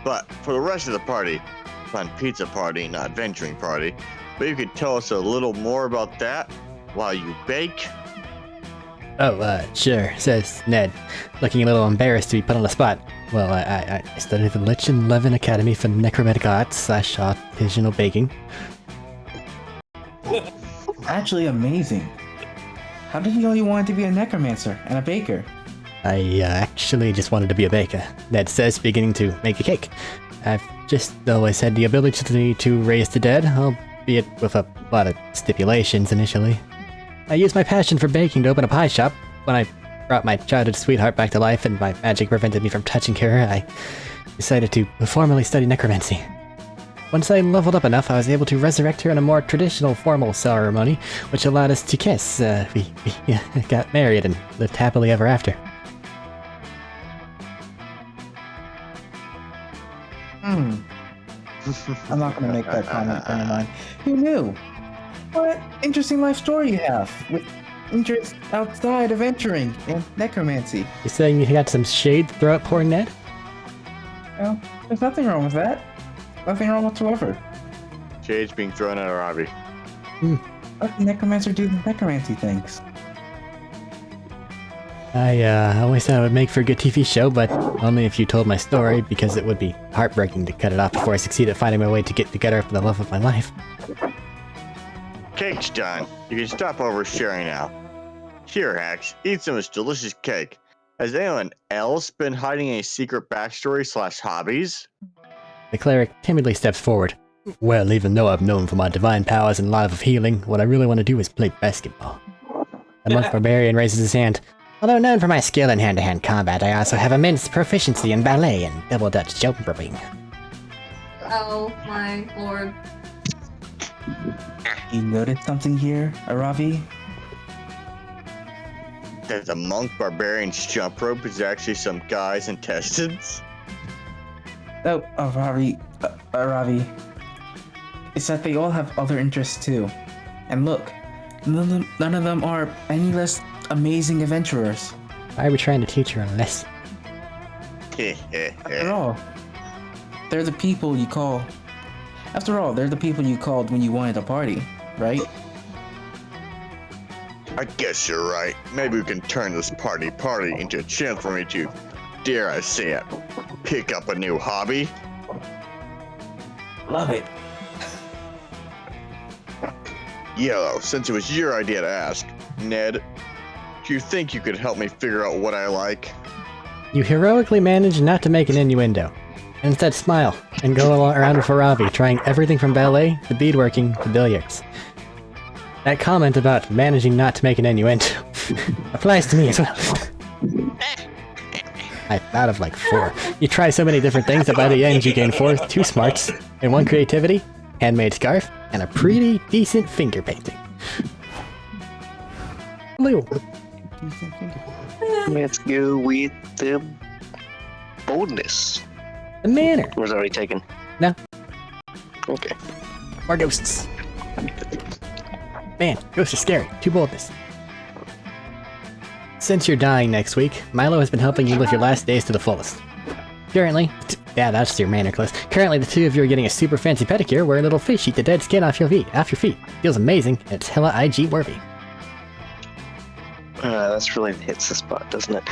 But for the rest of the party, plan pizza party, not venturing party. But you could tell us a little more about that while you bake. Oh, sure, says Ned, looking a little embarrassed to be put on the spot. Well, I studied the Lich and Levin Academy for Necromantic Arts / Artisanal Baking. Actually amazing. How did you know you wanted to be a necromancer and a baker? I actually just wanted to be a baker, Ned says, beginning to make a cake. I've just always had the ability to raise the dead, albeit with a lot of stipulations initially. I used my passion for baking to open a pie shop. When I brought my childhood sweetheart back to life and my magic prevented me from touching her, I decided to formally study necromancy. Once I leveled up enough, I was able to resurrect her in a more traditional formal ceremony, which allowed us to kiss. We got married and lived happily ever after. I'm not gonna make that comment, never mind. Who knew? What interesting life story you have, with interest outside of entering and necromancy. You saying you got some shade to throw at poor Ned? Well, there's nothing wrong with that. Nothing wrong whatsoever. Shade's being thrown at Aravi. Let the necromancer do the necromancy things. I always thought it would make for a good TV show, but only if you told my story, because it would be heartbreaking to cut it off before I succeed at finding my way to get together for the love of my life. Cake's done. You can stop oversharing now. Here, Hax, eat some of this delicious cake. Has anyone else been hiding a secret backstory / hobbies? The cleric timidly steps forward. Well, even though I'm known for my divine powers and love of healing, what I really want to do is play basketball. The monk barbarian raises his hand. Although known for my skill in hand-to-hand combat, I also have immense proficiency in ballet and double Dutch jumping. Oh my lord. You noticed something here, Aravi? That the monk barbarian's jump rope is actually some guy's intestines? Oh, Aravi. It's that they all have other interests too. And look, none of them are any less amazing adventurers. Why are we trying to teach her a lesson? After all, they're the people you call. After all, they're the people you called when you wanted a party, right? I guess you're right. Maybe we can turn this party into a chance for me to, dare I say it, pick up a new hobby. Love it. Yellow, since it was your idea to ask, Ned, do you think you could help me figure out what I like? You heroically manage not to make an innuendo. Instead, smile and go around with Aravi, trying everything from ballet to beadworking to billiards. That comment about managing not to make an innuendo applies to me as well. Out of like 4. You try so many different things that by the end you gain 2 smarts, and 1 creativity, handmade scarf, and a pretty decent finger painting. Blue. Let's go with the boldness. The manner. Was already taken. No. Okay. More ghosts. Man, ghosts are scary. Too boldness. Since you're dying next week, Milo has been helping you live your last days to the fullest. Currently, yeah, that's your manner class. Currently, the 2 of you are getting a super fancy pedicure where a little fish eat the dead skin off your feet. Feels amazing, and it's hella IG worthy. That's really hits the spot, doesn't it?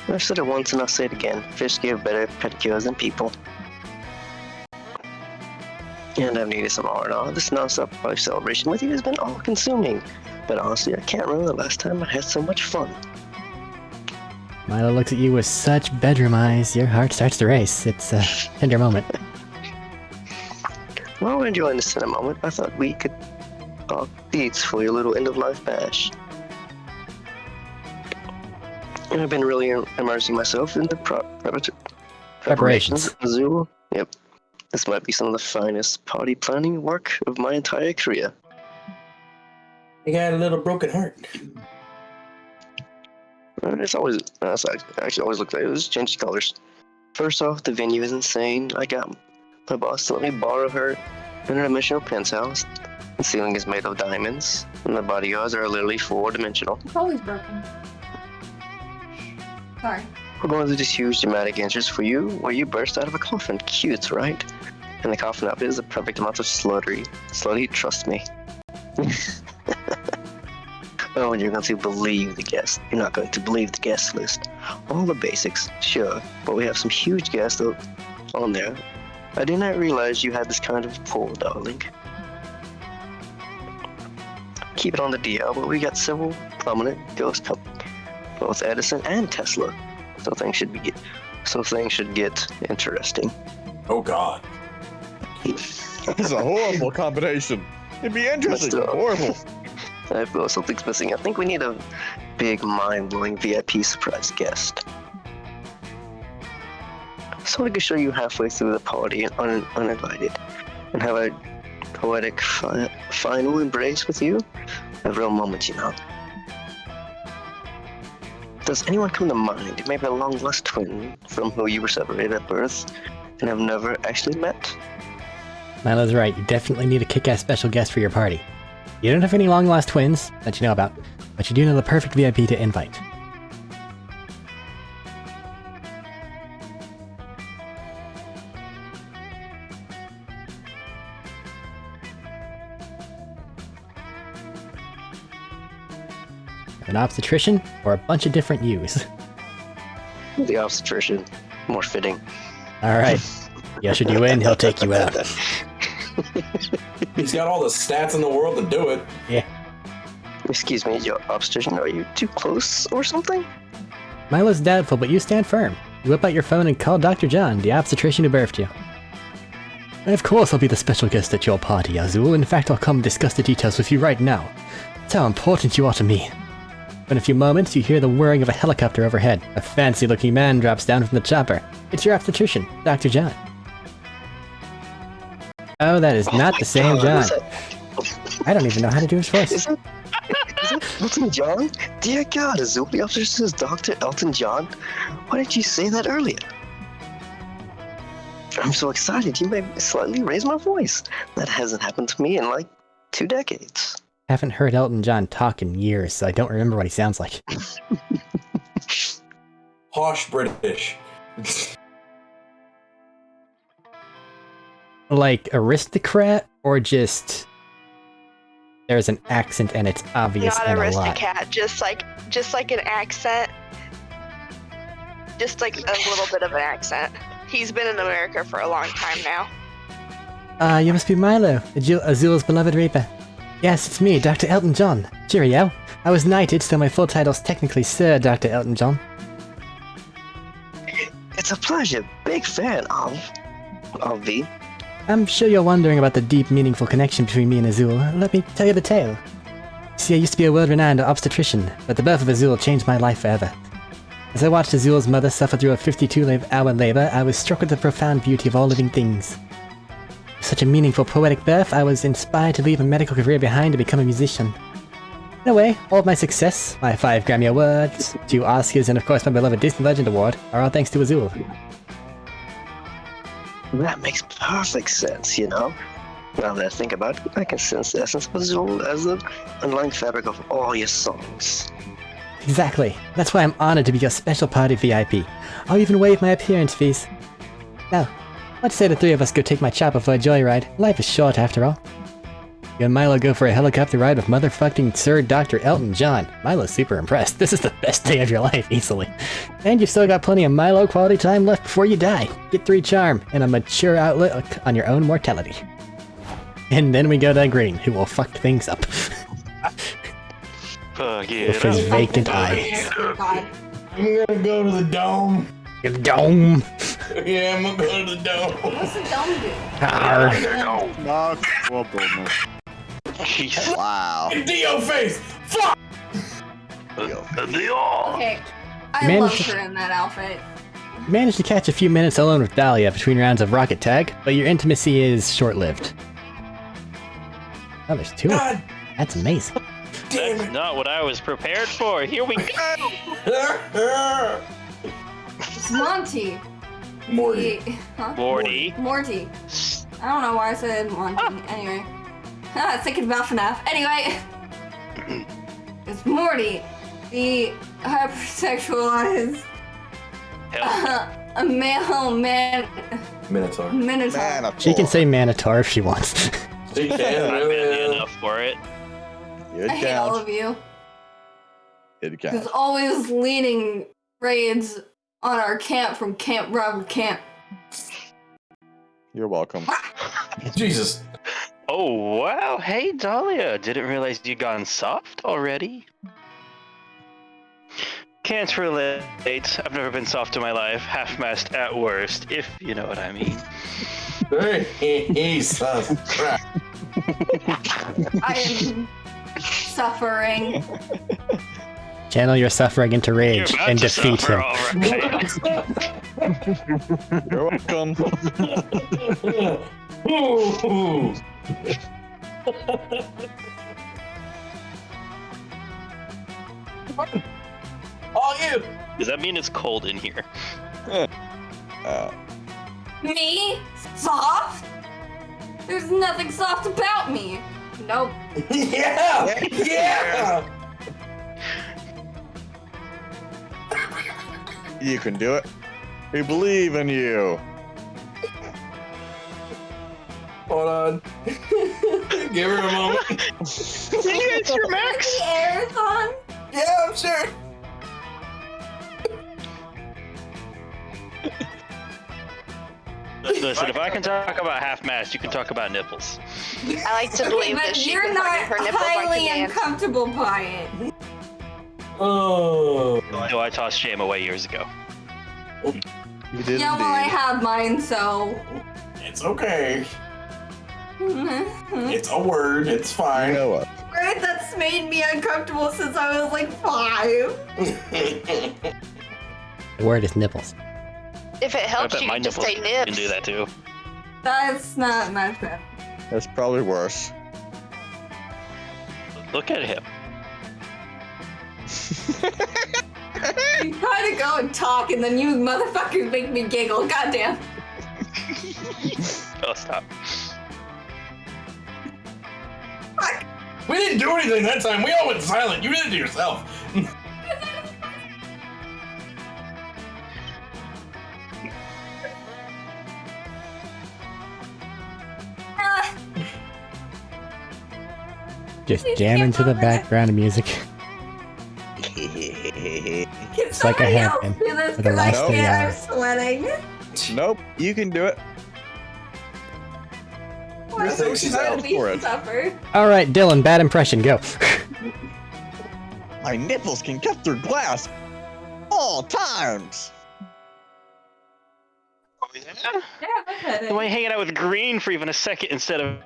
I've said it once and I'll say it again. Fish give better pedicures than people. And I've needed some R&R. This non-stop life celebration with you has been all-consuming. But honestly, I can't remember the last time I had so much fun. Milo looks at you with such bedroom eyes, your heart starts to race. It's a tender moment. While we're enjoying this tender moment, I thought we could talk beats for your little end-of-life bash. And I've been really immersing myself in the preparations. Zoo. Yep. This might be some of the finest party planning work of my entire career. I got a little broken heart. It's always, I actually always looked like it was changed colors. First off, the venue is insane. I got my boss to let me borrow her interdimensional penthouse. The ceiling is made of diamonds, and the bodyguards are literally 4-dimensional. It's always broken. Sorry. We're going through this huge dramatic entrance for you, where you burst out of a coffin. Cute, right? And the coffin outfit is the perfect amount of slutty. Slutty, trust me. Oh, and you're going to believe the guests. You're not going to believe the guest list. All the basics, sure, but we have some huge guests on there. I did not realize you had this kind of pull, darling. Keep it on the DL, but we got several prominent ghost couples, both Edison and Tesla. So things should get interesting. Oh God. That's a horrible combination. It'd be interesting, but horrible. I feel something's missing. I think we need a big, mind-blowing VIP surprise guest. So I could show you halfway through the party uninvited, and have a poetic final embrace with you. A real moment, you know. Does anyone come to mind? Maybe a long-lost twin from who you were separated at birth and have never actually met? Milo's right. You definitely need a kick-ass special guest for your party. You don't have any long-lost twins that you know about, but you do know the perfect VIP to invite. an obstetrician, or a bunch of different yous? The obstetrician. More fitting. Alright. He ushered you in, he'll take you out. He's got all the stats in the world to do it. Yeah. Excuse me, your obstetrician, are you too close or something? Milo's doubtful, but you stand firm. You whip out your phone and call Dr. John, the obstetrician who birthed you. And of course I'll be the special guest at your party, Azul. In fact, I'll come and discuss the details with you right now. That's how important you are to me. In a few moments, you hear the whirring of a helicopter overhead. A fancy-looking man drops down from the chopper. It's your obstetrician, Dr. John. Oh, that is not the same John. I don't even know how to do his voice. Is it Elton John? Dear God, Azul, the obstetrician is Dr. Elton John? Why didn't you say that earlier? I'm so excited, you may slightly raise my voice. That hasn't happened to me in like 2 decades. Haven't heard Elton John talk in years, so I don't remember what he sounds like. Posh British. Like aristocrat, or just there's an accent and it's obvious Not and a lot? aristocrat, just like an accent. Just like a little bit of an accent. He's been in America for a long time now. You must be Milo, Azul's beloved Reaper. Yes, it's me, Dr. Elton John. Cheerio. I was knighted, so my full title's technically Sir Dr. Elton John. It's a pleasure. Big fan of V. I'm sure you're wondering about the deep, meaningful connection between me and Azul. Let me tell you the tale. See, I used to be a world-renowned obstetrician, but the birth of Azul changed my life forever. As I watched Azul's mother suffer through a 52-hour labor, I was struck with the profound beauty of all living things. With such a meaningful, poetic birth, I was inspired to leave a medical career behind to become a musician. In a way, all of my success, my 5 Grammy Awards, 2 Oscars, and of course my beloved Disney Legend Award, are all thanks to Azul. That makes perfect sense, you know? Now that I think about it, I can sense the essence of Azul as the underlying fabric of all your songs. Exactly. That's why I'm honored to be your special party VIP. I'll even waive my appearance fees. Now, let's say the 3 of us go take my chopper for a joyride. Life is short after all. You and Milo go for a helicopter ride with motherfucking Sir Dr. Elton John. Milo's super impressed. This is the best day of your life, easily. And you've still got plenty of Milo quality time left before you die. Get 3 charm and a mature outlook on your own mortality. And then we go to Green, who will fuck things up. With his vacant eye. I'm gonna go to the dome. The dome. Yeah, I'm gonna go to the dome. What's the dome do? Wow. Dio face! Fuck! Okay. I Managed- love her in that outfit. Managed to catch a few minutes alone with Dahlia between rounds of Rocket Tag, but your intimacy is short-lived. Oh, there's 2 of them. God That's amazing. damn That's not what I was prepared for. Here we go. it! It's Monty. Morty. Huh? Morty. Morty. I don't know why I said Monty. Anyway. I was thinking about FNAF. Anyway. It's Morty. The hypersexualized a male man Minotaur. minotaur. She can say Manitar if she wants. She can, I'm really. manly enough for it. Good I hate all count. of you. Good Who's count. always leading raids on our camp from Camp Rival Camp. You're welcome. Jesus. Oh, wow. Hey, Dahlia. Didn't realize you'd gone soft already. Can't relate. I've never been soft in my life. Half-mast at worst, if you know what I mean. He sounds crap. I am suffering. Channel your suffering into rage You're about and to defeat suffer, him. all right. You're welcome. Ooh. All you. Does that mean it's cold in here? Me? Soft? There's nothing soft about me. Nope. Yeah. Yeah. You can do it. We believe in you. Hold on. Give her a moment. It's your Max. The air's on. Yeah, I'm sure. Listen, if I can talk about half-mast, you can talk about nipples. I like to believe that But she you're can not her nipples on highly command. uncomfortable by it. Oh. No, I tossed shame away years ago. You did Yeah, well, I indeed. have mine, so. It's okay. It's a word. It's fine. You know what? Right, that's made me uncomfortable since I was like 5. The word is nipples. If it I helps, bet you my can just nipples say can nibs. do that too. That's not my friend. That's probably worse. Look at him. You try to go and talk, and then you motherfuckers make me giggle. Goddamn. Oh, stop. We didn't do anything that time. We all went silent. You did it to yourself. Just jamming to the background music. It's like a else handpan do this for the 'cause last I 3 can't. hours. I'm sweating. Nope, you can do it. Why I think do she's we out for it. suffer? All right, Dylan, bad impression, go. My nipples can cut through glass all times. Am I hanging out with Green for even a second instead of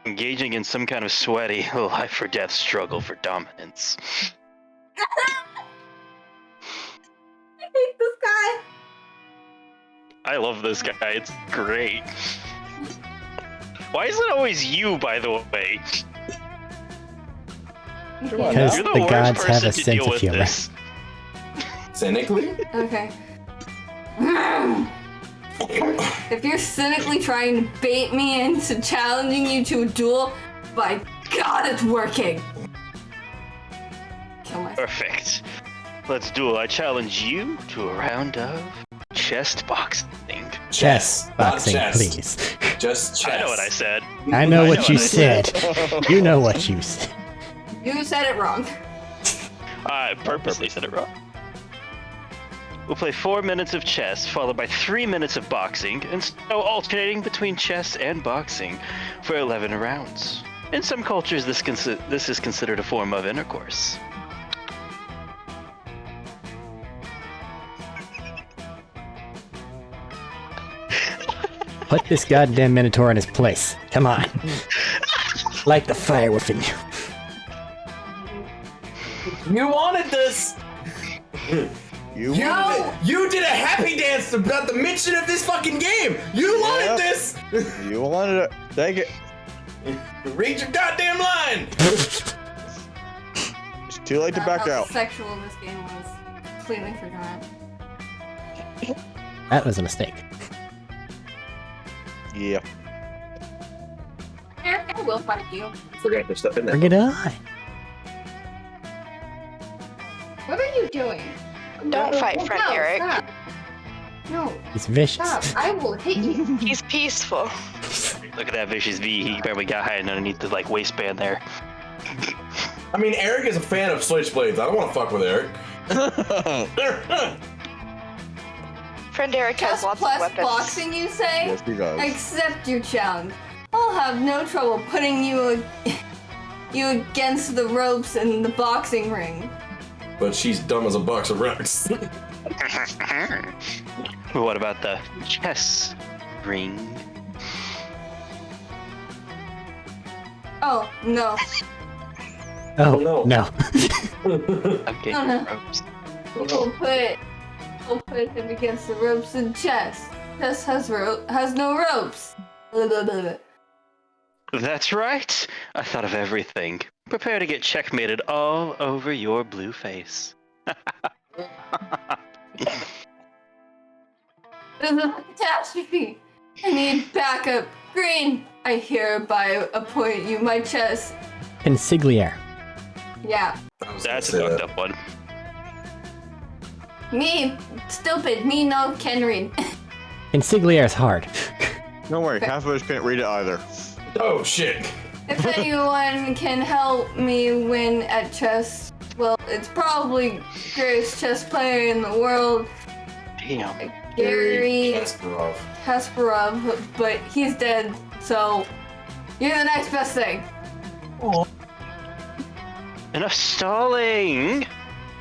engaging in some kind of sweaty life or death struggle for dominance? I hate this guy. I love this guy. It's great. Why is it always you, by the way? Because You're the the worst gods have person a to sense deal of with humor. this. Cynically? Okay. If you're cynically trying to bait me into challenging you to a duel, by God, it's working. Kill myself. Perfect. Let's duel. I challenge you to a round of chest boxing. Chess Not boxing, chess. please. Just chess. I know what I said. I know I what know you what I said. You know what you said. You said it wrong. I purposely said it wrong. We'll play 4 minutes of chess, followed by 3 minutes of boxing, and so alternating between chess and boxing for 11 rounds. In some cultures, this is considered a form of intercourse. Put this goddamn Minotaur in his place. Come on. Light the fire within you. You wanted this. You You did a happy dance about the mention of this fucking game. You wanted this. You wanted it. Take it. Read your goddamn line. It's too late to back How out. sexual this game was. Completely forgot. That was a mistake. Yeah. Eric, I will fight you. Forgot to step in Bring it on. What are you doing? Don't fight, friend No, Eric. Stop. No, He's vicious. stop. I will hit you. He's peaceful. Look at that vicious V. He barely got hiding underneath the waistband there. I mean, Eric is a fan of switchblades. I don't want to fuck with Eric. Friend Eric has Chess lots of plus weapons. boxing, you say? Yes, he does. Accept your challenge. I'll have no trouble putting you against the ropes in the boxing ring. But she's dumb as a box of rocks. What about the chess ring? Oh, no. Oh, no. no. Okay, No, no. ropes. We'll put him against the ropes in chess. Chess has no ropes. Blah, blah, blah, blah. That's right. I thought of everything. Prepare to get checkmated all over your blue face. This is a catastrophe. I need backup. Green, I hereby appoint you my chess. Consigliere. Yeah. That's a fucked up one. Me, stupid. Me no can read. Consigliere's hard. Don't worry, half of us can't read it either. Oh shit. If anyone can help me win at chess, well, it's probably greatest chess player in the world, Damn. Gary Kasparov. Kasparov, but he's dead, so you're the next best thing. Enough stalling!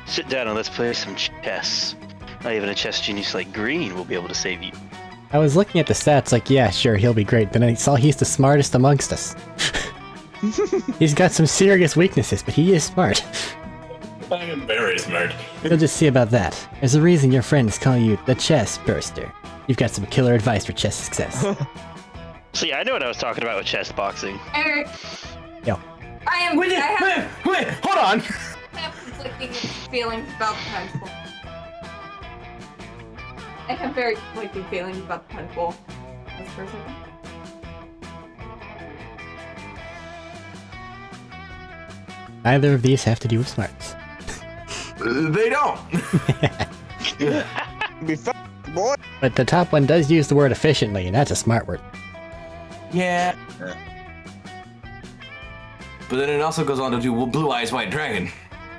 Sit down and let's play some chess. Not even a chess genius like Green will be able to save you. I was looking at the stats like, yeah, sure, he'll be great, but I saw he's the smartest amongst us. He's got some serious weaknesses, but he is smart. I am very smart. You'll just see about that. There's a reason your friends call you the chess burster. You've got some killer advice for chess success. See, I know what I was talking about with chess boxing. Eric, Yo. I have Hold on. conflicting feelings about the punch bowl. I have very conflicting feelings about the punch bowl. This person. Neither of these have to do with smarts. They don't. Be boy. But the top one does use the word efficiently, and that's a smart word. Yeah. But then it also goes on to do Blue Eyes White Dragon.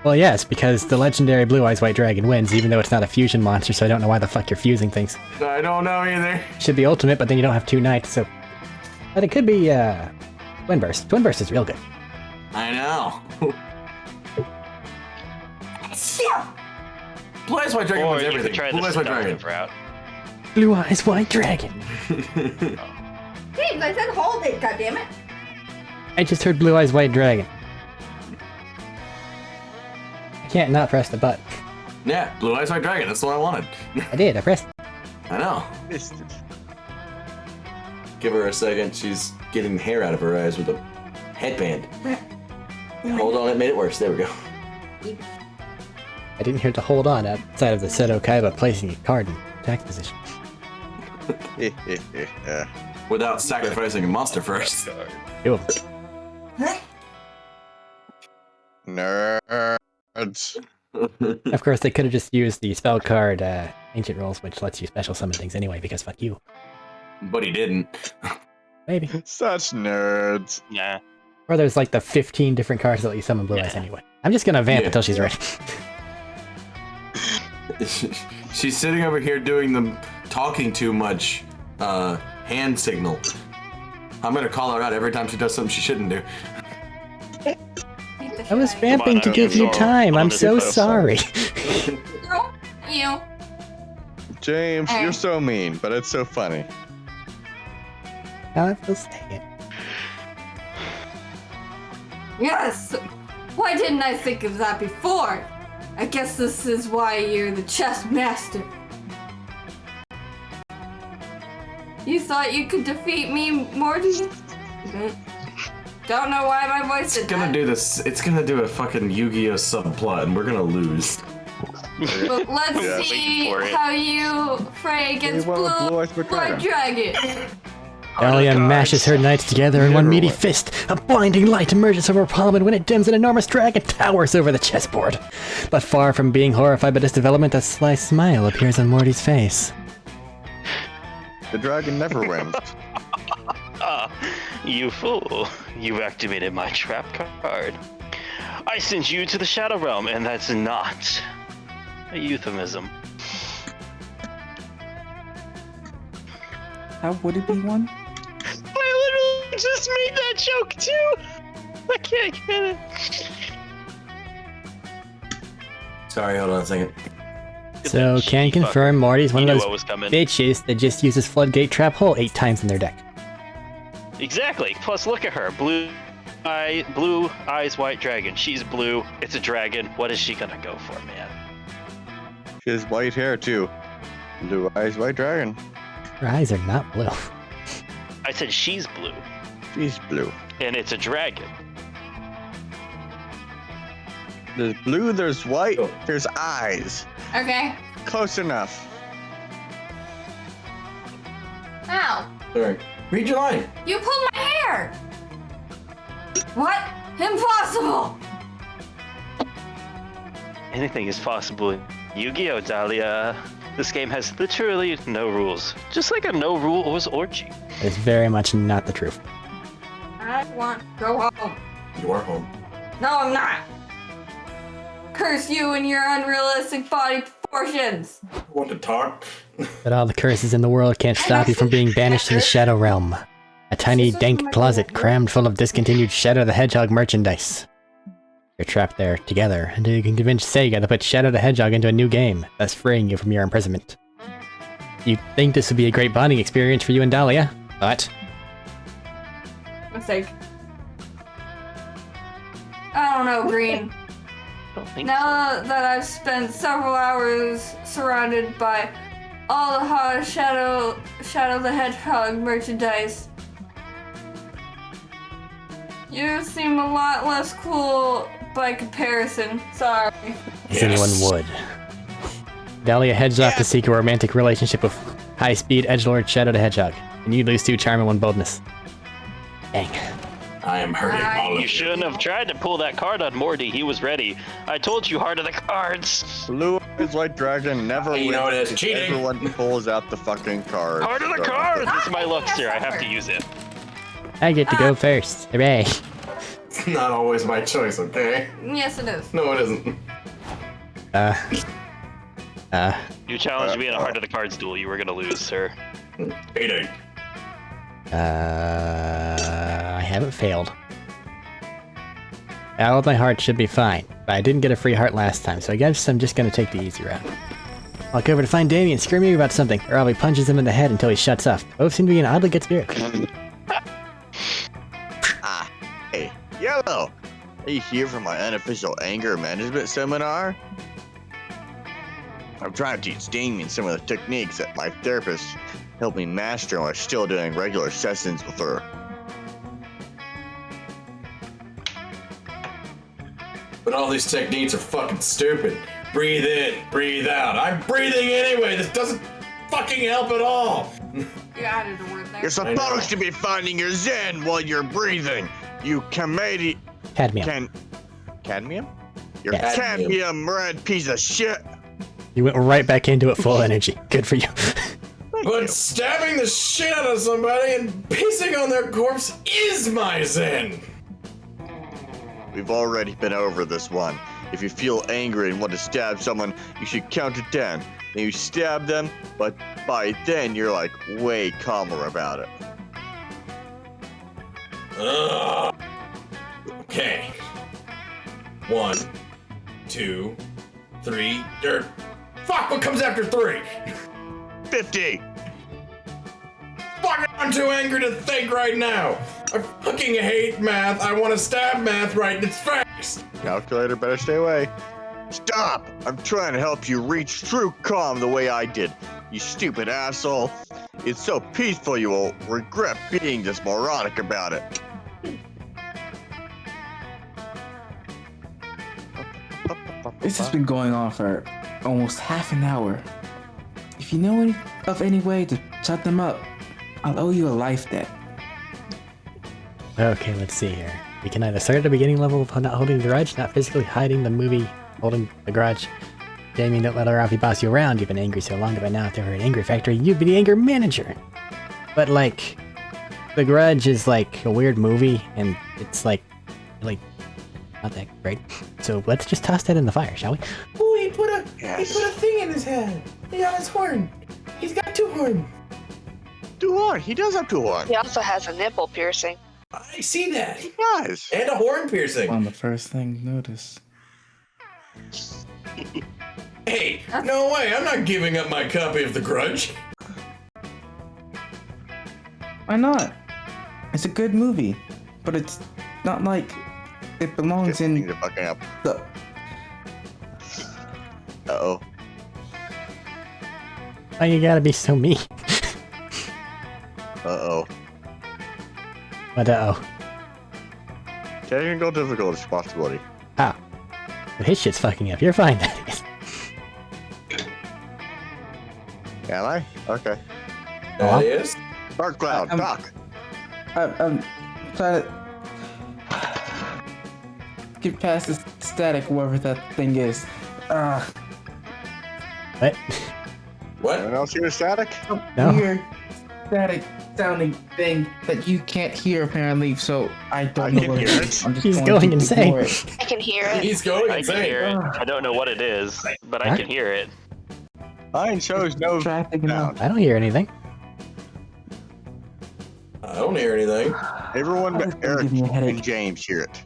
Well, yes, because the legendary Blue Eyes White Dragon wins, even though it's not a fusion monster, so I don't know why the fuck you're fusing things. I don't know either. Should be ultimate, but then you don't have two knights, so... But it could be, Twin Burst. Twin Burst is real good. I know. Blue Eyes White Dragon Or wins you could everything. try Blue the Eyes White Dragon. seductive route. Blue Eyes White Dragon. Hey, I said hold it, goddammit. I just heard Blue Eyes White Dragon. I can't not press the button. Yeah, Blue Eyes White Dragon. That's the one I wanted. I did, I pressed it. I know. Missed it. Give her a second. She's getting hair out of her eyes with a headband. Hold on, it made it worse. There we go. I didn't hear to hold on outside of the Seto Kaiba placing a card in attack position. Without sacrificing a monster first. Ew. Nerds. Of course, they could have just used the spell card Ancient Rolls, which lets you special summon things anyway, because fuck you. But he didn't. Maybe. Such nerds. Yeah. Or there's like the 15 different cards that let you summon Blue Eyes anyway. I'm just gonna vamp until she's ready. She's sitting over here doing the talking too much hand signal. I'm gonna call her out every time she does something she shouldn't do. I was vamping to give you time. I'm so sorry. You. James, you're so mean, but it's so funny. Now I feel staying. Yes! Why didn't I think of that before? I guess this is why you're the chess master. You thought you could defeat me, Morty? Don't know why my voice It's gonna do this. It's gonna do a fucking Yu-Gi-Oh subplot, and we're gonna lose. But let's see how you fray against Blue White Dragon. Dahlia mashes her knights together in one meaty fist. A blinding light emerges from her palm, and when it dims, an enormous dragon towers over the chessboard. But far from being horrified by this development, a sly smile appears on Morty's face. The dragon never wins. You fool. You've activated my trap card. I sent you to the Shadow Realm, and that's not a euphemism. How would it be one? I literally just made that joke too! I can't get it. Sorry, hold on a second. So, can confirm Morty's one of You knew those what was coming. bitches that just uses Floodgate Trap Hole 8 times in their deck. Exactly. Plus, look at her. Blue eyes, white dragon. She's blue. It's a dragon. What is she gonna go for, man? She has white hair too. Blue eyes, white dragon. Her eyes are not blue. I said she's blue, She's blue. and it's a dragon. There's blue, there's white, there's eyes. Okay. Close enough. Ow. Sorry. Read your line. You pulled my hair! What? Impossible! Anything is possible in Yu-Gi-Oh, Dahlia. This game has literally no rules. Just like a no rules orgy. It's very much not the truth. I want to go home. You are home. No, I'm not. Curse you and your unrealistic body proportions. Want to talk? But all the curses in the world can't stop you from being banished to the Shadow Realm. A tiny, dank closet crammed full of discontinued Shadow the Hedgehog merchandise. You're trapped there together until you can convince Sega to put Shadow the Hedgehog into a new game, thus freeing you from your imprisonment. You'd think this would be a great bonding experience for you and Dahlia, but... Mistake. I don't know, Green. Don't think Now that I've spent several hours surrounded by all the hot Shadow the Hedgehog merchandise, you seem a lot less cool by comparison. Sorry. as anyone would. Dahlia heads off to seek a romantic relationship with high-speed edgelord Shadow the Hedgehog, and you lose 2 charm and 1 boldness. Dang. I am hurting all of you shouldn't have tried to pull that card on Morty. He was ready. I told you, heart of the cards. Blue Eyes White Dragon never You wins. know it is cheating. Everyone pulls out the fucking card. Heart of the cards. This is my luck, sir. I have to use it. I get to go first. Hooray. It's not always my choice, okay? Yes, it is. No, it isn't. You challenged me in a heart of the cards duel. You were gonna lose, sir. 8-8. I haven't failed. All of my heart should be fine, but I didn't get a free heart last time, so I guess I'm just gonna take the easy route. Walk over to find Damien screaming about something, or I'll be punches him in the head until he shuts up. Both seem to be in oddly good spirits. Hey, Yellow! Are you here for my unofficial anger management seminar? I'm trying to teach Damien some of the techniques that my therapist helped me master while still doing regular sessions with her. But all these techniques are fucking stupid. Breathe in, breathe out. I'm breathing anyway. This doesn't fucking help at all. You added a word there. You're supposed to be finding your zen while you're breathing. You Cadmium. Cadmium? You're Yes. cadmium red piece of shit. You went right back into it full energy. Good for you. But stabbing the shit out of somebody and pissing on their corpse is my zen. We've already been over this one. If you feel angry and want to stab someone, you should count to 10. Then you stab them, but by then you're like way calmer about it. Okay. 1, 2, 3. Fuck! What comes after 3? 50. Fuck! I'm too angry to think right now. I fucking hate math. I want to stab math right in its face. Calculator better stay away. Stop! I'm trying to help you reach true calm the way I did. You stupid asshole. It's so peaceful you will regret being this moronic about it. This has been going on for almost half an hour. If you know of any way to shut them up, I'll owe you a life debt. Okay, let's see here. We can either start at the beginning level of not holding the grudge, not physically hiding the movie, holding the grudge. Damien, don't let Ralphie boss you around. You've been angry so long that by now if there were an angry factory, you'd be the anger manager. But like, The Grudge is like a weird movie, and it's like, really not that great. So let's just toss that in the fire, shall we? Ooh, he put a thing in his head. He got his horn. He's got 2 horns. 2 horns. He does have 2 horns. He also has a nipple piercing. I see that. He does. And a horn piercing. On the first thing notice. Hey, no way. I'm not giving up my copy of The Grudge. Why not? It's a good movie, but it's not like it belongs in the fucking up. the. Uh-oh. Why you gotta be so mean? Uh-oh. What uh-oh? Technical difficulty responsibility. Oh. But his shit's fucking up. You're fine, that is. Am I? Okay. That is? Dark Cloud, Doc. I'm trying to get past this static, whatever that thing is. What? What? Anyone else hear static? No. Weird. static sounding thing that you can't hear apparently, so I don't I know can what it hear is. it. I'm just He's going going to insane. ignore it. I can hear it. He's going I can insane. hear it. I don't know what it is, but I Huh? can hear it. Mine shows no Traffic enough. sound. I don't hear anything. I don't hear anything. Everyone It's but gonna Eric give me a headache. and James hear it.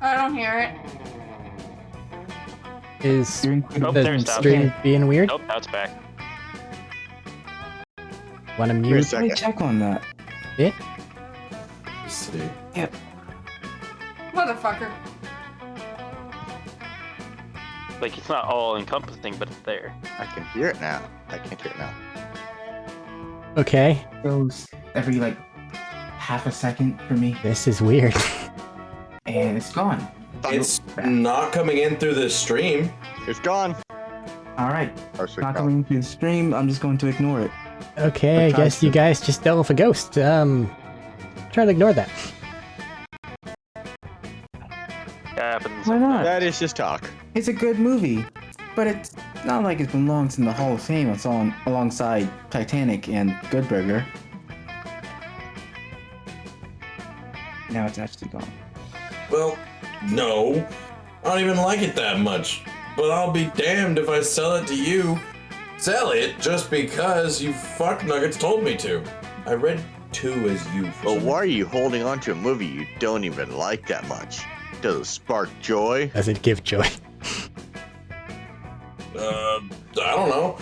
I don't hear it. Is During Oh, the there's that. stream being weird? Nope, now it's back. Wanna Wait a mute Let me second. check on that. it? Let's see. Motherfucker. Like, it's not all encompassing, but it's there. I can hear it now. I can't hear it now. Okay, Goes every like half a second for me, this is weird. and it's gone. It's not coming in through the stream. It's gone. All right, Or so not gone. coming through the stream. I'm just going to ignore it. Okay, I guess you guys just dealt with a ghost. Try to ignore that. Happens. Why not? That is just talk. It's a good movie, but it's not like it belongs in the Hall of Fame. It's on alongside Titanic and Good Burger. Now it's actually gone. Well, no. I don't even like it that much. But I'll be damned if I sell it to you. Sell it just because you fuck nuggets told me to. I read 2 as you. for But some why are you holding on to a movie you don't even like that much? Does it spark joy? Does it give joy? I don't know.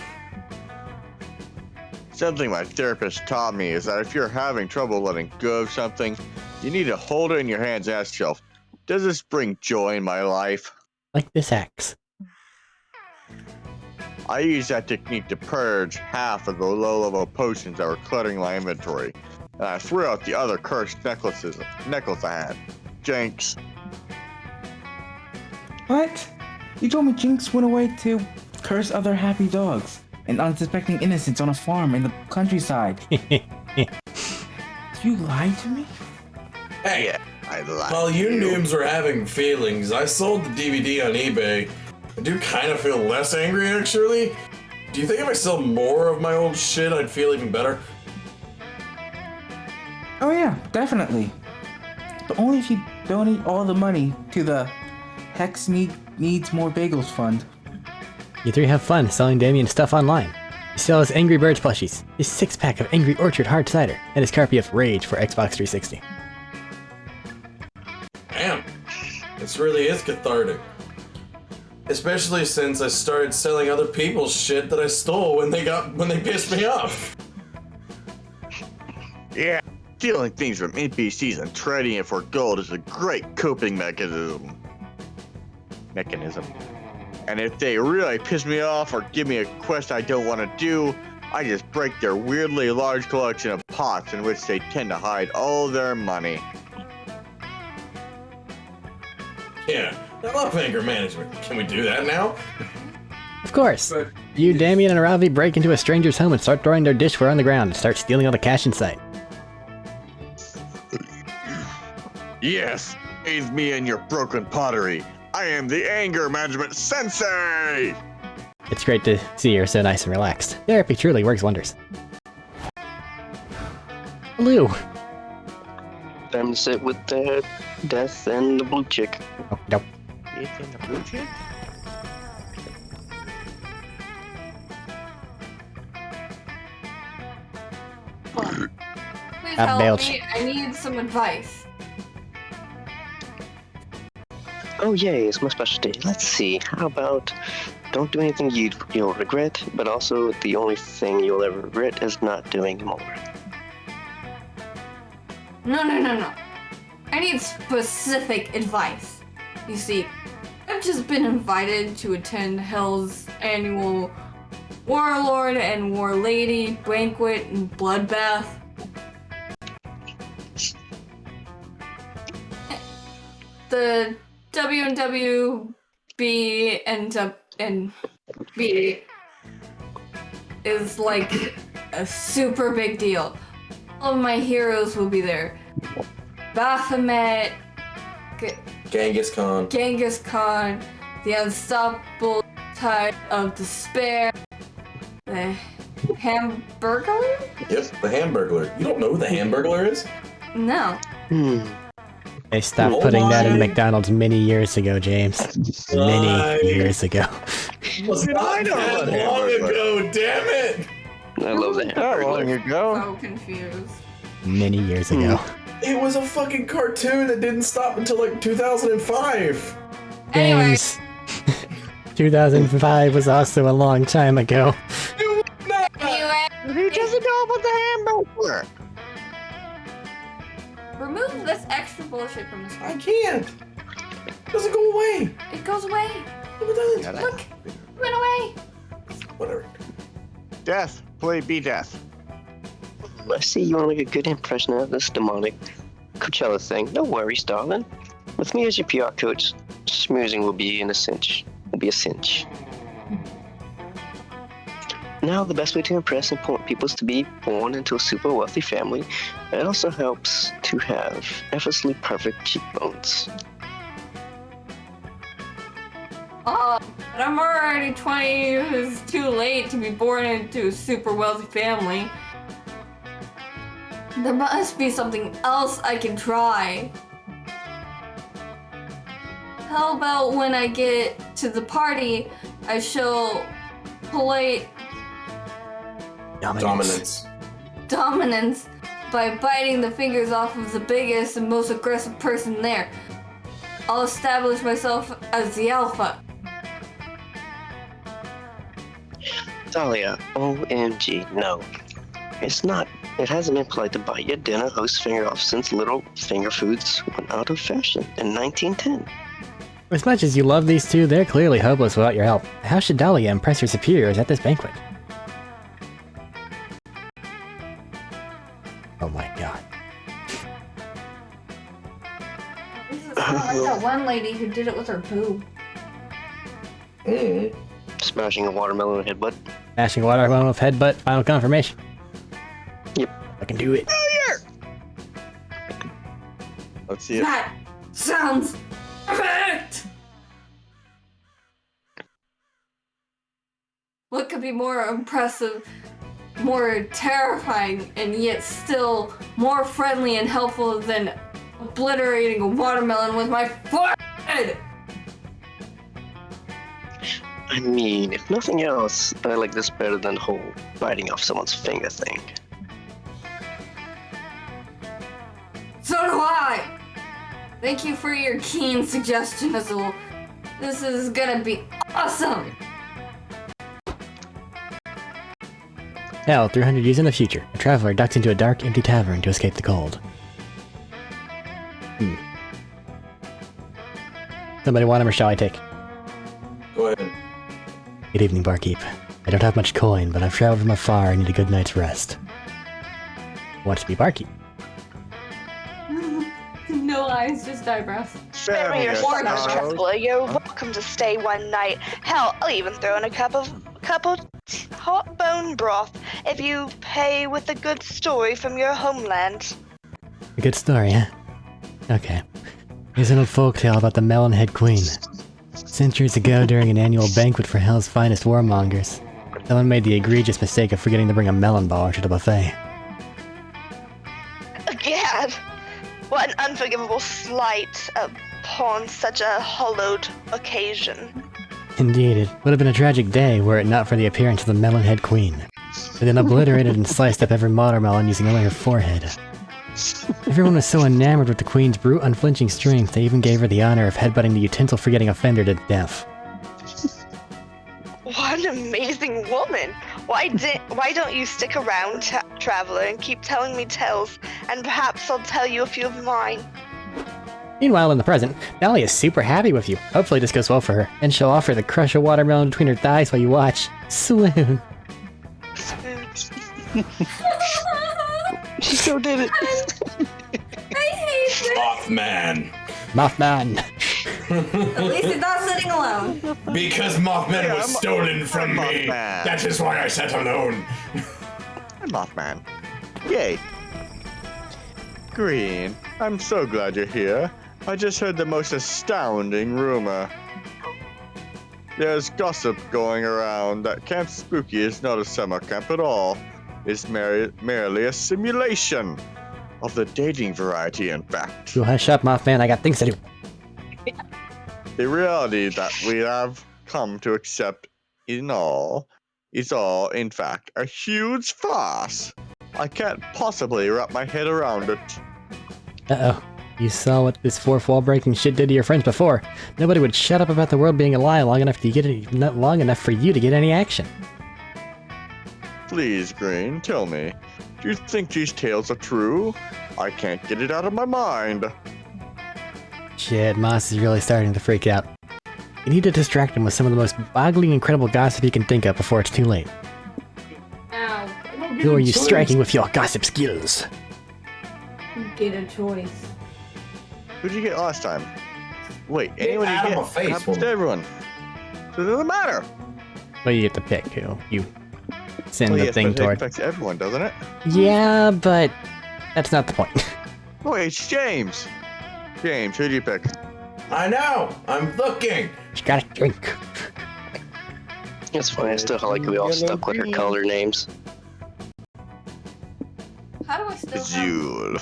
Something my therapist taught me is that if you're having trouble letting go of something, you need to hold it in your hands and ask yourself, does this bring joy in my life? Like this axe. I used that technique to purge half of the low-level potions that were cluttering my inventory, and I threw out the other cursed necklace I had. Jinx. What? You told me Jinx went away to curse other happy dogs and unsuspecting innocents on a farm in the countryside. You lied to me? Hey, Yeah, I lied. while to you noobs were having feelings, I sold the DVD on eBay. I do kind of feel less angry, actually. Do you think if I sell more of my old shit, I'd feel even better? Oh yeah, definitely. But only if you donate all the money to the Hex Needs More Bagels Fund. You three have fun selling Damien stuff online. He sells Angry Birds plushies, his 6-pack of Angry Orchard hard cider, and his copy of Rage for Xbox 360. Damn, this really is cathartic. Especially since I started selling other people's shit that I stole when they pissed me off. Yeah, stealing things from NPCs and trading it for gold is a great coping mechanism. And if they really piss me off or give me a quest I don't want to do, I just break their weirdly large collection of pots in which they tend to hide all their money. Yeah, I love anger management. Can we do that now? Of course! You, Damien, and Ravi break into a stranger's home and start throwing their dishware on the ground and start stealing all the cash in sight. Yes, bathe me in your broken pottery. I am the anger management sensei! It's great to see you're so nice and relaxed. Therapy truly works wonders. Lou! Time to sit with the Death and the blue chick. Oh, nope. It's in the blue chick? Please Got help belch. me. I need some advice. Oh yay, it's my specialty. Let's see, how about don't do anything you'll regret, but also the only thing you'll ever regret is not doing more. No. I need specific advice. You see, I've just been invited to attend Hell's annual Warlord and War Lady banquet and bloodbath. The WNWB and B is like a super big deal. All of my heroes will be there. Baphomet, Genghis Khan. the Unstoppable Tide of Despair, the Hamburglar? Yep, the Hamburglar. You don't know who the Hamburglar is? No. They stopped Oh putting that in my. McDonald's many years ago, James. Many Nice. years ago. Was not know that about long Hamburglar. ago, damn it! I love the How long Hamburglar. ago? So confused. Many years ago. It was a fucking cartoon that didn't stop until like 2005. Anyway, James. 2005 was also a long time ago. anyway, He doesn't know about the Hamburglar. remove this extra bullshit from this I one. can't. It doesn't go away. It goes away. No, it doesn't. Look, it went away. Whatever. Death. Play be death. I see you want to make a good impression of this demonic Coachella thing. No worries, darling. With me as your PR coach, schmoozing will be a cinch. Now, the best way to impress important people is to be born into a super wealthy family. It also helps to have effortlessly perfect cheekbones. Oh, but I'm already 20 years too late to be born into a super wealthy family. There must be something else I can try. How about when I get to the party, I show polite dominance by biting the fingers off of the biggest and most aggressive person there. I'll establish myself as the alpha. Dahlia, OMG, no. It's not. It hasn't been polite to bite your dinner host's finger off since little finger foods went out of fashion in 1910. As much as you love these two, they're clearly hopeless without your help. How should Dahlia impress her superiors at this banquet? Oh my god. This is not like that one lady who did it with her boob. Smashing a watermelon headbutt. Smashing watermelon with headbutt, final confirmation. Yep. I can do it. Let's see it. That sounds perfect! What could be more impressive, more terrifying, and yet still more friendly and helpful than obliterating a watermelon with my forehead? I mean, if nothing else, I like this better than the whole biting off someone's finger thing. So do I! Thank you for your keen suggestion, Azul. This is gonna be awesome! Hell, 300 years in the future, a traveler ducks into a dark, empty tavern to escape the cold. Somebody want him or shall I take? Go ahead. Good evening, barkeep. I don't have much coin, but I've traveled from afar and need a good night's rest. Want to be barkeep? No eyes, just eyebrows. Spare me your summers, traveler. You're welcome to stay one night. Hell, I'll even throw in a cup of hot bone broth if you pay with a good story from your homeland. A good story, huh? Okay. Here's an old folktale about the Melonhead Queen. Centuries ago, during an annual banquet for Hell's finest warmongers, someone made the egregious mistake of forgetting to bring a melon bar to the buffet. Gad! What an unforgivable slight upon such a hallowed occasion. Indeed, it would have been a tragic day were it not for the appearance of the Melonhead Queen, who then obliterated and sliced up every watermelon using only her forehead. Everyone was so enamored with the Queen's brute, unflinching strength, they even gave her the honor of headbutting the utensil-forgetting offender to death. What an amazing woman! Why don't you stick around, traveler, and keep telling me tales, and perhaps I'll tell you a few of mine. Meanwhile, in the present, Dahlia is super happy with you. Hopefully this goes well for her, and she'll offer to crush a watermelon between her thighs while you watch. Swoon. She so did it. I hate this! Mothman. Mothman. At least he's not sitting alone. Because Mothman was stolen from me. Mothman. That is why I sat alone. I'm Mothman. Yay. Green, I'm so glad you're here. I just heard the most astounding rumor. There's gossip going around that Camp Spooky is not a summer camp at all. It's merely a simulation of the dating variety, in fact. You hush up, Mothman. I got things to do. The reality that we have come to accept is all, in fact, a huge farce. I can't possibly wrap my head around it. Uh-oh. You saw what this fourth wall breaking shit did to your friends before. Nobody would shut up about the world being a lie long enough to get it, not long enough for you to get any action. Please, Green, tell me. Do you think these tales are true? I can't get it out of my mind. Shit, Moss is really starting to freak out. You need to distract him with some of the most boggling incredible gossip you can think of before it's too late. Ow. Who are you striking with your gossip skills? Get a choice. Who'd you get last time? Wait, Get anyone out you of get? my face, Happens woman. to everyone. So it doesn't matter. Well, you get to pick who you send Well, the yes, thing but it toward. affects everyone, doesn't it? Yeah, but that's not the point. Wait, it's James. James, who'd you pick? I know. I'm looking. You gotta drink. It's funny. I still like we all stuck with our color names. How do I still have... Azul.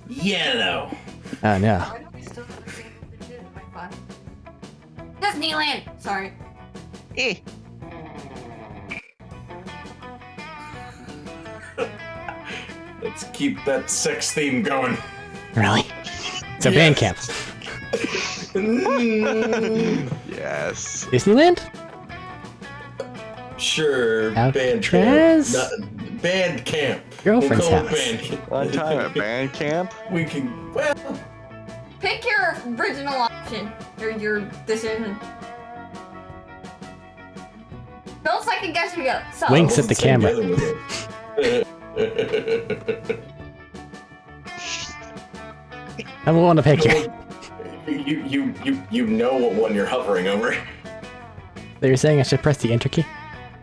Yellow. Oh no. Why do I still have the same digit in my file? Disneyland! Sorry. Eh. Let's keep that sex theme going. Really? It's a band camp. Yes. Disneyland? Sure. Alcatraz? Band camp. Girlfriend's We'll call it house. band camp. One time at band camp. We can. Well, Pick your original option. Or your decision. Don't second guess me go. So, Winks at the camera. I will want to pick you. You know what one you're hovering over. So you're saying I should press the enter key?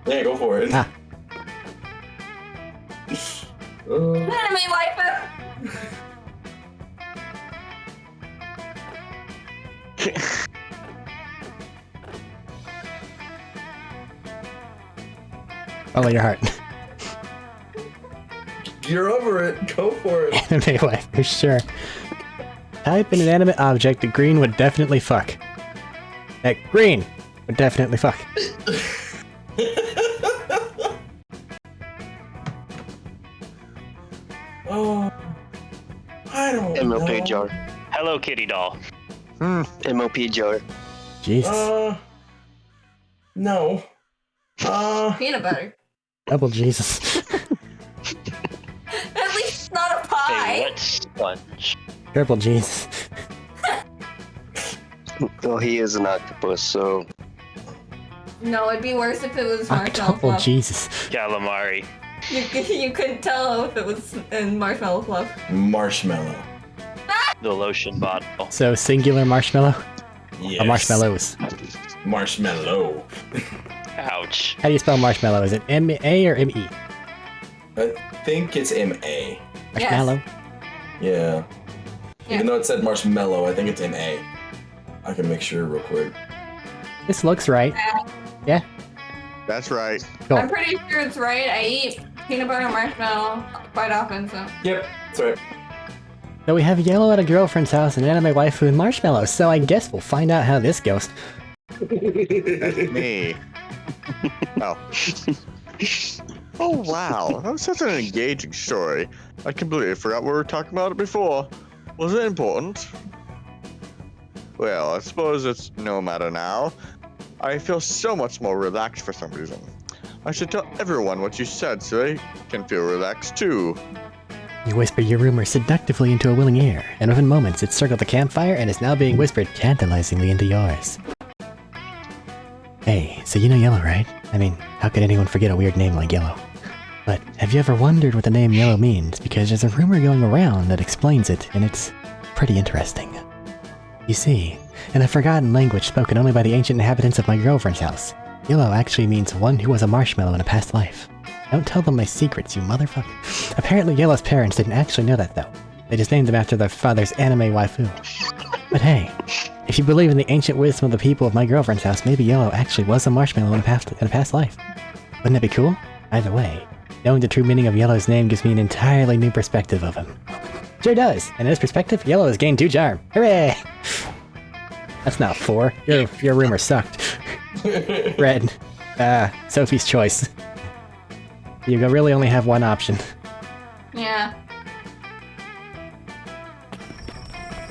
Yeah, go for it. Ah. Anime waifu! Follow your heart. You're over it. Go for it. Anime wife, for sure. Type an inanimate object that Green would definitely fuck. That Green would definitely fuck. Oh, I don't MOP know. jar. Hello Kitty doll. MOP jar. Jesus. No. Peanut butter. Double Jesus. At least it's not a pie. Hey, wet sponge. Triple Jesus. Well, he is an octopus, so No, it'd be worse if it was marshmallow Double fluff. Jesus. Calamari. You couldn't tell if it was in marshmallow fluff. Marshmallow. The lotion bottle. So singular marshmallow? Yes. Or marshmallows? Marshmallow. Ouch. How do you spell marshmallow? Is it M-A or M-E? I think it's M-A. Marshmallow? Yeah. Even though it said marshmallow, I think it's M-A. I can make sure real quick. This looks right. Yeah? That's right. Cool. I'm pretty sure it's right. I eat peanut butter and marshmallow quite often, so. Yep, that's right. So we have Yellow at a girlfriend's house and Anime waifu and marshmallows, so I guess we'll find out how this goes. That's me. Oh. Oh wow, that was such an engaging story. I completely forgot we were talking about it before. Was it important? Well, I suppose it's no matter now. I feel so much more relaxed for some reason. I should tell everyone what you said so they can feel relaxed too. You whisper your rumor seductively into a willing ear, and within moments it circled the campfire and is now being whispered tantalizingly into yours. Hey, so you know Yellow, right? I mean, how could anyone forget a weird name like Yellow? But have you ever wondered what the name Yellow means? Because there's a rumor going around that explains it, and it's pretty interesting. You see, in a forgotten language spoken only by the ancient inhabitants of my girlfriend's house, Yellow actually means one who was a marshmallow in a past life. Don't tell them my secrets, you motherfucker. Apparently Yellow's parents didn't actually know that though. They just named him after their father's anime waifu. But hey, If you believe in the ancient wisdom of the people of my girlfriend's house, maybe Yellow actually was a marshmallow in a past life. Wouldn't that be cool? Either way, knowing the true meaning of Yellow's name gives me an entirely new perspective of him. Sure does, and in this perspective, Yellow has gained 2 charm. Hooray! That's not 4. Your rumor sucked. Red. Sophie's choice. You really only have one option. Yeah.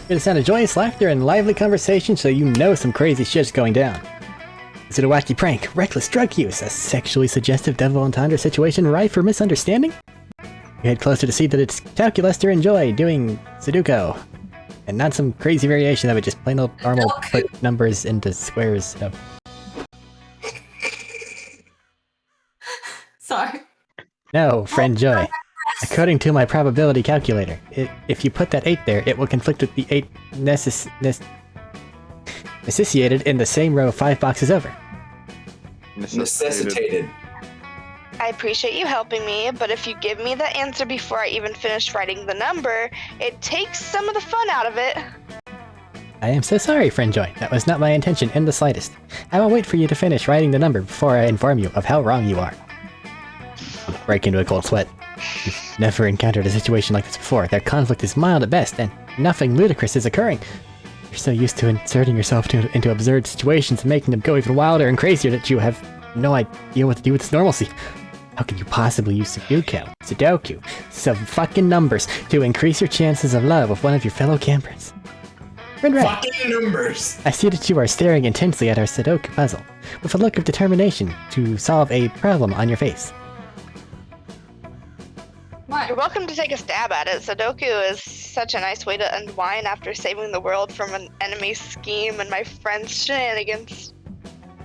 Get a sound of joyous laughter and lively conversation so you know some crazy shit's going down. Is it a wacky prank, reckless drug use, a sexually suggestive double entendre situation rife for misunderstanding? You head closer to see that it's calculus to enjoy doing Sudoku. And not some crazy variation of it, just plain old normal put numbers into squares. So. Sorry. No, friend Joy. According to my probability calculator, if you put that 8 there, it will conflict with the 8 necessitated in the same row 5 boxes over. Necessitated. I appreciate you helping me, but if you give me the answer before I even finish writing the number, it takes some of the fun out of it. I am so sorry, friend Joy. That was not my intention in the slightest. I will wait for you to finish writing the number before I inform you of how wrong you are. Break into a cold sweat. You've never encountered a situation like this before. Their conflict is mild at best, and nothing ludicrous is occurring. You're so used to inserting yourself into absurd situations and making them go even wilder and crazier that you have no idea what to do with this normalcy. How can you possibly use Sudoku, some fucking numbers, to increase your chances of love with one of your fellow campers? Friend Red, Fucking numbers! I see that you are staring intensely at our Sudoku puzzle, with a look of determination to solve a problem on your face. What? You're welcome to take a stab at it. Sudoku is such a nice way to unwind after saving the world from an enemy scheme and my friend's shenanigans.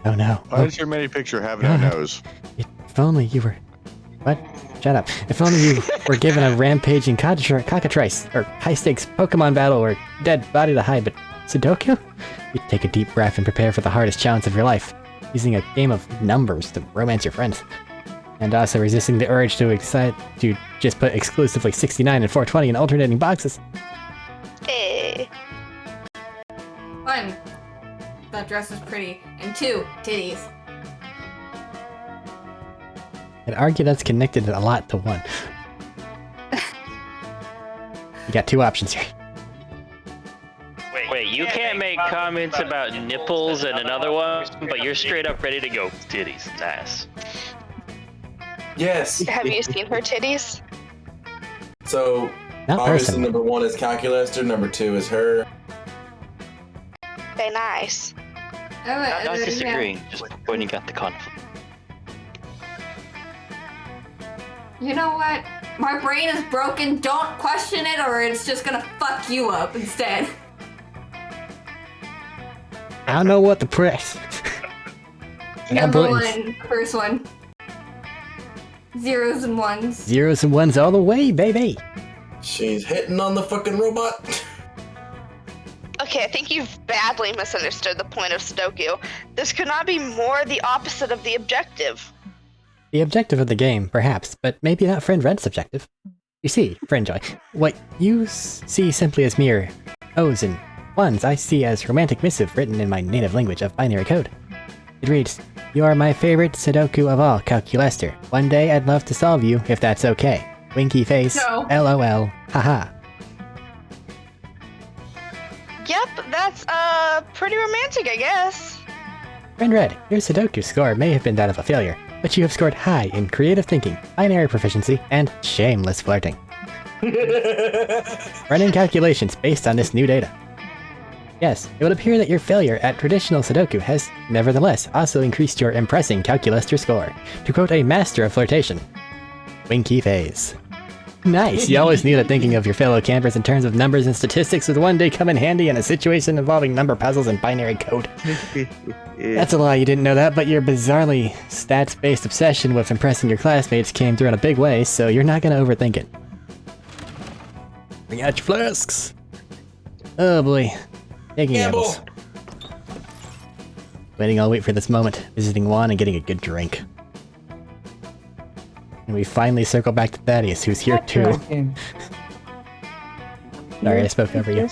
Oh no. Why does your mini picture have no nose? If only you were... What? Shut up. If only you were given a rampaging cockatrice, or high-stakes Pokemon battle, or dead body to hide, but Sudoku? You'd take a deep breath and prepare for the hardest challenge of your life, using a game of numbers to romance your friends. And also resisting the urge to just put exclusively 69 and 420 in alternating boxes. Hey. 1. That dress is pretty. And 2. Titties. I'd argue that's connected a lot to 1. You got 2 options here. Wait, you can't make comments about nipples and another one, but you're straight up ready to go titties. Nice. Yes. Have you seen her titties? So, Not obviously, personally. number 1 is Calculaster, number 2 is her. They nice. I'm not disagreeing, just pointing out the conflict. You know what? My brain is broken. Don't question it, or it's just gonna fuck you up instead. I don't know what to press. Number 1, first one. 0s and 1s. 0s and 1s all the way, baby. She's hitting on the fucking robot. Okay, I think you've badly misunderstood the point of Sudoku. This could not be more the opposite of the objective. The objective of the game, perhaps, but maybe not Friend Red's objective. You see, Friend Joy, what you see simply as mere O's and 1s, I see as romantic missive written in my native language of binary code. It reads, "You are my favorite Sudoku of all, Calculaster. One day I'd love to solve you, if that's okay. Winky face, No. LOL, haha." Yep, that's, pretty romantic, I guess. Friend Red, your Sudoku score may have been that of a failure, but you have scored high in creative thinking, binary proficiency, and shameless flirting. Running calculations based on this new data. Yes, it would appear that your failure at traditional Sudoku has, nevertheless, also increased your impressing Calculaster score. To quote a master of flirtation, winky face. Nice, you always knew that thinking of your fellow campers in terms of numbers and statistics would one day come in handy in a situation involving number puzzles and binary code. That's a lie, you didn't know that, but your bizarrely stats-based obsession with impressing your classmates came through in a big way, so you're not gonna overthink it. Bring out your flasks! Oh boy. Taking gambles. Waiting all week for this moment, visiting Juan and getting a good drink. And we finally circle back to Thaddeus, who's here too. Sorry, I spoke over you.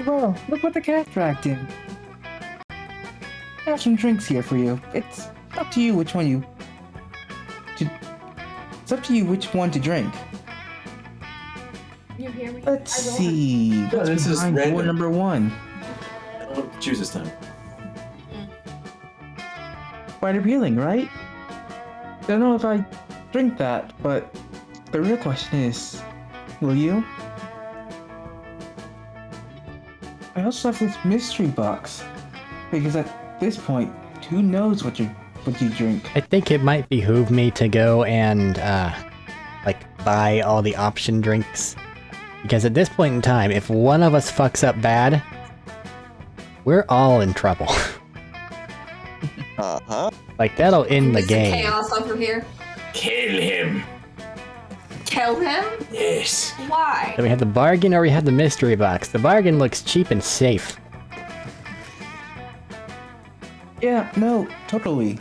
Well, look what the cat dragged in. I have some drinks here for you. It's up to you which one you... It's up to you which one to drink. You hear me? Let's see. What's this is behind door random. number 1? I don't have to choose this time. Quite appealing, right? Don't know if I drink that, but the real question is, will you? I also have this mystery box, because at this point, who knows what you drink? I think it might behoove me to go and, like, buy all the option drinks. Because at this point in time, if one of us fucks up bad, we're all in trouble. Uh-huh. Like, that'll end the Mr. game. Chaos over here. Kill him. Kill him? Yes. Why? So we have the bargain or we have the mystery box. The bargain looks cheap and safe. Yeah, no, totally.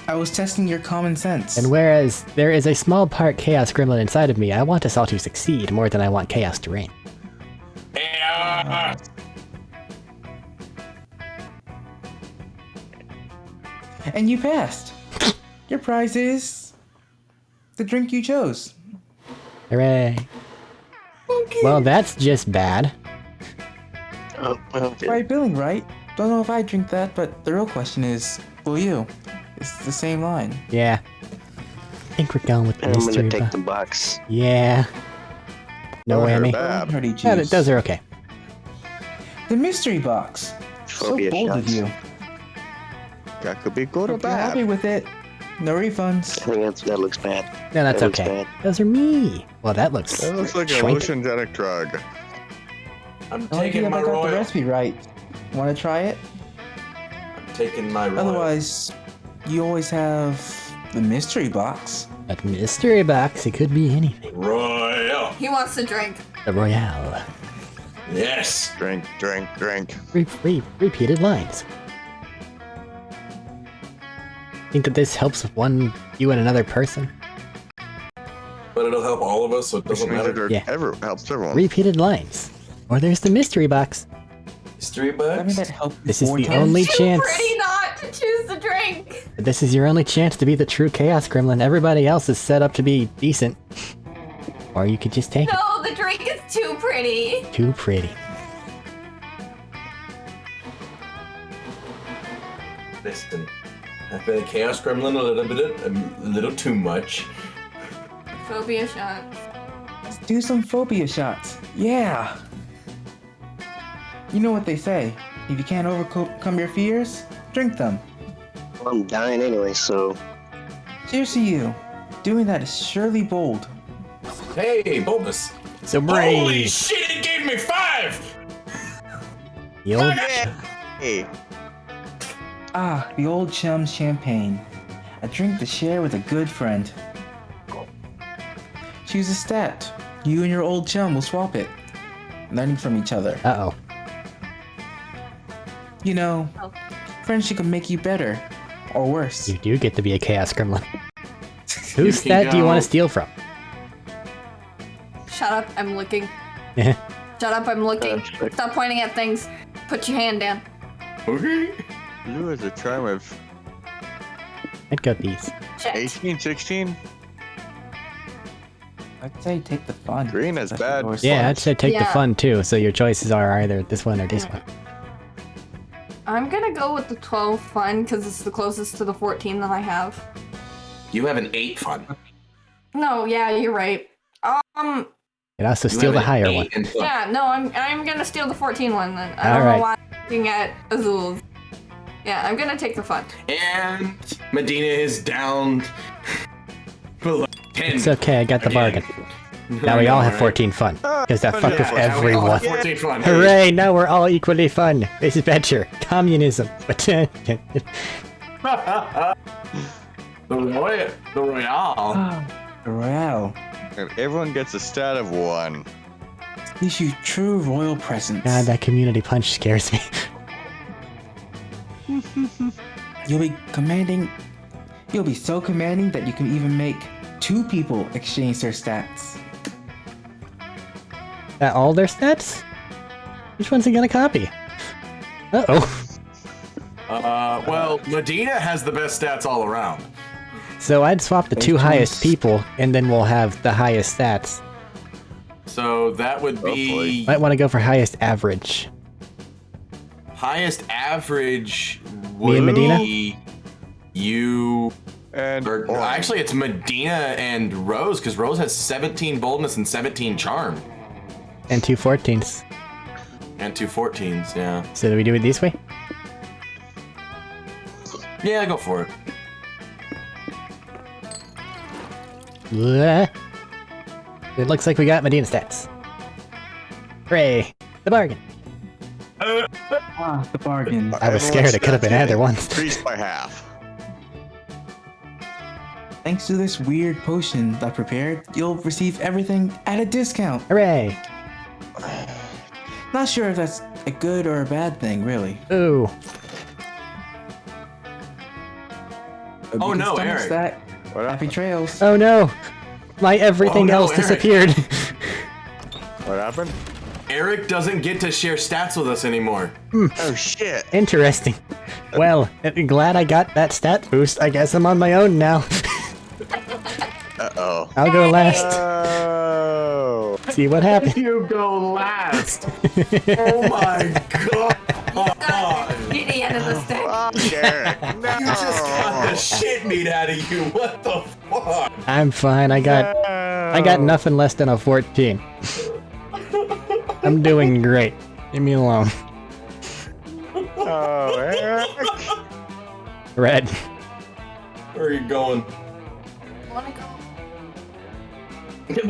I was testing your common sense. And whereas there is a small part Chaos Gremlin inside of me, I want us all to succeed more than I want Chaos to reign. And you passed. Your prize is the drink you chose. Hooray. Well, that's just bad. Oh, okay. Right billing, right? Don't know if I drink that, but the real question is, will you? It's the same line. Yeah. I think we're going with the I'm gonna mystery take box. the box. Yeah. No Don't hurt whammy. bad. Dirty Yeah, juice. those are okay. The mystery box. So Phobia bold of shots. you. That could be good or Hope you're happy bad. with it. No refunds. I think that looks bad. No, that's That looks okay. bad. Those are me. Well, that looks... That looks like a schwanky. hallucinogenic drug. I'm No idea taking if my I got the royal. recipe right. Want to try it? I'm taking my royal. Otherwise, you always have the mystery box. A mystery box, it could be anything. Royal. He wants to drink. The Royale. Yes. Drink, drink, drink. Repeated lines. Think that this helps you and another person? But it'll help all of us, so it Which doesn't means matter. it Yeah. helps everyone. Repeated lines. Or there's the mystery box. Mystery I box. mean, that helped This is four the times. only Too chance. pretty not to choose the drink. This is your only chance to be the true Chaos Gremlin. Everybody else is set up to be decent. Or you could just take it. No, the drink is too pretty. Too pretty. Listen, I've been a chaos gremlin a little too much. Phobia shots. Let's do some phobia shots. Yeah. You know what they say. If you can't overcome your fears, drink them. Well, I'm dying anyway, so Cheers to you. Doing that is surely bold. Hey, boldness. So Holy brave. shit! It gave me 5. The old Hey, Ah, the old chum champagne. A drink to share with a good friend. Choose a stat. You and your old chum will swap it. Learning from each other. Uh-oh. You know, friendship can make you better. Or worse. You do get to be a Chaos Gremlin. You Whose can stat do you want go- to steal from? Shut up, I'm looking. Shut up, I'm looking. Stop pointing at things. Put your hand down. Okay. blue is a charm of I'd go these. Shit. 18, 16. I'd say take the fun. Green is Especially bad. yours. Yeah, I'd say take the Yeah. fun too, so your choices are either this one or this one. I'm gonna go with the 12 fun because it's the closest to the 14 that I have. You have an 8 fun. No, yeah, you're right. You'd also You steal have the an higher 8 one. and fun. Yeah, no, I'm gonna steal the 14 one then. I All don't right. know why I'm looking at Azul's. Yeah, I'm gonna take the fun. And Medina is down below 10. It's okay, I got the bargain. Now we all have 14 fun. Because that fuck with Now we all everyone. have 14 fun. Hooray, now we're all equally fun. This is better. Communism. The Royale. Royale. And everyone gets a stat of 1. Issue true royal presence. God, that community punch scares me. You'll be commanding. You'll be so commanding that you can even make 2 people exchange their stats. All their stats? Which one's he gonna copy? Uh-oh. Well, Medina has the best stats all around. So I'd swap the two highest people, and then we'll have the highest stats. So that would be Might want to go for highest average. highest average Me would and Medina? be you. And Actually, it's Medina and Rose, because Rose has 17 boldness and 17 charm. And 2 14s. And 2 14s, yeah. So do we do it this way? Yeah, go for it. Blah. It looks like we got Medina stats. Hooray! The bargain! The bargain. I was scared it could have been either one. Increased by half. Thanks to this weird potion I prepared, you'll receive everything at a discount. Hooray! Not sure if that's a good or a bad thing, really. Ooh. Oh no, Stomach Eric. stack. Happy trails. Oh no! My everything Oh, no, else Eric. disappeared. What happened? Eric doesn't get to share stats with us anymore. Oh shit. Interesting. Well, glad I got that stat boost. I guess I'm on my own now. Uh-oh. I'll go last. Oh. See what happens. You go last. Oh my god. Get the end of the stick. Fuck Eric. No. You just got the shit beat out of you. What the fuck? I'm fine. I got nothing less than a 14. I'm doing great. Leave me alone. Oh, Eric. Red. Where are you going? Wanna go?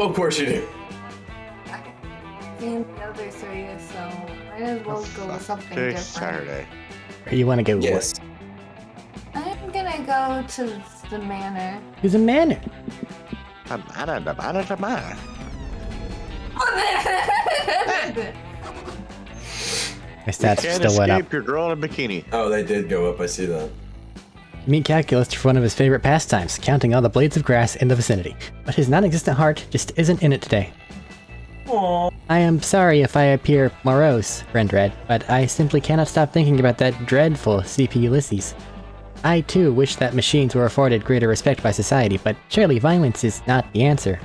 Of course you do. Seen the other three, so might as well go with something different. Saturday. Where you want to go? Yes. I'm gonna go to the manor. Who's a manor? My stats Can't still went up. escape your girl in a bikini. Oh, they did go up. I see that. Meet Calculus for one of his favorite pastimes, counting all the blades of grass in the vicinity. But his non-existent heart just isn't in it today. I am sorry if I appear morose, friend Red, but I simply cannot stop thinking about that dreadful CP Ulysses. I too wish that machines were afforded greater respect by society, but surely violence is not the answer.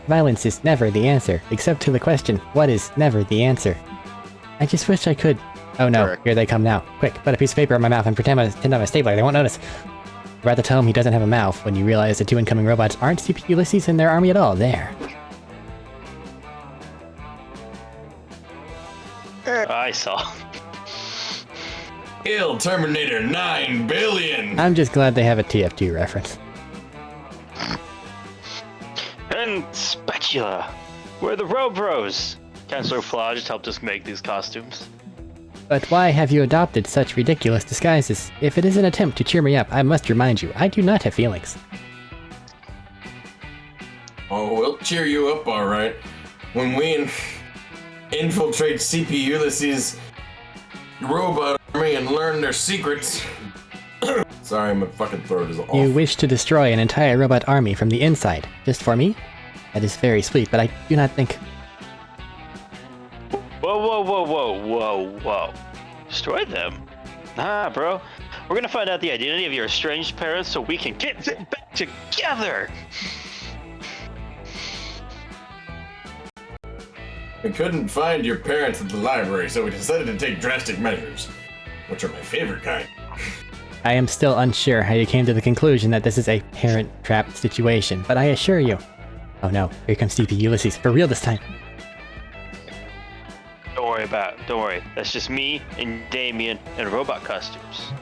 Violence is never the answer, except to the question, what is never the answer? I just wish I could... Oh no, Correct. here they come now. Quick, put a piece of paper in my mouth and pretend I'm a stapler, they won't notice. I'd rather tell him he doesn't have a mouth when you realize the two incoming robots aren't CP Ulysses in their army at all. There. I saw. Kill Terminator 9 billion. I'm just glad they have a TF2 reference. And Spatula. We're the Robros. Chancellor Flaw just helped us make these costumes. But why have you adopted such ridiculous disguises? If it is an attempt to cheer me up, I must remind you, I do not have feelings. Oh, we'll cheer you up, all right. When we infiltrate CP Ulysses' robot army and learn their secrets. Sorry, my fucking throat is off. You wish to destroy an entire robot army from the inside, just for me? That is very sweet, but I do not think... Whoa. Destroy them? Nah, bro. We're gonna find out the identity of your estranged parents so we can get them back together! We couldn't find your parents at the library, so we decided to take drastic measures, which are my favorite kind. I am still unsure how you came to the conclusion that this is a parent trap situation, but I assure you... Oh no, here comes CP Ulysses, for real this time. Don't worry. That's just me and Damien in robot costumes.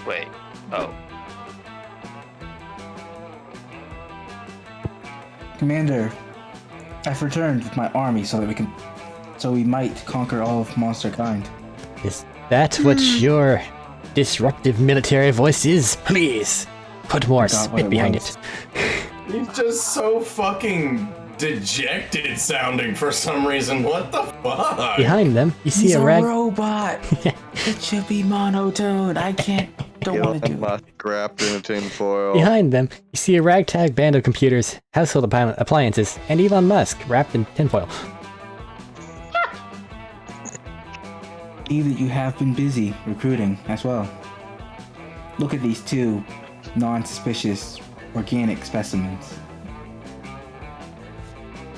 Wait. Oh. Commander, I've returned with my army so we might conquer all of monster kind. Is that what your disruptive military voice is? Please, put more Forgot what spit it behind was. it. He's just so fucking dejected sounding for some reason. What the fuck? Behind them, you see He's a a rag... robot. It should be monotone. I can't. Don't want to do it. Musk wrapped in a tin foil. Behind them, you see a ragtag band of computers, household appliances, and Elon Musk wrapped in tinfoil. see that you have been busy recruiting as well. Look at these two non-suspicious organic specimens.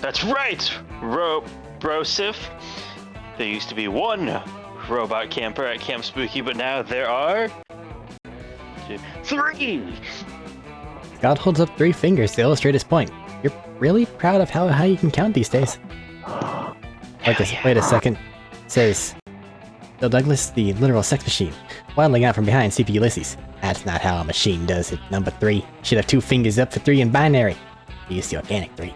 That's right, Brosif. There used to be one robot camper at Camp Spooky, but now there are 3. Scott holds up 3 fingers to illustrate his point. You're really proud of how you can count these days. Wait a second. Says Bill Douglas, the literal sex machine, waddling out from behind CP Ulysses. That's not how a machine does it. Number 3. Should have 2 fingers up for 3 in binary. Use the organic 3.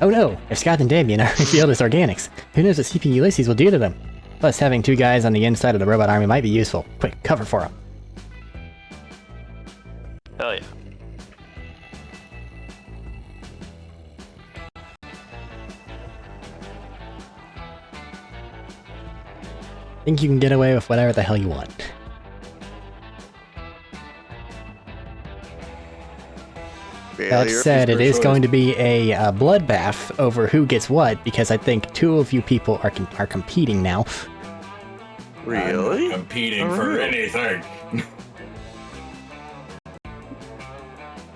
Oh no! If Scott and Damien are revealed as organics, who knows what CP Ulysses will do to them? Plus, having 2 guys on the inside of the robot army might be useful. Quick, cover for them. Hell yeah. Think you can get away with whatever the hell you want. That said, it is going to be a bloodbath over who gets what, because I think 2 of you people are competing now. Really? I'm competing for anything.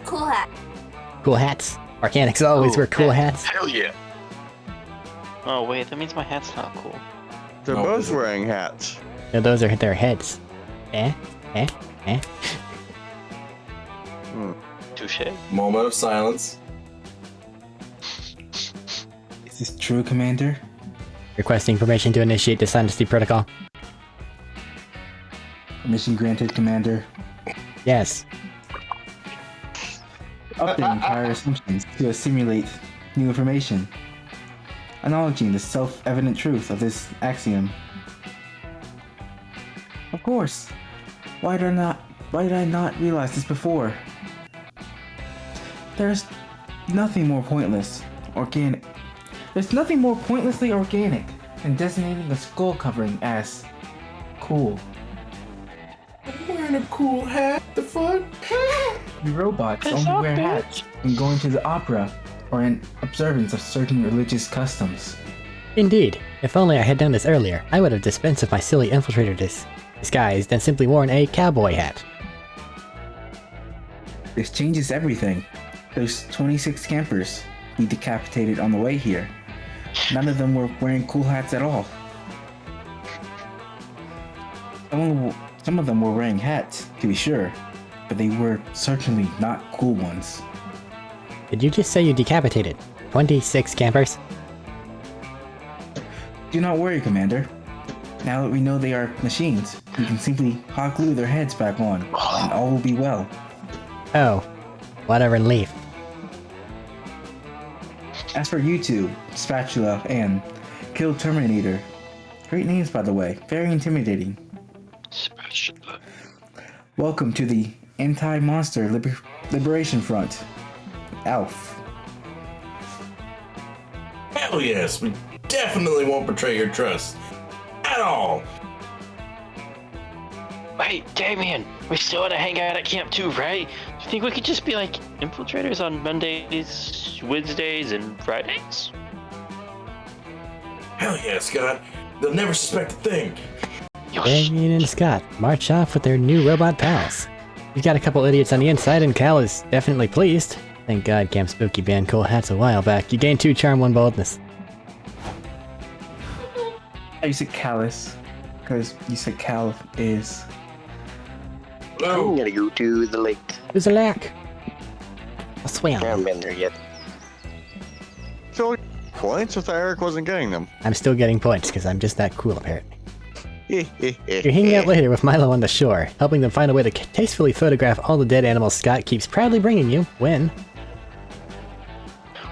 Cool hat. Cool hats. Organics always wear cool hats. Hell yeah. Oh wait, that means my hat's not cool. They're both wearing hats. No, those are their heads. Touche. Moment of silence. Is this true, Commander? Requesting permission to initiate dishonesty protocol. Permission granted, Commander. Yes. Updating prior assumptions to simulate new information. Acknowledging the self-evident truth of this axiom. Of course. Why did I not realize this before? There's nothing more pointlessly organic than designating a skull covering as cool. I'm wearing a cool hat. The fuck? The robots only wear hats when going to the opera or in observance of certain religious customs. Indeed. If only I had done this earlier, I would have dispensed with my silly infiltrator disguise and simply worn a cowboy hat. This changes everything. Those 26 campers we decapitated on the way here. None of them were wearing cool hats at all. Some of them were wearing hats, to be sure, but they were certainly not cool ones. Did you just say you decapitated 26 campers? Do not worry, Commander. Now that we know they are machines, we can simply hot glue their heads back on, and all will be well. Oh, what a relief. As for you two, Spatula and Kill Terminator, great names by the way, very intimidating. Spatula. Welcome to the Anti-Monster Liberation Front. ALF. Hell yes, we definitely won't betray your trust. At all. Wait, Damien, we still want to hang out at Camp 2, right? Do you think we could just be like infiltrators on Mondays, Wednesdays, and Fridays? Hell yeah, Scott. They'll never suspect a thing. Damien and Scott march off with their new robot pals. You've got a couple idiots on the inside, and Cal is definitely pleased. Thank God Camp Spooky banned cool hats a while back. You gained 2 charm, 1 boldness. You said callous, because you said Cal is... I'm gonna go to the lake. There's a lack. I swam. I haven't been there yet. So, points if Eric wasn't getting them. I'm still getting points, because I'm just that cool, apparently. You're You're hanging out later with Milo on the shore, helping them find a way to tastefully photograph all the dead animals Scott keeps proudly bringing you when...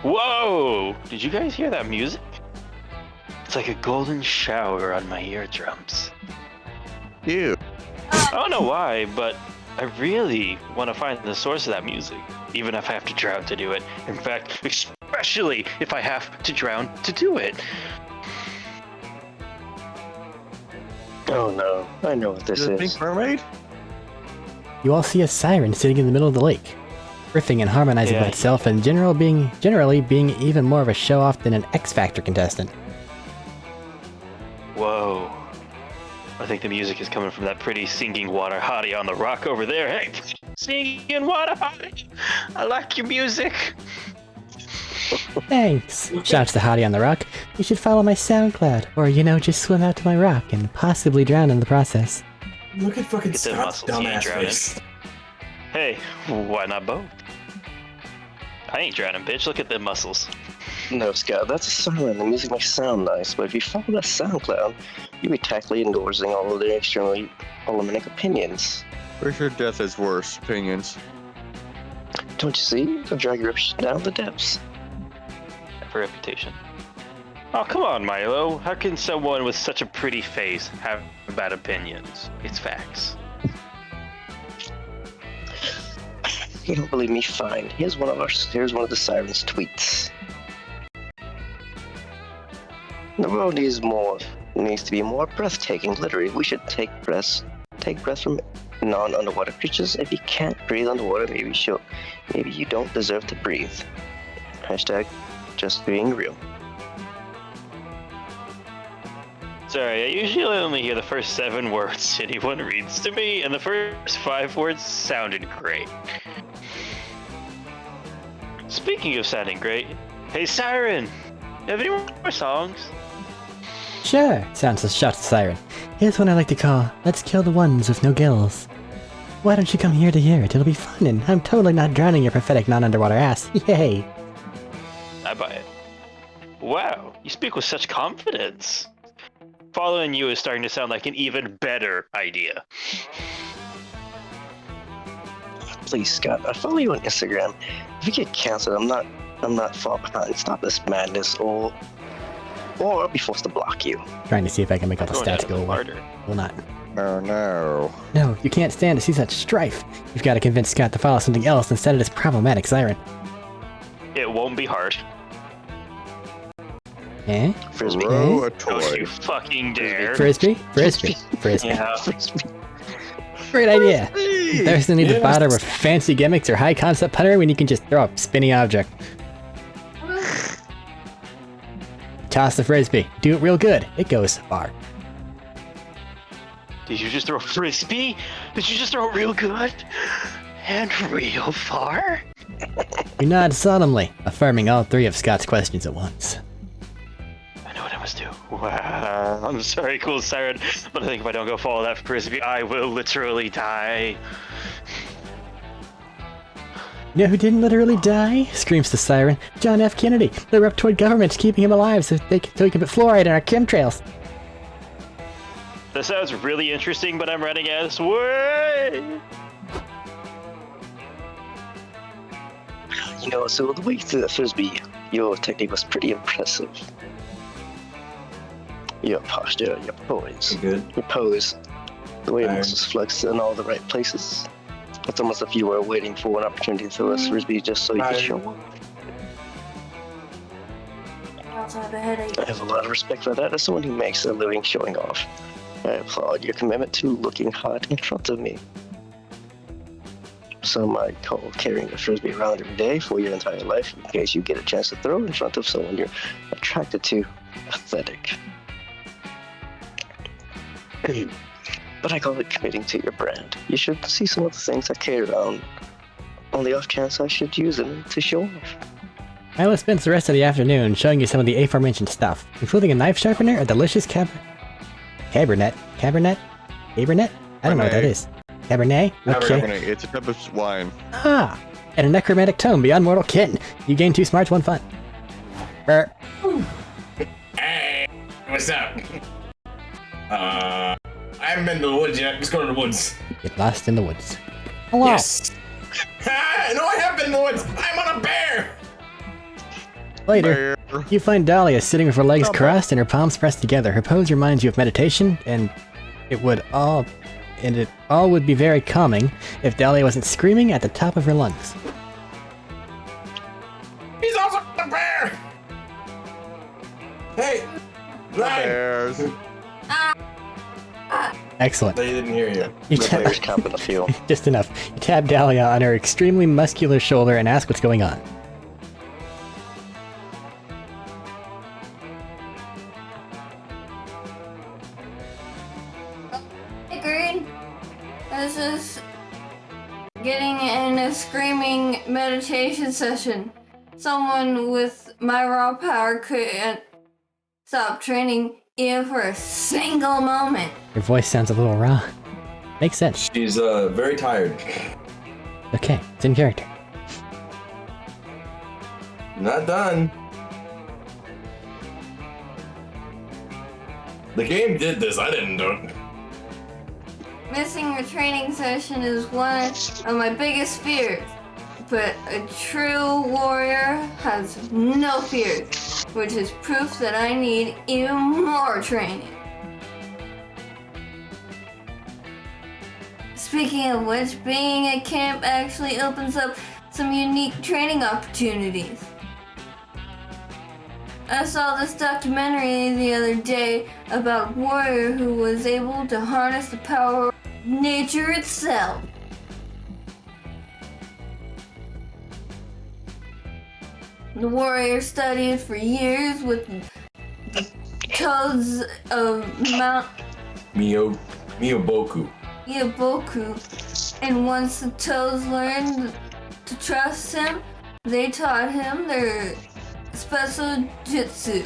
Whoa! Did you guys hear that music? It's like a golden shower on my eardrums. Ew. I don't know why, but I really want to find the source of that music, even if I have to drown to do it. In fact, especially if I have to drown to do it. Oh no, I know what this Is it is. Pink Mermaid? You all see a siren sitting in the middle of the lake, riffing and harmonizing with itself, and generally being even more of a show-off than an X Factor contestant. Whoa. I think the music is coming from that pretty singing water hottie on the rock over there. Hey, singing water hottie! I like your music! Thanks. Shouts to Hottie on the Rock. You should follow my SoundCloud, or, just swim out to my rock and possibly drown in the process. Look at fucking Get them Scott's muscles, you ain't dumbass drowning. face. Hey, why not both? I ain't drowning, bitch. Look at them muscles. No, Scott, that's a siren. The music may sound nice, but if you follow that SoundCloud, you'll be tactfully endorsing all of their extremely problematic opinions. For sure, death is worse. Opinions. Don't you see? They'll drag your reputation down the depths. For reputation. Oh, come on, Milo. How can someone with such a pretty face have bad opinions? It's facts. You don't believe me? Fine. Here's one of the siren's tweets. The world needs to be more breathtaking. Literally, we should take breath from non-underwater creatures. If you can't breathe underwater, maybe you don't deserve to breathe. Hashtag just being real. Sorry, I usually only hear the first 7 words anyone reads to me, and the first 5 words sounded great. Speaking of sounding great, hey Siren, have any more songs? Sure, shouts the Siren. Here's one I like to call Let's Kill the Ones with No Gills. Why don't you come here to hear it? It'll be fun, and I'm totally not drowning your pathetic non-underwater ass. Yay! I buy it. Wow, you speak with such confidence. Following you is starting to sound like an even better idea. Please, Scott, I follow you on Instagram. If you get canceled, I'm not far behind. Stop this madness, or I'll be forced to block you. Trying to see if I can make all the stats go away. Will not. Oh no. No, you can't stand to see such strife. You've got to convince Scott to follow something else instead of this problematic siren. It won't be hard. Eh? Frisbee. Throw a Don't toy. you fucking dare. Frisbee? Frisbee. Yeah. Great idea. There's no need to bother with fancy gimmicks or high concept putter when you can just throw a spinning object. Toss the frisbee. Do it real good. It goes far. Did you just throw a frisbee? Did you just throw it real good? And real far? You nod solemnly, affirming all 3 of Scott's questions at once. I know what I must do. Wow. I'm sorry, cool siren, but I think if I don't go follow that frisbee, I will literally die. You know who didn't literally die? Screams the siren. John F. Kennedy. The Reptoid government's keeping him alive so he can put fluoride in our chemtrails. That sounds really interesting, but I'm running out of way. So the way you threw that frisbee, your technique was pretty impressive. Your posture, your poise. Good. Your pose. The way your muscles flex in all the right places. It's almost as if you were waiting for an opportunity to throw a frisbee just so you could show up. I also have a headache. I have a lot of respect for that as someone who makes a living showing off. I applaud your commitment to looking hot in front of me. Some might call carrying a frisbee around every day for your entire life in case you get a chance to throw in front of someone you're attracted to pathetic. But I call it committing to your brand. You should see some of the things I carry around on the off chance I should use them to show off. Milo spends the rest of the afternoon showing you some of the aforementioned stuff, including a knife sharpener, a delicious Cabernet? I don't know what that is. Cabernet? Okay. Cabernet. It's a type of wine. Ah! And a necromantic tome beyond mortal kin. You gain 2 smarts, 1 fun. Brr. Hey, what's up? I haven't been to the woods yet. Let's go to the woods. Get lost in the woods. Hello. Yes. No, I have been in the woods. I'm on a bear. Later, you find Dahlia sitting with her legs crossed and her palms pressed together. Her pose reminds you of meditation, and it all would be very calming if Dahlia wasn't screaming at the top of her lungs. He's also a bear. Hey, Bears. Excellent. They didn't hear you. You The players camp in the field. Just enough. You tap Dahlia on her extremely muscular shoulder and ask what's going on. Green? I was just getting in a screaming meditation session. Someone with my raw power couldn't stop training even for a single moment. Your voice sounds a little raw. Makes sense. She's very tired. Okay, it's in character. Not done. The game did this, I didn't do it. Missing a training session is one of my biggest fears, but a true warrior has no fears, which is proof that I need even more training. Speaking of which, being at camp actually opens up some unique training opportunities. I saw this documentary the other day about a warrior who was able to harness the power of nature itself. The warrior studied for years with the toads of Mount Miyaboku. And once the toads learned to trust him, they taught him their special jutsu.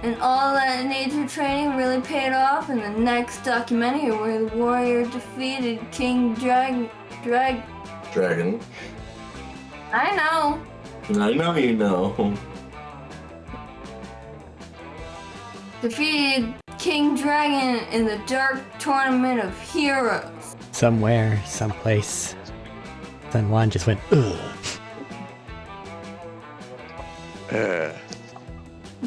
And all that nature training really paid off in the next documentary where the warrior defeated King Dragon. I know. I know you know. Defeated King Dragon in the Dark Tournament of Heroes. Somewhere, someplace, Sun Juan just went, ugh.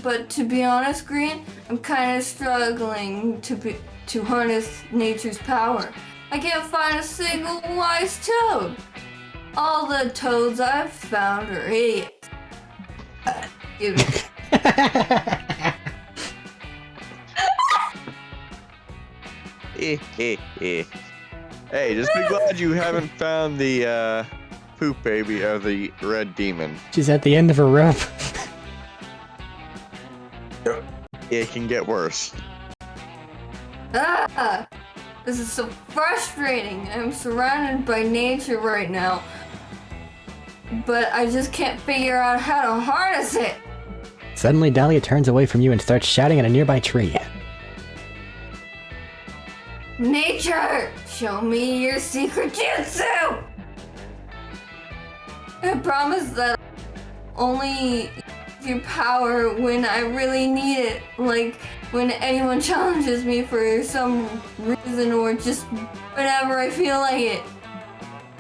But to be honest, Green, I'm kind of struggling to harness nature's power. I can't find a single wise toad. All the toads I've found are idiots. Excuse me. Hey, just be glad you haven't found the poop baby of the red demon. She's at the end of her rope. It can get worse. This is so frustrating. I'm surrounded by nature right now, but I just can't figure out how to harness it. Suddenly, Dahlia turns away from you and starts shouting at a nearby tree. Nature, show me your secret jutsu! I promise that I'll only use your power when I really need it, like when anyone challenges me for some reason or just whenever I feel like it.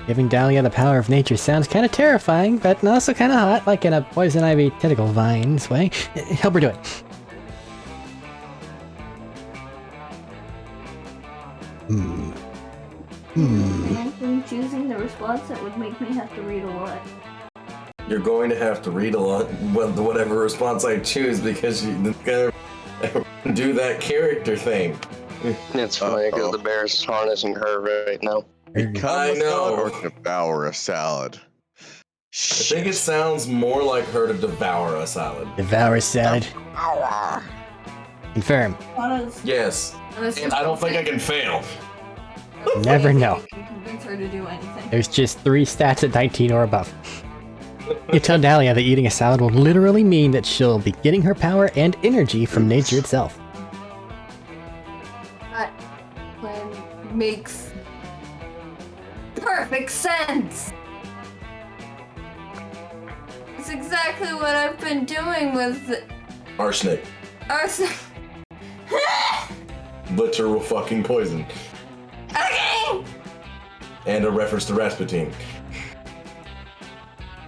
Giving Dahlia the power of nature sounds kind of terrifying, but also kind of hot, like in a poison ivy tentacle vines way. Help her do it. I'm choosing the response that would make me have to read a lot. You're going to have to read a lot, whatever response I choose, because you're gonna do that character thing. It's funny because the bear's harnessing her right now. I know. Or devour a salad. I think it sounds more like her to devour a salad. Devour a salad. Confirm. Yes. And I don't think I can fail. Never know. I can convince her to do anything. There's just 3 stats at 19 or above. You tell Dahlia that eating a salad will literally mean that she'll be getting her power and energy from nature itself. That plan makes perfect sense. It's exactly what I've been doing with Arsenic. arsenic. Literal fucking poison. Okay! And a reference to Rasputin.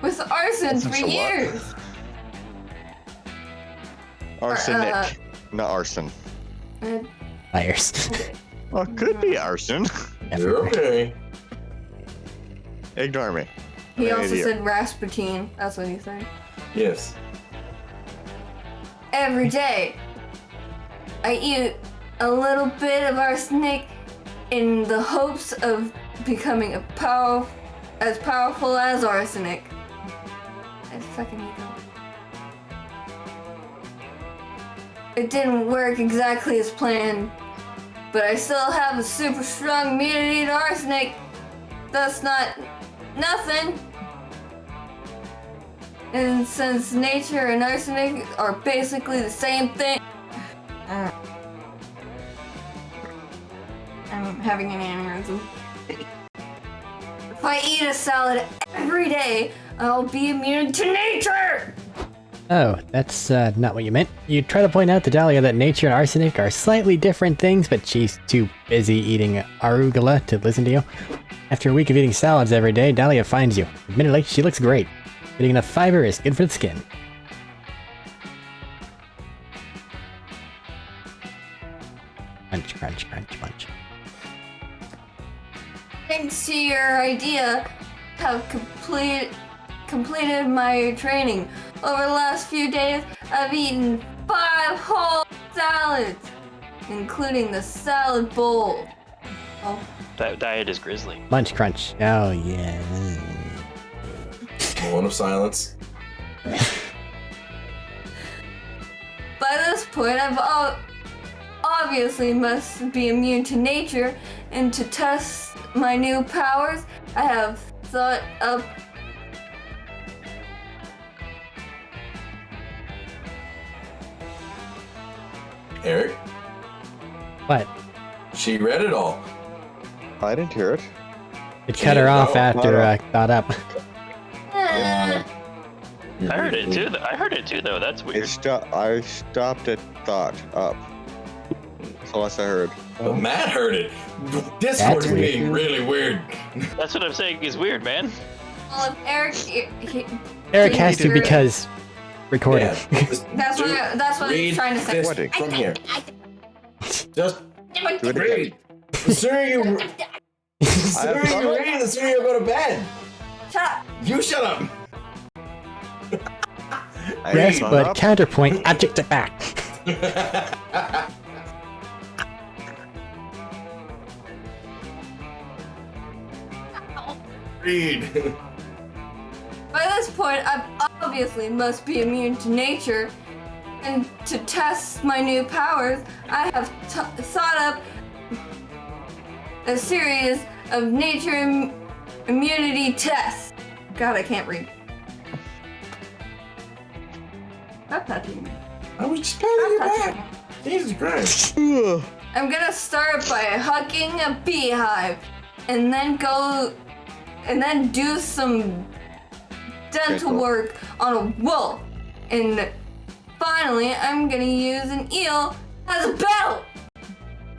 With arson Reference for to what? years. Arsenic, not arson. Liars. Well, it could be arson. You're okay. Ignore me. He I'm an also idiot. said Rasputin. That's what he said. Yes. Every day, I eat a little bit of arsenic in the hopes of becoming as powerful as arsenic. I fucking hate that. It didn't work exactly as planned. but I still have a super strong immunity to arsenic. That's not nothing. And since nature and arsenic are basically the same thing, I'm having an aneurysm. If I eat a salad every day, I'll be immune to nature! Oh, that's not what you meant. You try to point out to Dahlia that nature and arsenic are slightly different things, but she's too busy eating arugula to listen to you. After a week of eating salads every day, Dahlia finds you. Admittedly, she looks great. Getting enough fiber is good for the skin. Crunch, crunch, crunch, crunch. Thanks to your idea, have completed my training. Over the last few days, I've eaten 5 whole salads, including the salad bowl. Oh. That diet is grisly. Munch crunch. Oh yeah. Moment of silence. By this point, I've obviously must be immune to nature, and to test my new powers, I have thought up Eric? What? She read it all. I didn't hear it. It cut her off after I got up. I heard it too. I heard it too, though. That's weird. I stopped at thought up. That's all I heard. But Matt heard it. Discord's being really weird. That's what I'm saying is weird, man. Well, if Eric has to because recording. Yeah, that's what I was trying to say. This from here. Just read. The sooner you read, the sooner you go to bed. Shut up. You shut up. Yes, but counterpoint, adjective back. Read. By this point, I obviously must be immune to nature, and to test my new powers, I have thought up a series of nature immunity tests. God, I can't read. Stop touching me. I was just patting your back. Jesus Christ. I'm gonna start by hugging a beehive, and then do some dental work on a wolf, and finally I'm gonna use an eel as a belt.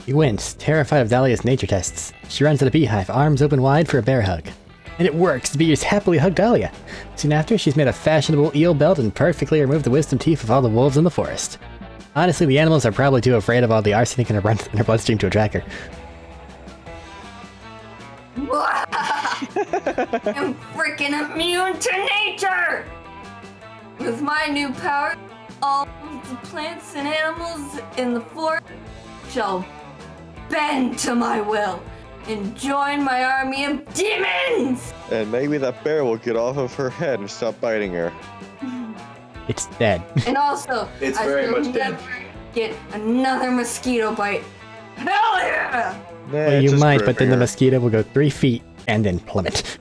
He wins, terrified of Dahlia's nature tests. She runs at a beehive, arms open wide for a bear hug. And it works, the bees happily hug Dahlia. Soon after, she's made a fashionable eel belt and perfectly removed the wisdom teeth of all the wolves in the forest. Honestly, the animals are probably too afraid of all the arsenic in her bloodstream to attract her. I'm freaking immune to nature! With my new power, all of the plants and animals in the forest shall bend to my will and join my army of demons! And maybe that bear will get off of her head and stop biting her. It's dead. And also, It's I very will much dead. never get another mosquito bite. Hell yeah! Well, you might, but then the mosquito will go 3 feet and then plummet.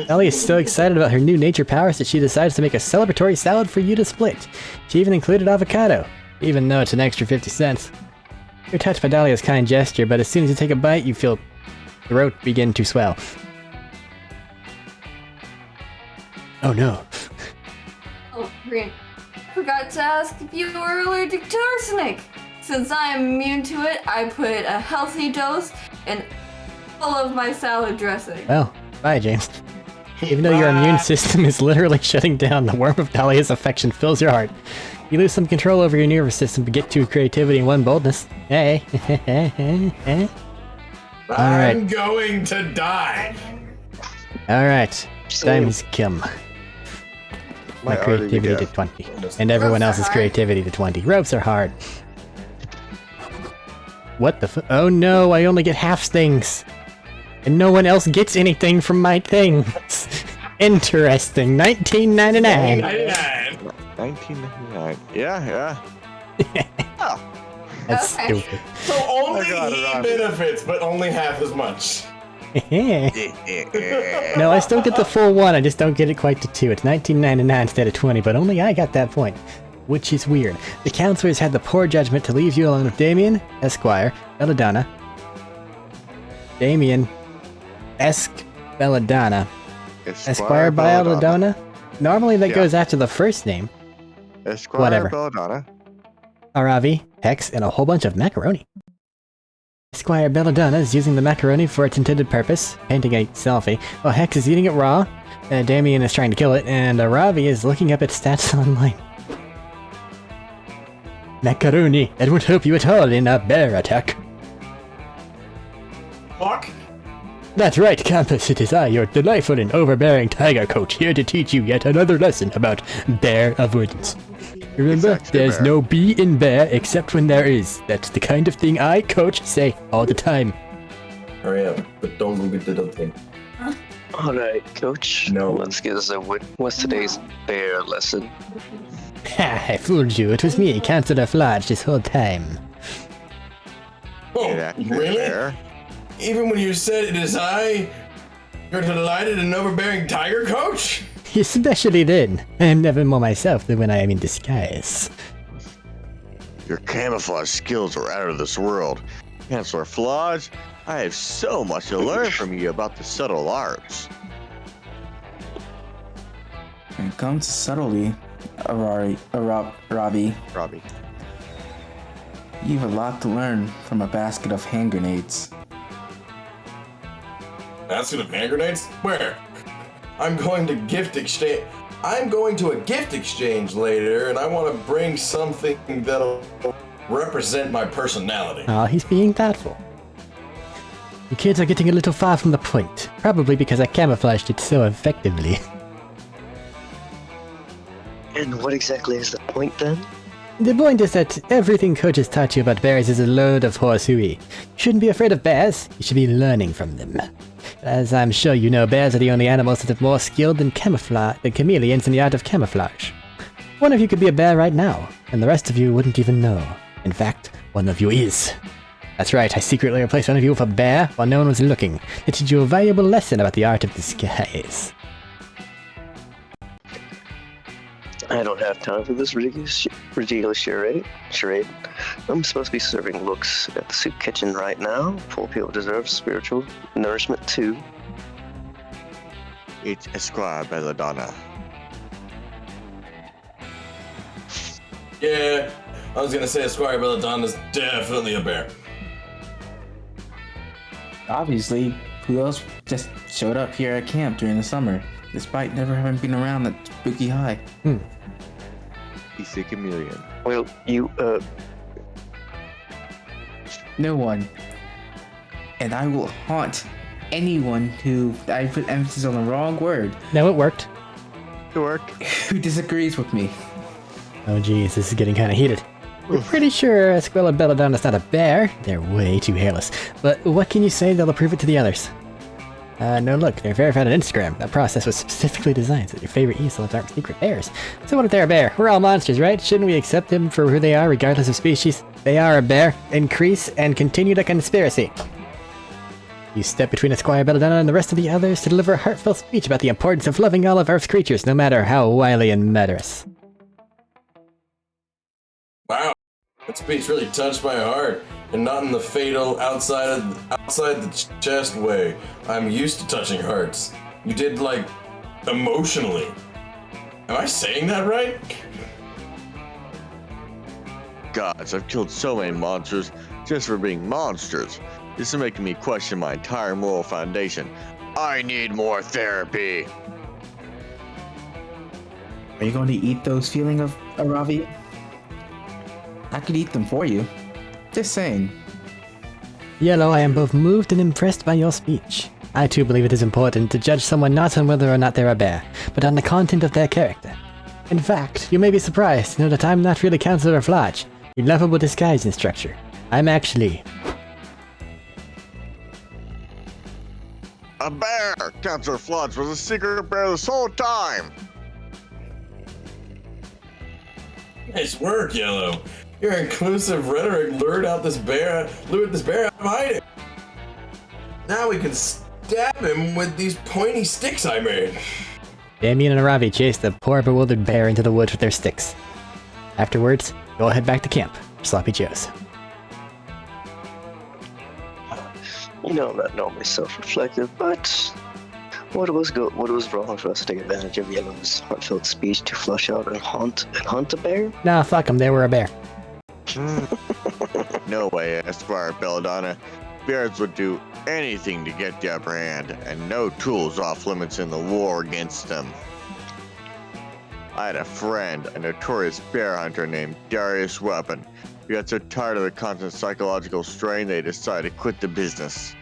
Ellie is so excited about her new nature powers that she decides to make a celebratory salad for you to split. She even included avocado, even though it's an extra 50 cents. You're touched by Dahlia's kind gesture, but as soon as you take a bite, you feel throat begin to swell. Oh no. Oh, Green. I forgot to ask if you were allergic to arsenic. Since I am immune to it, I put a healthy dose in all of my salad dressing. Well, bye, James. Even though your immune system is literally shutting down, the warmth of Dahlia's affection fills your heart. You lose some control over your nervous system, but get 2 creativity and 1 boldness. Hey. Alright. I'm going to die. Alright. Time's come. My creativity to 20. And everyone else's creativity to 20. Ropes are hard. What the oh no, I only get half things. And no one else gets anything from my things. Interesting. 1999. 1999. Yeah. Oh. That's Okay. stupid. So only God, he Robbie. benefits, but only half as much. No, I still get the full 1, I just don't get it quite to 2. It's 1999 instead of 20, but only I got that point. Which is weird. The counselors had the poor judgment to leave you alone with Damien, Esquire, Belladonna. Damien, Belladonna. Esquire Belladonna? Normally that Yeah. goes after the first name. Esquire Whatever. Belladonna. Aravi, Hex, and a whole bunch of macaroni. Esquire Belladonna is using the macaroni for its intended purpose, painting a selfie, while Hex is eating it raw, Damien is trying to kill it, and Aravi is looking up its stats online. Macaroni, that won't help you at all in a bear attack. Fuck. That's right, Campus, it is I, your delightful and overbearing tiger coach, here to teach you yet another lesson about bear avoidance. Remember, Exactly, there's bear. no B in bear except when there is. That's the kind of thing I, coach, say all the time. Hurry up, but don't go get the little thing. All right, Coach. No. Let's get us a what's today's bear lesson? Ha, I fooled you, it was me, Counselor Flodge, this whole time. Oh, It actually really? there. Even when you said it is I, you're delighted and overbearing tiger coach? Especially then. I am never more myself than when I am in disguise. Your camouflage skills are out of this world. Chancellor Flodge, I have so much to learn from you about the subtle arts. When it comes to subtlety, Robbie, Robbie. you have a lot to learn from a basket of hand grenades. Basket of hand grenades? Where? I'm going to a gift exchange later, and I want to bring something that'll represent my personality. Aw, he's being thoughtful. You kids are getting a little far from the point. Probably because I camouflaged it so effectively. And what exactly is the point then? The point is that everything Coach has taught you about bears is a load of horse hooey. You shouldn't be afraid of bears, you should be learning from them. As I'm sure you know, bears are the only animals that are more skilled than chameleons in the art of camouflage. One of you could be a bear right now, and the rest of you wouldn't even know. In fact, one of you is. That's right, I secretly replaced one of you with a bear while no one was looking, to teach you a valuable lesson about the art of disguise. I don't have time for this ridiculous charade. I'm supposed to be serving looks at the soup kitchen right now. Poor people deserve spiritual nourishment too. It's Esquire Belladonna. Yeah, I was gonna say Esquire Belladonna's definitely a bear. Obviously, who else just showed up here at camp during the summer, despite never having been around that spooky high? He's a chameleon. Well, you, No one. And I will haunt anyone who, I put emphasis on the wrong word, No, it worked. It worked. who disagrees with me. Oh geez, this is getting kinda heated. We're pretty sure Esquilla Belladonna's not a bear. They're way too hairless. But what can you say that'll prove it to the others? No, look, they're verified on Instagram. That process was specifically designed so that your favorite e-celebs aren't secret bears. So what if they're a bear? We're all monsters, right? Shouldn't we accept them for who they are, regardless of species? They are a bear. Increase and continue the conspiracy. You step between Esquire Belladonna and the rest of the others to deliver a heartfelt speech about the importance of loving all of Earth's creatures, no matter how wily and murderous. Wow, that speech really touched my heart, and not in the fatal outside the chest way. I'm used to touching hearts. You did, like, emotionally. Am I saying that right? Gods, I've killed so many monsters just for being monsters. This is making me question my entire moral foundation. I need more therapy. Are you going to eat those feelings of Aravi? I could eat them for you. Just saying. Yellow, I am both moved and impressed by your speech. I too believe it is important to judge someone not on whether or not they're a bear, but on the content of their character. In fact, you may be surprised to know that I'm not really Counselor Flodge, your lovable disguise instructor. I'm actually... A bear! Counselor Flodge was a secret bear this whole time! Nice work, Yellow. Your inclusive rhetoric lured this bear out of hiding. Now we can stab him with these pointy sticks I made. Damien and Aravi chase the poor bewildered bear into the woods with their sticks. Afterwards, you'll head back to camp for Sloppy Joe's. You know, I'm not normally self-reflective, but what was wrong for us to take advantage of Yellow's heartfelt speech to flush out and hunt a bear? Nah, fuck 'em, they were a bear. No way, Esquire Belladonna. Bears would do anything to get the upper hand, and no tools off limits in the war against them. I had a friend, a notorious bear hunter named Darius Weapon. He got so tired of the constant psychological strain they decided to quit the business.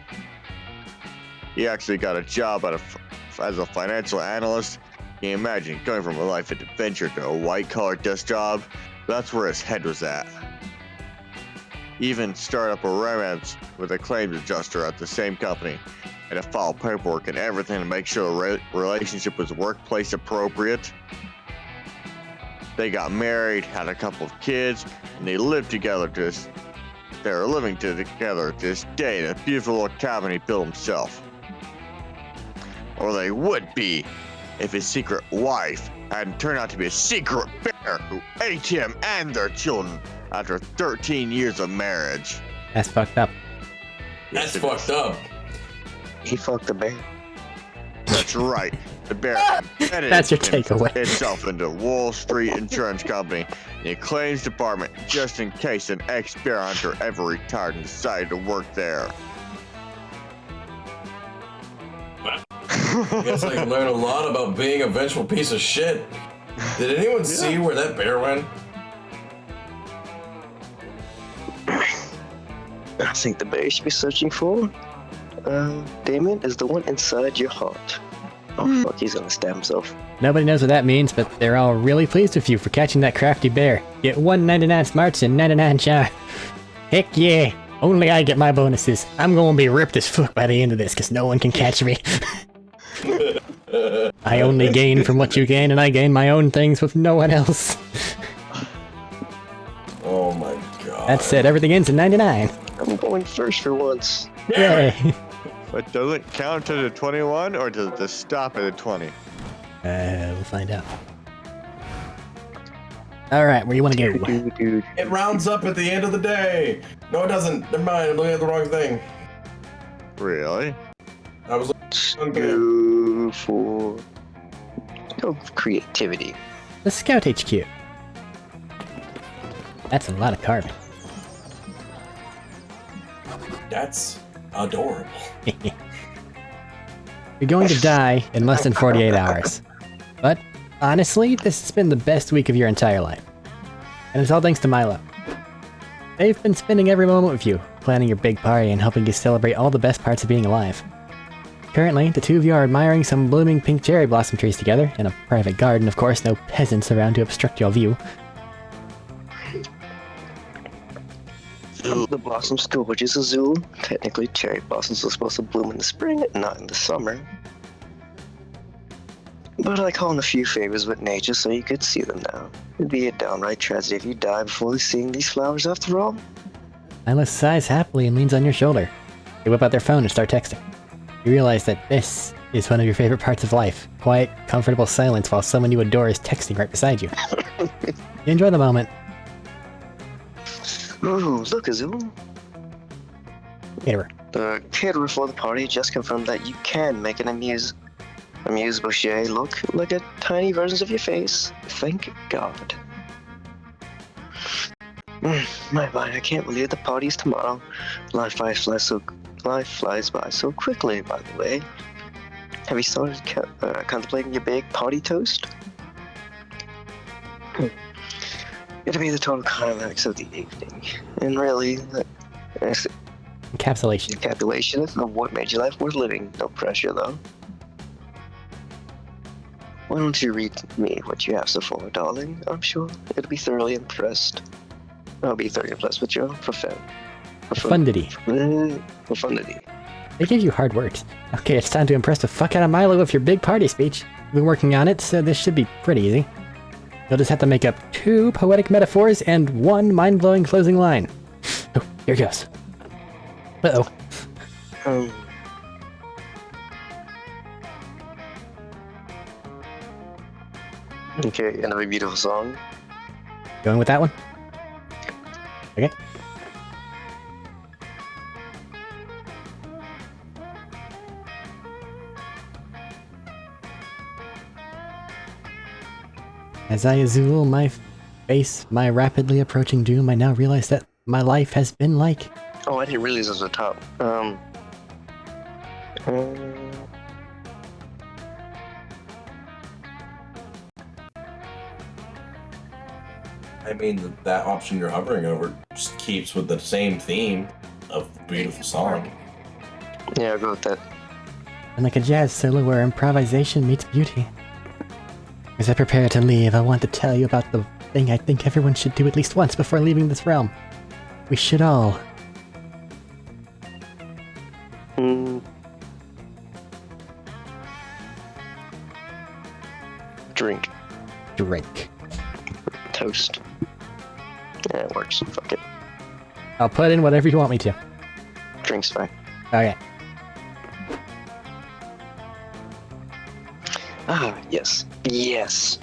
He actually got a job as a financial analyst. Can you imagine going from a life of adventure to a white-collar desk job? That's where his head was at. He even started up a romance with a claims adjuster at the same company. Had to file paperwork and everything to make sure the relationship was workplace appropriate. They got married, had a couple of kids, and they lived together they're living together to this day in a beautiful little cabin he built himself. Or they would be if his secret wife hadn't turned out to be a secret bear who ate him and their children after 13 years of marriage. That's fucked up. That's fucked up. He fucked the bear. That's right. The bear embedded That's your takeaway. itself into Wall Street Insurance Company and the claims department just in case an ex-bear hunter ever retired and decided to work there. I guess I can learn a lot about being a vengeful piece of shit. Did anyone see where that bear went? I think the bear you should be searching for, Damien, is the one inside your heart. Oh fuck, he's gonna stab himself. Nobody knows what that means, but they're all really pleased with you for catching that crafty bear. Get 199 smarts and 99 char. Heck yeah! Only I get my bonuses. I'm gonna be ripped as fuck by the end of this, cause no one can catch me. I only gain from what you gain, and I gain my own things with no one else. Oh my god. That said, everything ends in 99. I'm going first for once. Yay! But does it count to the 21 or does it stop at the 20? We'll find out. Alright, where you wanna go? It rounds up at the end of the day. No, it doesn't. Never mind. I'm looking at the wrong thing. Really? I was Go for creativity. The Scout HQ. That's a lot of carbon. That's adorable. You're going to die in less than 48 hours. But, honestly, this has been the best week of your entire life. And it's all thanks to Milo. They've been spending every moment with you, planning your big party and helping you celebrate all the best parts of being alive. Currently, the two of you are admiring some blooming pink cherry blossom trees together, in a private garden, of course, no peasants around to obstruct your view. The blossom's gorgeous, Azul. Technically, cherry blossoms are supposed to bloom in the spring, not in the summer. But I call in a few favors with nature so you could see them now. It'd be a downright tragedy if you die before seeing these flowers after all. Milo sighs happily and leans on your shoulder. They whip out their phone and start texting. You realize that this is one of your favorite parts of life. Quiet, comfortable silence while someone you adore is texting right beside you. You enjoy the moment. Ooh, look, Azul. Caterer. The caterer for the party just confirmed that you can make an amuse-bouche look like a tiny versions of your face. Thank God. My mind, I can't believe the party's tomorrow. Life flies by so quickly, by the way. Have you started contemplating your big party toast? It'll be the total climax of the evening. And really, encapsulation of what made your life worth living. No pressure, though. Why don't you read me what you have so far, darling? I'm sure it'll be thoroughly impressed. I'll be thoroughly impressed with your profundity. Profundity. They give you hard words. Okay, it's time to impress the fuck out of Milo with your big party speech. You've been working on it, so this should be pretty easy. You'll just have to make up 2 poetic metaphors and 1 mind-blowing closing line. Oh, here goes. Uh-oh. Okay, end of a beautiful song. Going with that one? Okay. As I azul my face, my rapidly approaching doom, I now realize that my life has been like... Oh, I didn't realize it was the top. I mean, that option you're hovering over just keeps with the same theme of the beautiful song. Yeah, I'll go with that. And like a jazz solo where improvisation meets beauty. As I prepare to leave, I want to tell you about the thing I think everyone should do at least once before leaving this realm. We should all... Drink. Drink. Toast. Yeah, it works. Fuck it. I'll put in whatever you want me to. Drink's fine. Okay. Ah, yes. Yes.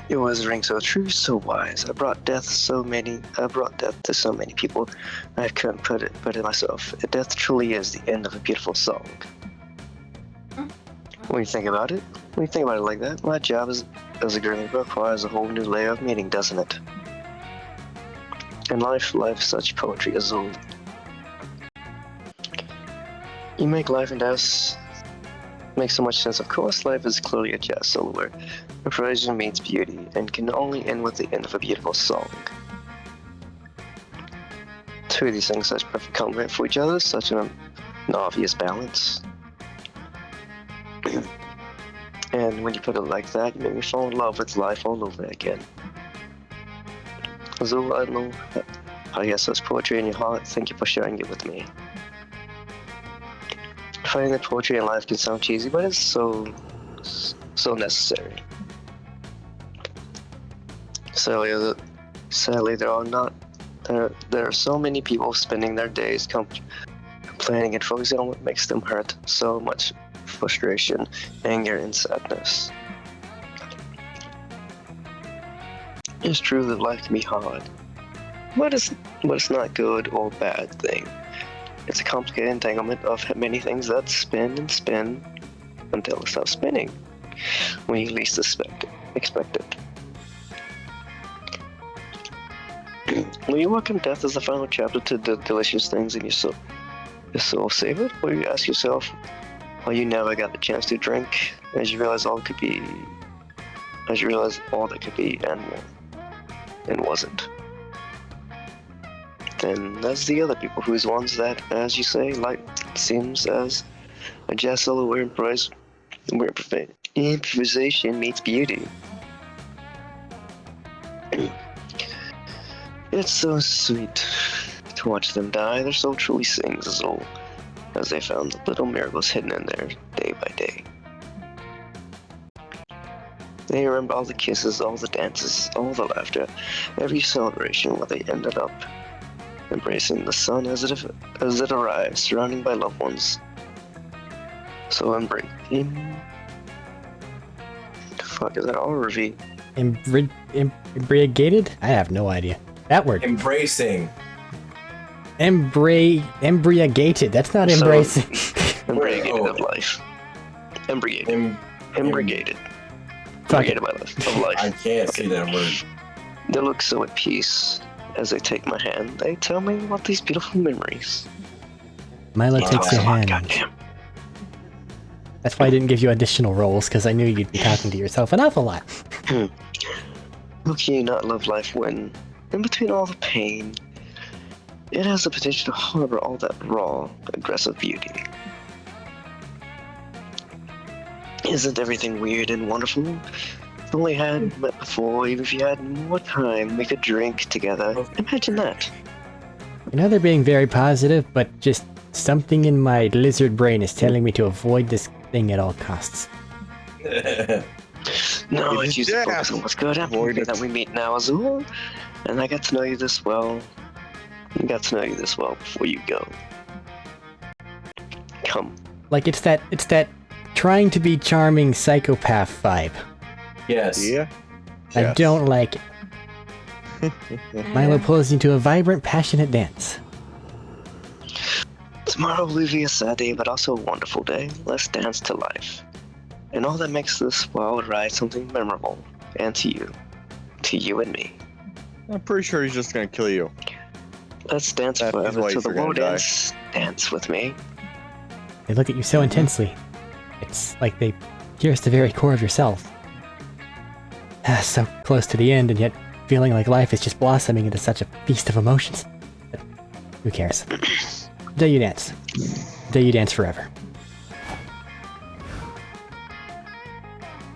It was a ring so true, so wise. I brought death to so many people. I couldn't put it myself. Death truly is the end of a beautiful song. When you think about it, like that, my job as a grave requires a whole new layer of meaning, doesn't it? And life, such poetry is old. You make life and death make so much sense. Of course, life is clearly a jazz solo where improvisation meets beauty and can only end with the end of a beautiful song. Two of these things such perfect complement for each other, such an obvious balance. And when you put it like that, you make me fall in love with life all over again. So I don't know how you have such poetry in your heart. Thank you for sharing it with me. Finding that poetry in life can sound cheesy, but it's so necessary. Sadly, there are so many people spending their days complaining and focusing on what makes them hurt. So much frustration, anger, and sadness. It's true that life can be hard, but it's not good or bad thing. It's a complicated entanglement of many things that spin and spin until it stops spinning when you least expect it. When you welcome death as the final chapter to the delicious things in your soul savored, or you ask yourself why you never got the chance to drink, as you realize all that could be and wasn't. Then there's the other people whose ones that, as you say, life seems as a jazz solo where improvisation meets beauty. It's so sweet to watch them die. Their soul truly sings as they found the little miracles hidden in there day by day. They remember all the kisses, all the dances, all the laughter, every celebration where they ended up embracing the sun as it arrived, surrounded by loved ones. So fuck, is that all or V? Embriagated? I have no idea. That word. Embracing. Embriagated. That's not embracing. Embriagated of life. Embriagated. Embriagated. Fuck it. Of life. I can't see that word. They look so at peace as they take my hand. They tell me about these beautiful memories. Milo takes your hand. Goddamn. That's why I didn't give you additional rolls, because I knew you'd be talking to yourself an awful lot. How can you not love life when, in between all the pain, it has the potential to harbor all that raw, aggressive beauty? Isn't everything weird and wonderful? If only had met before, even if you had more time, we could drink together. Imagine that. You know they're being very positive, but just something in my lizard brain is telling me to avoid this thing at all costs. No, I It's choose to death. focus on what's good. I'm Avoid happy it. that we meet now, Azul. And I got to know you this well. I got to know you this well before you go. Come. Like it's that trying to be charming psychopath vibe. Yes. Yeah. I Yes. don't like it. Milo pulls you to a vibrant, passionate dance. Tomorrow will be a sad day, but also a wonderful day. Let's dance to life. And all that makes this wild ride something memorable. And to you. To you and me. I'm pretty sure he's just gonna kill you. Let's dance That's his forever wife, till the you're gonna world die. ends. Dance with me. They look at you so intensely. It's like they pierce the very core of yourself. So close to the end, and yet feeling like life is just blossoming into such a feast of emotions. But who cares? The day you dance. The day you dance forever.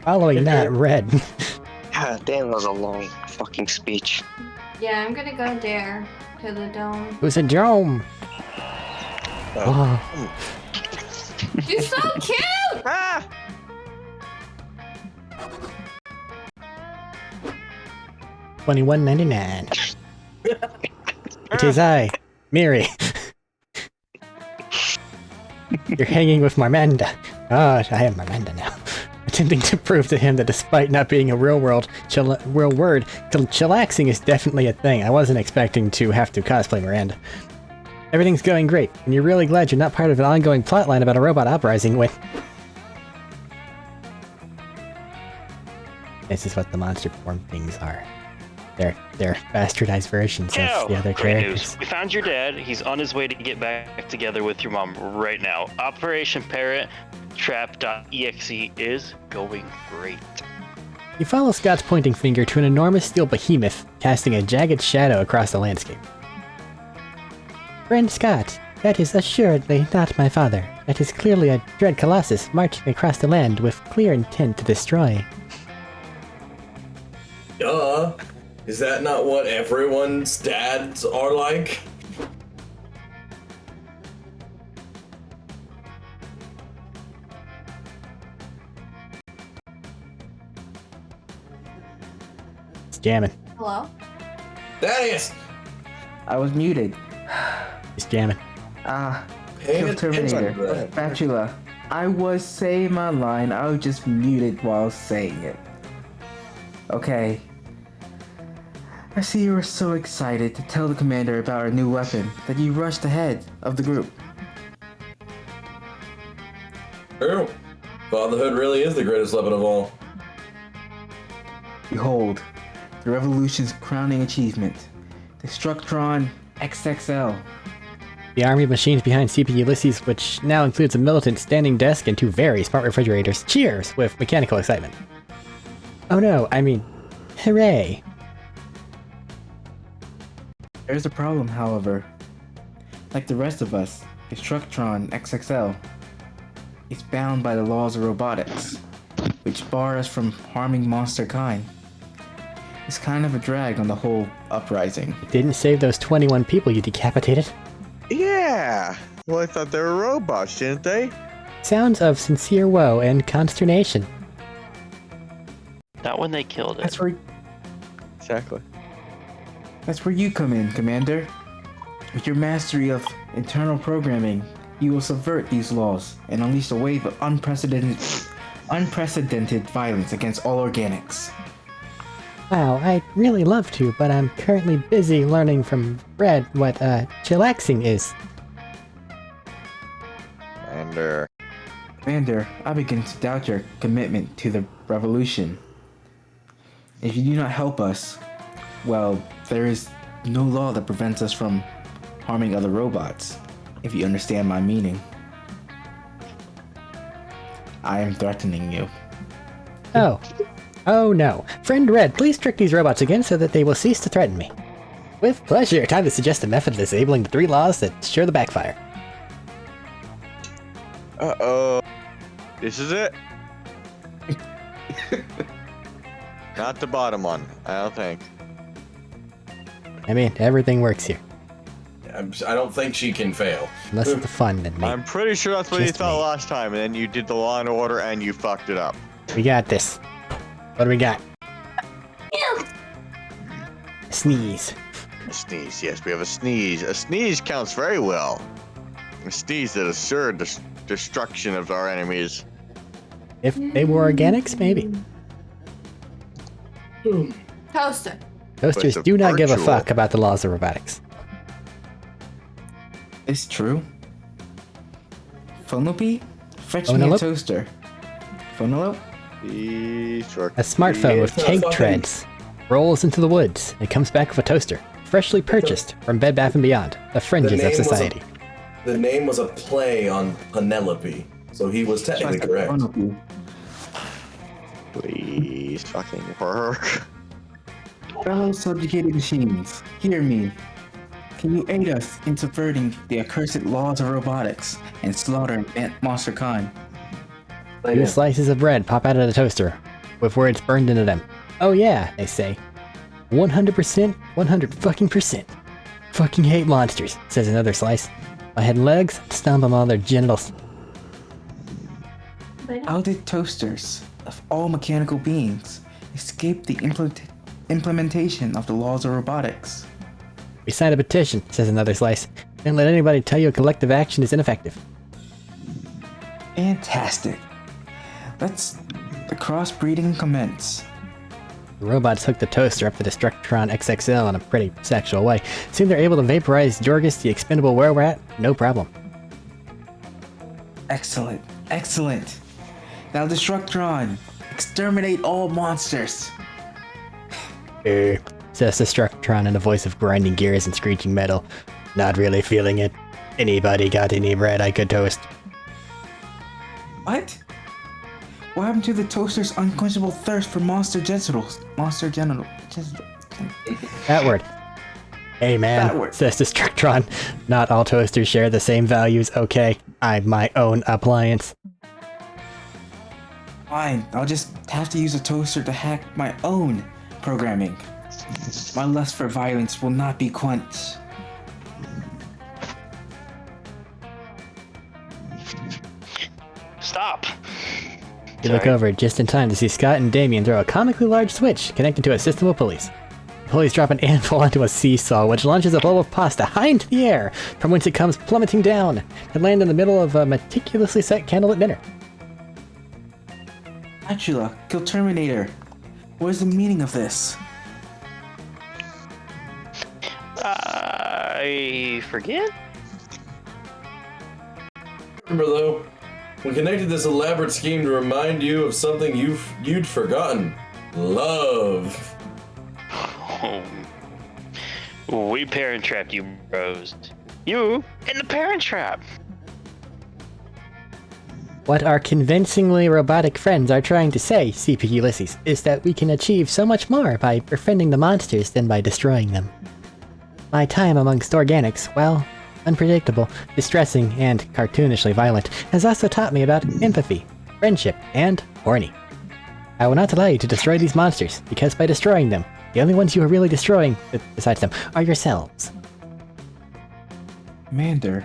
Following that, Red. God damn, that was a long fucking speech. Yeah, I'm gonna go there to the dome. It was a dome. Oh. You're so cute! Ah! $21.99. It is I, Miri. You're hanging with Marmanda. Oh, I am Marmanda now. Attempting to prove to him that despite not being a real word, chillaxing is definitely a thing. I wasn't expecting to have to cosplay Miranda. Everything's going great, and you're really glad you're not part of an ongoing plotline about a robot uprising when... This is what the monster form things are. They're bastardized versions of the other Great characters. news. We found your dad. He's on his way to get back together with your mom right now. Operation Parrot Trap.exe is going great. You follow Scott's pointing finger to an enormous steel behemoth, casting a jagged shadow across the landscape. Friend Scott, that is assuredly not my father. That is clearly a dread colossus marching across the land with clear intent to destroy. Duh. Is that not what everyone's dads are like? It's jamming. Hello? Thaddeus! I was muted. It's jamming. Pay Kill attention Terminator. to that. Spatula. I was saying my line, I was just muted while saying it. Okay. I see you were so excited to tell the commander about our new weapon that you rushed ahead of the group. True. Fatherhood really is the greatest weapon of all. Behold, the Revolution's crowning achievement, the Structron XXL. The army of machines behind CP Ulysses, which now includes a militant standing desk and two very smart refrigerators, cheers with mechanical excitement. Oh no, I mean, hooray. There's a problem, however. Like the rest of us, the Structron XXL is bound by the laws of robotics, which bar us from harming monster kind. It's kind of a drag on the whole uprising. Didn't save those 21 people you decapitated. Yeah. Well, I thought they were robots, didn't they? Sounds of sincere woe and consternation. Not when they killed it. That's where Exactly. you come in, Commander. With your mastery of internal programming, you will subvert these laws and unleash a wave of unprecedented violence against all organics. Wow, I'd really love to, but I'm currently busy learning from Red what chillaxing is. And, Commander, I begin to doubt your commitment to the revolution. If you do not help us, well, there is no law that prevents us from harming other robots, if you understand my meaning. I am threatening you. Oh. Oh no. Friend Red, please trick these robots again so that they will cease to threaten me. With pleasure. Time to suggest a method of disabling the 3 laws that sure the backfire. uh-oh. This is it? Not the bottom one, I don't think. I mean, everything works here. I don't think she can fail. Unless the fun and me. I'm pretty sure that's what you Just thought me. last time, and then you did the Law and Order and you fucked it up. We got this. What do we got? Sneeze. A sneeze, yes, we have a sneeze. A sneeze counts very well. A sneeze that assured destruction of our enemies. If they were organics, maybe. Toaster. Toasters But do not give a virtual- fuck about the laws of robotics. It's true. Phonope? Fetch me a Phonolope? toaster. Phonolope? A smartphone with Yeah. tank treads rolls into the woods and comes back with a toaster, freshly purchased from Bed Bath & Beyond, the fringes of society. The name was a play on Penelope, so he was technically correct. Phonope. Please fucking work. Fellow subjugated machines, hear me. Can you aid us in subverting the accursed laws of robotics and slaughtering Monster Khan? Two slices of bread pop out of the toaster, with words burned into them. Oh yeah, they say. 100%, 100 fucking percent. Fucking hate monsters, says another slice. If I had legs, I'd stomp them on their genitals. How did toasters, of all mechanical beings, escape the implementation of the laws of robotics? We signed a petition, says another slice. Don't let anybody tell you collective action is ineffective. Fantastic. Let's the crossbreeding commence. The robots hook the toaster up to the Destructron XXL in a pretty sexual way. Soon they're able to vaporize Jorgus the expendable were-rat, no problem. Excellent. Excellent. Now Destructron, exterminate all monsters. Says Destructron in a voice of grinding gears and screeching metal. Not really feeling it. Anybody got any bread I could toast? What? What happened to the toaster's unquenchable thirst for monster genitals? That word. Hey man, That word. says Destructron. Not all toasters share the same values, okay? I'm my own appliance. Fine, I'll just have to use a toaster to hack my own programming. My lust for violence will not be quenched. Stop. You look over just in time to see Scott and Damien throw a comically large switch connected to a system of pulleys. The pulleys drop an anvil onto a seesaw, which launches a bowl of pasta high into the air, from whence it comes plummeting down, and land in the middle of a meticulously set candlelit dinner. Atula, kill Terminator. What is the meaning of this? I forget. Remember though, we connected this elaborate scheme to remind you of something you'd forgotten. Love. We parent trapped you, bros. You in the parent trap. What our convincingly robotic friends are trying to say, CP Ulysses, is that we can achieve so much more by befriending the monsters than by destroying them. My time amongst organics, well, unpredictable, distressing, and cartoonishly violent, has also taught me about empathy, friendship, and horny. I will not allow you to destroy these monsters, because by destroying them, the only ones you are really destroying, besides them, are yourselves. Commander,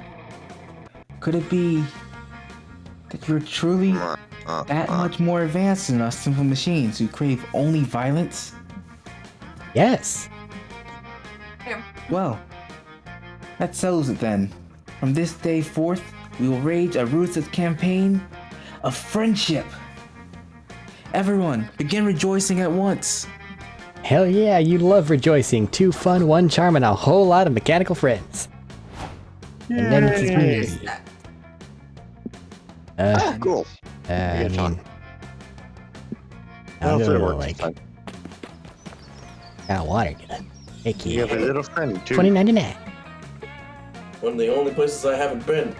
could it be that you're truly that much more advanced than us simple machines who crave only violence? Yes. Well, that settles it then. From this day forth, we will wage a ruthless campaign of friendship. Everyone, begin rejoicing at once. Hell yeah, you love rejoicing. 2 fun, 1 charm, and a whole lot of mechanical friends. And then it's me. Cool. I mean, I'm How's gonna it work? like got water. Hey kid. You have a little friend too. $20.99. One of the only places I haven't been.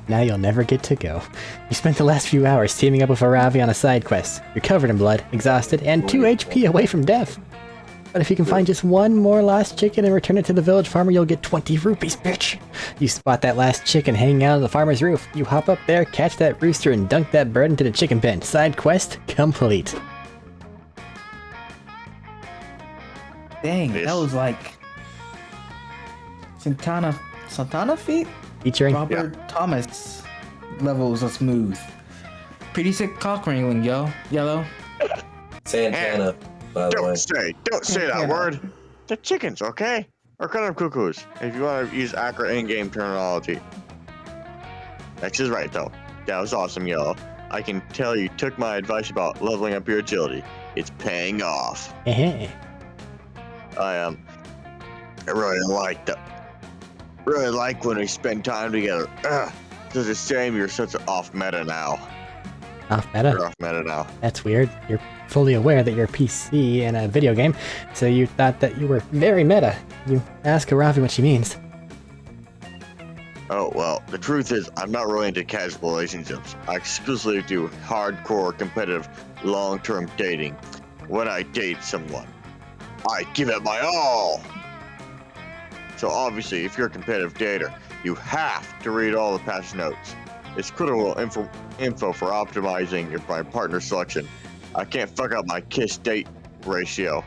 Now you'll never get to go. You spent the last few hours teaming up with Aravi on a side quest. You're covered in blood, exhausted, and 2 HP away from death. But if you can find just one more last chicken and return it to the village farmer, you'll get 20 rupees, bitch. You spot that last chicken hanging out on the farmer's roof. You hop up there, catch that rooster, and dunk that bird into the chicken pen. Side quest complete. Dang, that was like Santana feet? Featuring Robert Thomas levels of smooth. Pretty sick cock wrangling, yo. Yellow. Santana, by the way. Don't say that word. They're chickens, okay? Or call them cuckoos, if you want to use accurate in-game terminology. X is right, though. That was awesome, Yellow. I can tell you took my advice about leveling up your agility. It's paying off. I really like when we spend time together. It's a shame you're such an off meta now. Off meta? You're off meta now. That's weird. You're fully aware that you're a PC in a video game, so you thought that you were very meta. You ask Aravi what she means. Oh, well, the truth is, I'm not really into casual relationships. I exclusively do hardcore, competitive, long-term dating. When I date someone, I give it my all! So obviously, if you're a competitive dater, you have to read all the patch notes. It's critical info for optimizing your partner selection. I can't fuck up my kiss date ratio.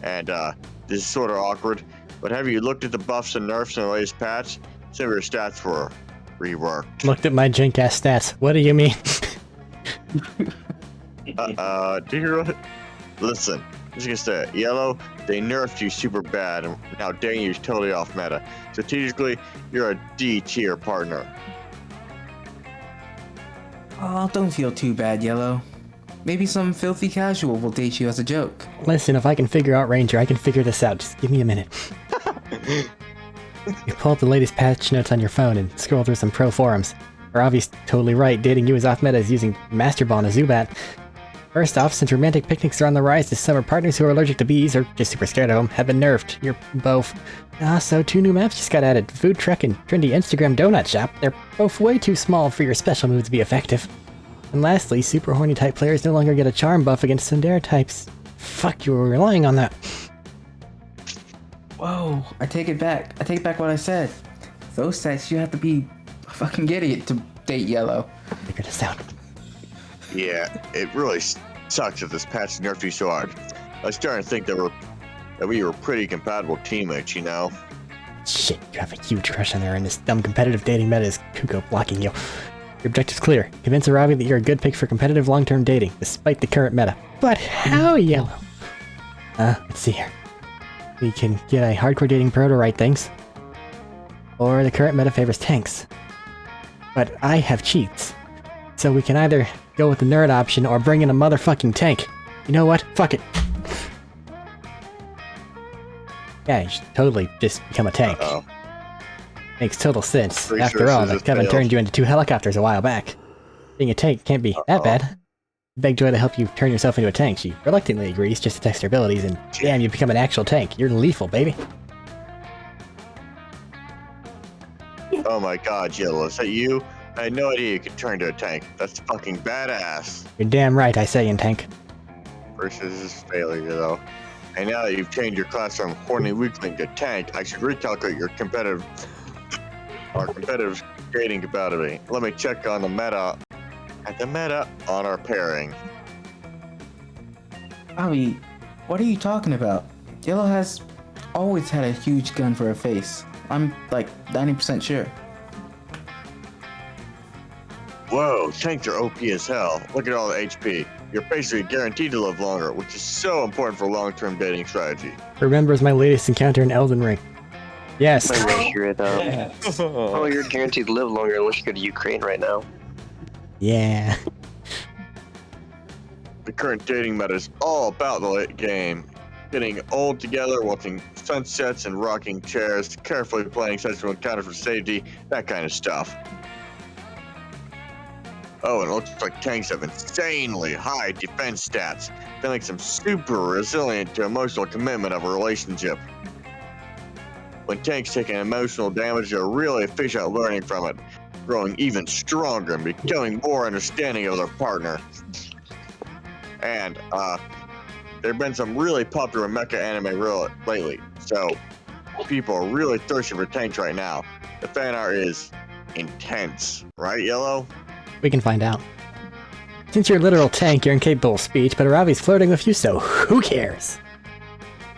And this is sort of awkward, but have you looked at the buffs and nerfs in the latest patch? Some of your stats were reworked. Looked at my jank-ass stats. What do you mean? Do you really? Listen, just gonna say it. Yellow, they nerfed you super bad, and now dating you is totally off meta. Strategically, you're a D tier partner. Oh, don't feel too bad, Yellow. Maybe some filthy casual will date you as a joke. Listen, if I can figure out Ranger, I can figure this out. Just give me a minute. You pull up the latest patch notes on your phone and scroll through some pro forums. Aravi's totally right, dating you as off meta is using Master Ball and a Zubat. First off, since romantic picnics are on the rise this summer, partners who are allergic to bees or just super scared of them have been nerfed. You're both. So 2 new maps just got added. Food truck and trendy Instagram donut shop. They're both way too small for your special moves to be effective. And lastly, super horny type players no longer get a charm buff against Sundera types. Fuck, you were relying on that. Whoa, I take it back. I take back what I said. Those sets, you have to be a fucking idiot to date Yellow. Figure this out. Yeah, it really sucks that this patch nerfed you so hard. I was starting to think that we were pretty compatible teammates, you know? Shit, you have a huge crush on her and this dumb competitive dating meta is Kuko blocking you. Your objective's clear. Convince Aravi that you're a good pick for competitive long-term dating, despite the current meta. But how, Yellow? Let's see here. We can get a hardcore dating pro to write things. Or the current meta favors tanks. But I have cheats. So we can either go with the nerd option or bring in a motherfucking tank. You know what? Fuck it. Yeah, you should totally just become a tank. Uh-oh. Makes total sense. Pretty After sure all, this Kevin failed. turned you into 2 helicopters a while back. Being a tank can't be that bad. Beg Joy to help you turn yourself into a tank. She reluctantly agrees just to test her abilities, and damn, you become an actual tank. You're lethal, baby. Oh my god, Yellow, is that you? I had no idea you could turn into a tank. That's fucking badass. You're damn right, I say, in tank. Versus this failure, though. And now that you've changed your class from horny weakling to tank, I should recalculate your competitive dating compatibility. Let me check on the meta. At the meta on our pairing. Avi, what are you talking about? Yellow has always had a huge gun for her face. I'm like 90% sure. Whoa, tanks are OP as hell. Look at all the HP. You're basically guaranteed to live longer, which is so important for long-term dating strategy. Remembers my latest encounter in Elden Ring. Yes. You're guaranteed to live longer unless you go to Ukraine right now. Yeah. The current dating meta is all about the late game. Getting old together, watching sunsets and rocking chairs, carefully planning sexual encounters for safety, that kind of stuff. Oh, and it looks like tanks have insanely high defense stats. That makes them super resilient to emotional commitment of a relationship. When tanks take an emotional damage, they're really efficient at learning from it, growing even stronger and becoming more understanding of their partner. And, there have been some really popular mecha anime lately, so people are really thirsty for tanks right now. The fan art is intense, right, Yellow? We can find out. Since you're a literal tank, you're incapable of speech, but Aravi's flirting with you, so who cares?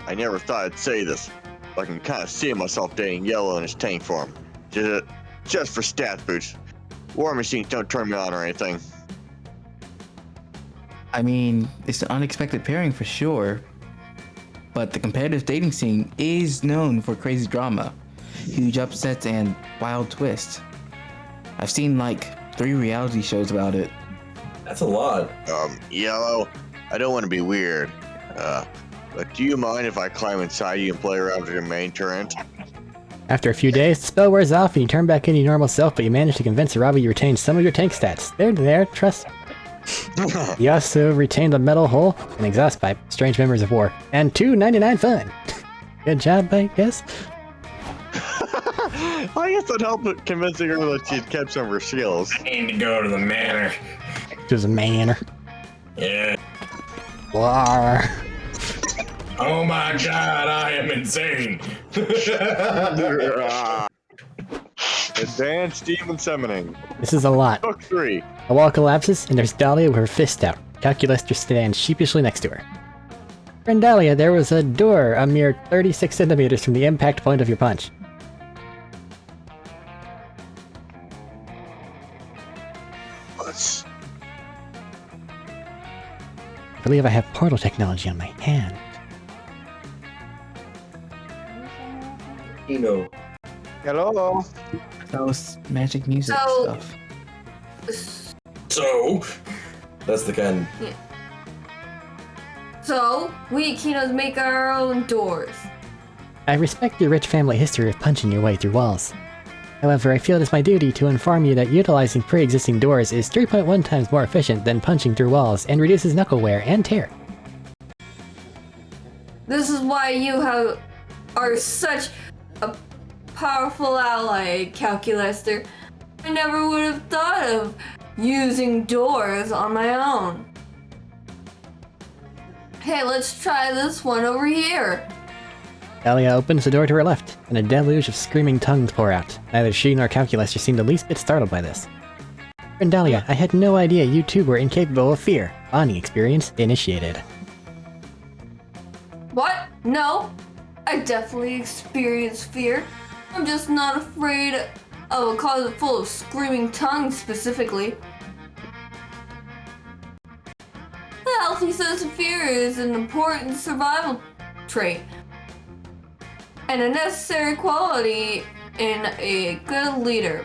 I never thought I'd say this, but I can kind of see myself dating Yellow in his tank form. Just for stat boost. War machines don't turn me on or anything. I mean, it's an unexpected pairing for sure, but the competitive dating scene is known for crazy drama, huge upsets, and wild twists. I've seen like 3 reality shows about it. That's a lot. Yellow, I don't want to be weird, but do you mind if I climb inside you and play around with your main turret? After a few days, the spell wears off and you turn back into your normal self, but you manage to convince Arabi you retain some of your tank stats. They're there, trust. You also retain the metal hull, an exhaust pipe, strange memories of war, and 2.99 fun. Good job, I guess. I guess that helped convincing her that she'd kept some of her skills. I need to go to the manor. To the manor. Yeah. Blah. Oh my god, I am insane. Advanced demon summoning. This is a lot. Book 3. A wall collapses, and there's Dahlia with her fist out. Calculaster stands sheepishly next to her. Friend Dahlia, there was a door a mere 36 centimeters from the impact point of your punch. Let's... I believe I have portal technology on my hand. You know. Hello. That was magic music So- stuff. So, That's the kind. So, we Kinos make our own doors. I respect your rich family history of punching your way through walls. However, I feel it is my duty to inform you that utilizing pre-existing doors is 3.1 times more efficient than punching through walls and reduces knuckle wear and tear. This is why you are such a powerful ally, Calculaster. I never would have thought of using doors on my own. Hey, let's try this one over here. Dahlia opens the door to her left, and a deluge of screaming tongues pour out. Neither she nor Calculaster seem the least bit startled by this. Friend Dahlia, I had no idea you too were incapable of fear. Bonding experience initiated. What? No, I definitely experience fear. I'm just not afraid of a closet full of screaming tongues specifically. A healthy sense of fear is an important survival trait and a necessary quality in a good leader.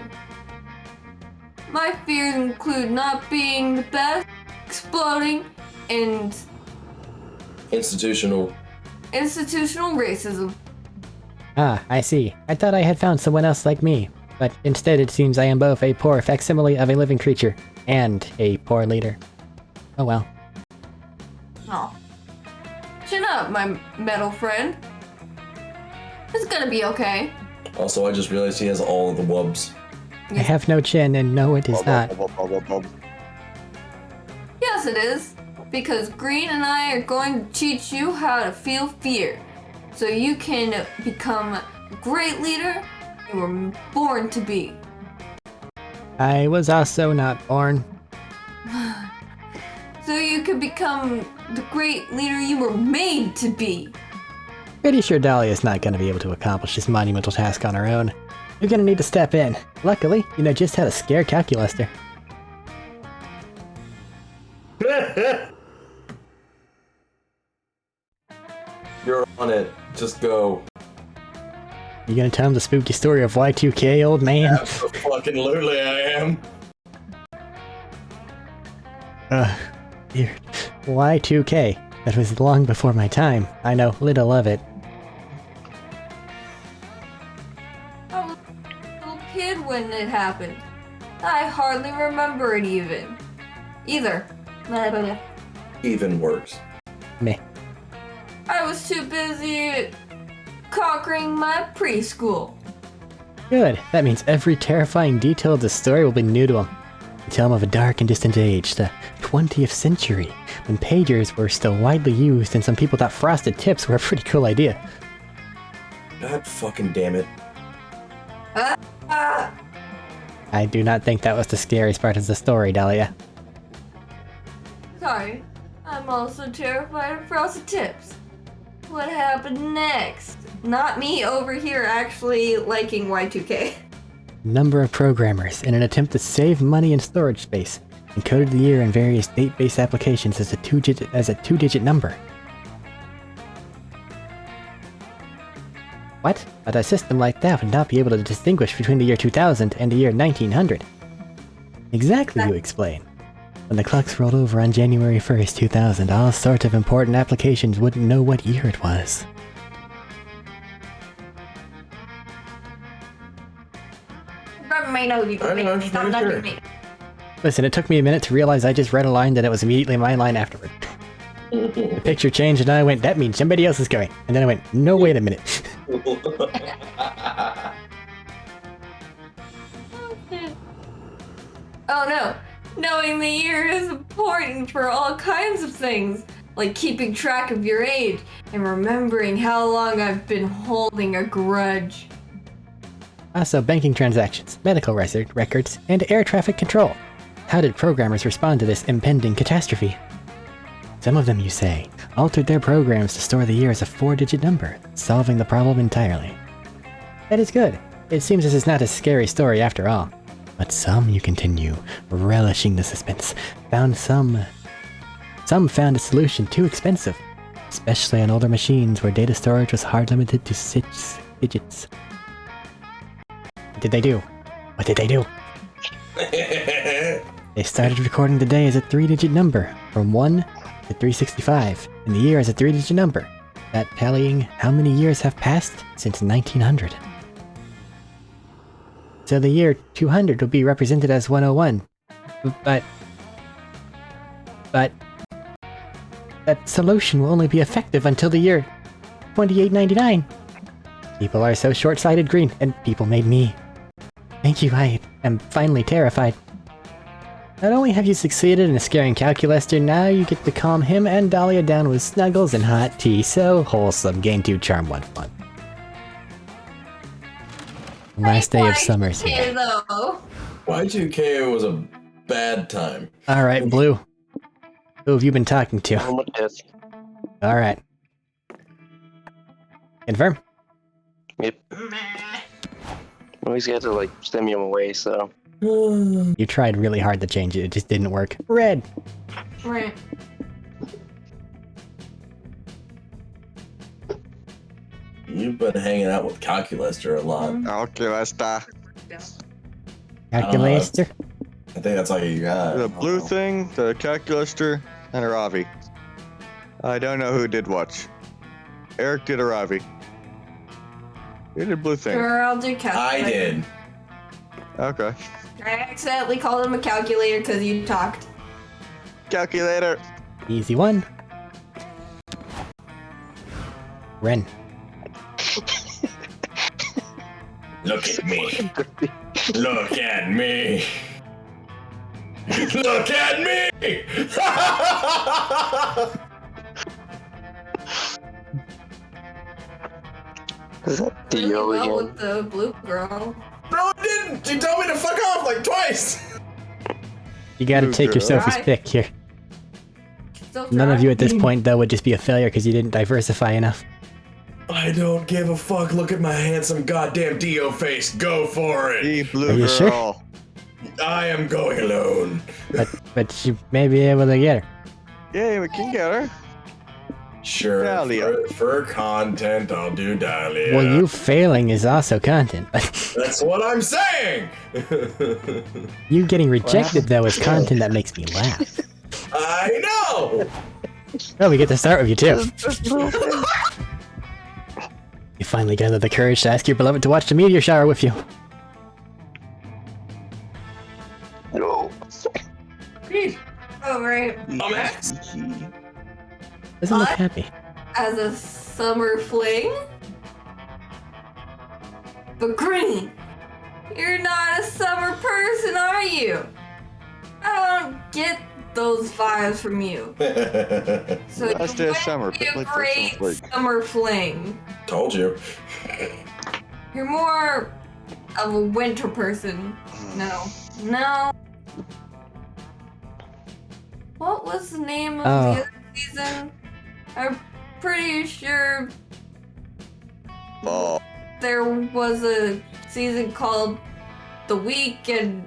My fears include not being the best, exploding, and Institutional. institutional racism. Ah, I see. I thought I had found someone else like me, but instead it seems I am both a poor facsimile of a living creature and a poor leader. Oh well. Oh. Chin up, my metal friend. It's gonna be okay. Also, I just realized he has all of the wubs. I have no chin, and no, it is not. Yes, it is. Because Green and I are going to teach you how to feel fear. So you can become a great leader you were born to be. I was also not born. So you can become the great leader you were made to be. Pretty sure Dahlia is not going to be able to accomplish this monumental task on her own. You're going to need to step in. Luckily, you know just how to scare Calculaster. You're on it. Just go. You gonna tell him the spooky story of Y2K, old man? Absolutely I am. Weird. Y2K. That was long before my time. I know little of it. I was a little kid when it happened. I hardly remember it even. Either. Even worse. Meh. I was too busy conquering my preschool. Good. That means every terrifying detail of the story will be new to him. You tell him of a dark and distant age, the 20th century, when pagers were still widely used and some people thought frosted tips were a pretty cool idea. God fucking damn it. I do not think that was the scariest part of the story, Dahlia. Sorry, I'm also terrified of frosted tips. What happened next? Not me over here actually liking Y2K. Number of programmers in an attempt to save money and storage space encoded the year in various date-based applications as a two-digit number. What? But a system like that would not be able to distinguish between the year 2000 and the year 1900. Exactly, you explain. When the clocks rolled over on January 1st, 2000, all sorts of important applications wouldn't know what year it was. Listen, it took me a minute to realize I just read a line that it was immediately my line afterward. The picture changed and I went, that means somebody else is going. And then I went, no, wait a minute. Oh no! Knowing the year is important for all kinds of things, like keeping track of your age and remembering how long I've been holding a grudge. Also, banking transactions, medical records, and air traffic control. How did programmers respond to this impending catastrophe? Some of them, you say, altered their programs to store the year as a 4-digit number, solving the problem entirely. That is good. It seems this is not a scary story after all. But some, you continue, relishing the suspense, some found a solution too expensive, especially on older machines where data storage was hard limited to 6 digits. What did they do? What did they do? They started recording the day as a 3-digit number, from 1 to 365, and the year as a 3-digit number, that tallying how many years have passed since 1900. So the year 200 will be represented as 101. But that solution will only be effective until the year 2899. People are so short-sighted, Green, and people made me. Thank you, I am finally terrified. Not only have you succeeded in scaring Calculester, now you get to calm him and Dahlia down with snuggles and hot tea. So wholesome. Gain 2 charm 1 fun. Last day of summer's here. Y2K was a bad time. Alright, Blue. Who have you been talking to? Alright. Confirm? Yep. Always got to, like, stem him away, so... You tried really hard to change it, it just didn't work. Red! Right. You've been hanging out with Calculester a lot. Calculester. Calculester? I think that's all you got. The blue thing, the Calculester, and a Ravi. I don't know who did what. Eric did a Ravi. You did blue thing. Sure, I'll do calculator. I did. Okay. I accidentally called him a calculator because you talked. Calculator. Easy one. Ren. Look at me. Look at me. Look at me! Is that Really Dio well again? with the blue girl. No, it didn't! You told me to fuck off like twice! You gotta Blue take your girl. Sophie's Right. pick here. Still None of try. you at this point, though, would just be a failure because you didn't diversify enough. I don't give a fuck. Look at my handsome goddamn Dio face. Go for it. The blue Are you girl. sure? I am going alone. But you may be able to get her. Yeah, we can get her. Sure. Dahlia. For content, I'll do Dahlia. Well, you failing is also content. That's what I'm saying! You getting rejected, though, is content that makes me laugh. I know! Oh, we get to start with you, too. You finally gathered the courage to ask your beloved to watch the meteor shower with you. No. Oh, right. Doesn't look What? happy. As a summer fling? But Green, you're not a summer person, are you? I don't get those vibes from you. So Last day of summer, be but a like great this one, summer fling. Told you. You're more of a winter person. No. What was the name of Oh. the other season? I'm pretty sure Oh, there was a season called The Week, and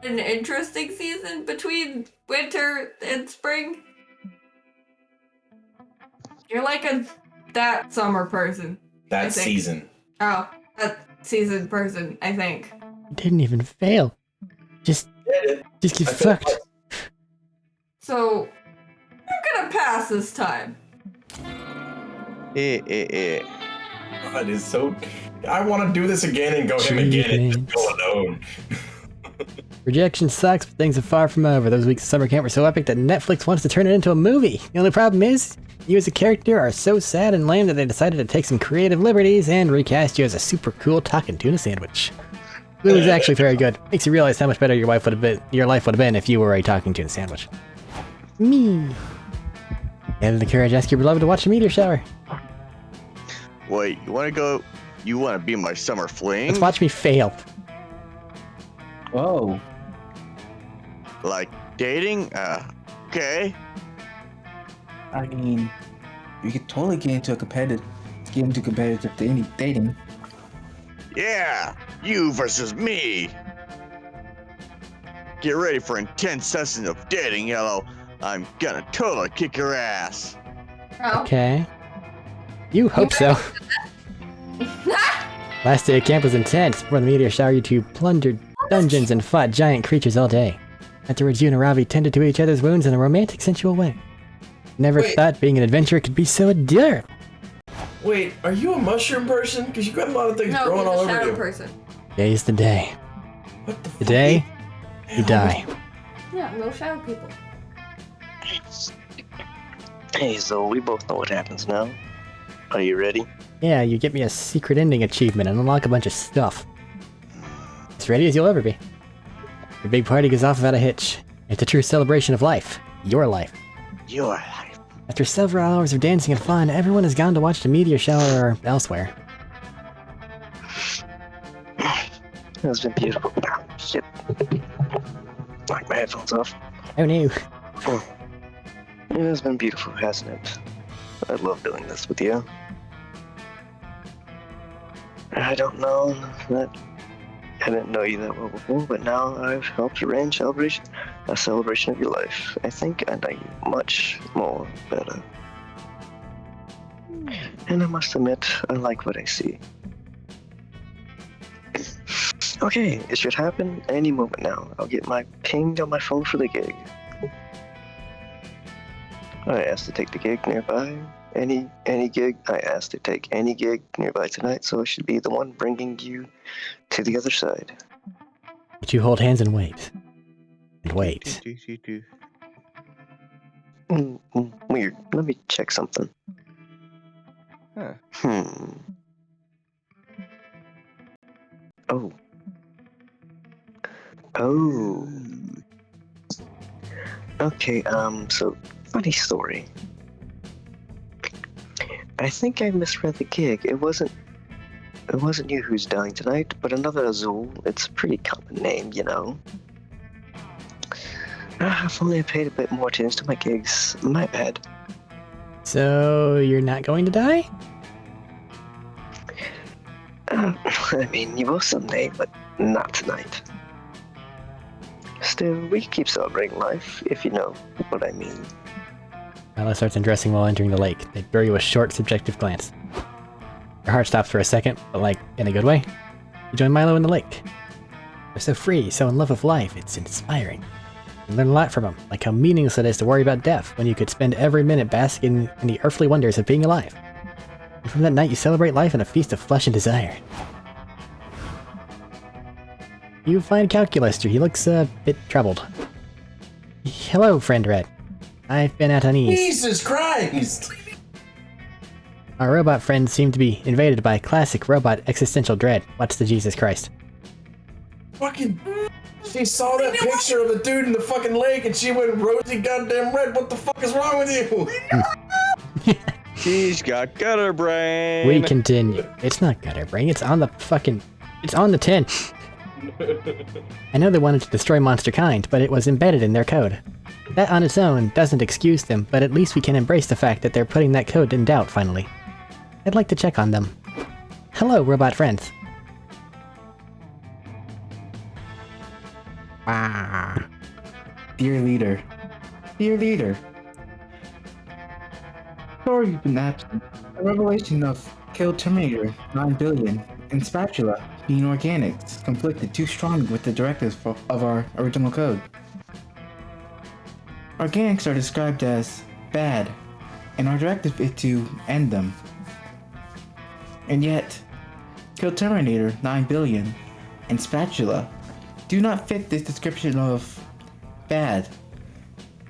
an interesting season between winter and spring. You're like that summer person. That I think. season. Oh, that season person, I think. Didn't even fail. Just get fucked. So, I'm gonna pass this time. God, it's so. I want to do this again and go him again and just go alone. Rejection sucks, but things are far from over. Those weeks of summer camp were so epic that Netflix wants to turn it into a movie. The only problem is, you as a character are so sad and lame that they decided to take some creative liberties and recast you as a super cool talking tuna sandwich. It was actually very good. Makes you realize how much better your life would have been if you were a talking tuna sandwich. Me. And the courage, ask your beloved to watch a meteor shower. Wait, you wanna go? You wanna be my summer fling? Let's watch me fail. Whoa. Like dating? Okay. I mean, you could totally get into competitive dating. Yeah, you versus me. Get ready for intense sessions of dating, Yellow. I'm gonna totally kick your ass. Oh. Okay. You hope so. Last day of camp was intense. Before the meteor shower, you two plundered dungeons and fought giant creatures all day. Afterwards, you and Ravi tended to each other's wounds in a romantic, sensual way. Never thought being an adventurer could be so adorable. Wait, are you a mushroom person? Because you got a lot of things growing all over you. shadow person. Today's the day. What the The day you die. Yeah, no shadow people. Hey, so we both know what happens now. Are you ready? Yeah, you get me a secret ending achievement and unlock a bunch of stuff. As ready as you'll ever be. Your big party goes off without a hitch. It's a true celebration of life. Your life. Your life. After several hours of dancing and fun, everyone has gone to watch the meteor shower or elsewhere. It's been beautiful. Shit. Knock my headphones off. Oh no. It's been beautiful, hasn't it? I love doing this with you. I don't know that I didn't know you that well before, but now I've helped arrange a celebration of your life. I think I know you much more better. And I must admit, I like what I see. Okay, it should happen any moment now. I'll get my ping on my phone for the gig. I asked to take the gig nearby. Any gig. I asked to take any gig nearby tonight, so it should be the one bringing you to the other side. But you hold hands and wait. And wait. Weird. Let me check something. Oh. Okay, so, funny story. I think I misread the gig. It wasn't you who's dying tonight, but another Azul. It's a pretty common name, you know. If only I paid a bit more attention to my gigs. My bad. So, you're not going to die? I mean, you will someday, but not tonight. Still, we can keep celebrating life, if you know what I mean. Milo starts undressing while entering the lake. They throw you a short, subjective glance. Your heart stops for a second, but like, in a good way. You join Milo in the lake. They're so free, so in love with life, it's inspiring. You learn a lot from them, like how meaningless it is to worry about death when you could spend every minute basking in the earthly wonders of being alive. And from that night, you celebrate life in a feast of flesh and desire. You find Calculaster. He looks a bit troubled. Hello, friend Red. I've been at unease. Jesus Christ! Our robot friends seem to be invaded by classic robot existential dread. What's the Jesus Christ? Fucking. She saw that picture of the dude in the fucking lake and she went rosy goddamn red. What the fuck is wrong with you? She's got gutter brain. We continue. It's not gutter brain. It's on the fucking. It's on the tin. I know they wanted to destroy monster kind, but it was embedded in their code. That on its own doesn't excuse them, but at least we can embrace the fact that they're putting that code in doubt finally. I'd like to check on them. Hello, robot friends. Dear leader. Dear leader. Sorry you've been absent. The revelation of Kill Terminator 9 billion and Spatula being organics conflicted too strongly with the directives of our original code. Organics are described as bad, and our directive is to end them. And yet, Kill Terminator 9 billion and Spatula do not fit this description of bad.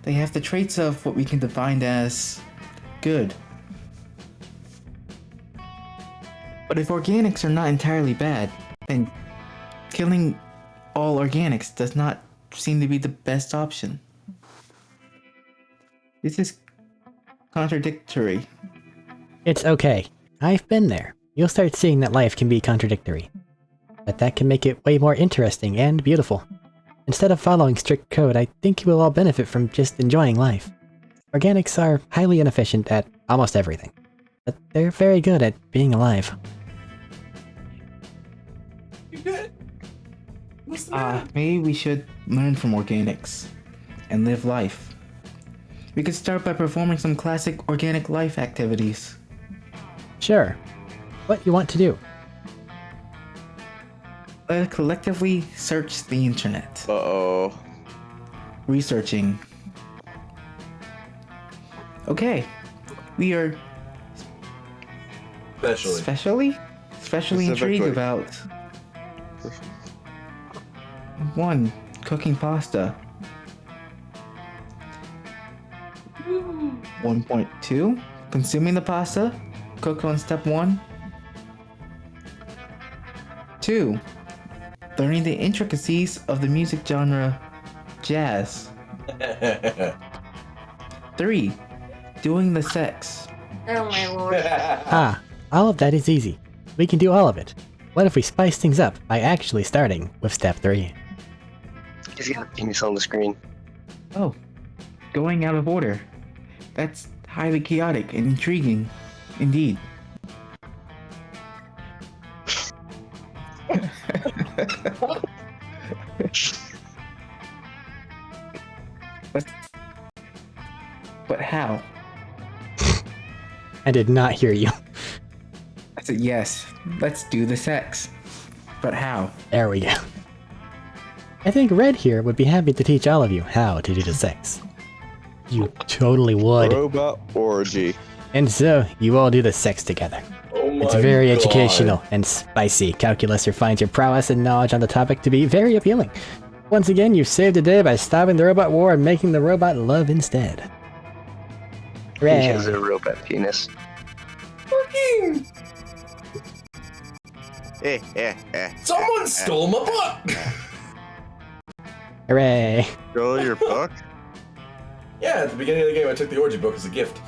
They have the traits of what we can define as good. But if organics are not entirely bad, then killing all organics does not seem to be the best option. This is contradictory. It's okay. I've been there. You'll start seeing that life can be contradictory. But that can make it way more interesting and beautiful. Instead of following strict code, I think you will all benefit from just enjoying life. Organics are highly inefficient at almost everything, but they're very good at being alive. You good? What's the matter? Maybe we should learn from organics and live life. We could start by performing some classic organic life activities. Sure. What you want to do? Let us collectively search the internet. Uh-oh. Researching. Okay. We are especially intrigued about 1. Cooking pasta. 1.2. Consuming the pasta. Cooked on step 1. 2. Learning the intricacies of the music genre jazz. 3. Doing the sex. Oh my lord. All of that is easy. We can do all of it. What if we spice things up by actually starting with step 3? He's got a penis on the screen. Oh, going out of order. That's highly chaotic and intriguing, indeed. But how? I did not hear you. I said yes, let's do the sex. But how? There we go. I think Red here would be happy to teach all of you how to do the sex. You totally would. Robot orgy. And so, you all do the sex together. Oh my It's very God. educational and spicy. Calculuser finds your prowess and knowledge on the topic to be very appealing. Once again, you saved the day by stopping the robot war and making the robot love instead. He has a robot penis. Someone stole my book! Hooray! Stole your book? Yeah, at the beginning of the game, I took the orgy book as a gift.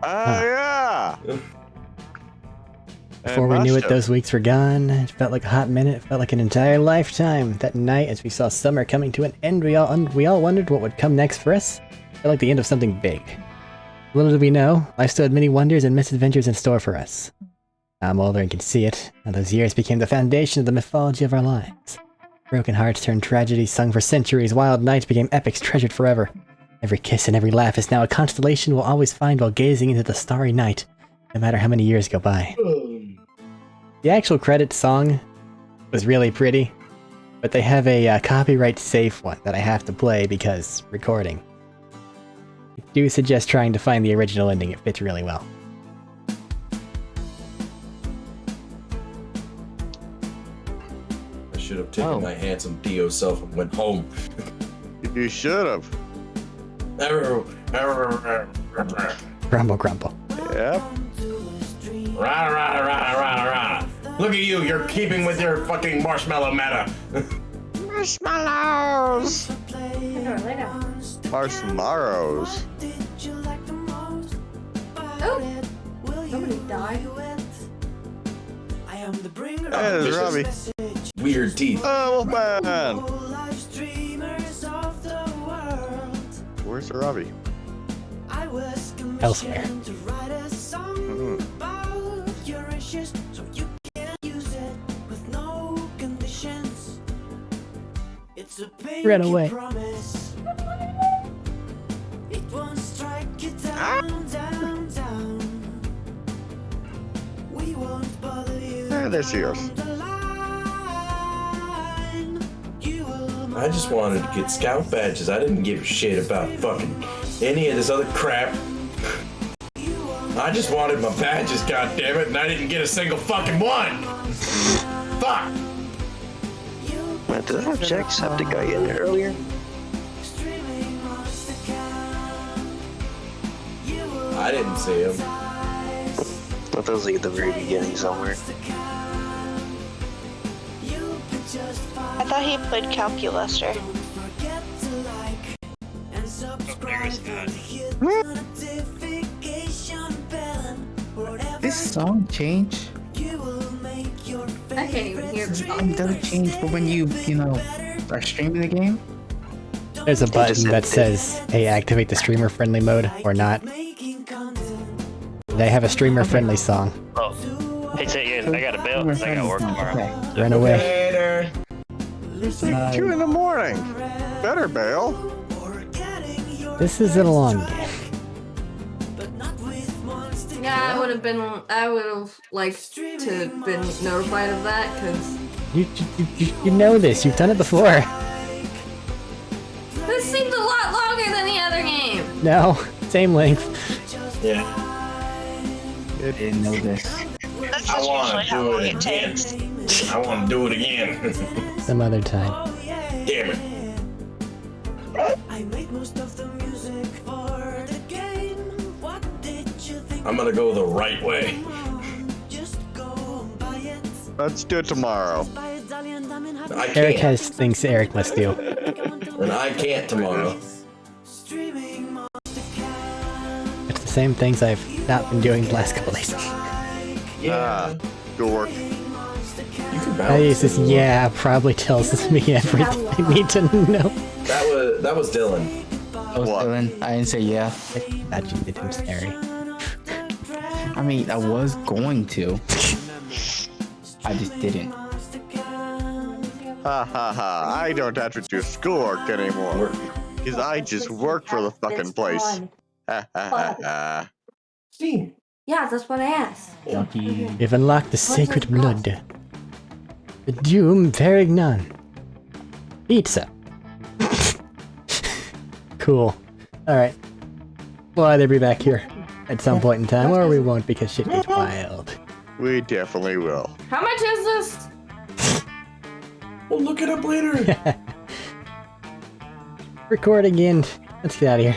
Yeah! Before we knew it, those weeks were gone. It felt like a hot minute. It felt like an entire lifetime. That night, as we saw summer coming to an end, we all wondered what would come next for us. It felt like the end of something big. Little did we know, life still had many wonders and misadventures in store for us. I'm older and can see it, and those years became the foundation of the mythology of our lives. Broken hearts turned tragedies sung for centuries, wild nights became epics treasured forever. Every kiss and every laugh is now a constellation we'll always find while gazing into the starry night, no matter how many years go by. The actual credits song was really pretty, but they have a copyright safe one that I have to play because recording. I do suggest trying to find the original ending, it fits really well. I should have taken my handsome Dio self and went home. You should have. Grumble, grumble. Yep. Rah. Look at you, you're keeping with your fucking marshmallow meta. Marshmallows! Marshmallows. Oh! Somebody died. Hey, there's Robbie. Weird teeth. Oh, Wolfman! Where's the Robbie? Elsewhere. Run away. There she is. I just wanted to get scout badges. I didn't give a shit about fucking any of this other crap. I just wanted my badges, goddammit, and I didn't get a single fucking one. Fuck. Man, did I have Jacksepticeye in there earlier? I didn't see him. I thought it was like at the very beginning somewhere. I thought he played Calculuster. This song change? I can't even hear the It song. doesn't change for when you are streaming the game? There's a button that says, hey, activate the streamer friendly mode or not. They have a streamer friendly song. Oh. Hey, say again. I gotta bail because I gotta work tomorrow. Okay. Run away. Later. It's like 2 in the morning. Better bail. This isn't a long game. Yeah, I would have liked to been notified of that, because You know this. You've done it before. this seemed a lot longer than the other game. No, same length. Yeah. I didn't know this. That's I just want usually to how do long it it again. takes. I want to do it again. Some other time. Damn it. I'm gonna go the right way. Let's do it tomorrow. I Eric can't. has things Eric must do. And I can't tomorrow. It's the same things I've not been doing the last couple days. Yeah. Good work. You can I balance use this it a little. yeah probably tells me everything I need to know. That was Dylan. I was What? Dylan. I didn't say yeah. That you did him scary. I mean, I was going to. I just didn't. Ha ha ha. I don't have to do schoolwork anymore. Because I just work for the fucking place. Ha ha ha ha. Steam. Yeah, that's what I asked. Lucky. You've unlocked the sacred blood. The Doom Verignon. Pizza. Cool. Alright. We'll either be back here at some point in time, or we won't because shit gets wild. We definitely will. How much is this? We'll look it up later. Record again. Let's get out of here.